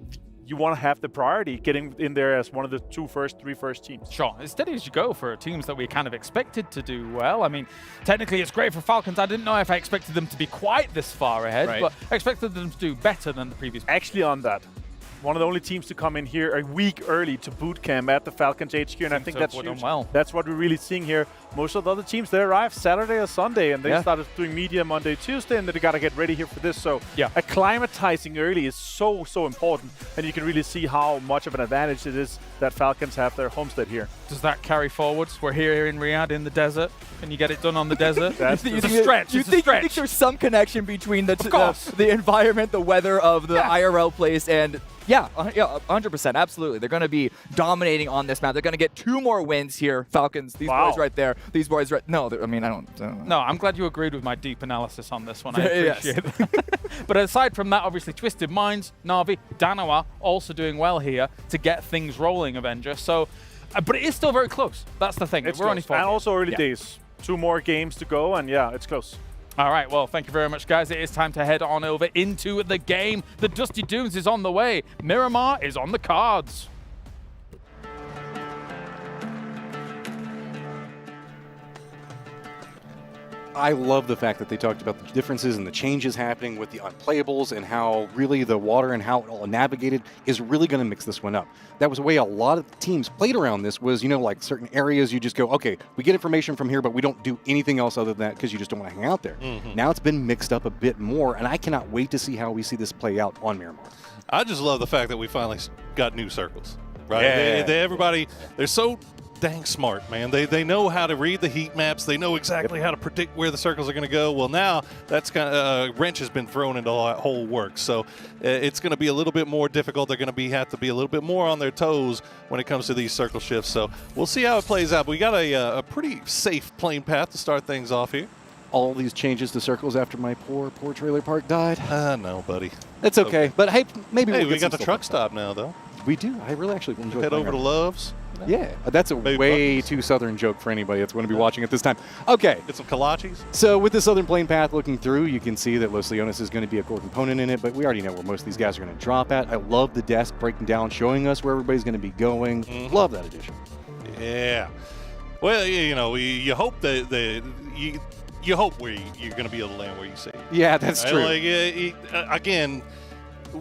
want to have the priority getting in there as one of the 3 first teams. Sure, it's steady as you go for teams that we kind of expected to do well. I mean, technically it's great for Falcons. I didn't know if I expected them to be quite this far ahead, but I expected them to do better than the previous. Actually on that, one of the only teams to come in here a week early to boot camp at the Falcons HQ, and I think that's huge. That's what we're really seeing here. Most of the other teams, they arrived Saturday or Sunday, and they started doing media Monday, Tuesday, and then they got to get ready here for this. So acclimatizing early is so important, and you can really see how much of an advantage it is that Falcons have their homestead here. Does that carry forwards? We're here in Riyadh in the desert. Can you get it done on the desert? That's it's a stretch. You think there's some connection between the environment, the weather of the IRL place, and yeah, 100%, absolutely. They're going to be dominating on this map. They're going to get 2 more wins here, Falcons. These boys right there. These boys right. No, I mean I don't know. No, I'm glad you agreed with my deep analysis on this one. I appreciate it. But aside from that, obviously Twisted Minds, Na'Vi, Danawa also doing well here to get things rolling, Avenger. So, but it is still very close. That's the thing. We're only 4 and games. also early days. 2 more games to go, and yeah, it's close. All right, well, thank you very much, guys. It is time to head on over into the game. The Dusty Dunes is on the way. Miramar is on the cards. I love the fact that they talked about the differences and the changes happening with the unplayables and how really the water and how it all navigated is really going to mix this one up. That was the way a lot of teams played around this was, you know, like certain areas you just go, okay, we get information from here, but we don't do anything else other than that because you just don't want to hang out there. Now it's been mixed up a bit more, and I cannot wait to see how we see this play out on Miramar. I just love the fact that we finally got new circles, right? Yeah. Everybody, they're so dang smart, man. They know how to read the heat maps. They know exactly how to predict where the circles are going to go. Well, now that's kind of wrench has been thrown into that whole work. So it's going to be a little bit more difficult. They're going to have to be a little bit more on their toes when it comes to these circle shifts. So we'll see how it plays out. But we got a pretty safe plane path to start things off here. All these changes to circles after my poor trailer park died. No, buddy. It's okay. But hey, maybe we we'll got the truck stop now, though. We do. I really actually enjoy head over to Love's. Yeah, that's a way too southern joke for anybody that's going to be watching at this time. Okay. Get some kolaches. So with the southern plane path looking through, you can see that Los Leones is going to be a core component in it, but we already know where most of these guys are going to drop at. I love the desk breaking down, showing us where everybody's going to be going. Love that addition. Yeah. Well, you know, you hope that you hope where you're going to be able to land where you see. Yeah, that's true. Like, again,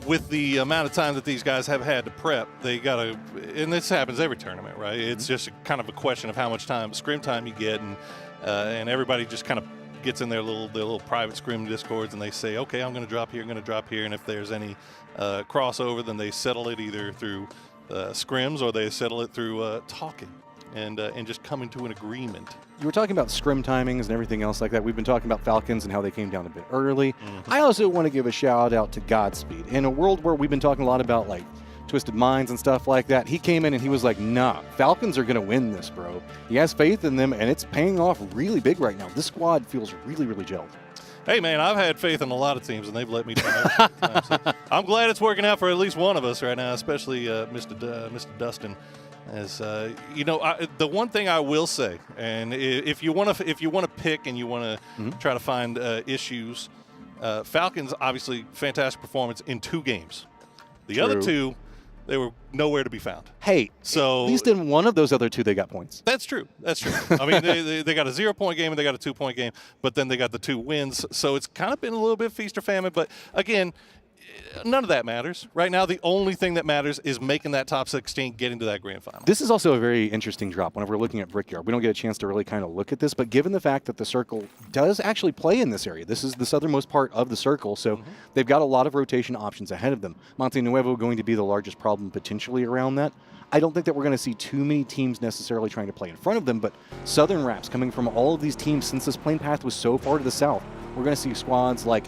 with the amount of time that these guys have had to prep, they got to, and this happens every tournament, right? It's just kind of a question of how much scrim time you get, and everybody just kind of gets in their little private scrim discords, and they say, okay, I'm going to drop here, and if there's any crossover, then they settle it either through scrims or they settle it through talking. And just coming to an agreement. You were talking about scrim timings and everything else like that. We've been talking about Falcons and how they came down a bit early. I also want to give a shout out to Godspeed. In a world where we've been talking a lot about like Twisted Minds and stuff like that, he came in and he was like, nah, Falcons are going to win this, bro. He has faith in them, and it's paying off really big right now. This squad feels really, really gelled. Hey, man, I've had faith in a lot of teams, and they've let me down. So I'm glad it's working out for at least one of us right now, especially Mr. Dustin. As you know, the one thing I will say, and if you want to pick and you want to try to find issues, Falcons obviously fantastic performance in 2 games. The other 2, they were nowhere to be found. Hey, so at least in one of those other 2, they got points. That's true. I mean, they got a 0-point game and they got a 2-point game, but then they got the 2 wins. So it's kind of been a little bit feast or famine. But again, none of that matters. Right now, the only thing that matters is making that top 16, getting to that grand final. This is also a very interesting drop whenever we're looking at Brickyard. We don't get a chance to really kind of look at this, but given the fact that the circle does actually play in this area, this is the southernmost part of the circle, so they've got a lot of rotation options ahead of them. Monte Nuevo going to be the largest problem potentially around that. I don't think that we're going to see too many teams necessarily trying to play in front of them, but southern wraps coming from all of these teams since this plane path was so far to the south. We're going to see squads like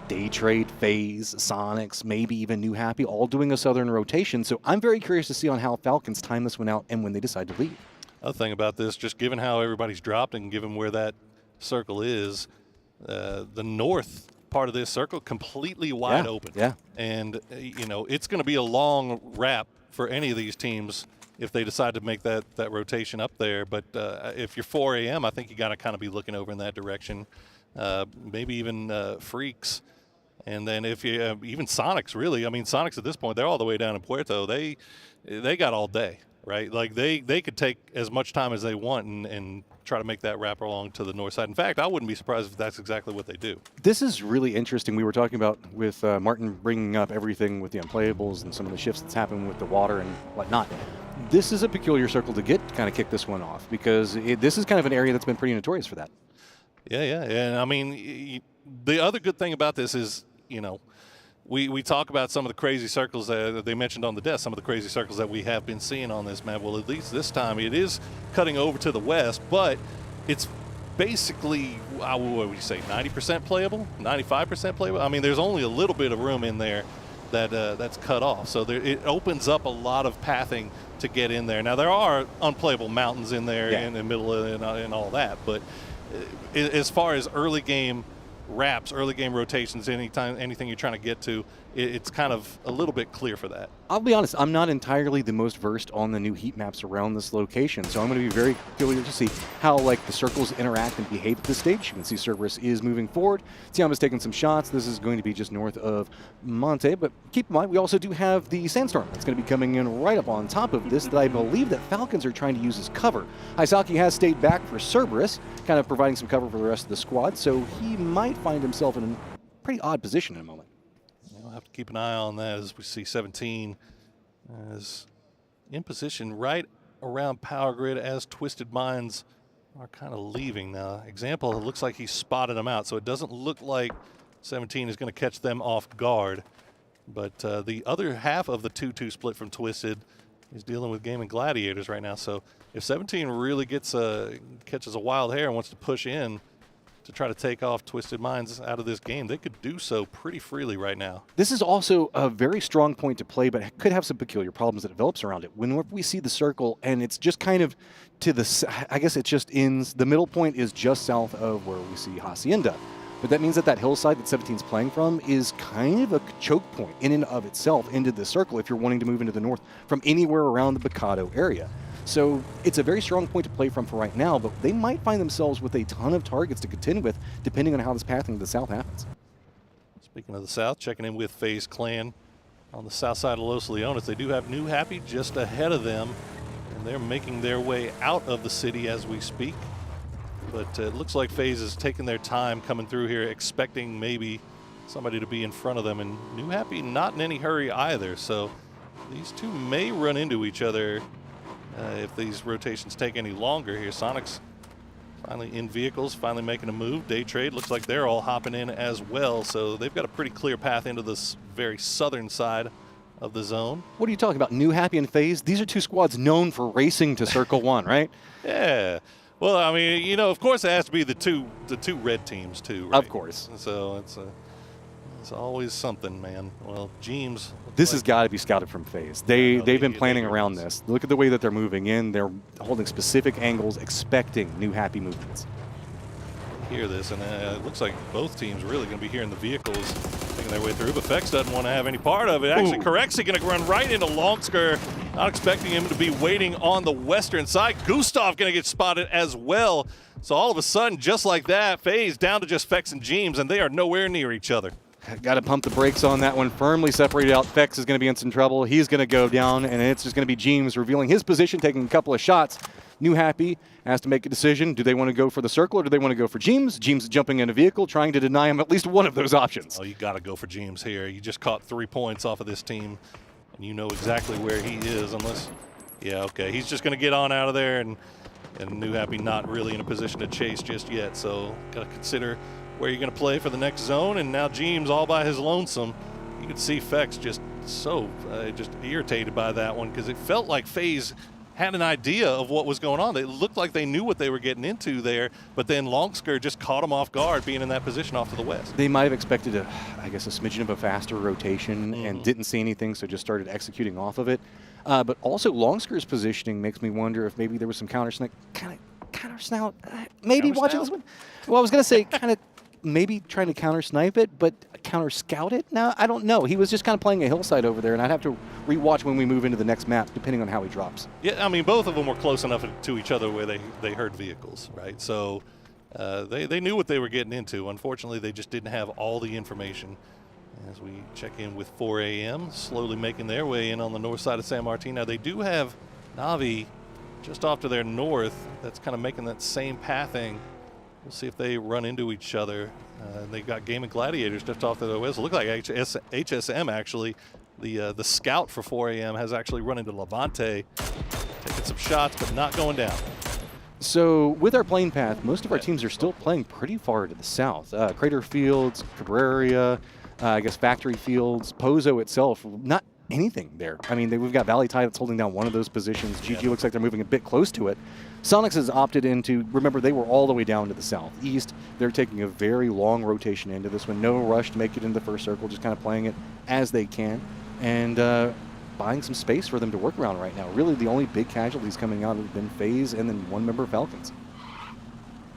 Day Trade, FaZe, Sonics, maybe even New Happy, all doing a southern rotation. So I'm very curious to see on how Falcons time this one out and when they decide to leave. Other thing about this, just given how everybody's dropped and given where that circle is, the north part of this circle completely wide open. Yeah. And, you know, it's going to be a long wrap for any of these teams if they decide to make that rotation up there. But if you're 4 a.m., I think you got to kind of be looking over in that direction. Maybe even Freaks. And then if you even Sonics, really, I mean, Sonics at this point, they're all the way down in Puerto. They got all day, right? Like they could take as much time as they want and try to make that wrap along to the north side. In fact, I wouldn't be surprised if that's exactly what they do. This is really interesting. We were talking about with Martin bringing up everything with the unplayables and some of the shifts that's happened with the water and whatnot. This is a peculiar circle to kind of kick this one off because this is kind of an area that's been pretty notorious for that. Yeah. And I mean, the other good thing about this is, you know, we talk about some of the crazy circles that they mentioned on the desk, some of the crazy circles that we have been seeing on this map. Well, at least this time it is cutting over to the west, but it's basically, what would you say, 90% playable, 95% playable? I mean, there's only a little bit of room in there that's cut off. So it opens up a lot of pathing to get in there. Now, there are unplayable mountains in there in the middle and all that, but as far as early game wraps, early game rotations, anything you're trying to get to, it's kind of a little bit clear for that. I'll be honest, I'm not entirely the most versed on the new heat maps around this location, so I'm going to be very curious to see how like the circles interact and behave at this stage. You can see Cerberus is moving forward. Tiama's taking some shots. This is going to be just north of Monte, but keep in mind we also do have the Sandstorm that's going to be coming in right up on top of this that I believe that Falcons are trying to use as cover. Hisaki has stayed back for Cerberus, kind of providing some cover for the rest of the squad, so he might find himself in a pretty odd position in a moment. We'll have to keep an eye on that as we see 17 is in position right around Power Grid as Twisted Minds are kind of leaving now. Example, it looks like he spotted them out, so it doesn't look like 17 is going to catch them off guard. But the other half of the 2-2 split from Twisted is dealing with Gaming Gladiators right now. So if 17 really catches a wild hair and wants to push in to try to take off Twisted Minds out of this game, they could do so pretty freely right now. This is also a very strong point to play, but it could have some peculiar problems that develops around it. Whenever we see the circle, and it's just kind of to the, I guess it just ends, the middle point is just south of where we see Hacienda. But that means that that hillside that 17's playing from is kind of a choke point in and of itself into the circle if you're wanting to move into the north from anywhere around the Bocado area. So it's a very strong point to play from for right now, but they might find themselves with a ton of targets to contend with depending on how this pathing to the south happens. Speaking of the south, checking in with FaZe Clan on the south side of Los Leones. They do have New Happy just ahead of them, and they're making their way out of the city as we speak. But it looks like FaZe is taking their time coming through here, expecting maybe somebody to be in front of them. And New Happy not in any hurry either, so these two may run into each other if these rotations take any longer here. Sonic's finally in vehicles, finally making a move. Day Trade looks like they're all hopping in as well, so they've got a pretty clear path into this very southern side of the zone. What are you talking about? New Happy and FaZe? These are two squads known for racing to Circle 1, right? Yeah. Well, I mean, you know, of course it has to be the two red teams too, right? Of course. So it's always something, man. Well, Jeems. This has got to be scouted from FaZe. They've been planning around this. Look at the way that they're moving in. They're holding specific angles, expecting New Happy movements. Hear this, and it looks like both teams really going to be hearing the vehicles making their way through, but Fex doesn't want to have any part of it. Actually, Corexi going to run right into Longsker. Not expecting him to be waiting on the western side. Gustav going to get spotted as well. So all of a sudden, just like that, FaZe down to just Fex and Jeems, and they are nowhere near each other. Got to pump the brakes on that one. Firmly separated out. Fex is going to be in some trouble. He's going to go down, and it's just going to be Jeems revealing his position, taking a couple of shots. New Happy has to make a decision. Do they want to go for the circle or do they want to go for Jeems? Jeems jumping in a vehicle, trying to deny him at least one of those options. Oh, you got to go for Jeems here. You just caught 3 points off of this team, and you know exactly where he is unless, yeah, okay. He's just going to get on out of there, and New Happy not really in a position to chase just yet. So got to consider where you're going to play for the next zone, and now Jeems all by his lonesome. You could see Fex just so just irritated by that one because it felt like FaZe had an idea of what was going on. It looked like they knew what they were getting into there, but then Longsker just caught them off guard being in that position off to the west. They might have expected, a smidgen of a faster rotation and didn't see anything, so just started executing off of it. But also Longsker's positioning makes me wonder if maybe there was some counter snout, maybe watching this one. Well, I was going to say kind of maybe trying to counter snipe it, but counter scout it? No, I don't know. He was just kind of playing a hillside over there, and I'd have to rewatch when we move into the next map, depending on how he drops. Yeah, I mean, both of them were close enough to each other where they heard vehicles, right? So they knew what they were getting into. Unfortunately, they just didn't have all the information. As we check in with 4 a.m., slowly making their way in on the north side of San Martin. Now, they do have Navi just off to their north. That's kind of making that same pathing. We'll see if they run into each other. They've got Gaming Gladiators just off to their west. It looks like HSM, actually, the scout for 4 a.m. has actually run into Levante, taking some shots, but not going down. So with our plane path, most of our teams are still playing pretty far to the south. Crater Fields, Cabrera, I guess Factory Fields, Pozo itself, not anything there. I mean, we've got Valley Tide that's holding down one of those positions. GG looks like they're moving a bit close to it. Sonics has opted into, remember, they were all the way down to the southeast. They're taking a very long rotation into this one. No rush to make it into the first circle, just kind of playing it as they can. And buying some space for them to work around right now. Really, the only big casualties coming out have been FaZe and then one member of Falcons.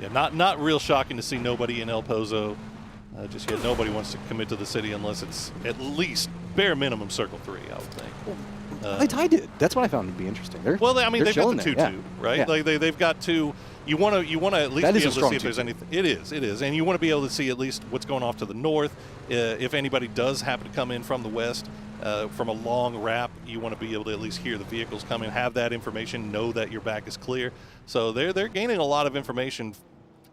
Yeah, not real shocking to see nobody in El Pozo. Just yet nobody wants to commit to the city unless it's at least bare minimum Circle 3, I would think. They tied it. That's what I found to be interesting. They've got the 2-2, right? Yeah. Like they've got two. You want to at least That be is a able to strong see if there's 2-2. anything. It is, and you want to be able to see at least what's going off to the north. If anybody does happen to come in from the west, from a long wrap, you want to be able to at least hear the vehicles coming, have that information, know that your back is clear. So they're gaining a lot of information.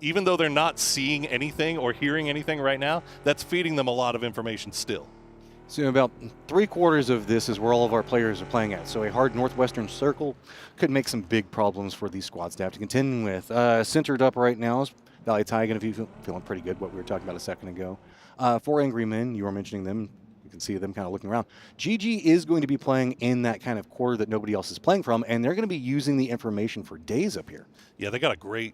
Even though they're not seeing anything or hearing anything right now, that's feeding them a lot of information still. So about 3/4 of this is where all of our players are playing at. So a hard northwestern circle could make some big problems for these squads to have to contend with. Centered up right now is Valley Tide, going to be feeling pretty good, what we were talking about a second ago. 4 Angry Men, you were mentioning them. You can see them kind of looking around. GG is going to be playing in that kind of quarter that nobody else is playing from, and they're going to be using the information for days up here. Yeah, they got a great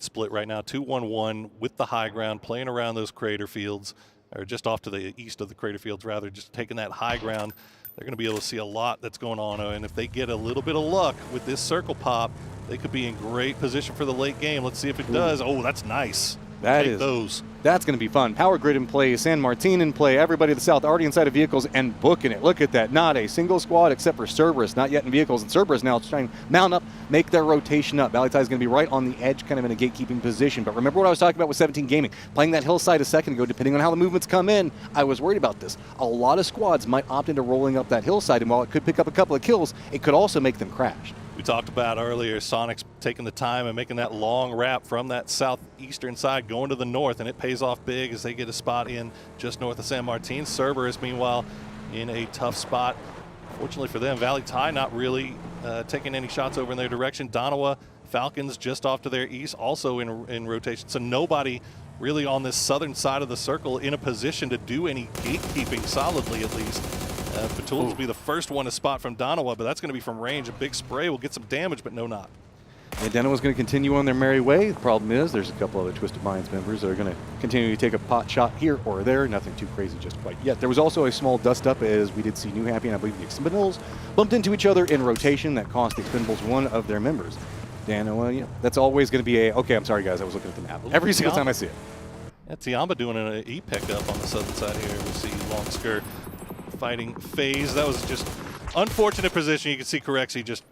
split right now, 2-1-1 with the high ground, playing around those crater fields, or just off to the east of the crater fields, rather, just taking that high ground. They're going to be able to see a lot that's going on, and if they get a little bit of luck with this circle pop, they could be in great position for the late game. Let's see if it does. Oh, that's nice. That's going to be fun. Power Grid in play, San Martin in play, everybody to the south already inside of vehicles and booking it. Look at that. Not a single squad except for Cerberus, not yet in vehicles. And Cerberus now trying to mount up, make their rotation up. Valley Tide is going to be right on the edge, kind of in a gatekeeping position. But remember what I was talking about with 17 Gaming, playing that hillside a second ago, depending on how the movements come in, I was worried about this. A lot of squads might opt into rolling up that hillside, and while it could pick up a couple of kills, it could also make them crash. We talked about earlier, Sonic's taking the time and making that long wrap from that southeastern side going to the north, and it pays off big as they get a spot in just north of San Martin. Cerberus, meanwhile, in a tough spot. Fortunately for them, Valley Tide not really taking any shots over in their direction. Donawa, Falcons just off to their east, also in rotation. So nobody really on this southern side of the circle in a position to do any gatekeeping solidly, at least. Batul will be the first one to spot from Donawa, but that's going to be from range. A big spray will get some damage, but no knock. And Donawa's going to continue on their merry way. The problem is there's a couple other Twisted Minds members that are going to continue to take a pot shot here or there. Nothing too crazy just quite yet. There was also a small dust-up as we did see New Happy and I believe the Expendables bumped into each other in rotation. That cost the Expendables one of their members. Donawa, that's always going to be a, okay, I'm sorry guys, I was looking at the map. Every single time I see it. Yeah, Tiamba doing an E pickup on the southern side here. We see Long Skirt fighting FaZe. That was just unfortunate position. You can see Corexy just,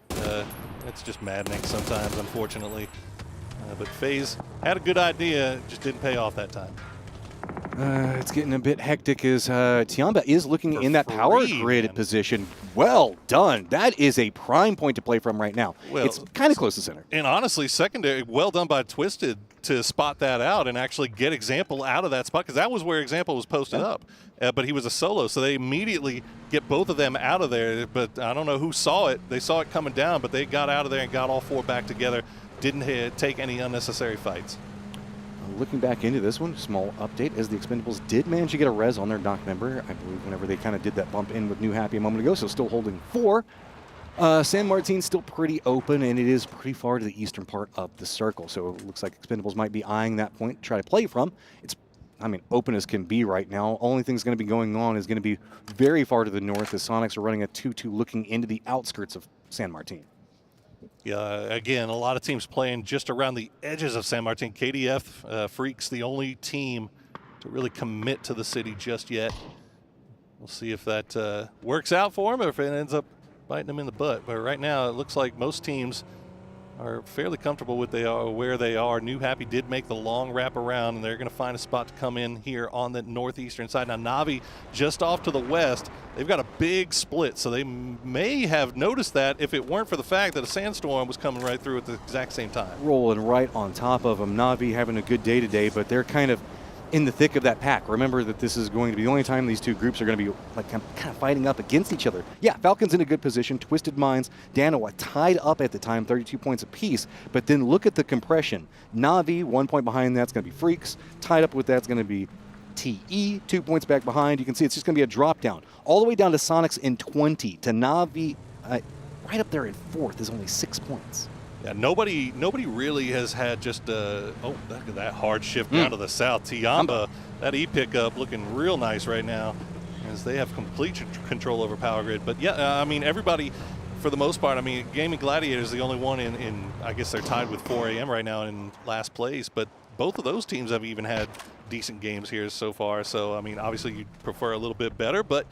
it's just maddening sometimes, unfortunately. But FaZe had a good idea, just didn't pay off that time. It's getting a bit hectic as Tiamba is looking in that power grid position. Well done. That is a prime point to play from right now. Well, it's kind of close to center. And honestly, secondary, well done by Twisted to spot that out and actually get Example out of that spot, because that was where Example was posted up. But he was a solo, so they immediately get both of them out of there. But I don't know who saw it. They saw it coming down, but they got out of there and got all 4 back together. Didn't take any unnecessary fights. Looking back into this one, small update, as the Expendables did manage to get a res on their knock member, I believe, whenever they kind of did that bump in with New Happy a moment ago, so still holding 4. San Martin's still pretty open, and it is pretty far to the eastern part of the circle, so it looks like Expendables might be eyeing that point to try to play from. It's, I mean, open as can be right now. Only thing's going to be going on is going to be very far to the north as Sonics are running a 2-2 looking into the outskirts of San Martin. Yeah, again, a lot of teams playing just around the edges of San Martin. KDF, Freaks, the only team to really commit to the city just yet. We'll see if that works out for them or if it ends up biting them in the butt. But right now, it looks like most teams are fairly comfortable with where they are. New Happy did make the long wrap around, and they're going to find a spot to come in here on the northeastern side. Now, Navi just off to the west. They've got a big split, so they may have noticed that if it weren't for the fact that a sandstorm was coming right through at the exact same time. Rolling right on top of them. Navi having a good day today, but they're kind of in the thick of that pack. Remember that this is going to be the only time these two groups are going to be like kind of fighting up against each other. Yeah, Falcon's in a good position. Twisted Minds, Donawa tied up at the time, 32 points apiece. But then look at the compression. Navi, 1 point behind that's going to be Freaks. Tied up with that's going to be TE 2 points back behind. You can see it's just going to be a drop down all the way down to Sonics in 20, to Na'Vi right up there in 4th is only 6 points. Yeah, nobody really has had just oh, look at that hard shift down to the south. Tiamba, that E pickup looking real nice right now as they have complete control over Power Grid. But yeah, I mean, everybody, for the most part, I mean, Gaming Gladiator is the only one in I guess they're tied with 4 AM right now in last place, but both of those teams have even had decent games here so far. So, I mean, obviously you'd prefer a little bit better, but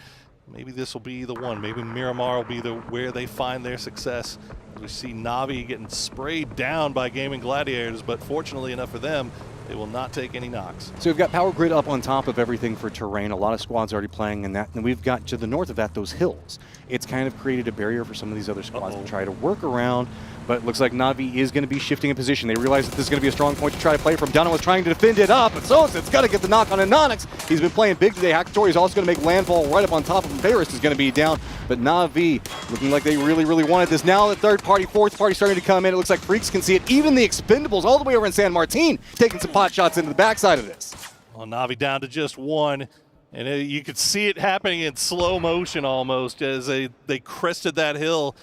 maybe this will be the one. Maybe Miramar will be where they find their success. We see Na'Vi getting sprayed down by Gaming Gladiators, but fortunately enough for them, they will not take any knocks. So we've got Power Grid up on top of everything for terrain. A lot of squads already playing in that. And we've got to the north of that, those hills. It's kind of created a barrier for some of these other squads to try to work around. But it looks like Na'Vi is going to be shifting in position. They realize that this is going to be a strong point to try to play from. Dano was trying to defend it up, but Solis's got to get the knock on Anonix. He's been playing big today. Hakatori is also going to make landfall right up on top of him. Fairest is going to be down, but Na'Vi looking like they really, really wanted this. Now the third party, fourth party starting to come in. It looks like Freaks can see it. Even the Expendables all the way over in San Martin taking some pot shots into the backside of this. Well, Na'Vi down to just 1. And you could see it happening in slow motion almost as they crested that hill,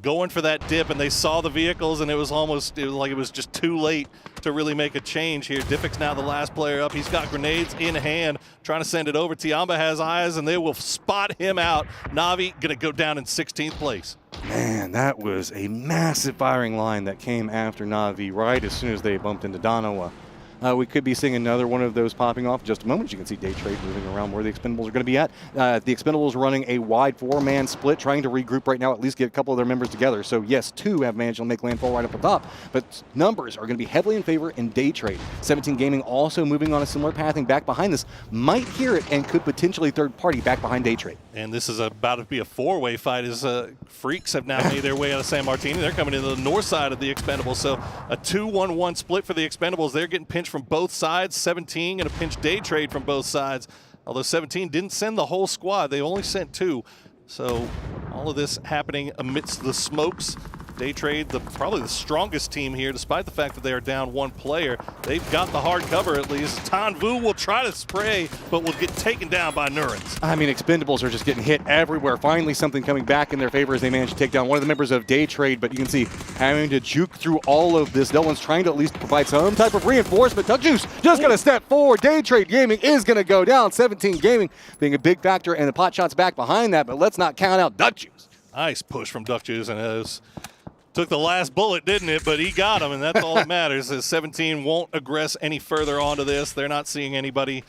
going for that dip, and they saw the vehicles, and it was like it was just too late to really make a change here. Diffic's now the last player up. He's got grenades in hand, trying to send it over. Tiamba has eyes, and they will spot him out. Na'Vi gonna go down in 16th place. Man, that was a massive firing line that came after Na'Vi right as soon as they bumped into Danawa. We could be seeing another one of those popping off in just a moment. As you can see Day Trade moving around where the Expendables are going to be at. The Expendables running a wide 4-man split, trying to regroup right now, at least get a couple of their members together. So yes, 2 have managed to make landfall right up the top, but numbers are going to be heavily in favor in Day Trade. 17 Gaming also moving on a similar pathing back behind this. Might hear it and could potentially third party back behind Day Trade. And this is about to be a 4-way fight as Freaks have now made their way out of San Martin. They're coming into the north side of the Expendables. So a 2-1-1 split for the Expendables. They're getting pinched from both sides. 17 going to pinch Day Trade from both sides. Although 17 didn't send the whole squad. They only sent 2. So all of this happening amidst the smokes. Day Trade, probably the strongest team here, despite the fact that they are down 1 player. They've got the hard cover at least. Tanvu will try to spray, but will get taken down by Nurens. I mean, Expendables are just getting hit everywhere. Finally, something coming back in their favor as they manage to take down one of the members of Day Trade, but you can see having to juke through all of this. No one's trying to at least provide some type of reinforcement. Duck Juice just going to step forward. Day Trade Gaming is going to go down. 17 Gaming being a big factor, and the pot shots back behind that, but let's not count out Duck Juice. Nice push from Duck Juice, and it was took the last bullet, didn't it? But he got him, and that's all that matters. As 17 won't aggress any further onto this. They're not seeing anybody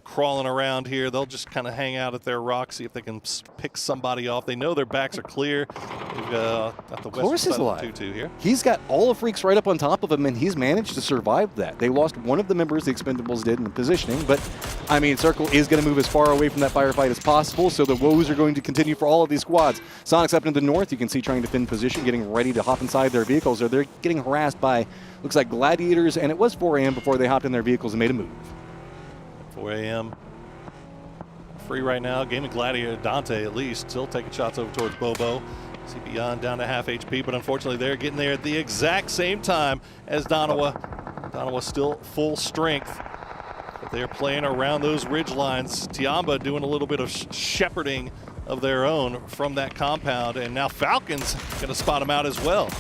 crawling around here. They'll just kind of hang out at their rock, see if they can pick somebody off. They know their backs are clear. They've got the west side of the 2-2 here. He's got all of Freaks right up on top of him, and he's managed to survive that. They lost one of the members the Expendables did in the positioning, but I mean, Circle is going to move as far away from that firefight as possible, so the woes are going to continue for all of these squads. Sonic's up into the north. You can see trying to defend position, getting ready to hop inside their vehicles. They're getting harassed by, looks like Gladiators, and it was 4 AM before they hopped in their vehicles and made a move. 4 AM. Free right now. Gaming Gladiator, Dante at least, still taking shots over towards Bobo. See Beyond down to half HP, but unfortunately they're getting there at the exact same time as Danawa. Danawa still full strength, but they're playing around those ridge lines. Tiamba doing a little bit of shepherding of their own from that compound, and now Falcon's going to spot him out as well.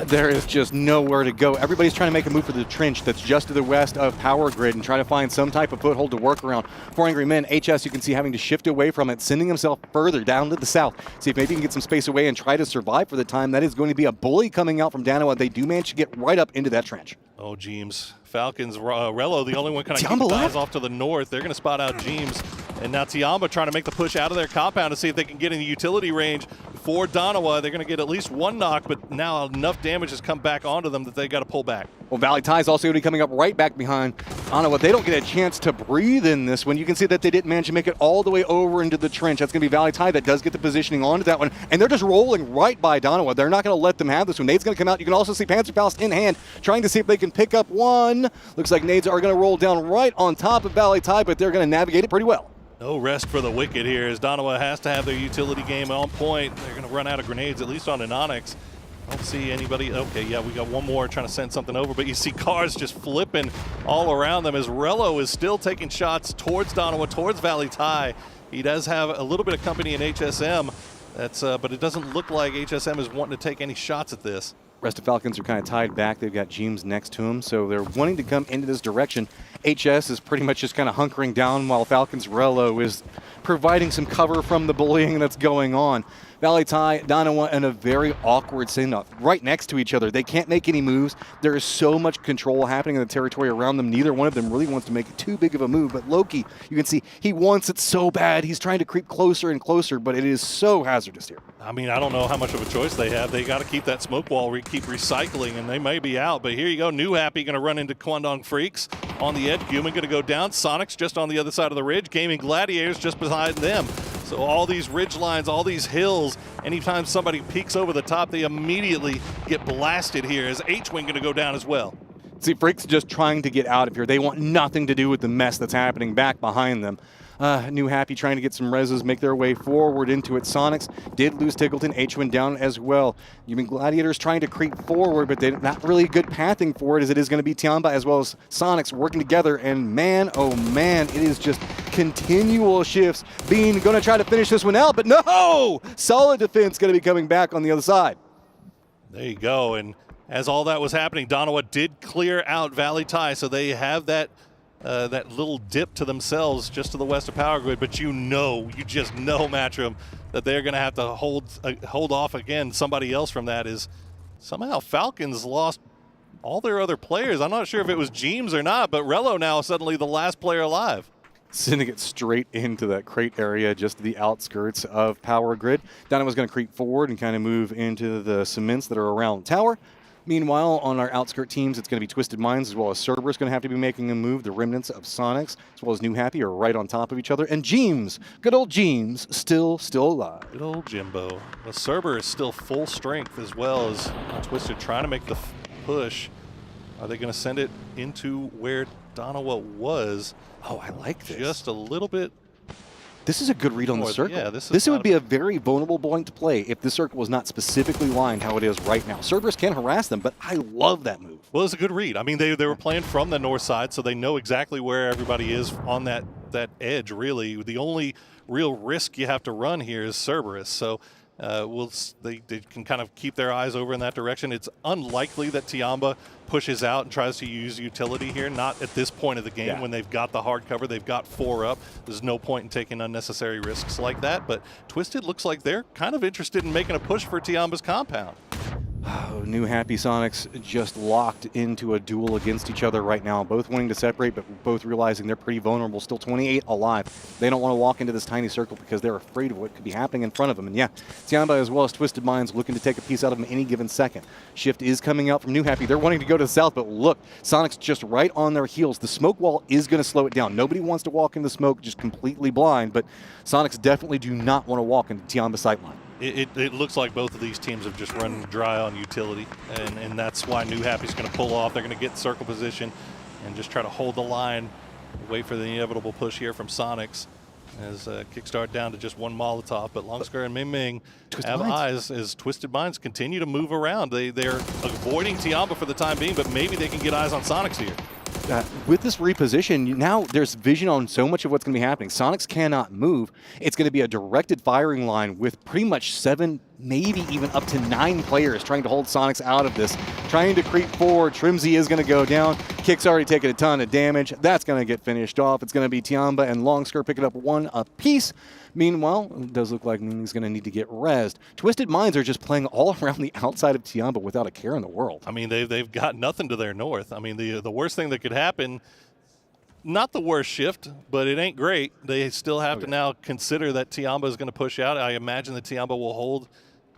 There is just nowhere to go. Everybody's trying to make a move for the trench that's just to the west of Power Grid and try to find some type of foothold to work around. 4 Angry Men, HS, you can see having to shift away from it, sending himself further down to the south. See if maybe he can get some space away and try to survive for the time. That is going to be a bully coming out from Danawa. They do manage to get right up into that trench. Oh, James. Falcons, Rello, the only one kind of keeps eyes off to the north. They're going to spot out James. And now Tiamba trying to make the push out of their compound to see if they can get in the utility range for Danawa. They're going to get at least 1 knock, but now enough damage has come back onto them that they got to pull back. Well, Valley Tie's also going to be coming up right back behind Danawa. They don't get a chance to breathe in this one. You can see that they didn't manage to make it all the way over into the trench. That's going to be Valley Tie that does get the positioning onto that one. And they're just rolling right by Danawa. They're not going to let them have this one. Nade's going to come out. You can also see Panzerfaust in hand, trying to see if they can pick up one. Looks like Nades are going to roll down right on top of Valley Tie, but they're going to navigate it pretty well. No rest for the wicked here as Danawa has to have their utility game on point. They're going to run out of grenades, at least on an Onyx. I don't see anybody. Okay, yeah, we got one more trying to send something over, but you see cars just flipping all around them as Rello is still taking shots towards Donowa, towards Valley Thai. He does have a little bit of company in HSM, but it doesn't look like HSM is wanting to take any shots at this. Rest of Falcons are kind of tied back. They've got Jeems next to him, so they're wanting to come into this direction. HS is pretty much just kind of hunkering down while Falcons Rello is providing some cover from the bullying that's going on. Valley Thai, Donowa in a very awkward standoff right next to each other. They can't make any moves. There is so much control happening in the territory around them. Neither one of them really wants to make too big of a move, but Loki, you can see he wants it so bad. He's trying to creep closer and closer, but it is so hazardous here. I mean, I don't know how much of a choice they have. They got to keep that smoke wall, keep recycling, and they may be out. But here you go, New Happy going to run into Kwandong Freaks on the edge. Guman going to go down. Sonic's just on the other side of the ridge. Gaming Gladiators just behind them. So all these ridge lines, all these hills, anytime somebody peeks over the top, they immediately get blasted here as H-Wing going to go down as well. See, Freaks just trying to get out of here. They want nothing to do with the mess that's happening back behind them. New Happy trying to get some reses, make their way forward into it. Sonics did lose Tigleton. H-Win down as well. Even Gladiators trying to creep forward, but they're not really good pathing for it, as it is going to be Tiamba as well as Sonics working together. And man, oh man, it is just continual shifts. Bean going to try to finish this one out, but no! Solid defense going to be coming back on the other side. There you go. And as all that was happening, Donowa did clear out Valley Thai, so they have that little dip to themselves just to the west of Power Grid, but you just know, Matchroom, that they're going to have to hold off again. Somebody else from that is somehow Falcons lost all their other players. I'm not sure if it was Jeems or not, but Rello now suddenly the last player alive. Sending it straight into that crate area just to the outskirts of Power Grid. Donowa's going to creep forward and kind of move into the cements that are around the tower. Meanwhile, on our outskirt teams, it's going to be Twisted Minds as well as Cerberus going to have to be making a move. The remnants of Sonics as well as New Happy are right on top of each other. And Jeems, good old Jeems, still alive. Good old Jimbo. The Cerberus is still full strength as well as Twisted trying to make the push. Are they going to send it into where Donowa was? Oh, I like this. Just a little bit. This is a good read on the circle. Yeah, this would be a very vulnerable point to play if this circle was not specifically lined how it is right now. Cerberus can harass them, but I love that move. Well, it's a good read. I mean, they were playing from the north side, so they know exactly where everybody is on that edge, really. The only real risk you have to run here is Cerberus. So they can kind of keep their eyes over in that direction. It's unlikely that Tiamba pushes out and tries to use utility here, not at this point of the game when they've got the hard cover. They've got 4 up. There's no point in taking unnecessary risks like that, but Twisted looks like they're kind of interested in making a push for Tiamba's compound. Oh, New Happy Sonics just locked into a duel against each other right now, both wanting to separate, but both realizing they're pretty vulnerable. Still 28 alive. They don't want to walk into this tiny circle because they're afraid of what could be happening in front of them. And yeah, Tiamba as well as Twisted Minds looking to take a piece out of them any given second. Shift is coming out from New Happy. They're wanting to go to the south, but look, Sonics just right on their heels. The smoke wall is going to slow it down. Nobody wants to walk in the smoke just completely blind, but Sonics definitely do not want to walk into Tiamba's sightline. It looks like both of these teams have just run dry on utility, and that's why New Happy's going to pull off. They're going to get circle position and just try to hold the line, wait for the inevitable push here from Sonics as Kickstart down to just 1 Molotov. But Longskar and Ming Ming have eyes as Twisted Minds continue to move around. They're avoiding Tiamba for the time being, but maybe they can get eyes on Sonics here. With this reposition, now there's vision on so much of what's going to be happening. Sonics cannot move. It's going to be a directed firing line with pretty much 7, maybe even up to 9 players trying to hold Sonics out of this. Trying to creep forward. Trimsy is going to go down. Kick's already taken a ton of damage. That's going to get finished off. It's going to be Tiamba and Longskar picking up 1 apiece. Meanwhile, it does look like Ming's going to need to get rezzed. Twisted Minds are just playing all around the outside of Tiamba without a care in the world. I mean, they've got nothing to their north. I mean, the worst thing that could happen, not the worst shift, but it ain't great. They still have to now consider that Tiamba is going to push out. I imagine that Tiamba will hold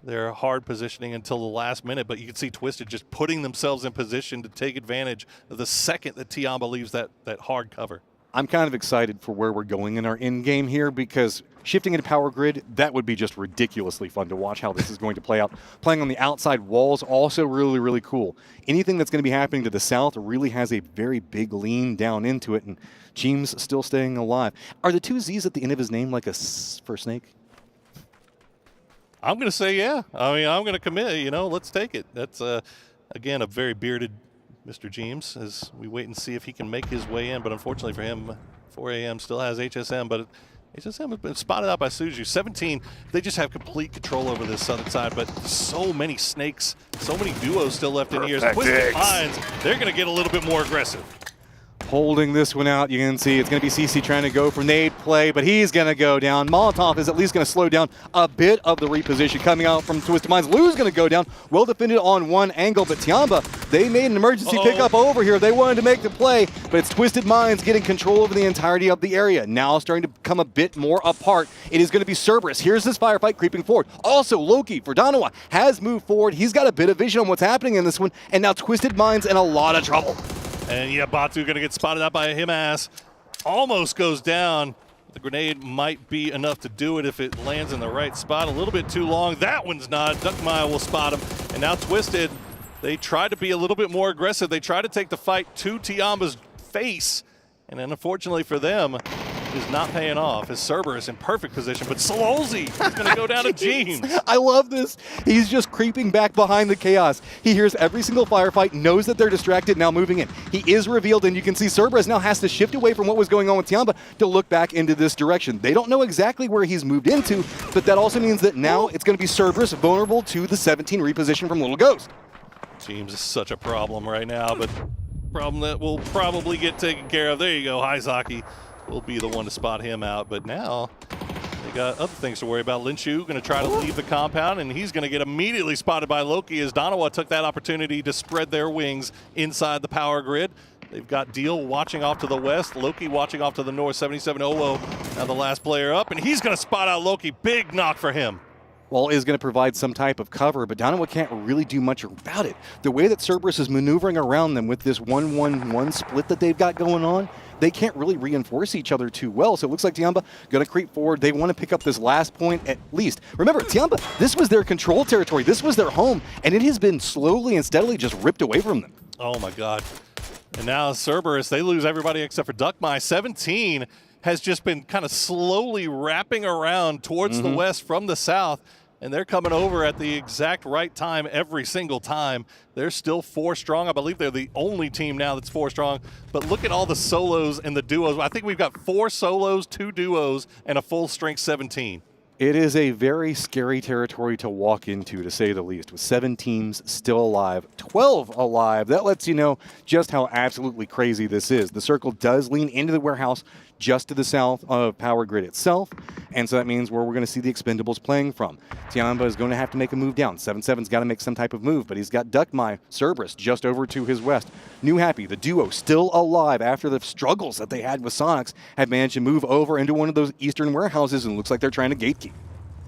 their hard positioning until the last minute, but you can see Twisted just putting themselves in position to take advantage of the second that Tiamba leaves that hard cover. I'm kind of excited for where we're going in our end game here because shifting into Power Grid, that would be just ridiculously fun to watch how this is going to play out. Playing on the outside walls, also really, really cool. Anything that's going to be happening to the south really has a very big lean down into it, and Jeems still staying alive. Are the 2 Z's at the end of his name like a S for snake? I'm going to say yeah. I mean, I'm going to commit. You know, let's take it. That's, again, a very bearded Mr. James as we wait and see if he can make his way in. But unfortunately for him, 4 a.m. still has HSM, but HSM has been spotted out by Suju. 17, they just have complete control over this southern side, but so many snakes, so many duos still left in here. Twisted Minds, they're going to get a little bit more aggressive. Holding this one out, you can see it's going to be CC trying to go for nade play, but he's going to go down. Molotov is at least going to slow down a bit of the reposition coming out from Twisted Minds. Lou's going to go down, well defended on one angle, but Tiamba, they made an emergency pickup over here. They wanted to make the play, but it's Twisted Minds getting control over the entirety of the area. Now starting to become a bit more apart. It is going to be Cerberus. Here's this firefight creeping forward. Also, Loki for Danawa has moved forward. He's got a bit of vision on what's happening in this one, and now Twisted Minds in a lot of trouble. And yeah, Batu going to get spotted out by a him-ass. Almost goes down. The grenade might be enough to do it if it lands in the right spot. A little bit too long. That one's not. Duckmire will spot him. And now Twisted, they try to be a little bit more aggressive. They try to take the fight to Tiamba's face. And then unfortunately for them, is not paying off. As Cerberus in perfect position, but Sololzi is going to go down to James. I love this. He's just creeping back behind the chaos. He hears every single firefight, knows that they're distracted, now moving in. He is revealed, and you can see Cerberus now has to shift away from what was going on with Tiamba to look back into this direction. They don't know exactly where he's moved into, but that also means that now it's going to be Cerberus vulnerable to the 17 reposition from Little Ghost. James is such a problem right now, but problem that will probably get taken care of. There you go, Haizaki will be the one to spot him out, but now they got other things to worry about. Linshu going to try to leave the compound, and he's going to get immediately spotted by Loki as Danawa took that opportunity to spread their wings inside the power grid. They've got Deal watching off to the west, Loki watching off to the north. 77 Owo now the last player up, and he's going to spot out Loki. Big knock for him. Wall is going to provide some type of cover, but Danawa can't really do much about it. The way that Cerberus is maneuvering around them with this 1-1-1 split that they've got going on, they can't really reinforce each other too well. So it looks like Tiamba going to creep forward. They want to pick up this last point at least. Remember, Tiamba, this was their control territory. This was their home, and it has been slowly and steadily just ripped away from them. Oh my God. And now Cerberus, they lose everybody except for Duckmire. 17 has just been kind of slowly wrapping around towards the west from the south. And they're coming over at the exact right time every single time. They're still 4 strong. I believe they're the only team now that's 4 strong. But look at all the solos and the duos. I think we've got 4 solos, 2 duos, and a full strength 17. It is a very scary territory to walk into, to say the least, with 7 teams still alive, 12 alive. That lets you know just how absolutely crazy this is. The circle does lean into the warehouse just to the south of Power Grid itself, and so that means where we're going to see the Expendables playing from. Tiamba is going to have to make a move down. 7-7's got to make some type of move, but he's got Duckmire, Cerberus just over to his west. New Happy, the duo, still alive after the struggles that they had with Sonics, have managed to move over into one of those eastern warehouses, and looks like they're trying to gatekeep.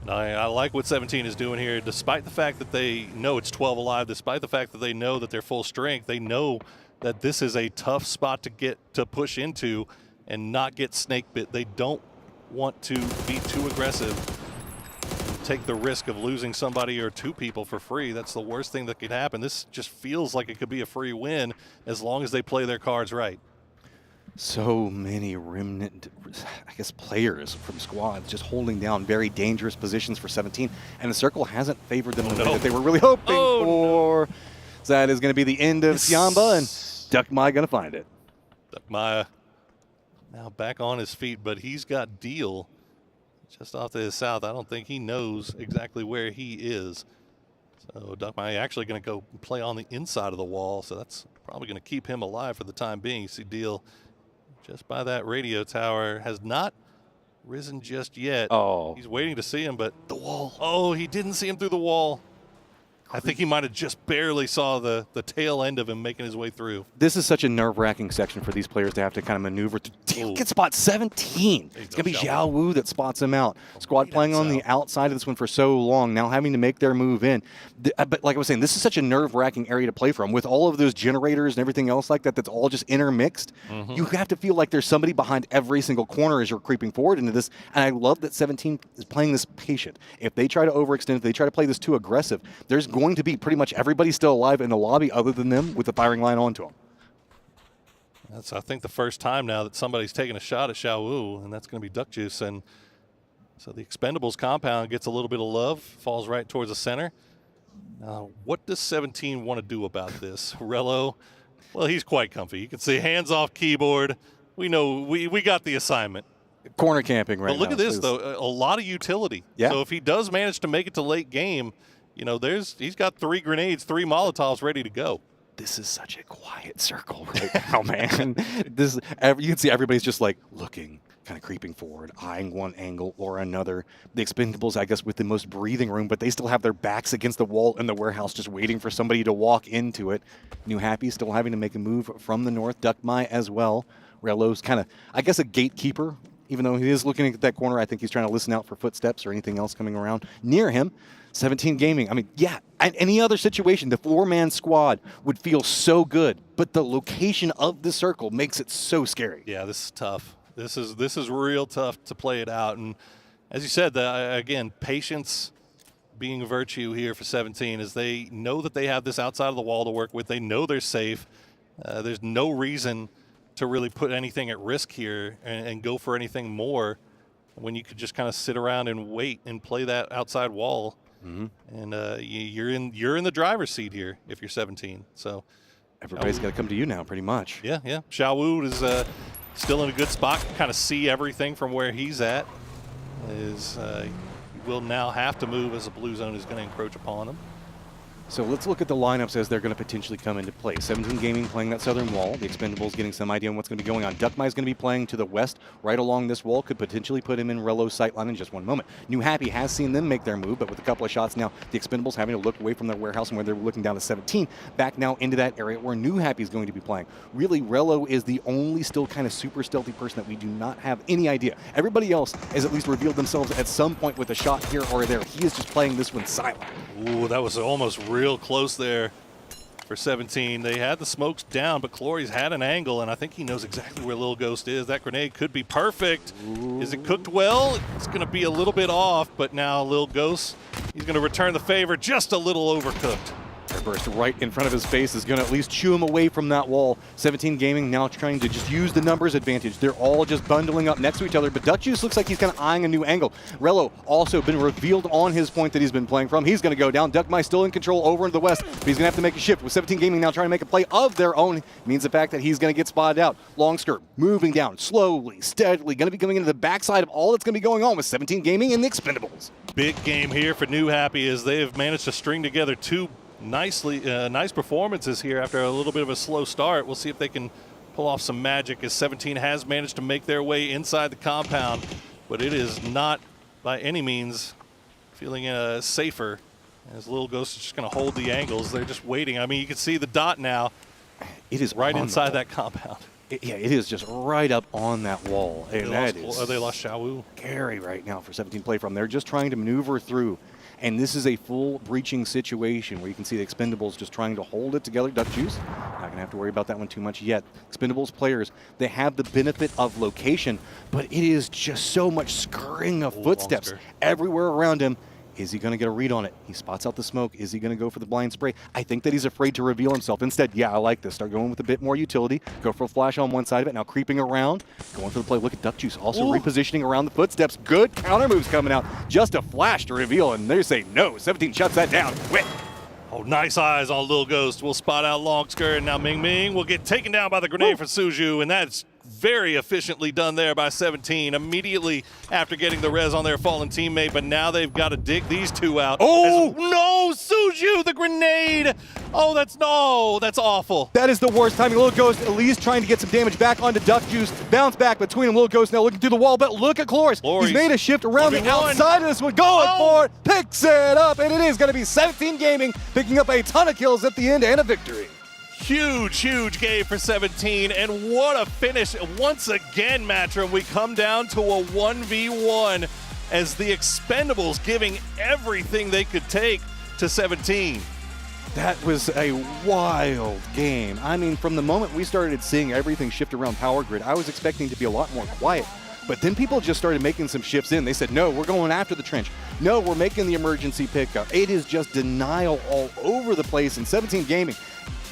I like what 17 is doing here, despite the fact that they know it's 12 alive, despite the fact that they know that they're full strength. They know that this is a tough spot to push into and not get snake bit. They don't want to be too aggressive and take the risk of losing somebody or 2 people for free. That's the worst thing that could happen. This just feels like it could be a free win as long as they play their cards right. So many remnant, I guess, players from squads just holding down very dangerous positions for 17, and the circle hasn't favored them in the way that they were really hoping for. So that is going to be the end of Tiamba, and Duckmire going to find it. Duckmire now back on his feet, but he's got Deal just off to his south. I don't think he knows exactly where he is. So Duckmire actually going to go play on the inside of the wall, so that's probably going to keep him alive for the time being. You see Deal just by that radio tower, has not risen just yet. Oh. He's waiting to see him, but the wall. Oh, he didn't see him through the wall. I think he might have just barely saw the tail end of him making his way through. This is such a nerve-wracking section for these players to have to kind of maneuver to get spot 17. It's going to be Xiao Wu that spots him out. Squad playing on the outside of this one for so long, now having to make their move in. But like I was saying, this is such a nerve-wracking area to play from. With all of those generators and everything else like that that's all just intermixed, you have to feel like there's somebody behind every single corner as you're creeping forward into this. And I love that 17 is playing this patient. If they try to overextend, if they try to play this too aggressive, there's going to be pretty much everybody still alive in the lobby other than them with the firing line onto them. That's, I think, the first time now that somebody's taken a shot at Xiao Wu, and that's going to be Duck Juice. And So the Expendables compound gets a little bit of love, falls right towards the center. What does 17 want to do about this? Rello, well, he's quite comfy. You can see hands off keyboard. We know we got the assignment. Corner camping right now. But look at this, though. A lot of utility. Yeah. So if he does manage to make it to late game, you know, he's got 3 grenades, 3 Molotovs ready to go. This is such a quiet circle right now, man. You can see everybody's just like looking, kind of creeping forward, eyeing one angle or another. The Expendables, I guess, with the most breathing room, but they still have their backs against the wall in the warehouse, just waiting for somebody to walk into it. New Happy still having to make a move from the north. Duckmai as well. Rello's kind of, I guess, a gatekeeper. Even though he is looking at that corner, I think he's trying to listen out for footsteps or anything else coming around near him. 17 Gaming, I mean, yeah, in any other situation, the 4-man squad would feel so good, but the location of the circle makes it so scary. Yeah, this is tough. This is real tough to play it out. And as you said, again, patience being a virtue here for 17 is they know that they have this outside of the wall to work with. They know they're safe. There's no reason to really put anything at risk here and go for anything more when you could just kind of sit around and wait and play that outside wall. And you're in the driver's seat here if you're 17. So everybody's got to come to you now, pretty much. Yeah. Xiaowu is still in a good spot. Kind of see everything from where he's at. He will now have to move as the blue zone is going to encroach upon him. So let's look at the lineups as they're going to potentially come into play. 17 Gaming playing that southern wall. The Expendables getting some idea on what's going to be going on. Duckmai is going to be playing to the west, right along this wall. Could potentially put him in Rello's sightline in just one moment. New Happy has seen them make their move, but with a couple of shots now, the Expendables having to look away from their warehouse and where they're looking down to 17, back now into that area where New Happy is going to be playing. Really, Rello is the only still kind of super stealthy person that we do not have any idea. Everybody else has at least revealed themselves at some point with a shot here or there. He is just playing this one silent. Ooh, that was almost real close there for 17. They had the smokes down, but Clory's had an angle, and I think he knows exactly where Lil Ghost is. That grenade could be perfect. Ooh. Is it cooked well? It's going to be a little bit off, but now Lil Ghost, he's going to return the favor, just a little overcooked. Burst right in front of his face is going to at least chew him away from that wall. 17 Gaming now trying to just use the numbers advantage. They're all just bundling up next to each other, but Duck Juice looks like he's kind of eyeing a new angle. Rello also been revealed on his point that he's been playing from. He's going to go down. Duckmai still in control over into the west, but he's going to have to make a shift. With 17 Gaming now trying to make a play of their own, means the fact that he's going to get spotted out. Long skirt, moving down, slowly, steadily, going to be coming into the backside of all that's going to be going on with 17 Gaming and the Expendables. Big game here for New Happy as they have managed to string together 2 nice performances here after a little bit of a slow start. We'll see if they can pull off some magic as 17 has managed to make their way inside the compound, but it is not by any means feeling safer as Lil Ghost is just going to hold the angles. They're just waiting. I mean, you can see the dot now. It is right inside that compound. It is just right up on that wall. And they lost Xiaowu. Scary right now for 17 play from. They're just trying to maneuver through. And this is a full breaching situation where you can see the Expendables just trying to hold it together. Duck Juice, not going to have to worry about that one too much yet. Expendables players, they have the benefit of location, but it is just so much scurrying of footsteps everywhere around him. Is he going to get a read on it? He spots out the smoke. Is he going to go for the blind spray? I think that he's afraid to reveal himself. Instead, yeah, I like this. Start going with a bit more utility. Go for a flash on one side of it. Now creeping around. Going for the play. Look at Duck Juice also repositioning around the footsteps. Good counter moves coming out. Just a flash to reveal, and they say no. 17 shuts that down quick. Oh, nice eyes on Lil Ghost. We'll spot out long skirt, and now Ming Ming will get taken down by the grenade from Suju, and that's very efficiently done there by 17 immediately after getting the res on their fallen teammate, but now they've got to dig these 2 out. Oh! No, Suju, the grenade! Oh, that's awful. That is the worst timing. Lil Ghost at least trying to get some damage back onto Duck Juice. Bounce back between them. Lil Ghost now looking through the wall, but look at Cloris. He's made a shift around the outside of this one. Going for it, picks it up, and it is going to be 17 Gaming picking up a ton of kills at the end and a victory. Huge game for 17, and what a finish. Once again, Matchroom, we come down to a 1v1 as the Expendables giving everything they could take to 17. That was a wild game. I mean, from the moment we started seeing everything shift around Power Grid, I was expecting to be a lot more quiet. But then people just started making some shifts in. They said, no, we're going after the trench. No, we're making the emergency pickup. It is just denial all over the place, and 17 Gaming,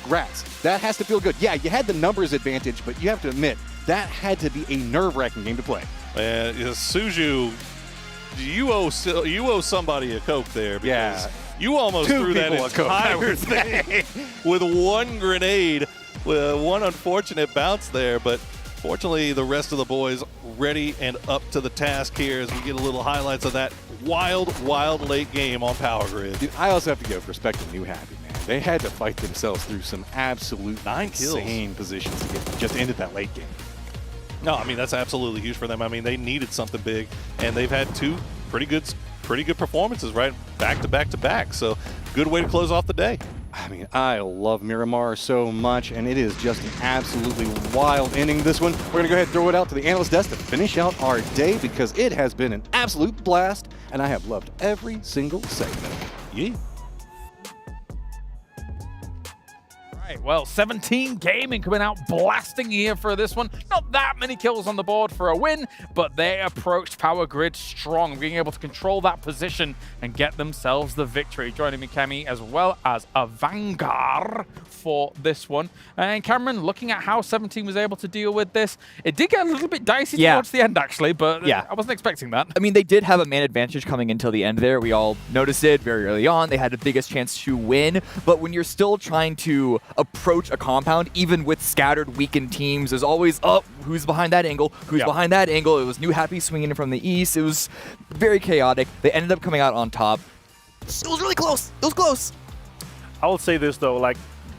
congrats. That has to feel good. Yeah, you had the numbers advantage, but you have to admit, that had to be a nerve-wracking game to play. Suju you owe somebody a Coke there. Because you almost Two threw that people a Coke. entire thing with one grenade, with one unfortunate bounce there. But fortunately, the rest of the boys ready and up to the task here as we get a little highlights of that wild, wild late game on Power Grid. Dude, I also have to give respect to New Happy, man. They had to fight themselves through some absolute 9 kills. Insane positions to get just into that late game. No, I mean, that's absolutely huge for them. I mean, they needed something big, and they've had 2 pretty good performances, right? Back to back to back. So good way to close off the day. I mean, I love Miramar so much, and it is just an absolutely wild ending, this one. We're going to go ahead and throw it out to the analyst desk to finish out our day because it has been an absolute blast, and I have loved every single segment. Yeah. Right, well, 17 Gaming coming out blasting here for this one. Not that many kills on the board for a win, but they approached Power Grid strong, being able to control that position and get themselves the victory. Joining me, Kemi, as well as a Vanguard for this one. And Cameron, looking at how 17 was able to deal with this, it did get a little bit dicey towards the end, actually, but I wasn't expecting that. I mean, they did have a man advantage coming until the end there. We all noticed it very early on. They had the biggest chance to win, but when you're still trying to approach a compound, even with scattered, weakened teams, there's always, who's behind that angle? Who's behind that angle? It was New Happy swinging in from the east. It was very chaotic. They ended up coming out on top. It was really close. It was close. I will say this, though, like,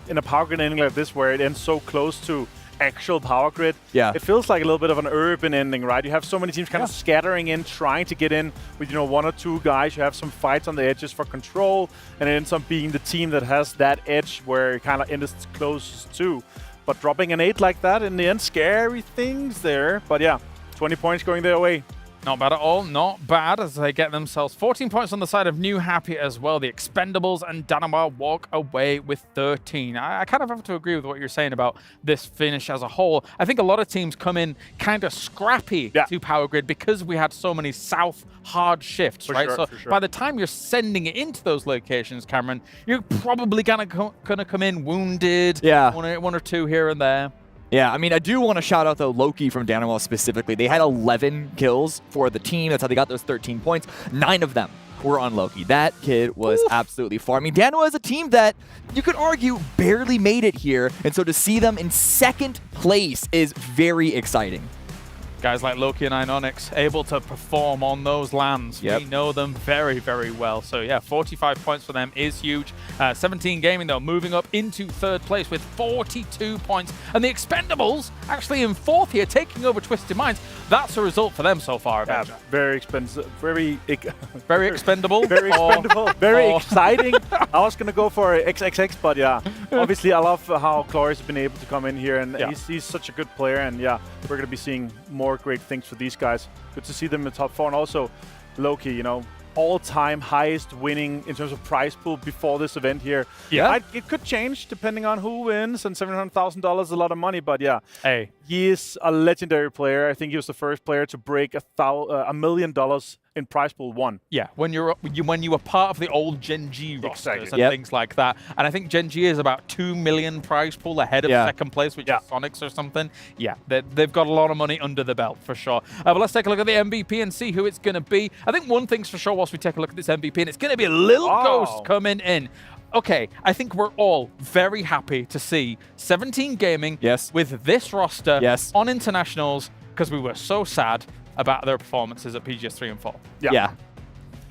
in a Power Grid ending like this, where it ends so close to actual Power Grid, it feels like a little bit of an urban ending, right? You have so many teams kind of scattering in, trying to get in with, 1 or 2 guys. You have some fights on the edges for control, and it ends up being the team that has that edge where it kind of ends closest to. But dropping an 8 like that in the end, scary things there. But yeah, 20 points going their way. Not bad at all, not bad, as they get themselves 14 points on the side of New Happy as well. The Expendables and Danamar walk away with 13. I kind of have to agree with what you're saying about this finish as a whole. I think a lot of teams come in kind of scrappy to Power Grid because we had so many south hard shifts, right? So by the time you're sending it into those locations, Cameron, you're probably gonna come in wounded, one or 2 here and there. Yeah, I mean, I do want to shout out, though, Loki from Danawal specifically. They had 11 kills for the team. That's how they got those 13 points. 9 of them were on Loki. That kid was absolutely far. I mean, Danawal is a team that, you could argue, barely made it here. And so to see them in 2nd place is very exciting. Guys like Loki and Iononyx able to perform on those lands. We know them very, very well. So yeah, 45 points for them is huge. 17 Gaming, though, moving up into 3rd place with 42 points. And the Expendables actually in 4th here, taking over Twisted Minds. That's a result for them so far, Avenger. Yeah, very expensive, very expendable. Very expendable, very exciting. I was going to go for XXX, but yeah, obviously I love how Cloris has been able to come in here, and he's such a good player, and yeah, we're going to be seeing more great things for these guys. Good to see them in the top 4, and also Loki, all-time highest winning in terms of prize pool before this event here. It could change depending on who wins, and $700,000 is a lot of money, but yeah. Hey, he is a legendary player. I think he was the first player to break $1 million in prize pool 1. Yeah, when you were part of the old Gen G rosters and things like that. And I think Gen G is about 2 million prize pool ahead of 2nd place, which is Sonics or something. Yeah, they've got a lot of money under the belt for sure. But let's take a look at the MVP and see who it's going to be. I think one thing's for sure whilst we take a look at this MVP, and it's going to be a little ghost coming in. Okay, I think we're all very happy to see 17 Gaming with this roster on internationals, because we were so sad about their performances at PGS 3 and 4. Yeah.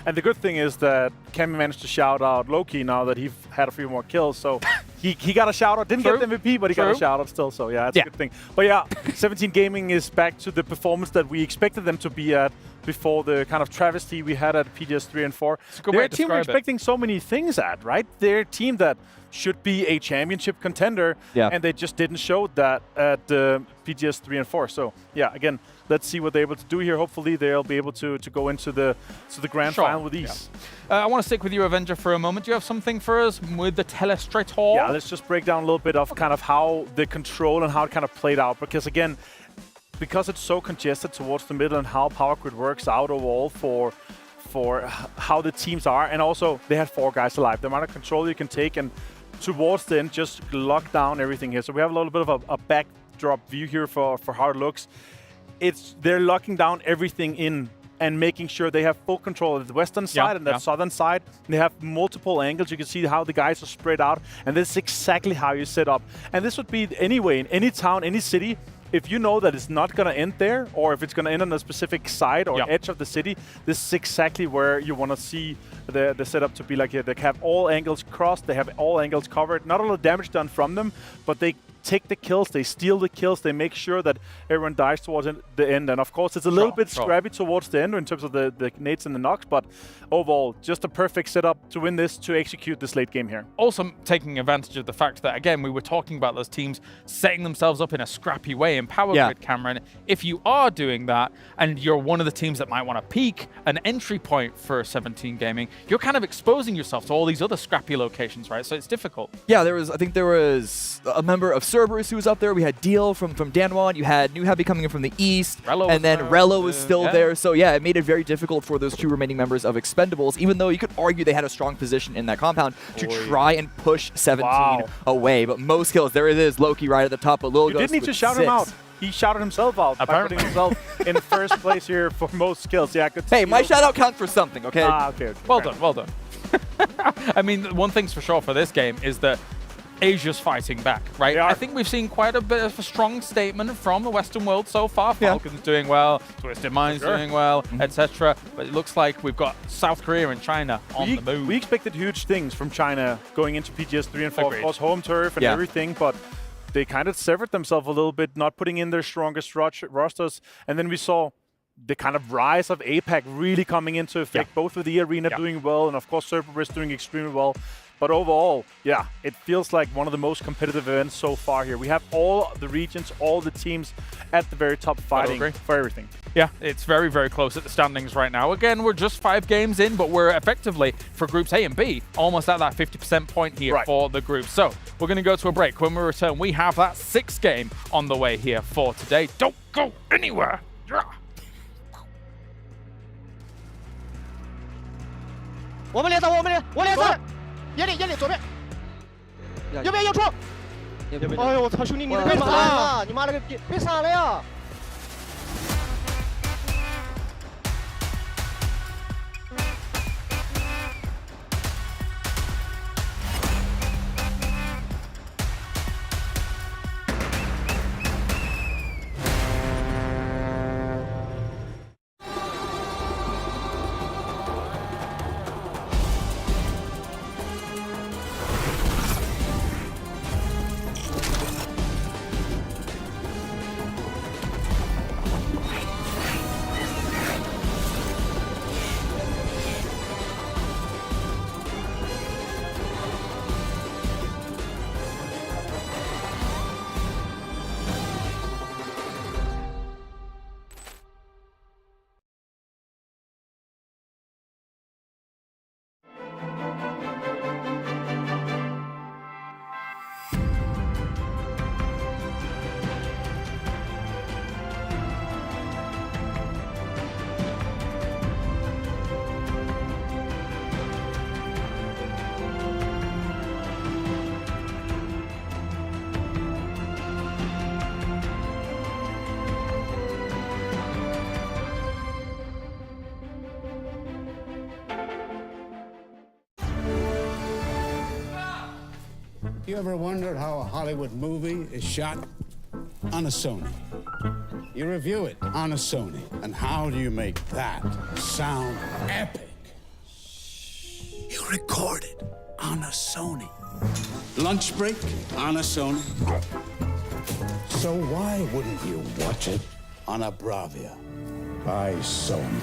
And the good thing is that Kemi managed to shout out Loki now that he's had a few more kills. So he got a shout out. Didn't get the MVP, but he got a shout out still. So yeah, that's a good thing. But yeah, 17 Gaming is back to the performance that we expected them to be at before the kind of travesty we had at PGS 3 and 4. They're a team we're expecting so many things at, right? They're a team that should be a championship contender, and they just didn't show that at PGS 3 and 4. So yeah, again, let's see what they're able to do here. Hopefully they'll be able to go into the grand final with ease. I want to stick with you, Avenger, for a moment. Do you have something for us with the Telestrator? Yeah, let's just break down a little bit of kind of how the control and how it kind of played out. Because again, because it's so congested towards the middle and how Power Grid works out overall for how the teams are, and also they had 4 guys alive. The amount of control you can take and towards the end just lock down everything here. So we have a little bit of a backdrop view here for how it looks. They're locking down everything in and making sure they have full control of the western side and the southern side. They have multiple angles. You can see how the guys are spread out, and this is exactly how you set up. And this would be anyway in any town, any city. If you know that it's not going to end there, or if it's going to end on a specific side or edge of the city, this is exactly where you want to see the setup to be like here. They have all angles crossed, they have all angles covered. Not a lot of damage done from them, but they take the kills, they steal the kills, they make sure that everyone dies towards the end. And of course, it's a little bit scrappy towards the end in terms of the nades and the knocks, but overall, just a perfect setup to win this, to execute this late game here. Also taking advantage of the fact that, again, we were talking about those teams setting themselves up in a scrappy way in Power Grid, Cameron. If you are doing that, and you're one of the teams that might want to peak an entry point for 17 Gaming, you're kind of exposing yourself to all these other scrappy locations, right? So it's difficult. Yeah, I think there was a member of Cerberus who was up there. We had Deal from Danwon. You had New Heavy coming in from the east. And then Rello was still there. So yeah, it made it very difficult for those two remaining members of Expendables, even though you could argue they had a strong position in that compound to try and push 17 away. But most kills, there it is, Loki right at the top. But Lil You didn't need to shout him out. He shouted himself out by putting himself in first place here for most kills. Yeah, good. Hey, my shout out counts for something, okay? Okay. Well done, well done. I mean, one thing's for sure for this game is that Asia's fighting back, right? I think we've seen quite a bit of a strong statement from the Western world so far. Falcon's doing well, Twisted Mind's doing well, etc. But it looks like we've got South Korea and China on the move. We expected huge things from China going into PGS 3 and 4, of course, home turf and everything, but they kind of severed themselves a little bit, not putting in their strongest rosters. And then we saw the kind of rise of APAC really coming into effect, both with the arena doing well and, of course, Cerberus doing extremely well. But overall, yeah, it feels like one of the most competitive events so far here. We have all the regions, all the teams at the very top fighting for everything. Yeah, it's very, very close at the standings right now. Again, we're just 5 games in, but we're effectively, for groups A and B, almost at that 50% point here for the group. So we're going to go to a break. When we return, we have that 6th game on the way here for today. Don't go anywhere. Yeah. 我们连走，我连走，眼里左边，右边右出。哎呦我操，兄弟，你别闪了，你妈了个逼，别闪了呀！ You ever wondered how a Hollywood movie is shot? On a Sony. You review it on a Sony. And how do you make that sound epic? You record it on a Sony. Lunch break on a Sony. So why wouldn't you watch it on a Bravia by Sony?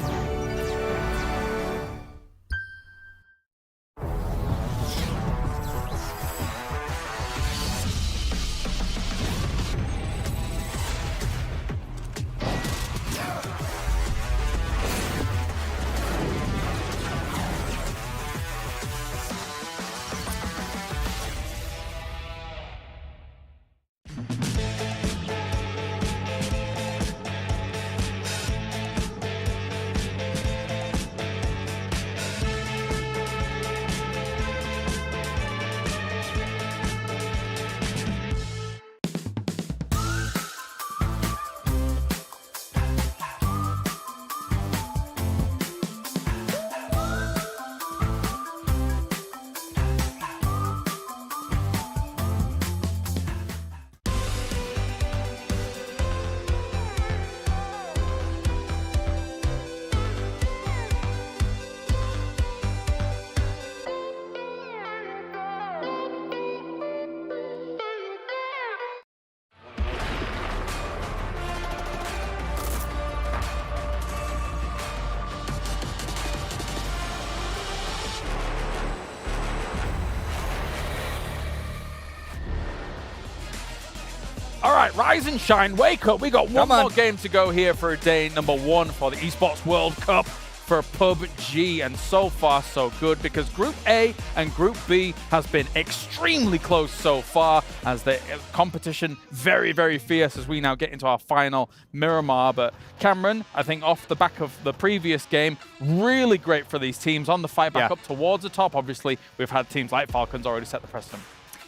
right, rise and shine, wake up. We got one more game to go here for day number 1 for the Esports World Cup for PUBG, and so far so good, because Group A and Group B has been extremely close so far, as the competition very, very fierce as we now get into our final Miramar. But Cameron, I think off the back of the previous game, really great for these teams on the fight back up towards the top. Obviously, we've had teams like Falcons already set the precedent.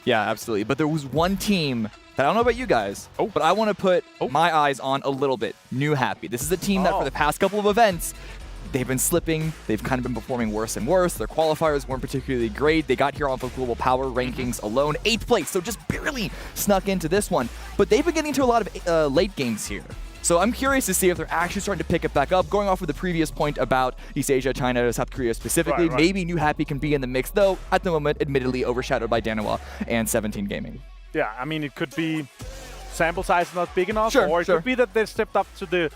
Yeah, absolutely. But there was one team that I don't know about you guys, but I want to put my eyes on a little bit. New Happy. This is a team that for the past couple of events, they've been slipping. They've kind of been performing worse and worse. Their qualifiers weren't particularly great. They got here off of global power rankings alone. 8th place, so just barely snuck into this one. But they've been getting to a lot of late games here. So I'm curious to see if they're actually starting to pick it back up. Going off of the previous point about East Asia, China, South Korea specifically, maybe New Happy can be in the mix, though at the moment, admittedly overshadowed by Danawa and 17 Gaming. Yeah, I mean, it could be sample size is not big enough, or it could be that they stepped up to the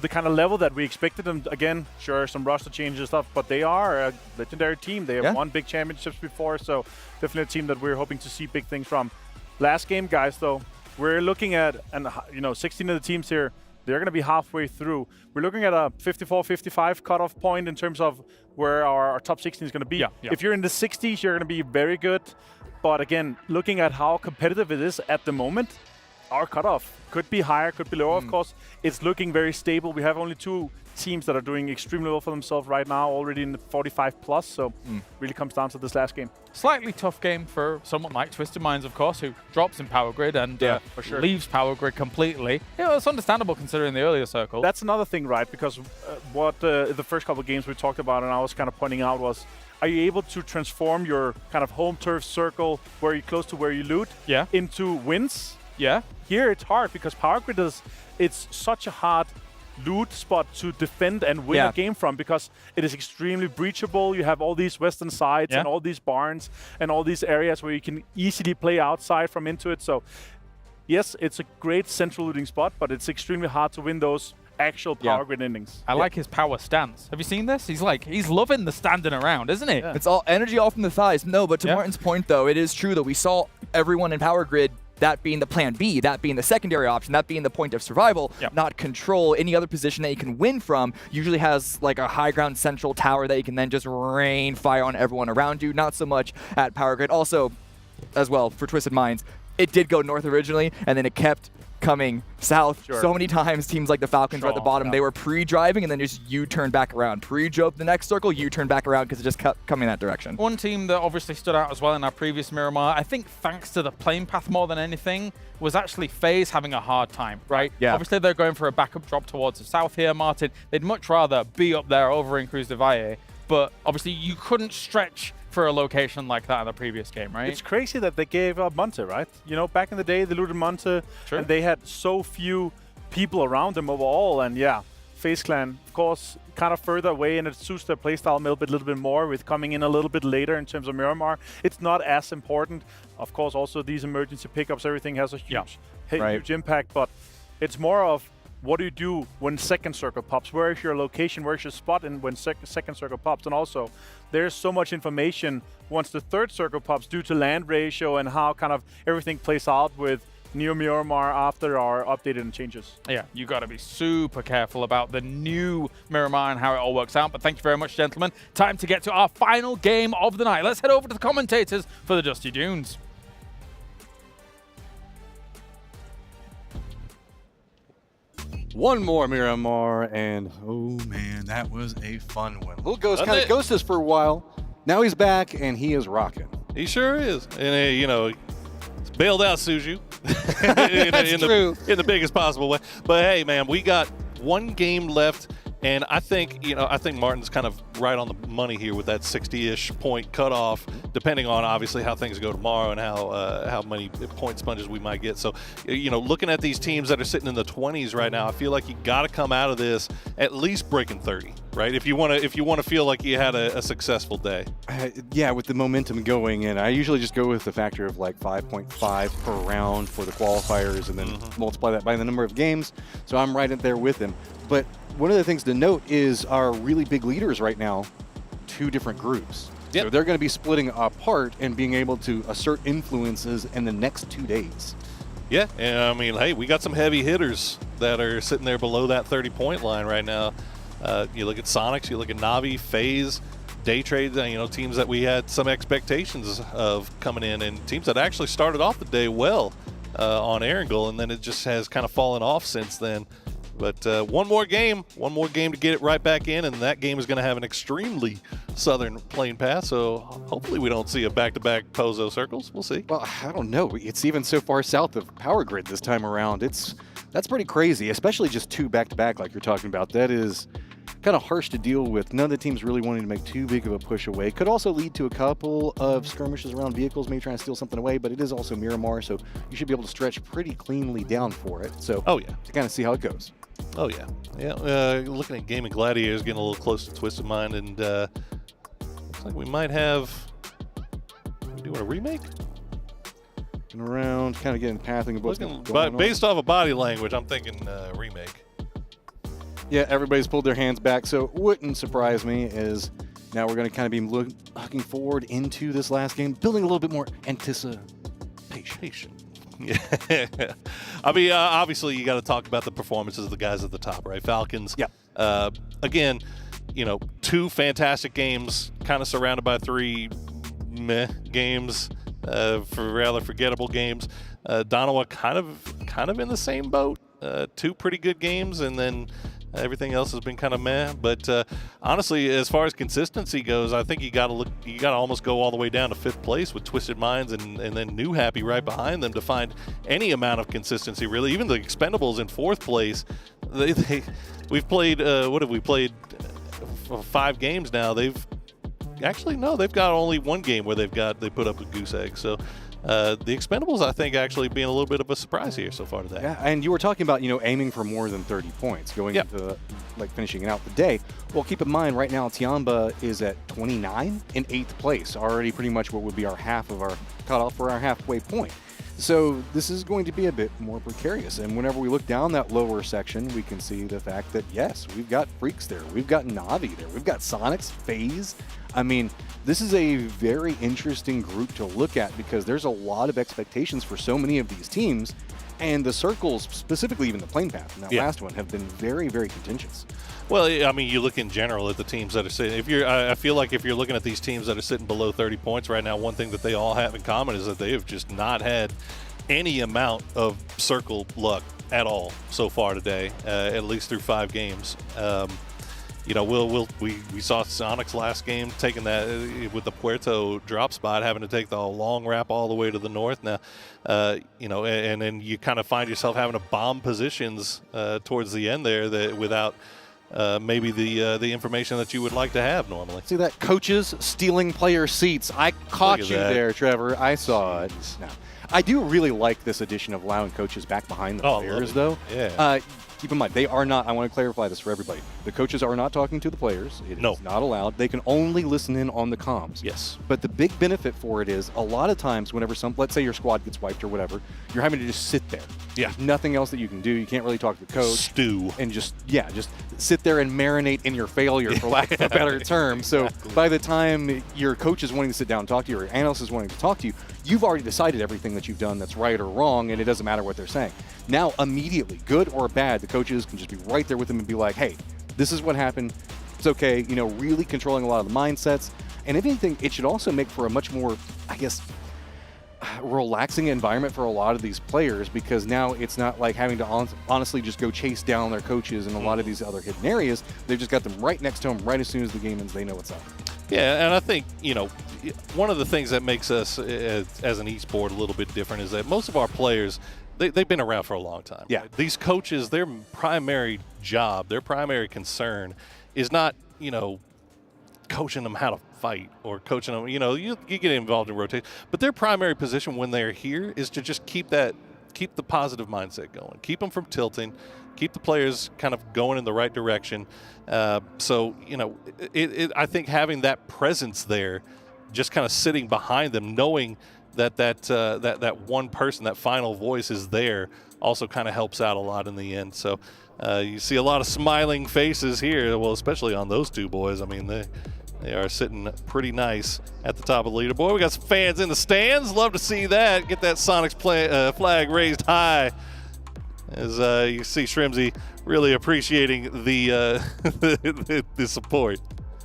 kind of level that we expected them. Again, sure, some roster changes and stuff, but they are a legendary team. They have won big championships before, so definitely a team that we're hoping to see big things from. Last game, guys, though, we're looking at, and 16 of the teams here, they're going to be halfway through. We're looking at a 54-55 cutoff point in terms of where our top 16 is going to be. If you're in the 60s, you're going to be very good. But again, looking at how competitive it is at the moment, our cutoff could be higher, could be lower, of course. It's looking very stable. We have only 2 teams that are doing extremely well for themselves right now, already in the 45 plus, so really comes down to this last game. Slightly tough game for someone like Twisted Minds, of course, who drops in Power Grid and leaves Power Grid completely. Yeah, it's understandable considering the earlier circle. That's another thing, right? Because what the first couple of games we talked about and I was kind of pointing out was, are you able to transform your kind of home turf circle where you're close to where you loot into wins? Yeah. Here it's hard because Power Grid it's such a hard loot spot to defend and win a game from, because it is extremely breachable. You have all these western sides and all these barns and all these areas where you can easily play outside from into it. So yes, it's a great central looting spot, but it's extremely hard to win those actual Power Grid endings. I like his power stance. Have you seen this? He's loving the standing around, isn't he? It's all energy off from the thighs. No, but to Martin's point, though, it is true that we saw everyone in Power Grid, that being the plan B, that being the secondary option, that being the point of survival, not control. Any other position that you can win from usually has like a high ground central tower that you can then just rain fire on everyone around you. Not so much at Power Grid. Also, as well, for Twisted Minds, it did go north originally, and then it kept coming south so many times. Teams like the Falcons were at the bottom. They were pre-driving and then just U-turn back around. Pre-drove the next circle, U-turn back around because it just kept coming that direction. One team that obviously stood out as well in our previous Miramar, I think thanks to the playing path more than anything, was actually FaZe having a hard time, right? Yeah. Obviously they're going for a backup drop towards the south here, Martin. They'd much rather be up there over in Cruz de Valle, but obviously you couldn't stretch for a location like that in the previous game, right? It's crazy that they gave up Monte, right? You know, back in the day, they looted Monte, and they had so few people around them overall. And yeah, FaZe Clan, of course, kind of further away, and it suits their playstyle a little bit more with coming in a little bit later in terms of Miramar. It's not as important. Of course, also these emergency pickups, everything has a huge impact, but it's more of what do you do when second circle pops? Where is your location? Where's your spot? And when second circle pops, and also there's so much information once the third circle pops due to land ratio and how kind of everything plays out with Neo Miramar after our updated changes. Yeah, you got to be super careful about the new Miramar and how it all works out. But thank you very much, gentlemen. Time to get to our final game of the night. Let's head over to the commentators for the Dusty Dunes. One more Miramar, and oh man, that was a fun one. Little Ghost kind of ghosted us for a while. Now he's back, and he is rocking. He sure is. And, you know, it's bailed out Suju in the biggest possible way. But, hey, man, we got one game left. And I think, I think Martin's kind of right on the money here with that 60-ish point cutoff, depending on obviously how things go tomorrow and how many point sponges we might get. So, looking at these teams that are sitting in the 20s right now, I feel like you got to come out of this at least breaking 30, right? If you want to feel like you had a successful day. Yeah, with the momentum going, and I usually just go with the factor of like 5.5 per round for the qualifiers, and then multiply that by the number of games. So I'm right in there with him. But one of the things to note is our really big leaders right now, 2 different groups. Yep. So they're going to be splitting apart and being able to assert influences in the next 2 days. Yeah, and I mean, hey, we got some heavy hitters that are sitting there below that 30-point line right now. You look at Sonics, you look at Navi, FaZe, Day Trade, teams that we had some expectations of coming in, and teams that actually started off the day well on Erangel, and then it just has kind of fallen off since then. But one more game to get it right back in, and that game is going to have an extremely southern plane path, so hopefully we don't see a back-to-back Pozo circles. We'll see. Well, I don't know. It's even so far south of Power Grid this time around. That's pretty crazy, especially just 2 back-to-back like you're talking about. That is kind of harsh to deal with. None of the teams really wanting to make too big of a push away. Could also lead to a couple of skirmishes around vehicles, maybe trying to steal something away, but it is also Miramar, so you should be able to stretch pretty cleanly down for it. So to kind of see how it goes. Oh, yeah. Looking at Gaming Gladiators, getting a little close to Twisted Mind, and looks like we might have... we doing a remake? Looking around, kind of getting pathing of what's going on. Based off of body language, I'm thinking remake. Yeah, everybody's pulled their hands back, so it wouldn't surprise me as now we're going to kind of be looking forward into this last game, building a little bit more anticipation. Yeah. I mean, obviously you got to talk about the performances of the guys at the top, right? Falcons. Yeah. Again, 2 fantastic games, kind of surrounded by 3 meh games, for rather forgettable games. Donawa kind of in the same boat. 2 pretty good games, and then everything else has been kind of meh. But honestly, as far as consistency goes, I think you got to almost go all the way down to 5th place with Twisted Minds and then New Happy right behind them to find any amount of consistency, really. Even the Expendables in 4th place, we've played, what have we played, 5 games now. They've got only 1 game where they put up a goose egg. So the Expendables, I think, actually being a little bit of a surprise here so far today. Yeah, and you were talking about, aiming for more than 30 points going into, finishing out the day. Well, keep in mind, right now, Tiamba is at 29 in 8th place, already pretty much what would be our half of our cutoff for our halfway point. So this is going to be a bit more precarious. And whenever we look down that lower section, we can see the fact that, yes, we've got Freaks there. We've got Navi there. We've got Sonics, FaZe. I mean, this is a very interesting group to look at because there's a lot of expectations for so many of these teams. And the circles, specifically even the plane path in that last one, have been very, very contentious. Well, I mean, you look in general at the teams that are sitting. I feel like if you're looking at these teams that are sitting below 30 points right now, one thing that they all have in common is that they have just not had any amount of circle luck at all so far today, at least through 5 games. We saw Sonic's last game taking that with the Puerto drop spot, having to take the long wrap all the way to the north. Now, and then you kind of find yourself having to bomb positions towards the end there that without maybe the information that you would like to have normally. See that? Coaches stealing player seats. I caught you there, Trevor. I saw it. No. I do really like this addition of allowing coaches back behind the players, though. Yeah. Keep in mind, they are not, I want to clarify this for everybody. The coaches are not talking to the players. It is not allowed. They can only listen in on the comms. Yes. But the big benefit for it is a lot of times whenever let's say your squad gets wiped or whatever, you're having to just sit there. Yeah. There's nothing else that you can do. You can't really talk to the coach. Stew. And just sit there and marinate in your failure, for lack of a better term. So by the time your coach is wanting to sit down and talk to you or your analyst is wanting to talk to you, you've already decided everything that you've done that's right or wrong, and it doesn't matter what they're saying. Now, immediately, good or bad, the coaches can just be right there with them and be like, hey, this is what happened. It's okay. Really controlling a lot of the mindsets. And if anything, it should also make for a much more, I guess, relaxing environment for a lot of these players, because now it's not like having to honestly just go chase down their coaches in a lot of these other hidden areas. They've just got them right next to them right as soon as the game ends. They know what's up. Yeah, and I think, one of the things that makes us as an esport a little bit different is that most of our players, they've been around for a long time. Yeah. Right? These coaches, their primary job, their primary concern is not, coaching them how to fight or coaching them, you get involved in rotation. But their primary position when they're here is to just keep the positive mindset going, keep them from tilting, keep the players kind of going in the right direction. I think having that presence there, just kind of sitting behind them, knowing that one person, that final voice is there, also kind of helps out a lot in the end. So you see a lot of smiling faces here, well, especially on those 2 boys. I mean, They are sitting pretty nice at the top of the leaderboard. We got some fans in the stands. Love to see that. Get that Sonics flag raised high. As you see Shrimsy really appreciating the, the support.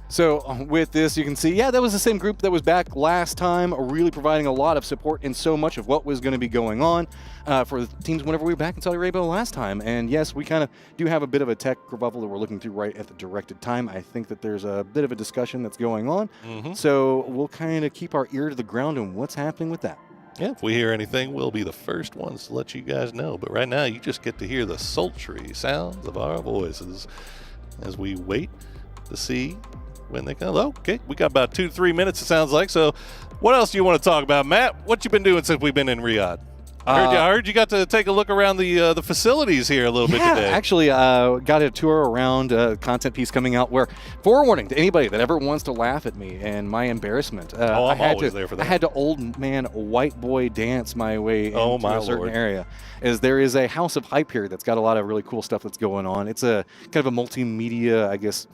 So with this, you can see, yeah, that was the same group that was back last time, really providing a lot of support in so much of what was going to be going on for the teams whenever we were back in Saudi Arabia last time. And yes, we kind of do have a bit of a tech kerfuffle that we're looking through right at the directed time. I think that there's a bit of a discussion that's going on. So we'll kind of keep our ear to the ground on what's happening with that. Yeah, if we hear anything, we'll be the first ones to let you guys know. But right now, you just get to hear the sultry sounds of our voices as we wait to see when they come. Okay, we got about 2 to 3 minutes, it sounds like. So what else do you want to talk about, Matt? What you been doing since we've been in Riyadh? I heard you got to take a look around the facilities here a little bit today. Actually, got a tour around a content piece coming out where, forewarning to anybody that ever wants to laugh at me and my embarrassment. I'm always there for that. I had to old man white boy dance my way into a certain area. As there is a house of hype here that's got a lot of really cool stuff that's going on. It's a kind of a multimedia, I guess.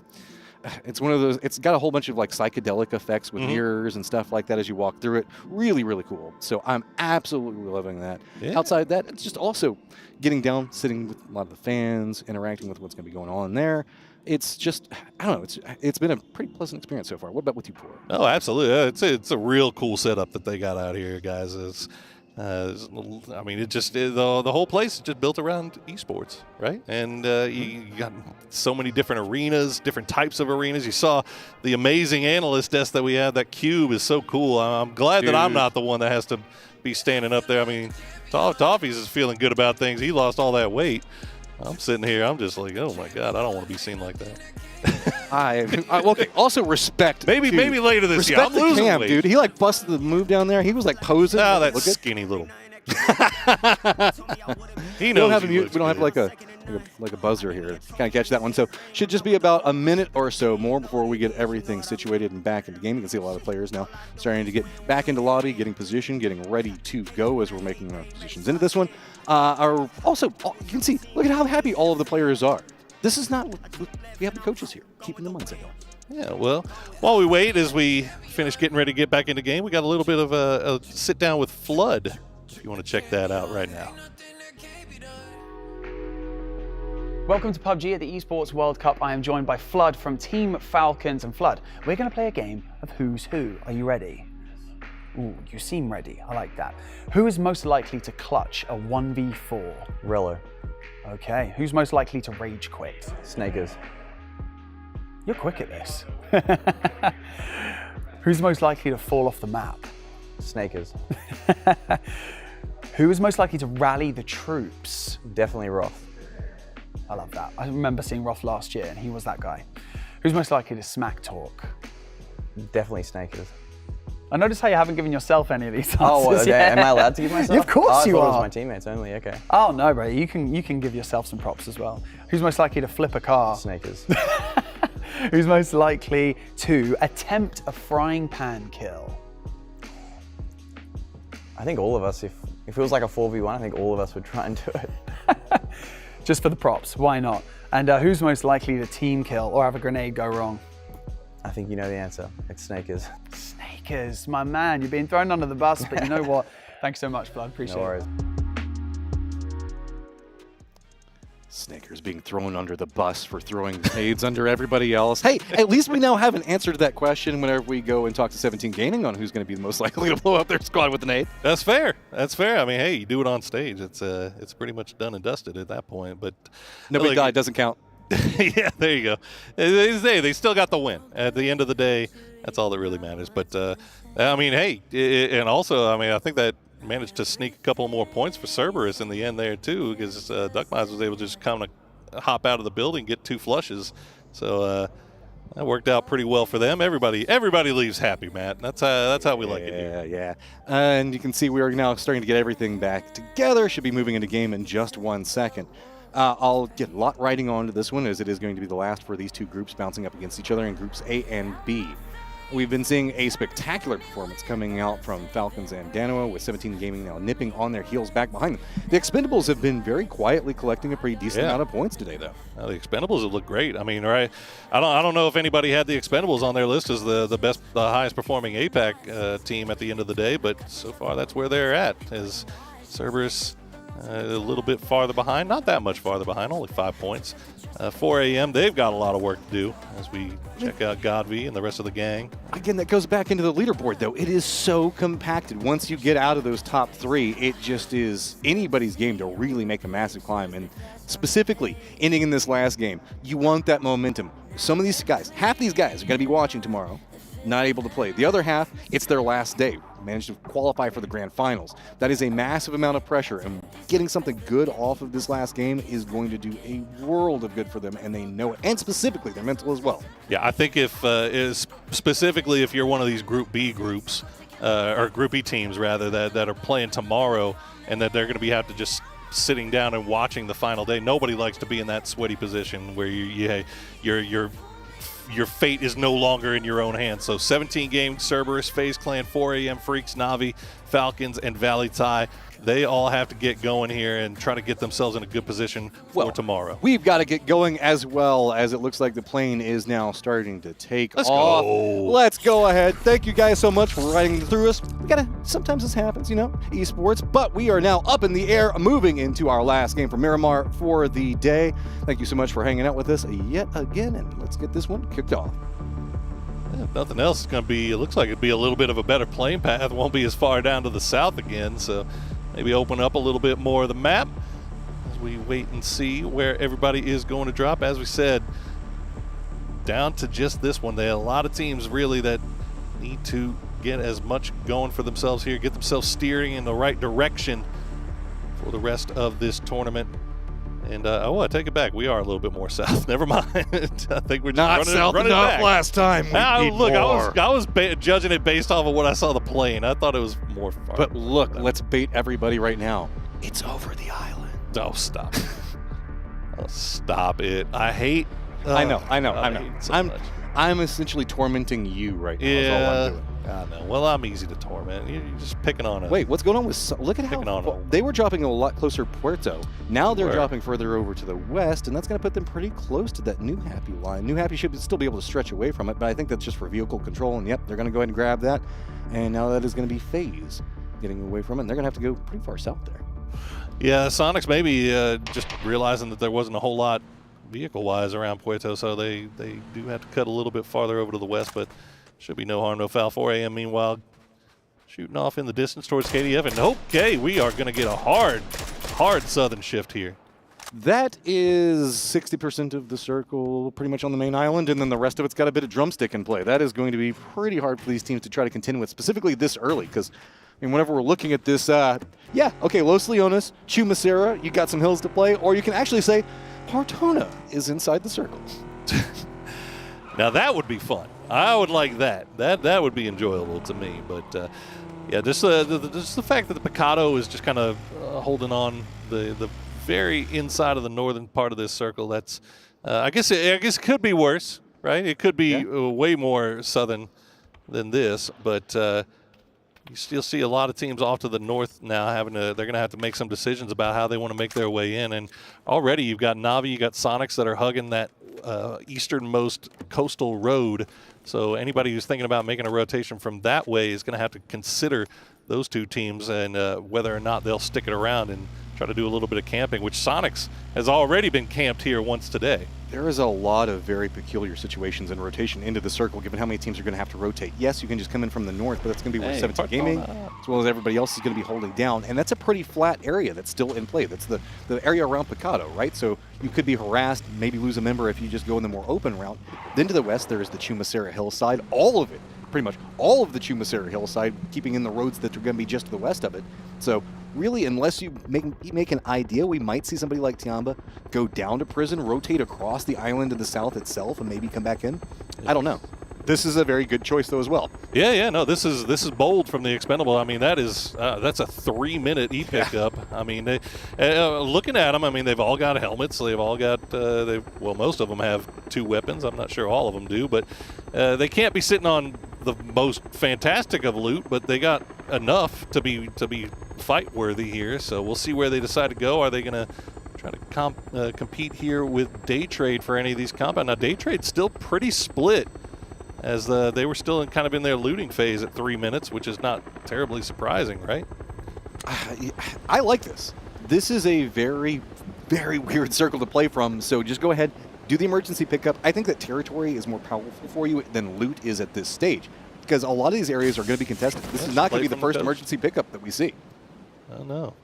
It's one of those, it's got a whole bunch of like psychedelic effects with mirrors and stuff like that as you walk through it. Really, really cool. So I'm absolutely loving that. Yeah. Outside that, it's just also getting down, sitting with a lot of the fans, interacting with what's going to be going on there. It's just, I don't know, it's been a pretty pleasant experience so far. What about with you, Poor? Oh, absolutely. It's a real cool setup that they got out here, guys. I mean, the whole place is just built around esports, right? And you got so many different arenas, different types of arenas. You saw the amazing analyst desk that we have. That cube is so cool. I'm glad that I'm not the one that has to be standing up there. I mean, Toffees is feeling good about things. He lost all that weight. I'm sitting here. I'm just like, oh my God, I don't want to be seen like that. Okay. Also respect. Maybe later this year. I'm Respect losing Cam, weight. dude. He like busted the move down there. He was like posing. Oh, that skinny little. He knows. We don't have like a buzzer here to kind of catch that one. So should just be about a minute or so more before we get everything situated and back into game. You can see a lot of players now starting to get back into lobby, getting positioned, getting ready to go as we're making our positions into this one. Also, you can see, look at how happy all of the players are. This is not what we have the coaches here, keeping the mindset going. Yeah, well, while we wait, as we finish getting ready to get back into game, we got a little bit of a sit down with Flood, if you want to check that out right now. Welcome to PUBG at the Esports World Cup. I am joined by Flood from Team Falcons. And Flood, we're going to play a game of Who's Who. Are you ready? Ooh, you seem ready. I like that. Who is most likely to clutch a 1v4? Rillo. Okay. Who's most likely to rage quit? Snakers. You're quick at this. Who's most likely to fall off the map? Snakers. Who is most likely to rally the troops? Definitely Roth. I love that. I remember seeing Roth last year, and he was that guy. Who's most likely to smack talk? Definitely Snakers. I noticed how you haven't given yourself any of these answers. Oh, well, am I allowed to give myself? Of course you I thought are. it was my teammates only. Okay. Oh no, bro. You can give yourself some props as well. Who's most likely to flip a car? Snakers. Who's most likely to attempt a frying pan kill? I think all of us. If it was like a 4v1, I think all of us would try and do it. Just for the props, why not? And who's most likely to team kill or have a grenade go wrong? I think you know the answer. It's Snakers. Snakers, my man. You're being thrown under the bus, but you know what? Thanks so much, Flood. Appreciate No worries. it. Snakers being thrown under the bus for throwing grenades under everybody else. Hey, at least we now have an answer to that question whenever we go and talk to 17 Gaming on who's going to be the most likely to blow up their squad with an nade. That's fair. That's fair. I mean, hey, you do it on stage. It's pretty much done and dusted at that point. But nobody died. Doesn't count. Yeah, there you go. They still got the win. At the end of the day, that's all that really matters. But, I mean, hey, and also, I mean, I think that managed to sneak a couple more points for Cerberus in the end there, too, because Duckmize was able to just kind of hop out of the building, get 2 flushes. So that worked out pretty well for them. Everybody leaves happy, Matt. That's how we like it. Yeah. And you can see we are now starting to get everything back together. Should be moving into game in just 1 second. I'll get a lot riding on to this one, as it is going to be the last for these 2 groups bouncing up against each other in groups A and B. We've been seeing a spectacular performance coming out from Falcons and Danoa, with 17 Gaming now nipping on their heels back behind them. The Expendables have been very quietly collecting a pretty decent amount of points today, though. The Expendables have looked great. I mean, right? I don't know if anybody had the Expendables on their list as the highest performing APAC team at the end of the day, but so far that's where they're at. As Cerberus a little bit farther behind, not that much farther behind, only 5 points. 4 a.m., they've got a lot of work to do as we check out Godvi and the rest of the gang. Again, that goes back into the leaderboard, though. It is so compacted. Once you get out of those top 3, it just is anybody's game to really make a massive climb. And specifically, ending in this last game, you want that momentum. Some of these guys, half these guys are going to be watching tomorrow, not able to play. The other half, it's their last day. Managed to qualify for the grand finals. That is a massive amount of pressure, and getting something good off of this last game is going to do a world of good for them, and they know it. And specifically, their mental as well. Yeah, I think specifically if you're one of these Group B groups, or Group E teams rather, that are playing tomorrow, and that they're going to have to just sitting down and watching the final day. Nobody likes to be in that sweaty position where your fate is no longer in your own hands. So 17 games, Cerberus, FaZe Clan, 4 a.m. Freaks, Na'Vi, Falcons, and Valley Thai. They all have to get going here and try to get themselves in a good position for tomorrow. We've got to get going as well, as it looks like the plane is now starting to take off. Go. Let's go ahead. Thank you guys so much for riding through us. Sometimes this happens, esports, but we are now up in the air, moving into our last game for Miramar for the day. Thank you so much for hanging out with us yet again, and let's get this one kicked off. If nothing else, it's going to be, it looks like it'd be a little bit of a better plane path. Won't be as far down to the south again, so maybe open up a little bit more of the map as we wait and see where everybody is going to drop. As we said, down to just this one. There are a lot of teams really that need to get as much going for themselves here, get themselves steering in the right direction for the rest of this tournament. And I take it back. We are a little bit more south. Never mind. I think we're just running enough back. last time. Look, I was judging it based off of what I saw the plane. I thought it was more far. But look, let's bait everybody right now. It's over the island. Oh, stop. Oh, stop it. I hate. I know. I'm essentially tormenting you right now. Yeah. That's all I'm doing. I know. Well, I'm easy to torment. You're just picking on it. Wait, what's going on with... Look at how... They were dropping a lot closer to Puerto. Now they're dropping further over to the west, and that's going to put them pretty close to that New Happy line. New Happy should still be able to stretch away from it, but I think that's just for vehicle control, and yep, they're going to go ahead and grab that. And now that is going to be FaZe getting away from it, and they're going to have to go pretty far south there. Yeah, Sonics maybe just realizing that there wasn't a whole lot vehicle-wise around Puerto, so they do have to cut a little bit farther over to the west, but should be no harm, no foul. 4 a.m. meanwhile shooting off in the distance towards KDF, and okay, we are going to get a hard southern shift here. That is 60% of the circle pretty much on the main island, and then the rest of it's got a bit of drumstick in play. That is going to be pretty hard for these teams to try to contend with, specifically this early, because whenever we're looking at this, Los Leones, Chumacera, you got some hills to play, or you can actually say Partona is inside the circle. Now that would be fun. I would like that. That would be enjoyable to me. But just the fact that the Picado is just kind of holding on the very inside of the northern part of this circle. That's I guess it could be worse, right? It could be way more southern than this, but you still see a lot of teams off to the north now they're going to have to make some decisions about how they want to make their way in. And already you've got Na'Vi, you got Sonics that are hugging that easternmost coastal road. So anybody who's thinking about making a rotation from that way is going to have to consider those two teams and whether or not they'll stick it around and try to do a little bit of camping, which Sonics has already been camped here once today. There is a lot of very peculiar situations in rotation into the circle, given how many teams are going to have to rotate. Yes, you can just come in from the north, but that's going to be where 17 Gaming, as well as everybody else, is going to be holding down. And that's a pretty flat area that's still in play. That's the area around Picado, right? So you could be harassed, maybe lose a member if you just go in the more open route. Then to the west, there is the Chumacera hillside. All of it, pretty much all of the Chumacera hillside, keeping in the roads that are going to be just to the west of it. So really, unless you make an idea, we might see somebody like Tiamba go down to prison, rotate across the island to the south itself, and maybe come back in. I don't know. This is a very good choice, though, as well. Yeah, no, this is bold from the Expendable. I mean, that's a 3-minute e-pickup. I mean, looking at them, I mean, they've all got helmets. They've all got, most of them have 2 weapons. I'm not sure all of them do, but they can't be sitting on the most fantastic of loot, but they got enough to be fight worthy here. So we'll see where they decide to go. Are they going to try to compete here with Day Trade for any of these compounds? Now Day Trade's still pretty split, as they were still kind of in their looting phase at 3 minutes, which is not terribly surprising, right? I like this. This is a very, very weird circle to play from, so just go ahead, do the emergency pickup. I think that territory is more powerful for you than loot is at this stage, because a lot of these areas are going to be contested. This is not going to be the first emergency pickup that we see. Oh, no.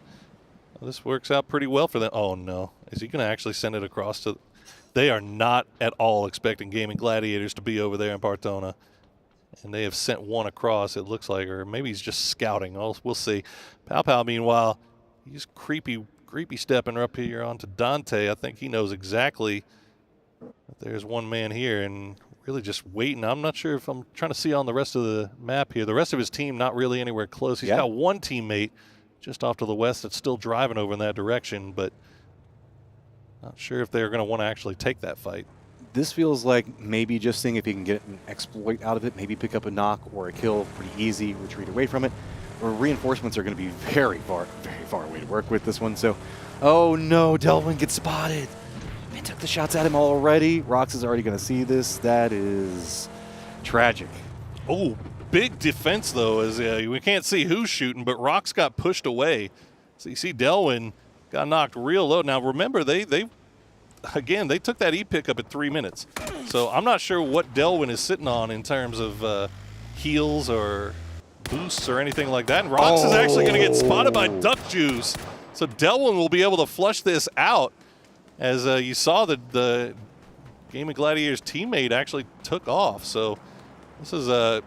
Well, this works out pretty well for them. Oh, no. Is he going to actually send it across to... They are not at all expecting Gaming Gladiators to be over there in Partona. And they have sent one across, it looks like, or maybe he's just scouting. We'll see. Pow, meanwhile, he's creepy stepping up here onto Dante. I think he knows exactly that there's one man here and really just waiting. I'm not sure if I'm trying to see on the rest of the map here. The rest of his team not really anywhere close. He's got one teammate just off to the west that's still driving over in that direction, but not sure if they're going to want to actually take that fight. This feels like maybe just seeing if he can get an exploit out of it, maybe pick up a knock or a kill pretty easy, retreat away from it. Or reinforcements are going to be very far away to work with this one. So, oh no, Delvin gets spotted. Man took the shots at him already. Rox is already going to see this. That is tragic. Oh, big defense though, as we can't see who's shooting, but Rox got pushed away. So you see Delwyn got knocked real low. Now remember, they took that E-pickup at 3 minutes. So I'm not sure what Delwyn is sitting on in terms of heals or boosts or anything like that. And Rox is actually going to get spotted by Duck Juice. So Delwyn will be able to flush this out, as you saw the Gaming Gladiators teammate actually took off. So this is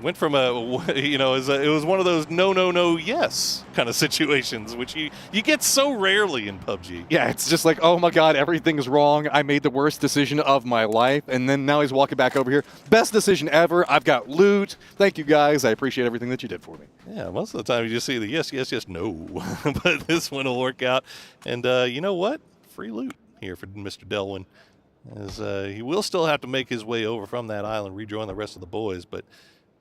went from it was one of those no, yes kind of situations, which you get so rarely in PUBG. Yeah, it's just like, oh my God, everything is wrong. I made the worst decision of my life. And then now he's walking back over here. Best decision ever. I've got loot. Thank you guys. I appreciate everything that you did for me. Yeah, most of the time you just see the yes, no. But this one will work out. And you know what? Free loot here for Mr. Delwyn, as he will still have to make his way over from that island, rejoin the rest of the boys, but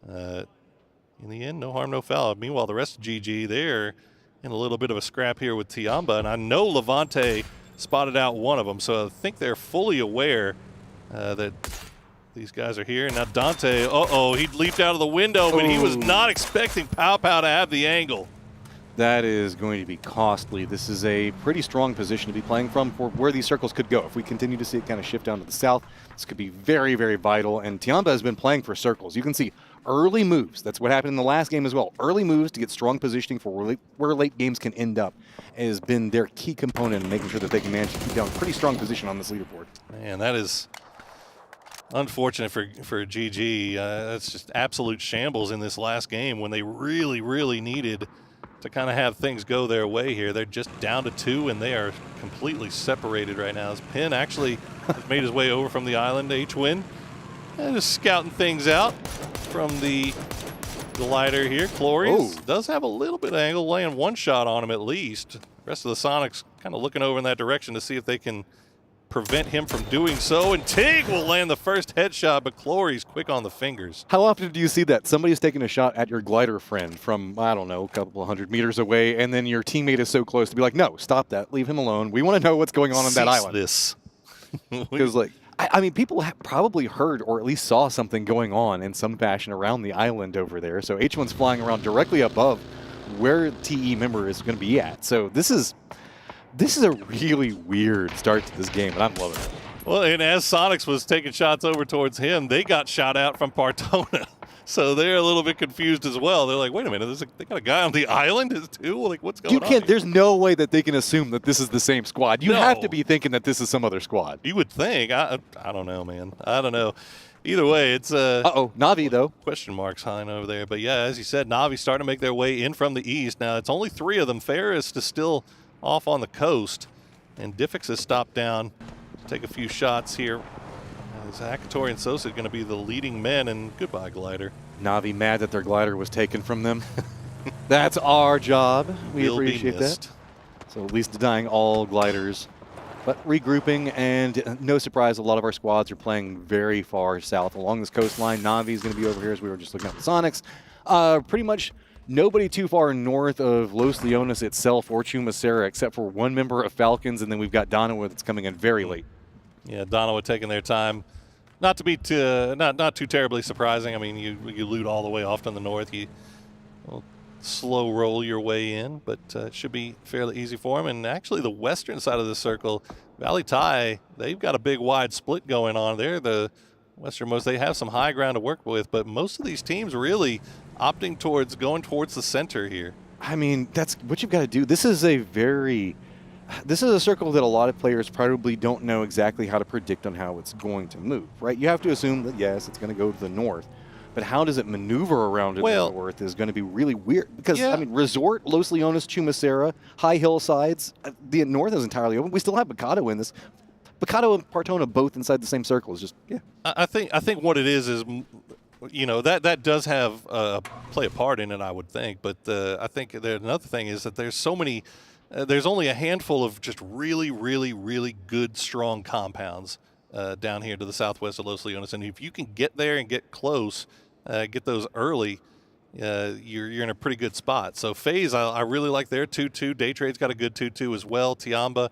in the end, no harm, no foul. Meanwhile, the rest of GG, they're in a little bit of a scrap here with Tiamba, and I know Levante spotted out one of them, so I think they're fully aware that these guys are here. And now Dante, he leaped out of the window, but he was not expecting Pow to have the angle. That is going to be costly. This is a pretty strong position to be playing from for where these circles could go. If we continue to see it kind of shift down to the south, this could be very, very vital. And Tiamba has been playing for circles. You can see early moves. That's what happened in the last game as well. Early moves to get strong positioning for where late games can end up has been their key component in making sure that they can manage to keep down a pretty strong position on this leaderboard. Man, that is unfortunate for GG. That's just absolute shambles in this last game when they really, really needed to kind of have things go their way here. They're just down to 2, and they are completely separated right now. As Penn actually has made his way over from the island, H-Win, and just scouting things out from the glider here. Clories does have a little bit of angle, laying one shot on him at least. The rest of the Sonics kind of looking over in that direction to see if they can prevent him from doing so, and Tig will land the first headshot, but Clory's quick on the fingers. How often do you see that? Somebody's taking a shot at your glider friend from, I don't know, a couple 100 meters away, and then your teammate is so close to be like, no, stop that, leave him alone. We want to know what's going on that island. This. Because, like, I mean, people have probably heard or at least saw something going on in some fashion around the island over there. So H1's flying around directly above where TE member is going to be at. So this is a really weird start to this game, and I'm loving it. Well, and as Sonics was taking shots over towards him, they got shot out from Partona. So they're a little bit confused as well. They're like, wait a minute, they got a guy on the island too? Like, what's going on here? There's no way that they can assume that this is the same squad. You have to be thinking that this is some other squad. You would think. I don't know, man. I don't know. Either way, it's Na'Vi, though. Question marks high over there. But yeah, as you said, Na'Vi starting to make their way in from the east. Now, it's only 3 of them. Ferris is still off on the coast, and Diffix has stopped down to take a few shots here. Zakatori and Sosa are going to be the leading men, and goodbye, glider. Na'Vi mad that their glider was taken from them. That's our job. We appreciate that. So at least denying all gliders But regrouping, and no surprise, a lot of our squads are playing very far south along this coastline. Navi's going to be over here as we were just looking at the Sonics. Pretty much nobody too far north of Los Leones itself or Chumacera except for one member of Falcons, and then we've got Donawa that's coming in very late. Yeah, Donawa taking their time. Not to be not too terribly surprising. I mean, you loot all the way off to the north. You slow roll your way in, but it should be fairly easy for them. And actually, the western side of the circle, Valley Thai, they've got a big wide split going on. They're the westernmost. They have some high ground to work with, but most of these teams really opting towards going towards the center here. I mean, that's what you've got to do. This is a circle that a lot of players probably don't know exactly how to predict on how it's going to move, right? You have to assume that, yes, it's going to go to the north. But how does it maneuver around in the north is going to be really weird. Because, I mean, Resort, Los Leones, Chumacera, high hillsides, the north is entirely open. We still have Bacado in this. Bacado and Partona both inside the same circle is just, I think what it is, you know, that does have play a part in it, I would think. But I think another thing is that there's so many, there's only a handful of just really, really, really good, strong compounds down here to the southwest of Los Leones. And if you can get there and get close, get those early, you're in a pretty good spot. So FaZe, I really like their 2-2. Daytrade's got a good 2-2 as well. Tiamba,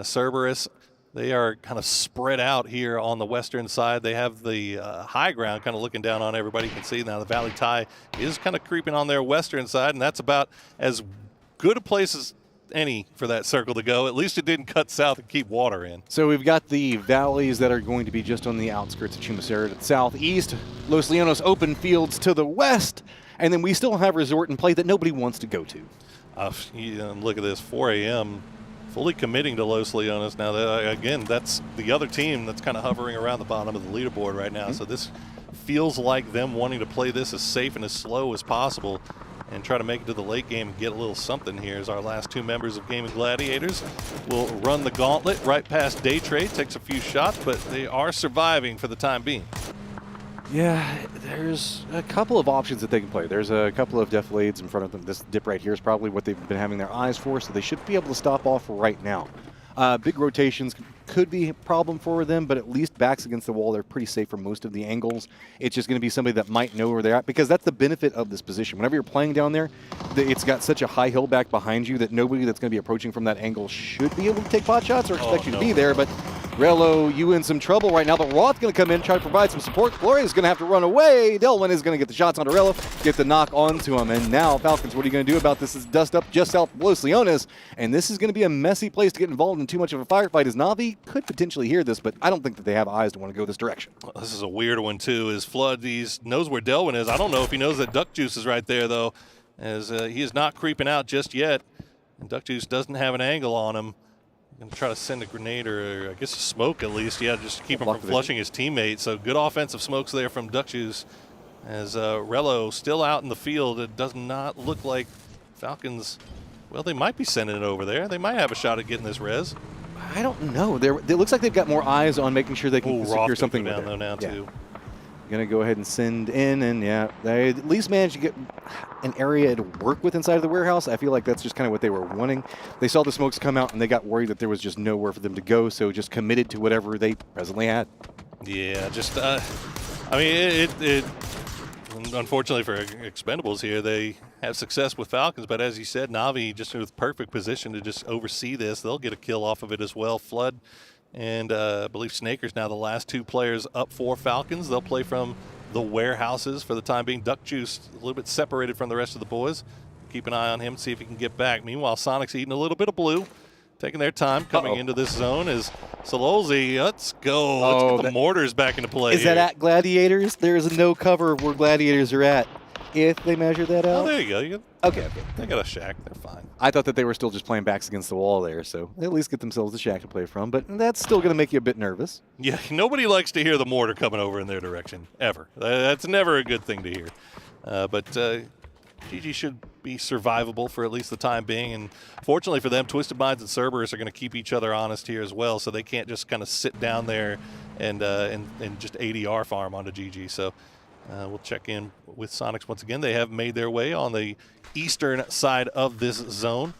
Cerberus, they are kind of spread out here on the western side. They have the high ground kind of looking down on everybody. You can see now the Valley Thai is kind of creeping on their western side, and that's about as good a place as any for that circle to go. At least it didn't cut south and keep water in. So we've got the valleys that are going to be just on the outskirts of Chumacera to the southeast, Los Leones open fields to the west, and then we still have Resort in play that nobody wants to go to. Look at this, 4 a.m. fully committing to Los Leones. Now, again, that's the other team that's kind of hovering around the bottom of the leaderboard right now. So this feels like them wanting to play this as safe and as slow as possible and try to make it to the late game and get a little something here. As our last two members of Gaming Gladiators will run the gauntlet right past Daytrade, takes a few shots, but they are surviving for the time being. Yeah, there's a couple of options that they can play. There's a couple of deflades in front of them. This dip right here is probably what they've been having their eyes for, so they should be able to stop off right now. Big rotations could be a problem for them, but at least backs against the wall, they're pretty safe for most of the angles. It's just going to be somebody that might know where they're at, because that's the benefit of this position. Whenever you're playing down there, it's got such a high hill back behind you that nobody that's going to be approaching from that angle should be able to take pot shots or expect you to be there. But Relo, you in some trouble right now, but Roth going to come in, try to provide some support. Gloria's going to have to run away. Delwyn is going to get the shots onto Relo, get the knock onto him. And now, Falcons, what are you going to do about this? Is dust up just south of Los Leones, and this is going to be a messy place to get involved in too much of a firefight, as Na'Vi could potentially hear this, but I don't think that they have eyes to want to go this direction. Well, this is a weird one, too, is Flood knows where Delwyn is. I don't know if he knows that Duck Juice is right there, though, as he is not creeping out just yet. And Duck Juice doesn't have an angle on him. Going to try to send a grenade or I guess a smoke at least. Yeah, just to keep him from flushing his teammate. So good offensive smokes there from Duck Juice. As Relo still out in the field. It does not look like Falcons, well, they might be sending it over there. They might have a shot at getting this res. I don't know. It looks like they've got more eyes on making sure they can secure something down though now too. Going to go ahead and send in, and yeah, they at least managed to get an area to work with inside of the warehouse. I feel like that's just kind of what they were wanting. They saw the smokes come out, and they got worried that there was just nowhere for them to go, so just committed to whatever they presently had. Yeah, just, I mean, it unfortunately for Expendables here, they have success with Falcons, but as you said, Na'Vi just with perfect position to just oversee this. They'll get a kill off of it as well. Flood and I believe Snaker's now the last two players up for Falcons. They'll play from the warehouses for the time being. Duck Juice a little bit separated from the rest of the boys. Keep an eye on him, see if he can get back. Meanwhile, Sonic's eating a little bit of blue, taking their time coming into this zone. Is Sololzi, let's go. Let's get the mortars back into play. Is that at Gladiators? There is no cover where Gladiators are at. If they measure that out. Oh, there you go. Okay. They got a shack. They're fine. I thought that they were still just playing backs against the wall there, so they at least get themselves a shack to play from, but that's still going to make you a bit nervous. Yeah, nobody likes to hear the mortar coming over in their direction, ever. That's never a good thing to hear. But GG should be survivable for at least the time being, and fortunately for them, Twisted Minds and Cerberus are going to keep each other honest here as well, so they can't just kind of sit down there and just ADR farm onto GG. So we'll check in with Sonics once again. They have made their way on the eastern side of this zone,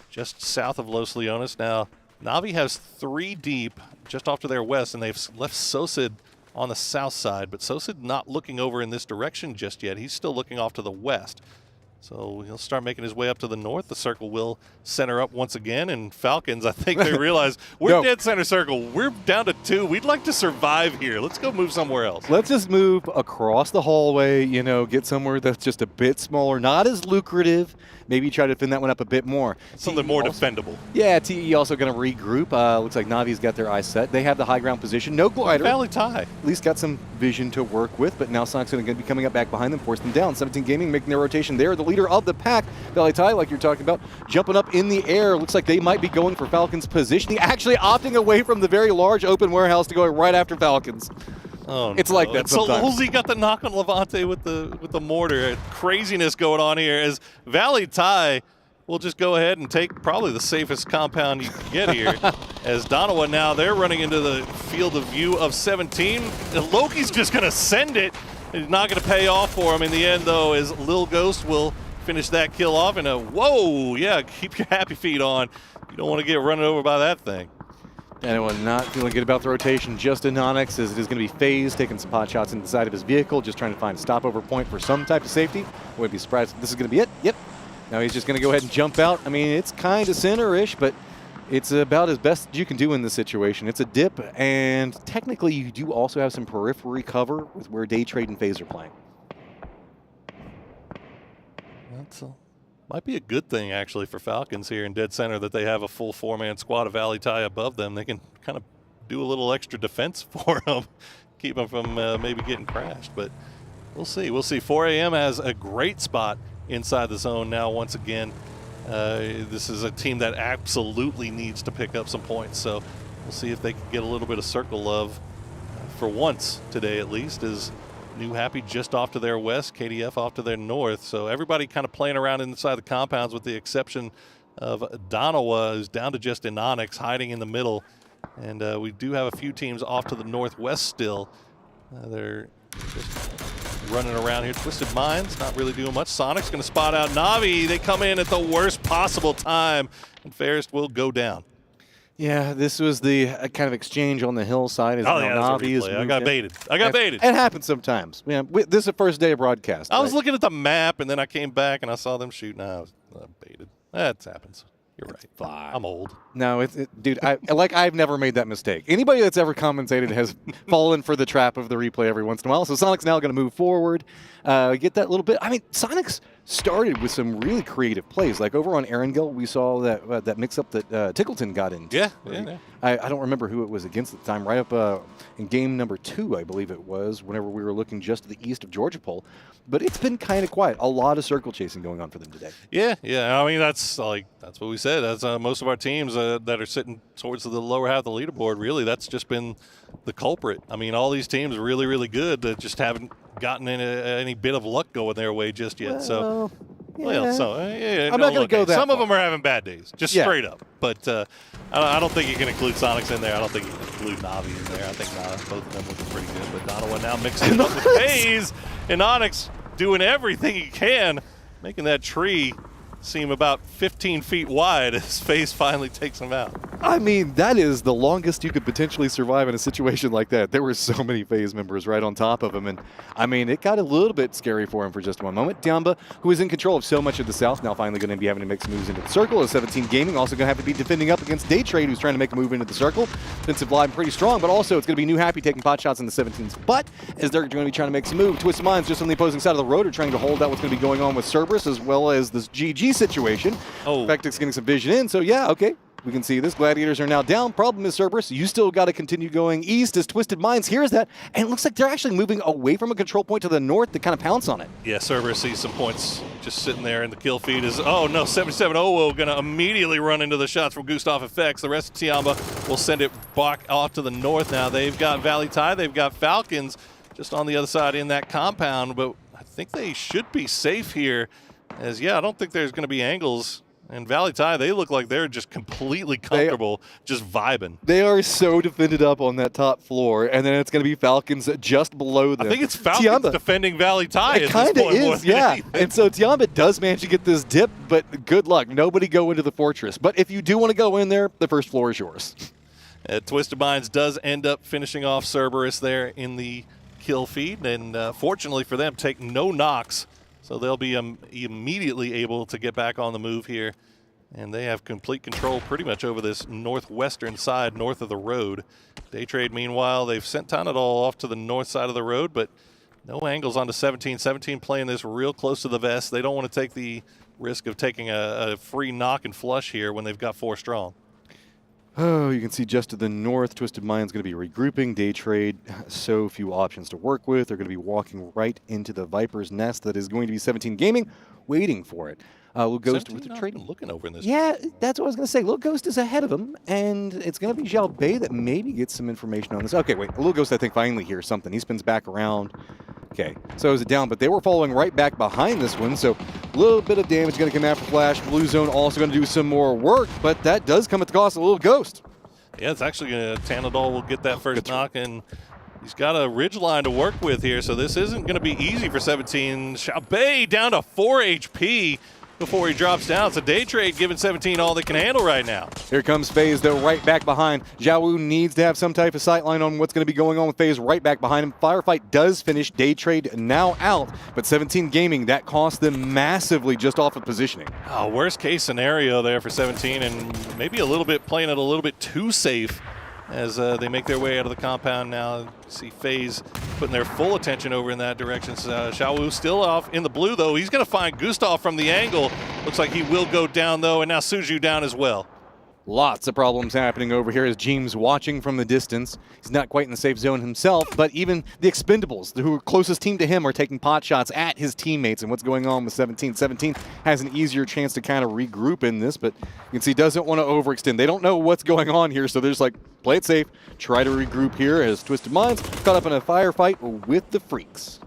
just south of Los Leones. Now, Na'Vi has 3 deep just off to their west, and they've left Sosid on the south side, but Sosid not looking over in this direction just yet. He's still looking off to the west. So he'll start making his way up to the north. The circle will center up once again, and Falcons, I think they realize we're dead center circle. We're down to 2. We'd like to survive here. Let's go move somewhere else. Let's just move across the hallway, you know, get somewhere that's just a bit smaller, not as lucrative. Maybe try to defend that one up a bit more. Something more defendable. Yeah, TE also going to regroup. Looks like Navi's got their eyes set. They have the high ground position. No glider. Valley Tie. At least got some vision to work with, but now Sonic's going to be coming up back behind them, force them down. 17 Gaming making their rotation there. The leader of the pack, Valley Tie, like you're talking about, jumping up in the air. Looks like they might be going for Falcons positioning, actually opting away from the very large open warehouse to go right after Falcons. Oh, it's like that so sometimes. Lulzy got the knock on Levante with the mortar. Craziness going on here as Valley Tie will just go ahead and take probably the safest compound you can get here. As Donowa now, they're running into the field of view of 17. Loki's just going to send it. It's not going to pay off for him in the end, though, as Lil Ghost will finish that kill off. And whoa, yeah, keep your happy feet on. You don't want to get run over by that thing. Anyone not feeling good about the rotation, just in Onyx, as it is going to be phased, taking some pot shots into the side of his vehicle, just trying to find a stopover point for some type of safety. Wouldn't be surprised if this is going to be it. Yep. Now he's just going to go ahead and jump out. I mean, it's kind of center-ish, but it's about as best you can do in this situation. It's a dip, and technically you do also have some periphery cover with where Day Trade and FaZe are playing. That's might be a good thing, actually, for Falcons here in dead center that they have a full 4-man squad of Valley Tie above them. They can kind of do a little extra defense for them, keep them from maybe getting crashed. But we'll see. We'll see. 4 a.m. has a great spot inside the zone now once again. This is a team that absolutely needs to pick up some points. So we'll see if they can get a little bit of circle love for once today at least, as New Happy just off to their west, KDF off to their north. So everybody kind of playing around inside the compounds with the exception of Donowa, who's down to just in Onyx, hiding in the middle. And we do have a few teams off to the northwest still. They're just running around here. Twisted Minds not really doing much. Sonic's going to spot out Na'Vi. They come in at the worst possible time, and Ferris will go down. Yeah, this was the kind of exchange on the hillside. As Na'Vi is I got baited. I got baited. It happens sometimes. Yeah, this is the first day of broadcast. I was looking at the map, and then I came back, and I saw them shooting. I was baited. That happens. You're right. Fine. I'm old. No, dude, I've never made that mistake. Anybody that's ever commentated has fallen for the trap of the replay every once in a while. So Sonic's now going to move forward, get that little bit. I mean, Sonic's started with some really creative plays. Like over on Erangel, we saw that mix-up that Tickleton got into. Yeah. I don't remember who it was against at the time. Right up in game number 2, I believe it was, whenever we were looking just to the east of Georgia Pole. But it's been kind of quiet. A lot of circle chasing going on for them today. Yeah. I mean, that's what we said. That's most of our teams that are sitting towards the lower half of the leaderboard. Really, that's just been the culprit. I mean, all these teams are really, really good that just haven't gotten any bit of luck going their way just yet. I'm not going to go that Some far. of them are having bad days, just straight up. But I don't think you can include Sonics in there. I don't think you can include Na'Vi in there. I think both of them looking pretty good. But Donowa now mixing it up with FaZe, and Onyx doing everything he can, making that tree seem about 15 feet wide as FaZe finally takes him out. I mean, that is the longest you could potentially survive in a situation like that. There were so many FaZe members right on top of him, and I mean, it got a little bit scary for him for just one moment. Diamba, who is in control of so much of the south, now finally going to be having to make some moves into the circle. As 17 Gaming also going to have to be defending up against Day Trade, who's trying to make a move into the circle. Defensive line pretty strong, but also it's going to be New Happy taking pot shots in the 17's butt as they're going to be trying to make some move. Twisted Minds just on the opposing side of the road are trying to hold out what's going to be going on with Cerberus, as well as this GG situation. Vectic's getting some vision in, so yeah, okay. We can see this. Gladiators are now down. Problem is, Cerberus, you still got to continue going east as Twisted Minds hears that, and it looks like they're actually moving away from a control point to the north to kind of pounce on it. Yeah, Cerberus sees some points just sitting there in the kill feed. Oh no, 77 Owo going to immediately run into the shots from Gustav FX. The rest of Tiamba will send it back off to the north now. They've got Valley Tie, they've got Falcons just on the other side in that compound, but I think they should be safe here. As, yeah, I don't think there's going to be angles And Valley Thai, they look like they're just completely comfortable, just vibing. They are so defended up on that top floor, and then it's going to be Falcons just below them. I think it's Falcons defending Valley Thai. It kind of is, yeah. And so Tiamba does manage to get this dip, but good luck. Nobody go into the fortress. But if you do want to go in there, the first floor is yours. Twisted Minds does end up finishing off Cerberus there in the kill feed, and fortunately for them, take no knocks. So they'll be immediately able to get back on the move here. And they have complete control pretty much over this northwestern side, north of the road. Daytrade, meanwhile, they've sent Tanadol off to the north side of the road, but no angles onto 17. 17 playing this real close to the vest. They don't want to take the risk of taking a free knock and flush here when they've got 4 strong. Oh, you can see just to the north, Twisted Mind's going to be regrouping. Daytrade, so few options to work with. They're going to be walking right into the Viper's nest that is going to be 17 Gaming, waiting for it. Little Ghost with the trade. Looking over in this. Yeah, that's what I was going to say. Little Ghost is ahead of him, and it's going to be Zhao Bei that maybe gets some information on this. Okay, wait. Little Ghost, I think, finally hears something. He spins back around. Okay, so is it down? But they were following right back behind this one, so a little bit of damage going to come after Flash. Blue Zone also going to do some more work, but that does come at the cost of Little Ghost. Yeah, it's actually going to, Tanadol will get that first knock, and he's got a ridge line to work with here, so this isn't going to be easy for 17. Zhao Bei down to 4 HP before he drops down. So Daytrade giving 17 all they can handle right now. Here comes FaZe, though, right back behind. Zhao Wu needs to have some type of sight line on what's going to be going on with FaZe right back behind him. Firefight does finish. Daytrade now out, but 17 Gaming, that cost them massively just off of positioning. Oh, worst case scenario there for 17, and maybe a little bit playing it a little bit too safe as they make their way out of the compound now. See FaZe putting their full attention over in that direction. Zhao Wu still off in the blue, though. He's going to find Gustav from the angle. Looks like he will go down, though, and now Suju down as well. Lots of problems happening over here as James watching from the distance. He's not quite in the safe zone himself, but even the Expendables, who are closest team to him, are taking pot shots at his teammates. And what's going on with 17? 17 has an easier chance to kind of regroup in this, but you can see doesn't want to overextend. They don't know what's going on here, so they're just like, play it safe, try to regroup here as Twisted Minds caught up in a firefight with the Freaks.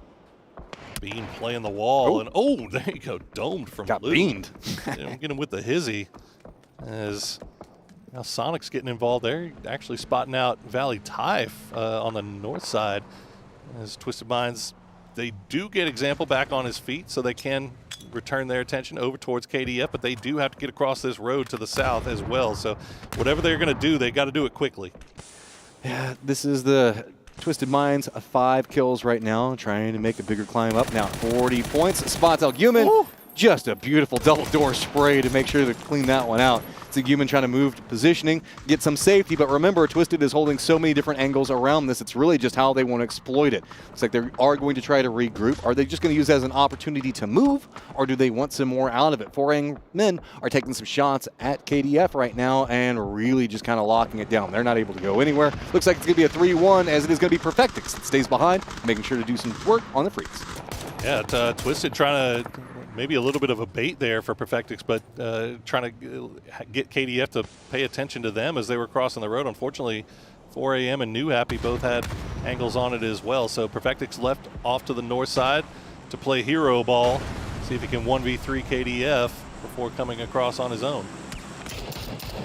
Bean playing the wall, and oh, there you go, domed from got Blue. beamed. Get him with the hizzy as now Sonic's getting involved there, actually spotting out Valley Thai on the north side. As Twisted Minds, they do get Example back on his feet, so they can return their attention over towards KDF, but they do have to get across this road to the south as well. So whatever they're going to do, they got to do it quickly. Yeah, this is the Twisted Minds, 5 kills right now, trying to make a bigger climb up. Now 40 points, spots Algumen. Ooh. Just a beautiful double door spray to make sure to clean that one out. Seguman trying to move to positioning, get some safety, but remember, Twisted is holding so many different angles around this. It's really just how they want to exploit it. Looks like they are going to try to regroup. Are they just going to use it as an opportunity to move, or do they want some more out of it? 4 men are taking some shots at KDF right now and really just kind of locking it down. They're not able to go anywhere. Looks like it's going to be a 3-1, as it is going to be Perfectix that stays behind, making sure to do some work on the Freaks. Yeah, Twisted trying to maybe a little bit of a bait there for Perfectix, but trying to get KDF to pay attention to them as they were crossing the road. Unfortunately, 4 AM and New Happy both had angles on it as well. So Perfectix left off to the north side to play hero ball, see if he can 1v3 KDF before coming across on his own.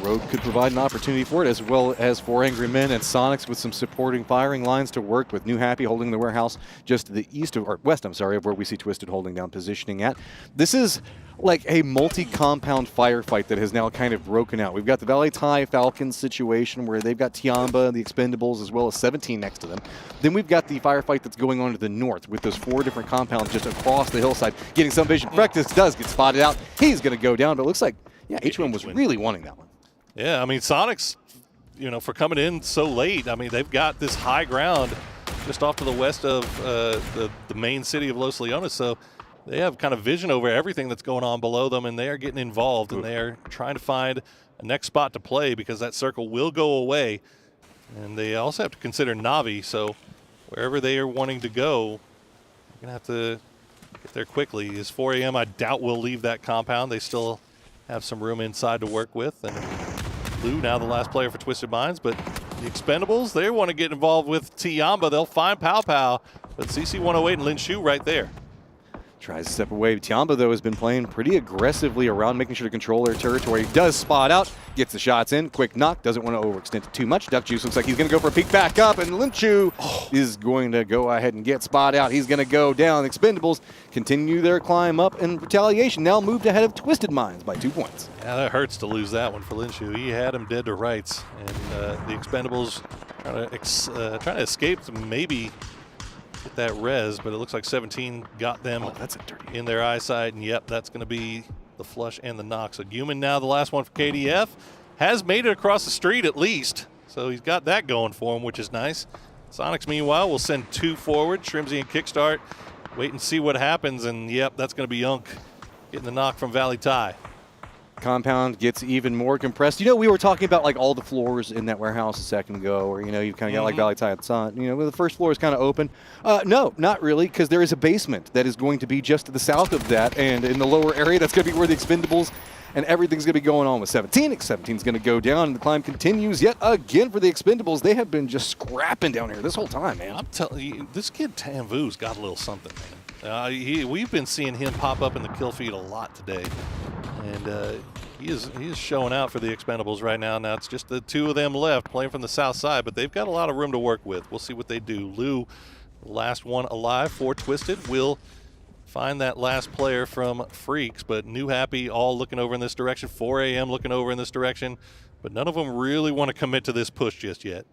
Rogue could provide an opportunity for it, as well as 4 Angry Men and Sonics with some supporting firing lines to work with. New Happy holding the warehouse just to the east of, or west, I'm sorry, of where we see Twisted holding down positioning at. This is like a multi-compound firefight that has now kind of broken out. We've got the Valley Thai Falcons situation where they've got Tiamba, the Expendables, as well as 17 next to them. Then we've got the firefight that's going on to the north with those 4 different compounds just across the hillside, getting some vision. Perfectix does get spotted out. He's going to go down, but it looks like, yeah, H1 was really wanting that one. Yeah, I mean, Sonics, you know, for coming in so late, I mean, they've got this high ground just off to the west of the main city of Los Leones, so they have kind of vision over everything that's going on below them, and they are getting involved, and they are trying to find a next spot to play because that circle will go away. And they also have to consider Navi, so wherever they are wanting to go, they're going to have to get there quickly. Is 4 AM, I doubt will leave that compound. They still have some room inside to work with. And Blue now the last player for Twisted Minds, but the Expendables, they want to get involved with Tiamba. They'll find Pow Pow, but CC108 and Lin Shu right there. Tries to step away. Tiamba, though, has been playing pretty aggressively around, making sure to control their territory. Does spot out, gets the shots in, quick knock, doesn't want to overextend it too much. Duck Juice looks like he's going to go for a peek back up, and Linchu is going to go ahead and get spot out. He's going to go down. Expendables continue their climb up in retaliation. Now moved ahead of Twisted Minds by 2 points. Yeah, that hurts to lose that one for Linchu. He had him dead to rights, and the Expendables trying to escape to maybe get that res, but it looks like 17 got them in their eyesight, and yep, that's going to be the flush and the knock. So Guman now the last one for KDF, has made it across the street at least, so he's got that going for him, which is nice. Sonics, meanwhile, will send 2 forward. Shrimsy and Kickstart wait and see what happens, and yep, that's going to be Yunk getting the knock from Valley Thai. Compound gets even more compressed. You know, we were talking about like all the floors in that warehouse a second ago, or you know, you've kind of got like Valley Thai at the sun. You know, the first floor is kind of open. No, not really, because there is a basement that is going to be just to the south of that, and in the lower area, that's going to be where the Expendables and everything's going to be going on with 17. 17's going to go down, and the climb continues yet again for the Expendables. They have been just scrapping down here this whole time, man. I'm telling you, this kid Tanvu's got a little something, man. We've been seeing him pop up in the kill feed a lot today. And he is showing out for the Expendables right now. Now it's just the 2 of them left playing from the south side, but they've got a lot of room to work with. We'll see what they do. Lou, last one alive for Twisted, will find that last player from Freaks, but New Happy all looking over in this direction. 4 a.m. looking over in this direction, but none of them really want to commit to this push just yet.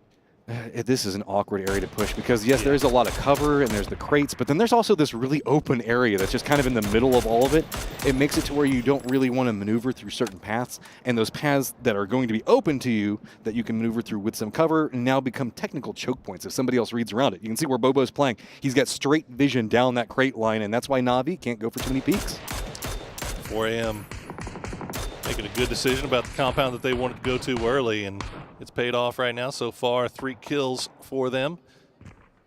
This is an awkward area to push because, yes, there's a lot of cover and there's the crates, but then there's also this really open area that's just kind of in the middle of all of it. It makes it to where you don't really want to maneuver through certain paths, and those paths that are going to be open to you that you can maneuver through with some cover now become technical choke points if somebody else reads around it. You can see where Bobo's playing. He's got straight vision down that crate line, and that's why Na'Vi can't go for too many peaks. 4 a.m. making a good decision about the compound that they wanted to go to early, and it's paid off right now. So far, 3 kills for them.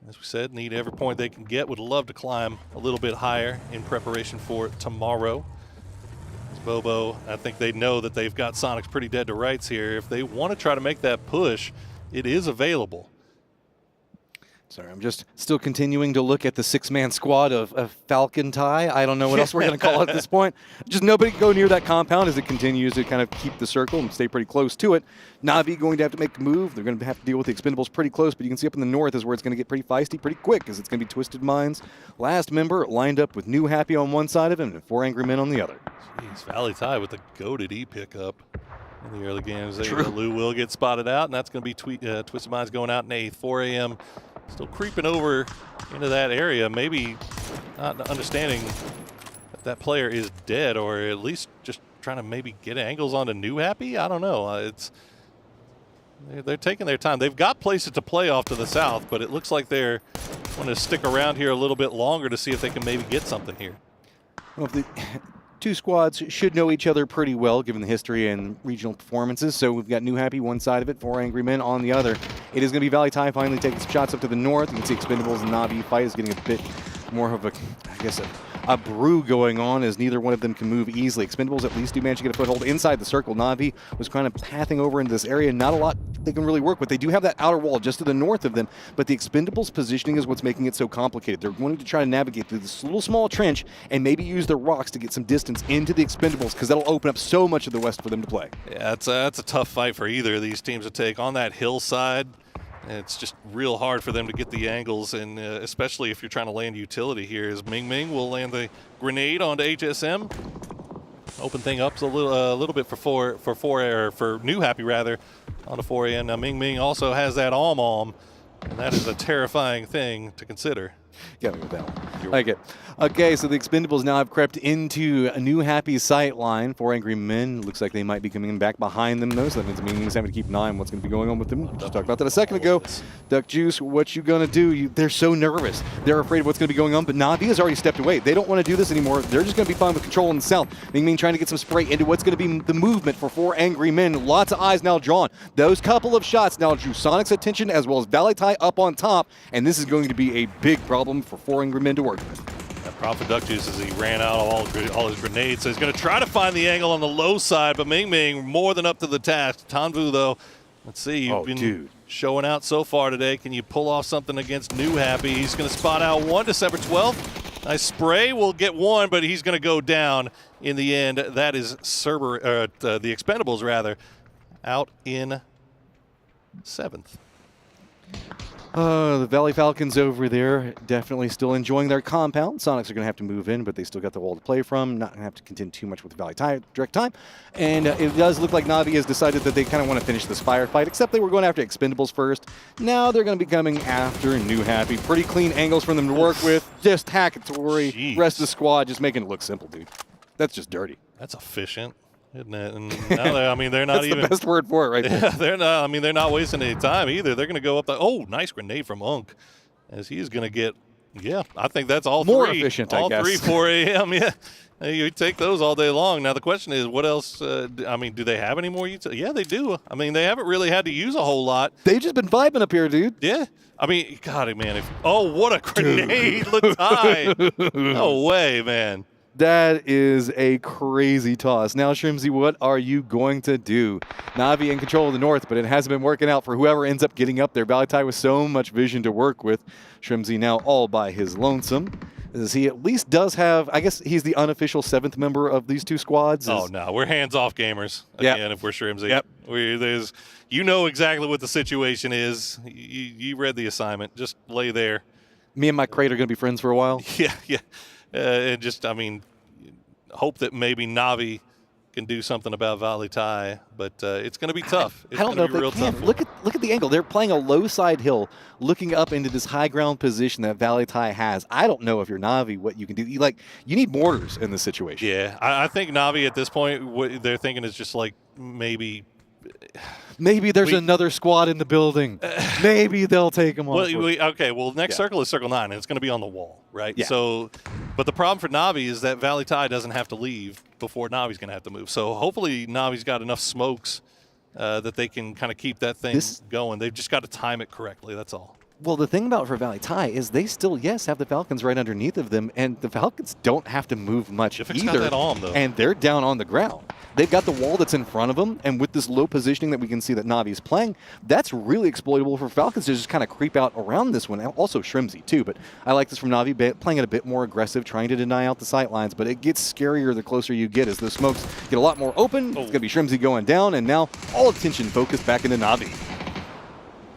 As we said, need every point they can get. Would love to climb a little bit higher in preparation for tomorrow. As Bobo, I think they know that they've got Sonics pretty dead to rights here. If they want to try to make that push, it is available. Sorry, I'm just still continuing to look at the 6-man squad of Falcon Thai. I don't know what else we're going to call it at this point. Just nobody can go near that compound as it continues to kind of keep the circle and stay pretty close to it. Na'Vi going to have to make a move. They're going to have to deal with the Expendables pretty close, but you can see up in the north is where it's going to get pretty feisty pretty quick because it's going to be Twisted Minds. Last member lined up with New Happy on one side of him and 4 Angry Men on the other. Jeez, Valley Thai with the goated E pickup in the early games. Lou will get spotted out, and that's going to be Twisted Minds going out in 8th. 4 a.m. Still creeping over into that area, maybe not understanding that that player is dead, or at least just trying to maybe get angles onto New Happy. I don't know. They're taking their time. They've got places to play off to the south, but it looks like they're going to stick around here a little bit longer to see if they can maybe get something here. Well, the 2 squads should know each other pretty well given the history and regional performances. So we've got New Happy one side of it, 4 Angry Men on the other. It is going to be Valley Thai finally taking some shots up to the north. You can see Expendables and Na'Vi fight is getting a bit more of a, I guess, a brew going on as neither one of them can move easily. Expendables at least do manage to get a foothold inside the circle. Na'Vi was kind of pathing over into this area. Not a lot they can really work with. They do have that outer wall just to the north of them, but the Expendables positioning is what's making it so complicated. They're wanting to try to navigate through this little small trench and maybe use the rocks to get some distance into the Expendables because that'll open up so much of the west for them to play. Yeah, that's a tough fight for either of these teams to take. On that hillside, it's just real hard for them to get the angles, and especially if you're trying to land utility here. As Ming Ming will land the grenade onto HSM. Open thing up a little bit for New Happy rather, onto 4 a.m. Now Ming Ming also has that Om, and that is a terrifying thing to consider. Got me with that one. Like it. Okay, so the Expendables now have crept into a New Happy sight line. 4 Angry Men. Looks like they might be coming back behind them, though, so that means Ming Ming's having to keep an eye on what's going to be going on with them. Just talked about that a second ago. Duck Juice, what you going to do? They're so nervous. They're afraid of what's going to be going on, but Na'Vi has already stepped away. They don't want to do this anymore. They're just going to be fine with control in the south. Ming Ming trying to get some spray into what's going to be the movement for 4 Angry Men. Lots of eyes now drawn. Those couple of shots now drew Sonic's attention as well as Valley Thai up on top, and this is going to be a big problem for 4 Angry Men to work with. Prophet Duck Juice as he ran out of all his grenades, so he's going to try to find the angle on the low side, but Ming Ming more than up to the task. Tanvu, though, let's see, you've been showing out so far today. Can you pull off something against New Happy? He's going to spot out one, December 12th. Nice spray will get one, but he's going to go down in the end. That is the Expendables, rather, out in 7th. The Valley Falcons over there definitely still enjoying their compound. Sonics are going to have to move in, but they still got the wall to play from. Not going to have to contend too much with Valley direct time. And it does look like Na'Vi has decided that they kind of want to finish this firefight, except they were going after Expendables first. Now they're going to be coming after New Happy. Pretty clean angles for them to work with. Just Hackatory. Rest of the squad just making it look simple, dude. That's just dirty. That's efficient. Isn't it? And now I mean, they're not That's even the best word for it, right there. Yeah, they're not. I mean, they're not wasting any time either. They're going to go up the. Oh, nice grenade from Unk, as he's going to get. Yeah, I think that's all more three. efficient. All I guess. 3 4 a.m. Yeah, you take those all day long. Now the question is, what else? I mean, do they have any more? Yeah, they do. I mean, they haven't really had to use a whole lot. They've just been vibing up here, dude. Yeah. I mean, God, man. Oh, what a grenade! Look high. No way, man. That is a crazy toss. Now, Shrimzy, what are you going to do? Na'Vi in control of the north, but it hasn't been working out for whoever ends up getting up there. Valitai with so much vision to work with. Shrimzy now all by his lonesome. As he at least does have, I guess he's the unofficial 7th member of these 2 squads. Oh, no. We're hands-off gamers again if we're Shrimzy. Yep. You know exactly what the situation is. You read the assignment. Just lay there. Me and my crate are going to be friends for a while. Yeah, yeah. And just, I mean, hope that maybe Na'Vi can do something about Valitai, but it's going to be tough. It's I don't know if they can. Look at the angle. They're playing a low side hill, looking up into this high ground position that Valitai has. I don't know if you're Na'Vi what you can do. You need mortars in this situation. Yeah, I think Na'Vi at this point, what they're thinking is just like maybe there's another squad in the building. Maybe they'll take them on. Well, next circle is circle 9, and it's going to be on the wall, right? Yeah. So, but the problem for Na'Vi is that Valitai doesn't have to leave before Navi's going to have to move. So hopefully Navi's got enough smokes that they can kind of keep that thing going. They've just got to time it correctly. That's all. Well, the thing about for Valitai is they still, have the Falcons right underneath of them, and the Falcons don't have to move much either. Got that on, though. And they're down on the ground. They've got the wall that's in front of them, and with this low positioning that we can see that Navi's playing, that's really exploitable for Falcons to just kind of creep out around this one. Also Shrimzy, too, but I like this from Na'Vi, playing it a bit more aggressive, trying to deny out the sight lines, but it gets scarier the closer you get as the smokes get a lot more open. It's going to be Shrimzy going down, and now all attention focused back into Na'Vi.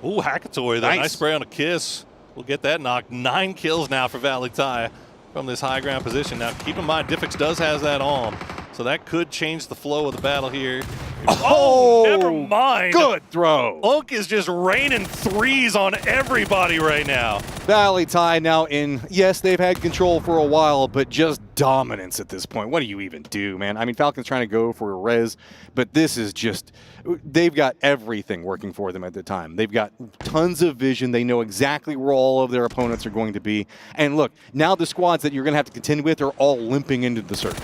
Ooh, Hackatory, that nice spray on a kiss. We'll get that knocked. 9 kills now for Valitai from this high ground position. Now, keep in mind, Diffix does have that on, so that could change the flow of the battle here. Oh, never mind. Good throw. Unk is just raining 3s on everybody right now. Valitai now in, yes, they've had control for a while, but just dominance at this point. What do you even do, man? I mean, Falcon's trying to go for a res, but this is just, they've got everything working for them at the time. They've got tons of vision. They know exactly where all of their opponents are going to be. And look, now the squads that you're going to have to contend with are all limping into the circle.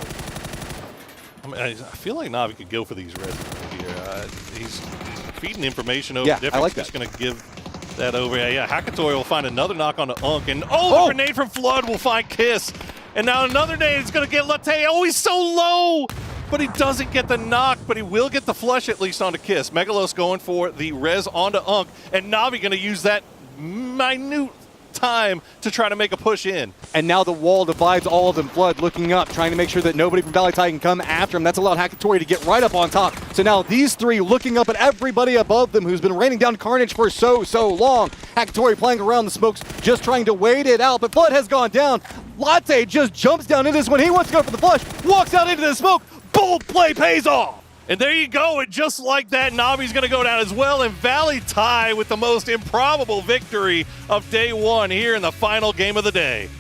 I mean, I feel like Na'Vi could go for these res here. He's feeding information over Diffix. I like that. Just going to give that over. Yeah, Hackatory will find another knock on the Unk. And the grenade from Flood will find Kiss. And now another nade is going to get Latte. Oh, he's so low! But he doesn't get the knock, but he will get the flush at least onto Kiss. Megalos going for the res onto Unk. And Na'Vi going to use that minute time to try to make a push in. And now the wall divides all of them. Flood looking up, trying to make sure that nobody from Valitai can come after him. That's allowed Hackatory to get right up on top. So now these 3 looking up at everybody above them who's been raining down carnage for so long. Hackatory playing around the smokes, just trying to wait it out, but Flood has gone down. Latte just jumps down into this one. He wants to go for the flush, walks out into the smoke. Bold play pays off. And there you go, and just like that, Na'Vi's going to go down as well, and Valitai with the most improbable victory of day 1 here in the final game of the day.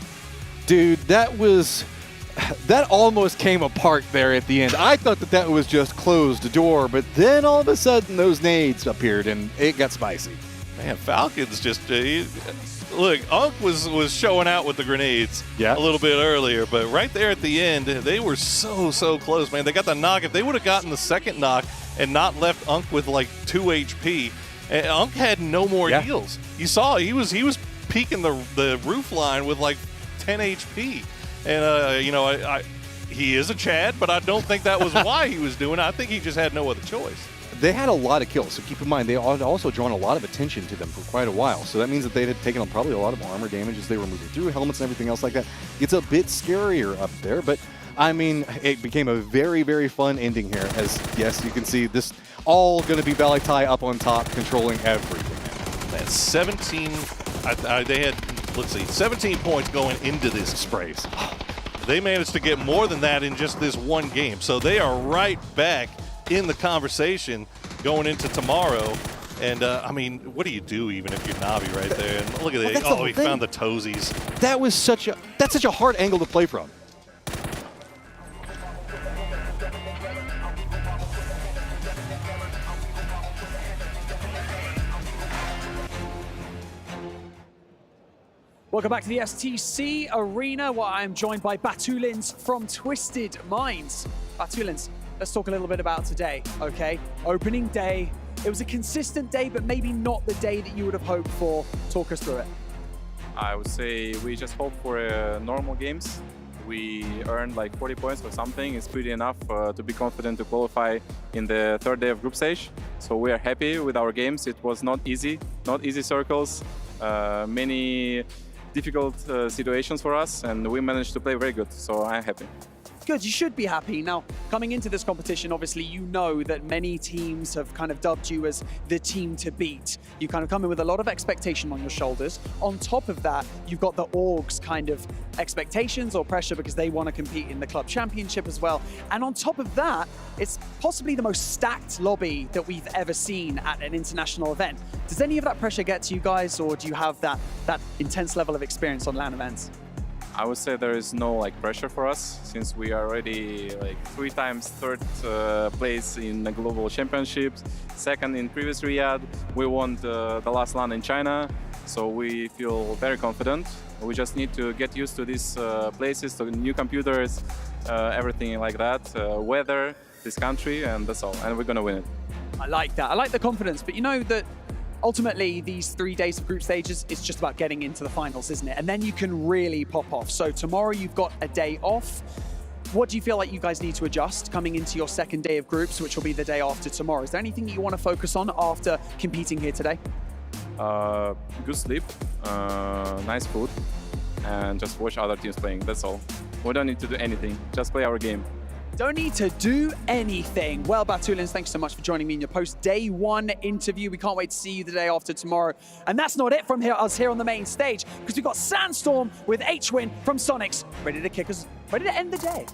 Dude, that almost came apart there at the end. I thought that was just closed door, but then all of a sudden those nades appeared, and it got spicy. Man, Falcons just... look, Unk was showing out with the grenades a little bit earlier, but right there at the end, they were so close, man. They got the knock. If they would have gotten the second knock and not left Unk with like 2 HP, Unk had no more heals. You saw he was peeking the roof line with like 10 HP. And, he is a Chad, but I don't think that was why he was doing it. I think he just had no other choice. they had a lot of kills. So keep in mind, they had also drawn a lot of attention to them for quite a while. So that means that they had taken on probably a lot of armor damage as they were moving through helmets and everything else like that. It's a bit scarier up there, but I mean, it became a very, very fun ending here. As yes, you can see this all going to be Valitai up on top, controlling everything. That's 17. They had, let's see, 17 points going into this sprays. They managed to get more than that in just this one game. So they are right back in the conversation going into tomorrow. And I mean, what do you do even if you're Navi right there? And look at that. Oh, he found the toesies. That's such a hard angle to play from. Welcome back to the STC Arena, where I'm joined by Batulins from Twisted Minds. Batulins, let's talk a little bit about today, okay? Opening day. It was a consistent day, but maybe not the day that you would have hoped for. Talk us through it. I would say we just hope for normal games. We earned like 40 points or something. It's pretty enough to be confident to qualify in the third day of group stage. So we are happy with our games. It was not easy circles, many difficult situations for us, and we managed to play very good, so I'm happy. Good, you should be happy. Now, coming into this competition, obviously you know that many teams have kind of dubbed you as the team to beat. You kind of come in with a lot of expectation on your shoulders. On top of that, you've got the orgs kind of expectations or pressure because they want to compete in the club championship as well. And on top of that, it's possibly the most stacked lobby that we've ever seen at an international event. Does any of that pressure get to you guys, or do you have that intense level of experience on LAN events? I would say there is no like pressure for us, since we are already like 3 times third place in the global championships, second in previous Riyadh. We won the last LAN in China, so we feel very confident. We just need to get used to these places, to new computers, everything like that, weather, this country, and that's all. And we're gonna win it. I like that. I like the confidence, but you know that ultimately, these 3 days of group stages, it's just about getting into the finals, isn't it? And then you can really pop off. So tomorrow you've got a day off. What do you feel like you guys need to adjust coming into your second day of groups, which will be the day after tomorrow? Is there anything that you want to focus on after competing here today? Good sleep, nice food, and just watch other teams playing, that's all. We don't need to do anything, just play our game. Don't need to do anything. Well, Batulins, thanks so much for joining me in your post-day 1 interview. We can't wait to see you the day after tomorrow. And that's not it from us here on the main stage, because we've got Sandstorm with HWin from Sonics ready to end the day.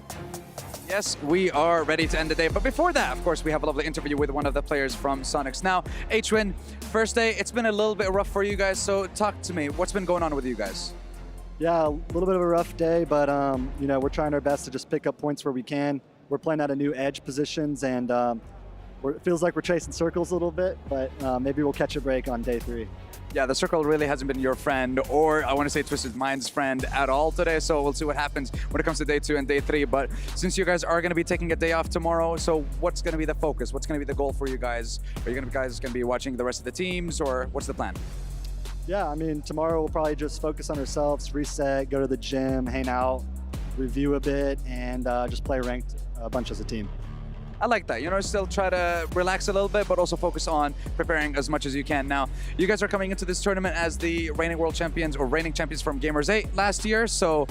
Yes, we are ready to end the day. But before that, of course, we have a lovely interview with one of the players from Sonics. Now, HWin, first day, it's been a little bit rough for you guys, so talk to me. What's been going on with you guys? Yeah, a little bit of a rough day, but you know, we're trying our best to just pick up points where we can. We're playing out of new edge positions, and it feels like we're chasing circles a little bit, but maybe we'll catch a break on day 3. Yeah, the circle really hasn't been your friend, or I want to say Twisted Minds' friend at all today, so we'll see what happens when it comes to day 2 and day 3. But since you guys are going to be taking a day off tomorrow, so what's going to be the focus? What's going to be the goal for you guys? Are you guys going to be watching the rest of the teams, or what's the plan? Yeah, I mean, tomorrow we'll probably just focus on ourselves, reset, go to the gym, hang out, review a bit, and just play ranked a bunch as a team. I like that. You know, still try to relax a little bit, but also focus on preparing as much as you can. Now, you guys are coming into this tournament as the reigning world champions or reigning champions from Gamers 8 last year. So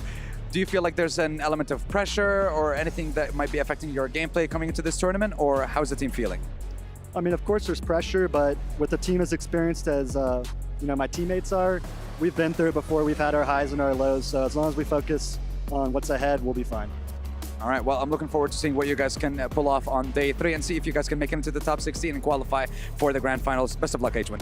do you feel like there's an element of pressure or anything that might be affecting your gameplay coming into this tournament, or how's the team feeling? I mean, of course there's pressure, but with the team as experienced as you know, my teammates are, we've been through it before. We've had our highs and our lows. So as long as we focus on what's ahead, we'll be fine. All right, well, I'm looking forward to seeing what you guys can pull off on day 3 and see if you guys can make it into the top 16 and qualify for the grand finals. Best of luck, HWin.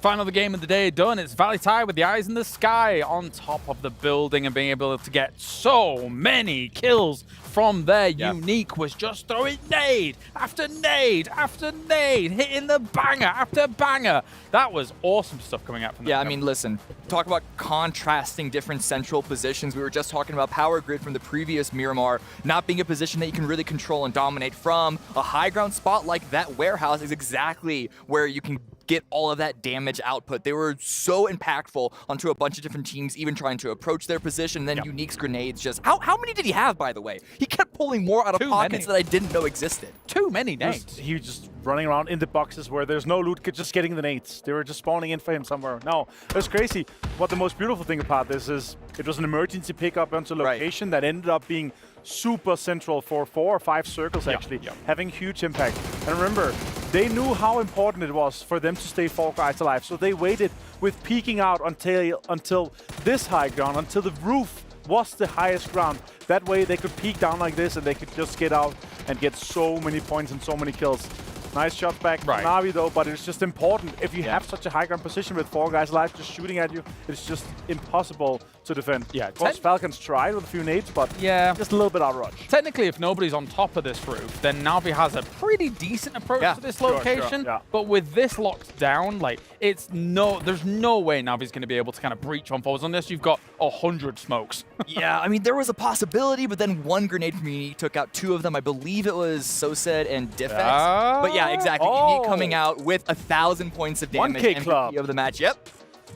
Final the game of the day done. It's Valitai with the eyes in the sky on top of the building and being able to get so many kills from there. Unique was just throwing nade after nade after nade, hitting the banger after banger. That was awesome stuff coming out from I mean, listen, talk about contrasting different central positions. We were just talking about power grid from the previous Miramar not being a position that you can really control and dominate from. A high ground spot like that warehouse is exactly where you can get all of that damage output. They were so impactful onto a bunch of different teams, even trying to approach their position. Then Unique's grenades just... How many did he have, by the way? He kept pulling more out of pockets that I didn't know existed. Too many nades. He was just running around in the boxes where there's no loot, just getting the nades. They were just spawning in for him somewhere. No, it was crazy. What the most beautiful thing about this is it was an emergency pickup onto location that ended up being super central for 4 or 5 circles, actually, having huge impact. And remember, they knew how important it was for them to stay 4 guys alive, so they waited with peeking out until this high ground, until the roof was the highest ground. That way they could peek down like this and they could just get out and get so many points and so many kills. Nice shot back from Na'Vi though, but it's just important. If you have such a high ground position with 4 guys alive just shooting at you, it's just impossible to defend. Of course, Falcons tried with a few nades, but just a little bit outrush. Technically, if nobody's on top of this roof, then Na'Vi has a pretty decent approach to this location. But with this locked down, like, there's no way Na'Vi's going to be able to kind of breach on forwards unless you've got 100 smokes. I mean, there was a possibility, but then 1 grenade from Unique took out 2 of them. I believe it was Sosed and Diffex. But yeah, exactly. Unique coming out with 1,000 points of damage. 1K club of the match.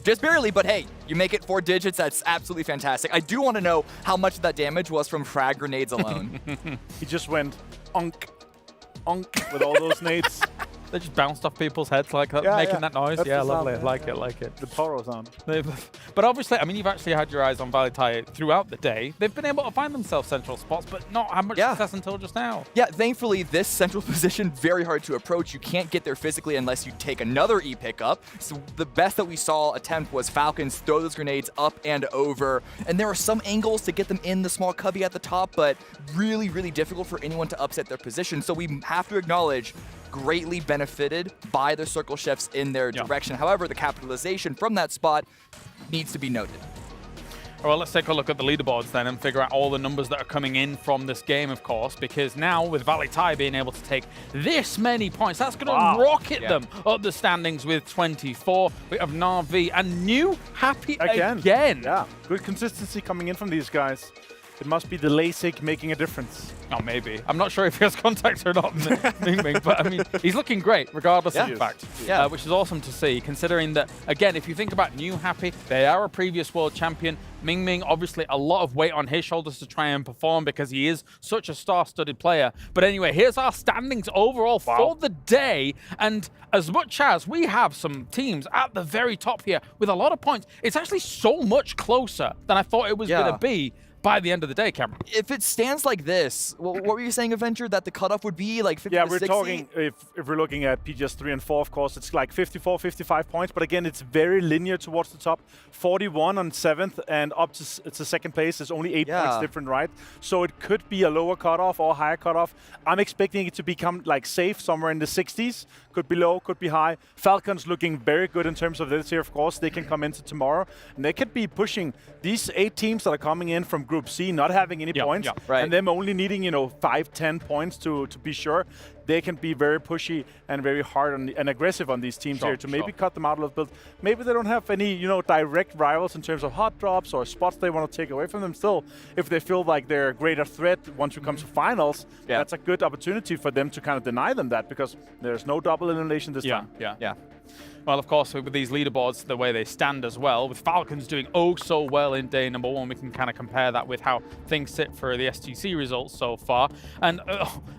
Just barely, but hey, you make it 4 digits. That's absolutely fantastic. I do want to know how much of that damage was from frag grenades alone. He just went onk, onk with all those nades. They just bounced off people's heads like that, making that noise. That's lovely. Sound, like it. The Toro's on. But obviously, I mean, you've actually had your eyes on Valitai throughout the day. They've been able to find themselves central spots, but not had much success until just now. Thankfully, this central position, very hard to approach. You can't get there physically unless you take another E pickup. So the best that we saw attempt was Falcons throw those grenades up and over. And there are some angles to get them in the small cubby at the top, but really, really difficult for anyone to upset their position. So we have to acknowledge greatly benefited by the circle chefs in their direction. However, the capitalization from that spot needs to be noted. Well, let's take a look at the leaderboards then and figure out all the numbers that are coming in from this game, of course, because now with Valitai being able to take this many points, that's going to rocket them up the standings with 24. We have Na'Vi and New Happy again. Yeah, good consistency coming in from these guys. It must be the LASIK making a difference. Oh, maybe. I'm not sure if he has contacts or not, Ming Ming, but I mean, he's looking great, regardless of the fact, which is awesome to see, considering that, again, if you think about New Happy, they are a previous world champion. Ming Ming, obviously, a lot of weight on his shoulders to try and perform because he is such a star-studded player. But anyway, here's our standings overall for the day. And as much as we have some teams at the very top here with a lot of points, it's actually so much closer than I thought it was going to be by the end of the day, Cameron. If it stands like this, what were you saying, Avenger, that the cutoff would be like 50 to 60? We're talking, if we're looking at PGS 3 and 4, of course, it's like 54, 55 points. But again, it's very linear towards the top. 41 on 7th and up to it's the 2nd place. There's only 8 points different, right? So it could be a lower cutoff or higher cutoff. I'm expecting it to become like safe somewhere in the 60s. Could be low, could be high. Falcons looking very good in terms of this here, of course. They can come into tomorrow. And they could be pushing these 8 teams that are coming in from Group C, not having any points, and them only needing, 5, 10 points to be sure. They can be very pushy and very hard and aggressive on these teams here to maybe cut them out a little bit. Maybe they don't have any, direct rivals in terms of hot drops or spots they want to take away from them. Still, if they feel like they're a greater threat once we come to finals, that's a good opportunity for them to kind of deny them that, because there's no double elimination this time. Well, of course, with these leaderboards, the way they stand as well, with Falcons doing so well in day number 1, we can kind of compare that with how things sit for the STC results so far. And,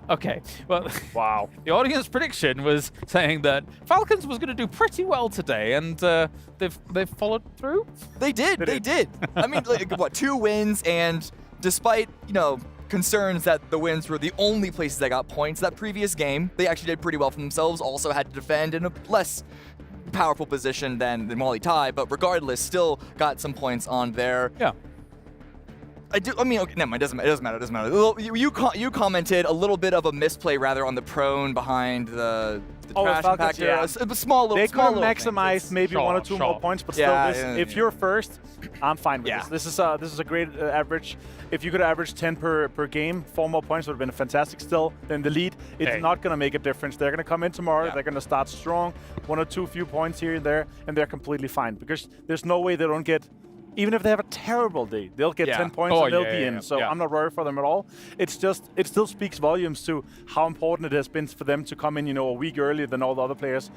okay, well, wow. The audience prediction was saying that Falcons was going to do pretty well today, and they've followed through? They did. I mean, 2 wins, and despite, concerns that the wins were the only places that got points that previous game, they actually did pretty well for themselves, also had to defend in a less powerful position than Valitai, but regardless, still got some points on there. Okay, never mind, it doesn't matter. You commented a little bit of a misplay rather on the prone behind the the Oh, trash Falcons, compactor, a small little They could have little maximized maybe one or two more points, but still, if you're first, I'm fine with this. This is a great average. If you could average 10 per game, 4 more points would have been fantastic still. Then the lead, it's not going to make a difference. They're going to come in tomorrow. They're going to start strong, 1 or 2 few points here and there, and they're completely fine. Because there's no way they don't get, even if they have a terrible day, they'll get 10 points and they'll be in. So I'm not worried for them at all. It's just, it still speaks volumes to how important it has been for them to come in, a week earlier than all the other players.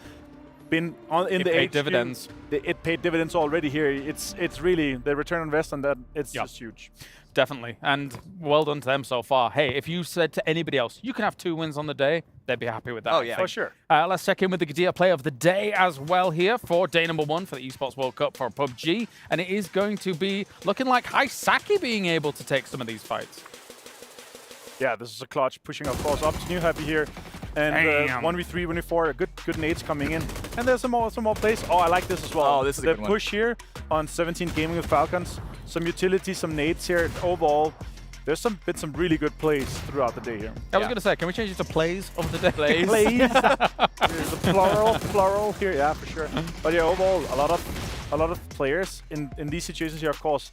Been in the paid HQ, dividends. It paid dividends already here. It's really the return on investment that it's just huge. Definitely, and well done to them so far. Hey, if you said to anybody else, you can have 2 wins on the day, they'd be happy with that. Oh, yeah. For sure. Let's check in with the Gadia Player of the Day as well here for day number 1 for the Esports World Cup for PUBG. And it is going to be looking like Haisaki being able to take some of these fights. Yeah, this is a clutch pushing, of course, up to New Happy here. And 1v3, 1v4, good nades coming in. And there's some more plays. Oh, I like this as well. Oh, this is a good one. push here on 17 Gaming with Falcons. Some utility, some nades here. Overall, there's been some really good plays throughout the day here. I was going to say, can we change it to plays of the day? Plays. There's a plural here, yeah, for sure. But yeah, overall, a lot of players in these situations here, of course,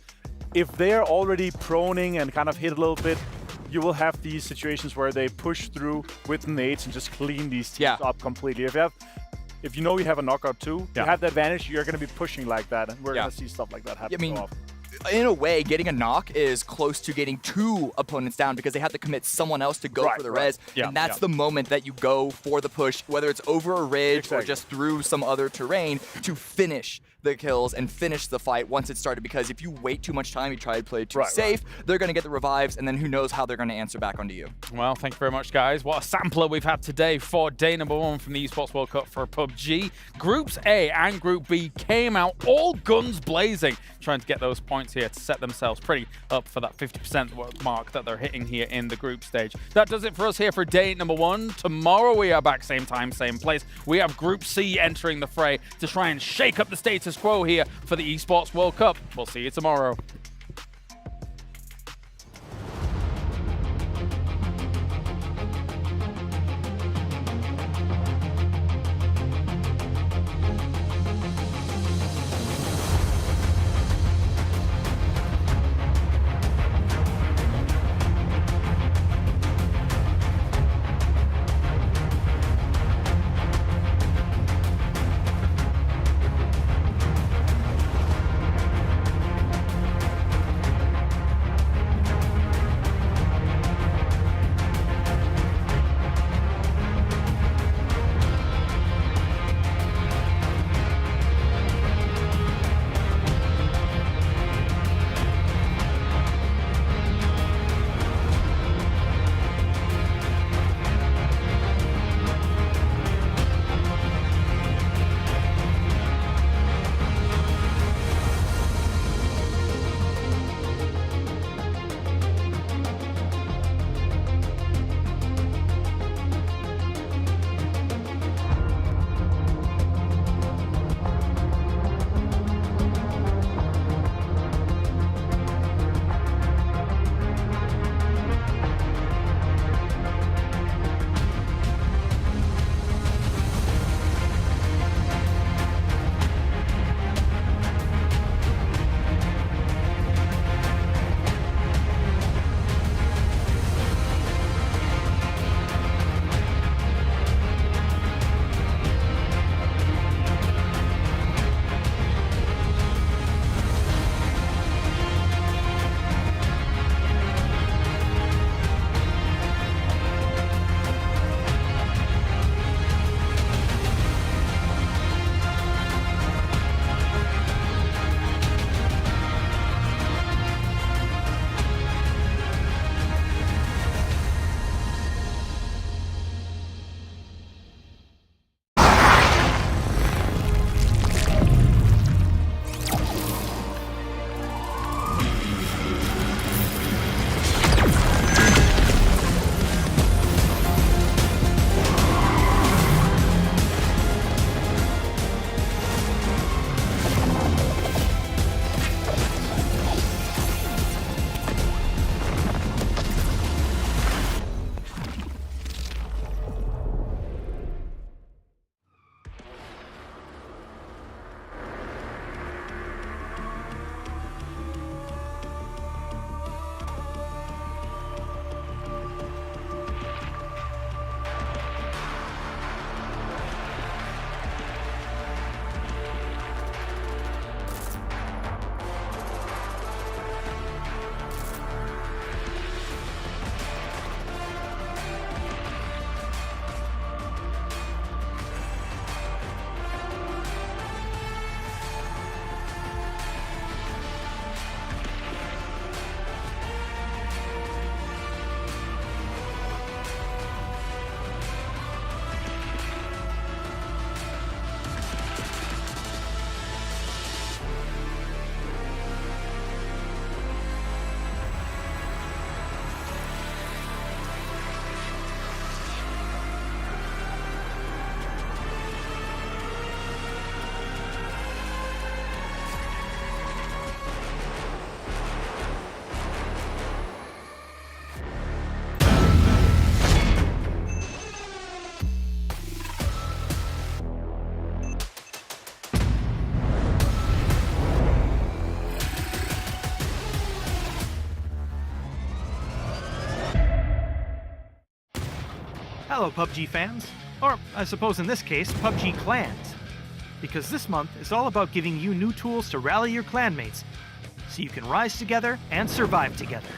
if they are already proning and kind of hit a little bit, you will have these situations where they push through with nades and just clean these teams up completely. If you know you have a knockout too, you have the advantage, you're going to be pushing like that, and we're going to see stuff like that happen so often. In a way, getting a knock is close to getting 2 opponents down because they have to commit someone else to go for the res. And that's the moment that you go for the push, whether it's over a ridge or just through some other terrain to finish the kills and finish the fight once it started. Because if you wait too much time, you try to play too safe, they're going to get the revives, and then who knows how they're going to answer back onto you. Well, thank you very much, guys. What a sampler we've had today for day number 1 from the Esports World Cup for PUBG. Groups A and Group B came out all guns blazing, trying to get those points here to set themselves pretty up for that 50% mark that they're hitting here in the group stage. That does it for us here for day number 1. Tomorrow we are back same time, same place. We have Group C entering the fray to try and shake up the status quo here for the Esports World Cup. We'll see you tomorrow. Hello, PUBG fans. Or, I suppose in this case, PUBG clans. Because this month is all about giving you new tools to rally your clanmates so you can rise together and survive together.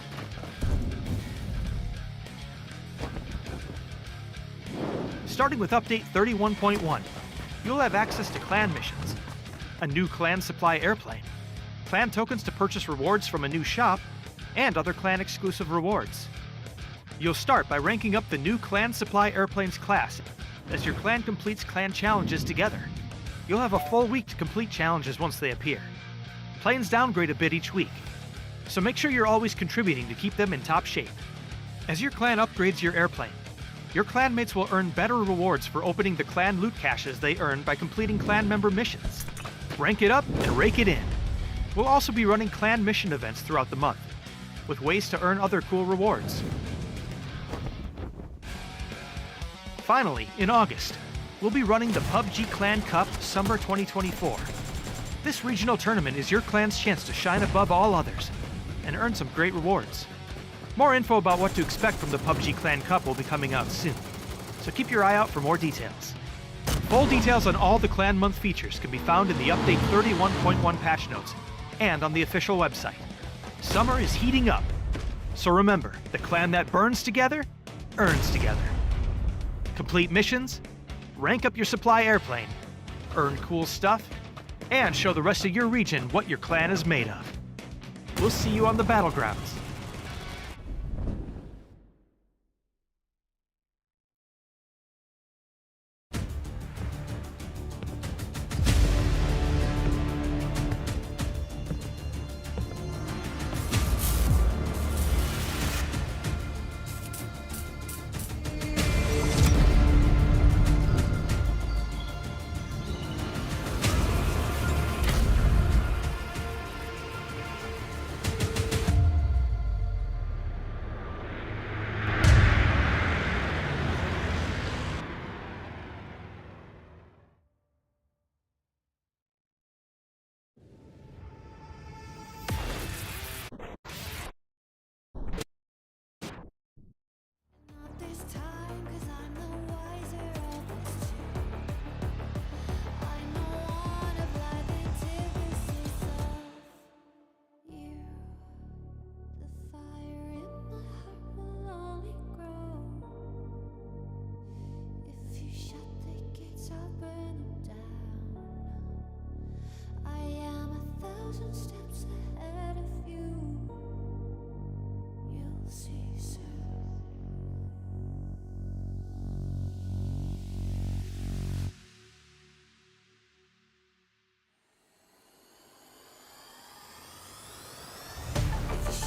Starting with Update 31.1, you'll have access to clan missions, a new clan supply airplane, clan tokens to purchase rewards from a new shop, and other clan exclusive rewards. You'll start by ranking up the new clan supply airplanes class as your clan completes clan challenges together. You'll have a full week to complete challenges once they appear. Planes downgrade a bit each week, so make sure you're always contributing to keep them in top shape. As your clan upgrades your airplane, your clanmates will earn better rewards for opening the clan loot caches they earn by completing clan member missions. Rank it up and rake it in. We'll also be running clan mission events throughout the month, with ways to earn other cool rewards. Finally, in August, we'll be running the PUBG Clan Cup Summer 2024. This regional tournament is your clan's chance to shine above all others and earn some great rewards. More info about what to expect from the PUBG Clan Cup will be coming out soon, so keep your eye out for more details. Full details on all the Clan Month features can be found in the Update 31.1 patch notes and on the official website. Summer is heating up, so remember, the clan that burns together, earns together. Complete missions, rank up your supply airplane, earn cool stuff, and show the rest of your region what your clan is made of. We'll see you on the battlegrounds.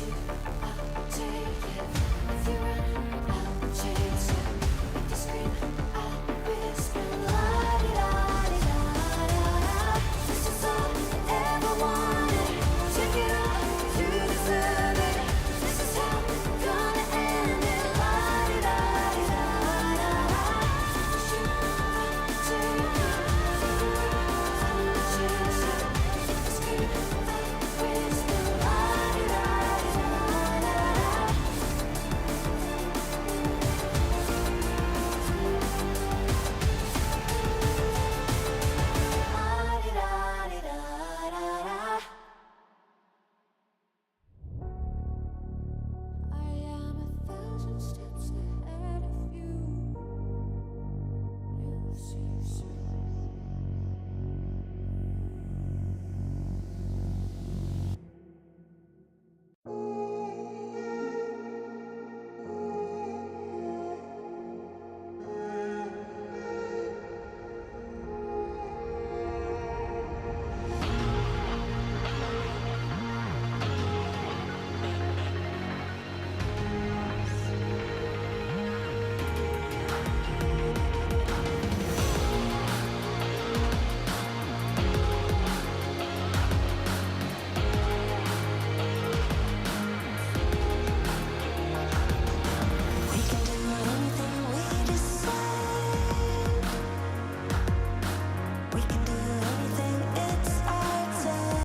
Shoot.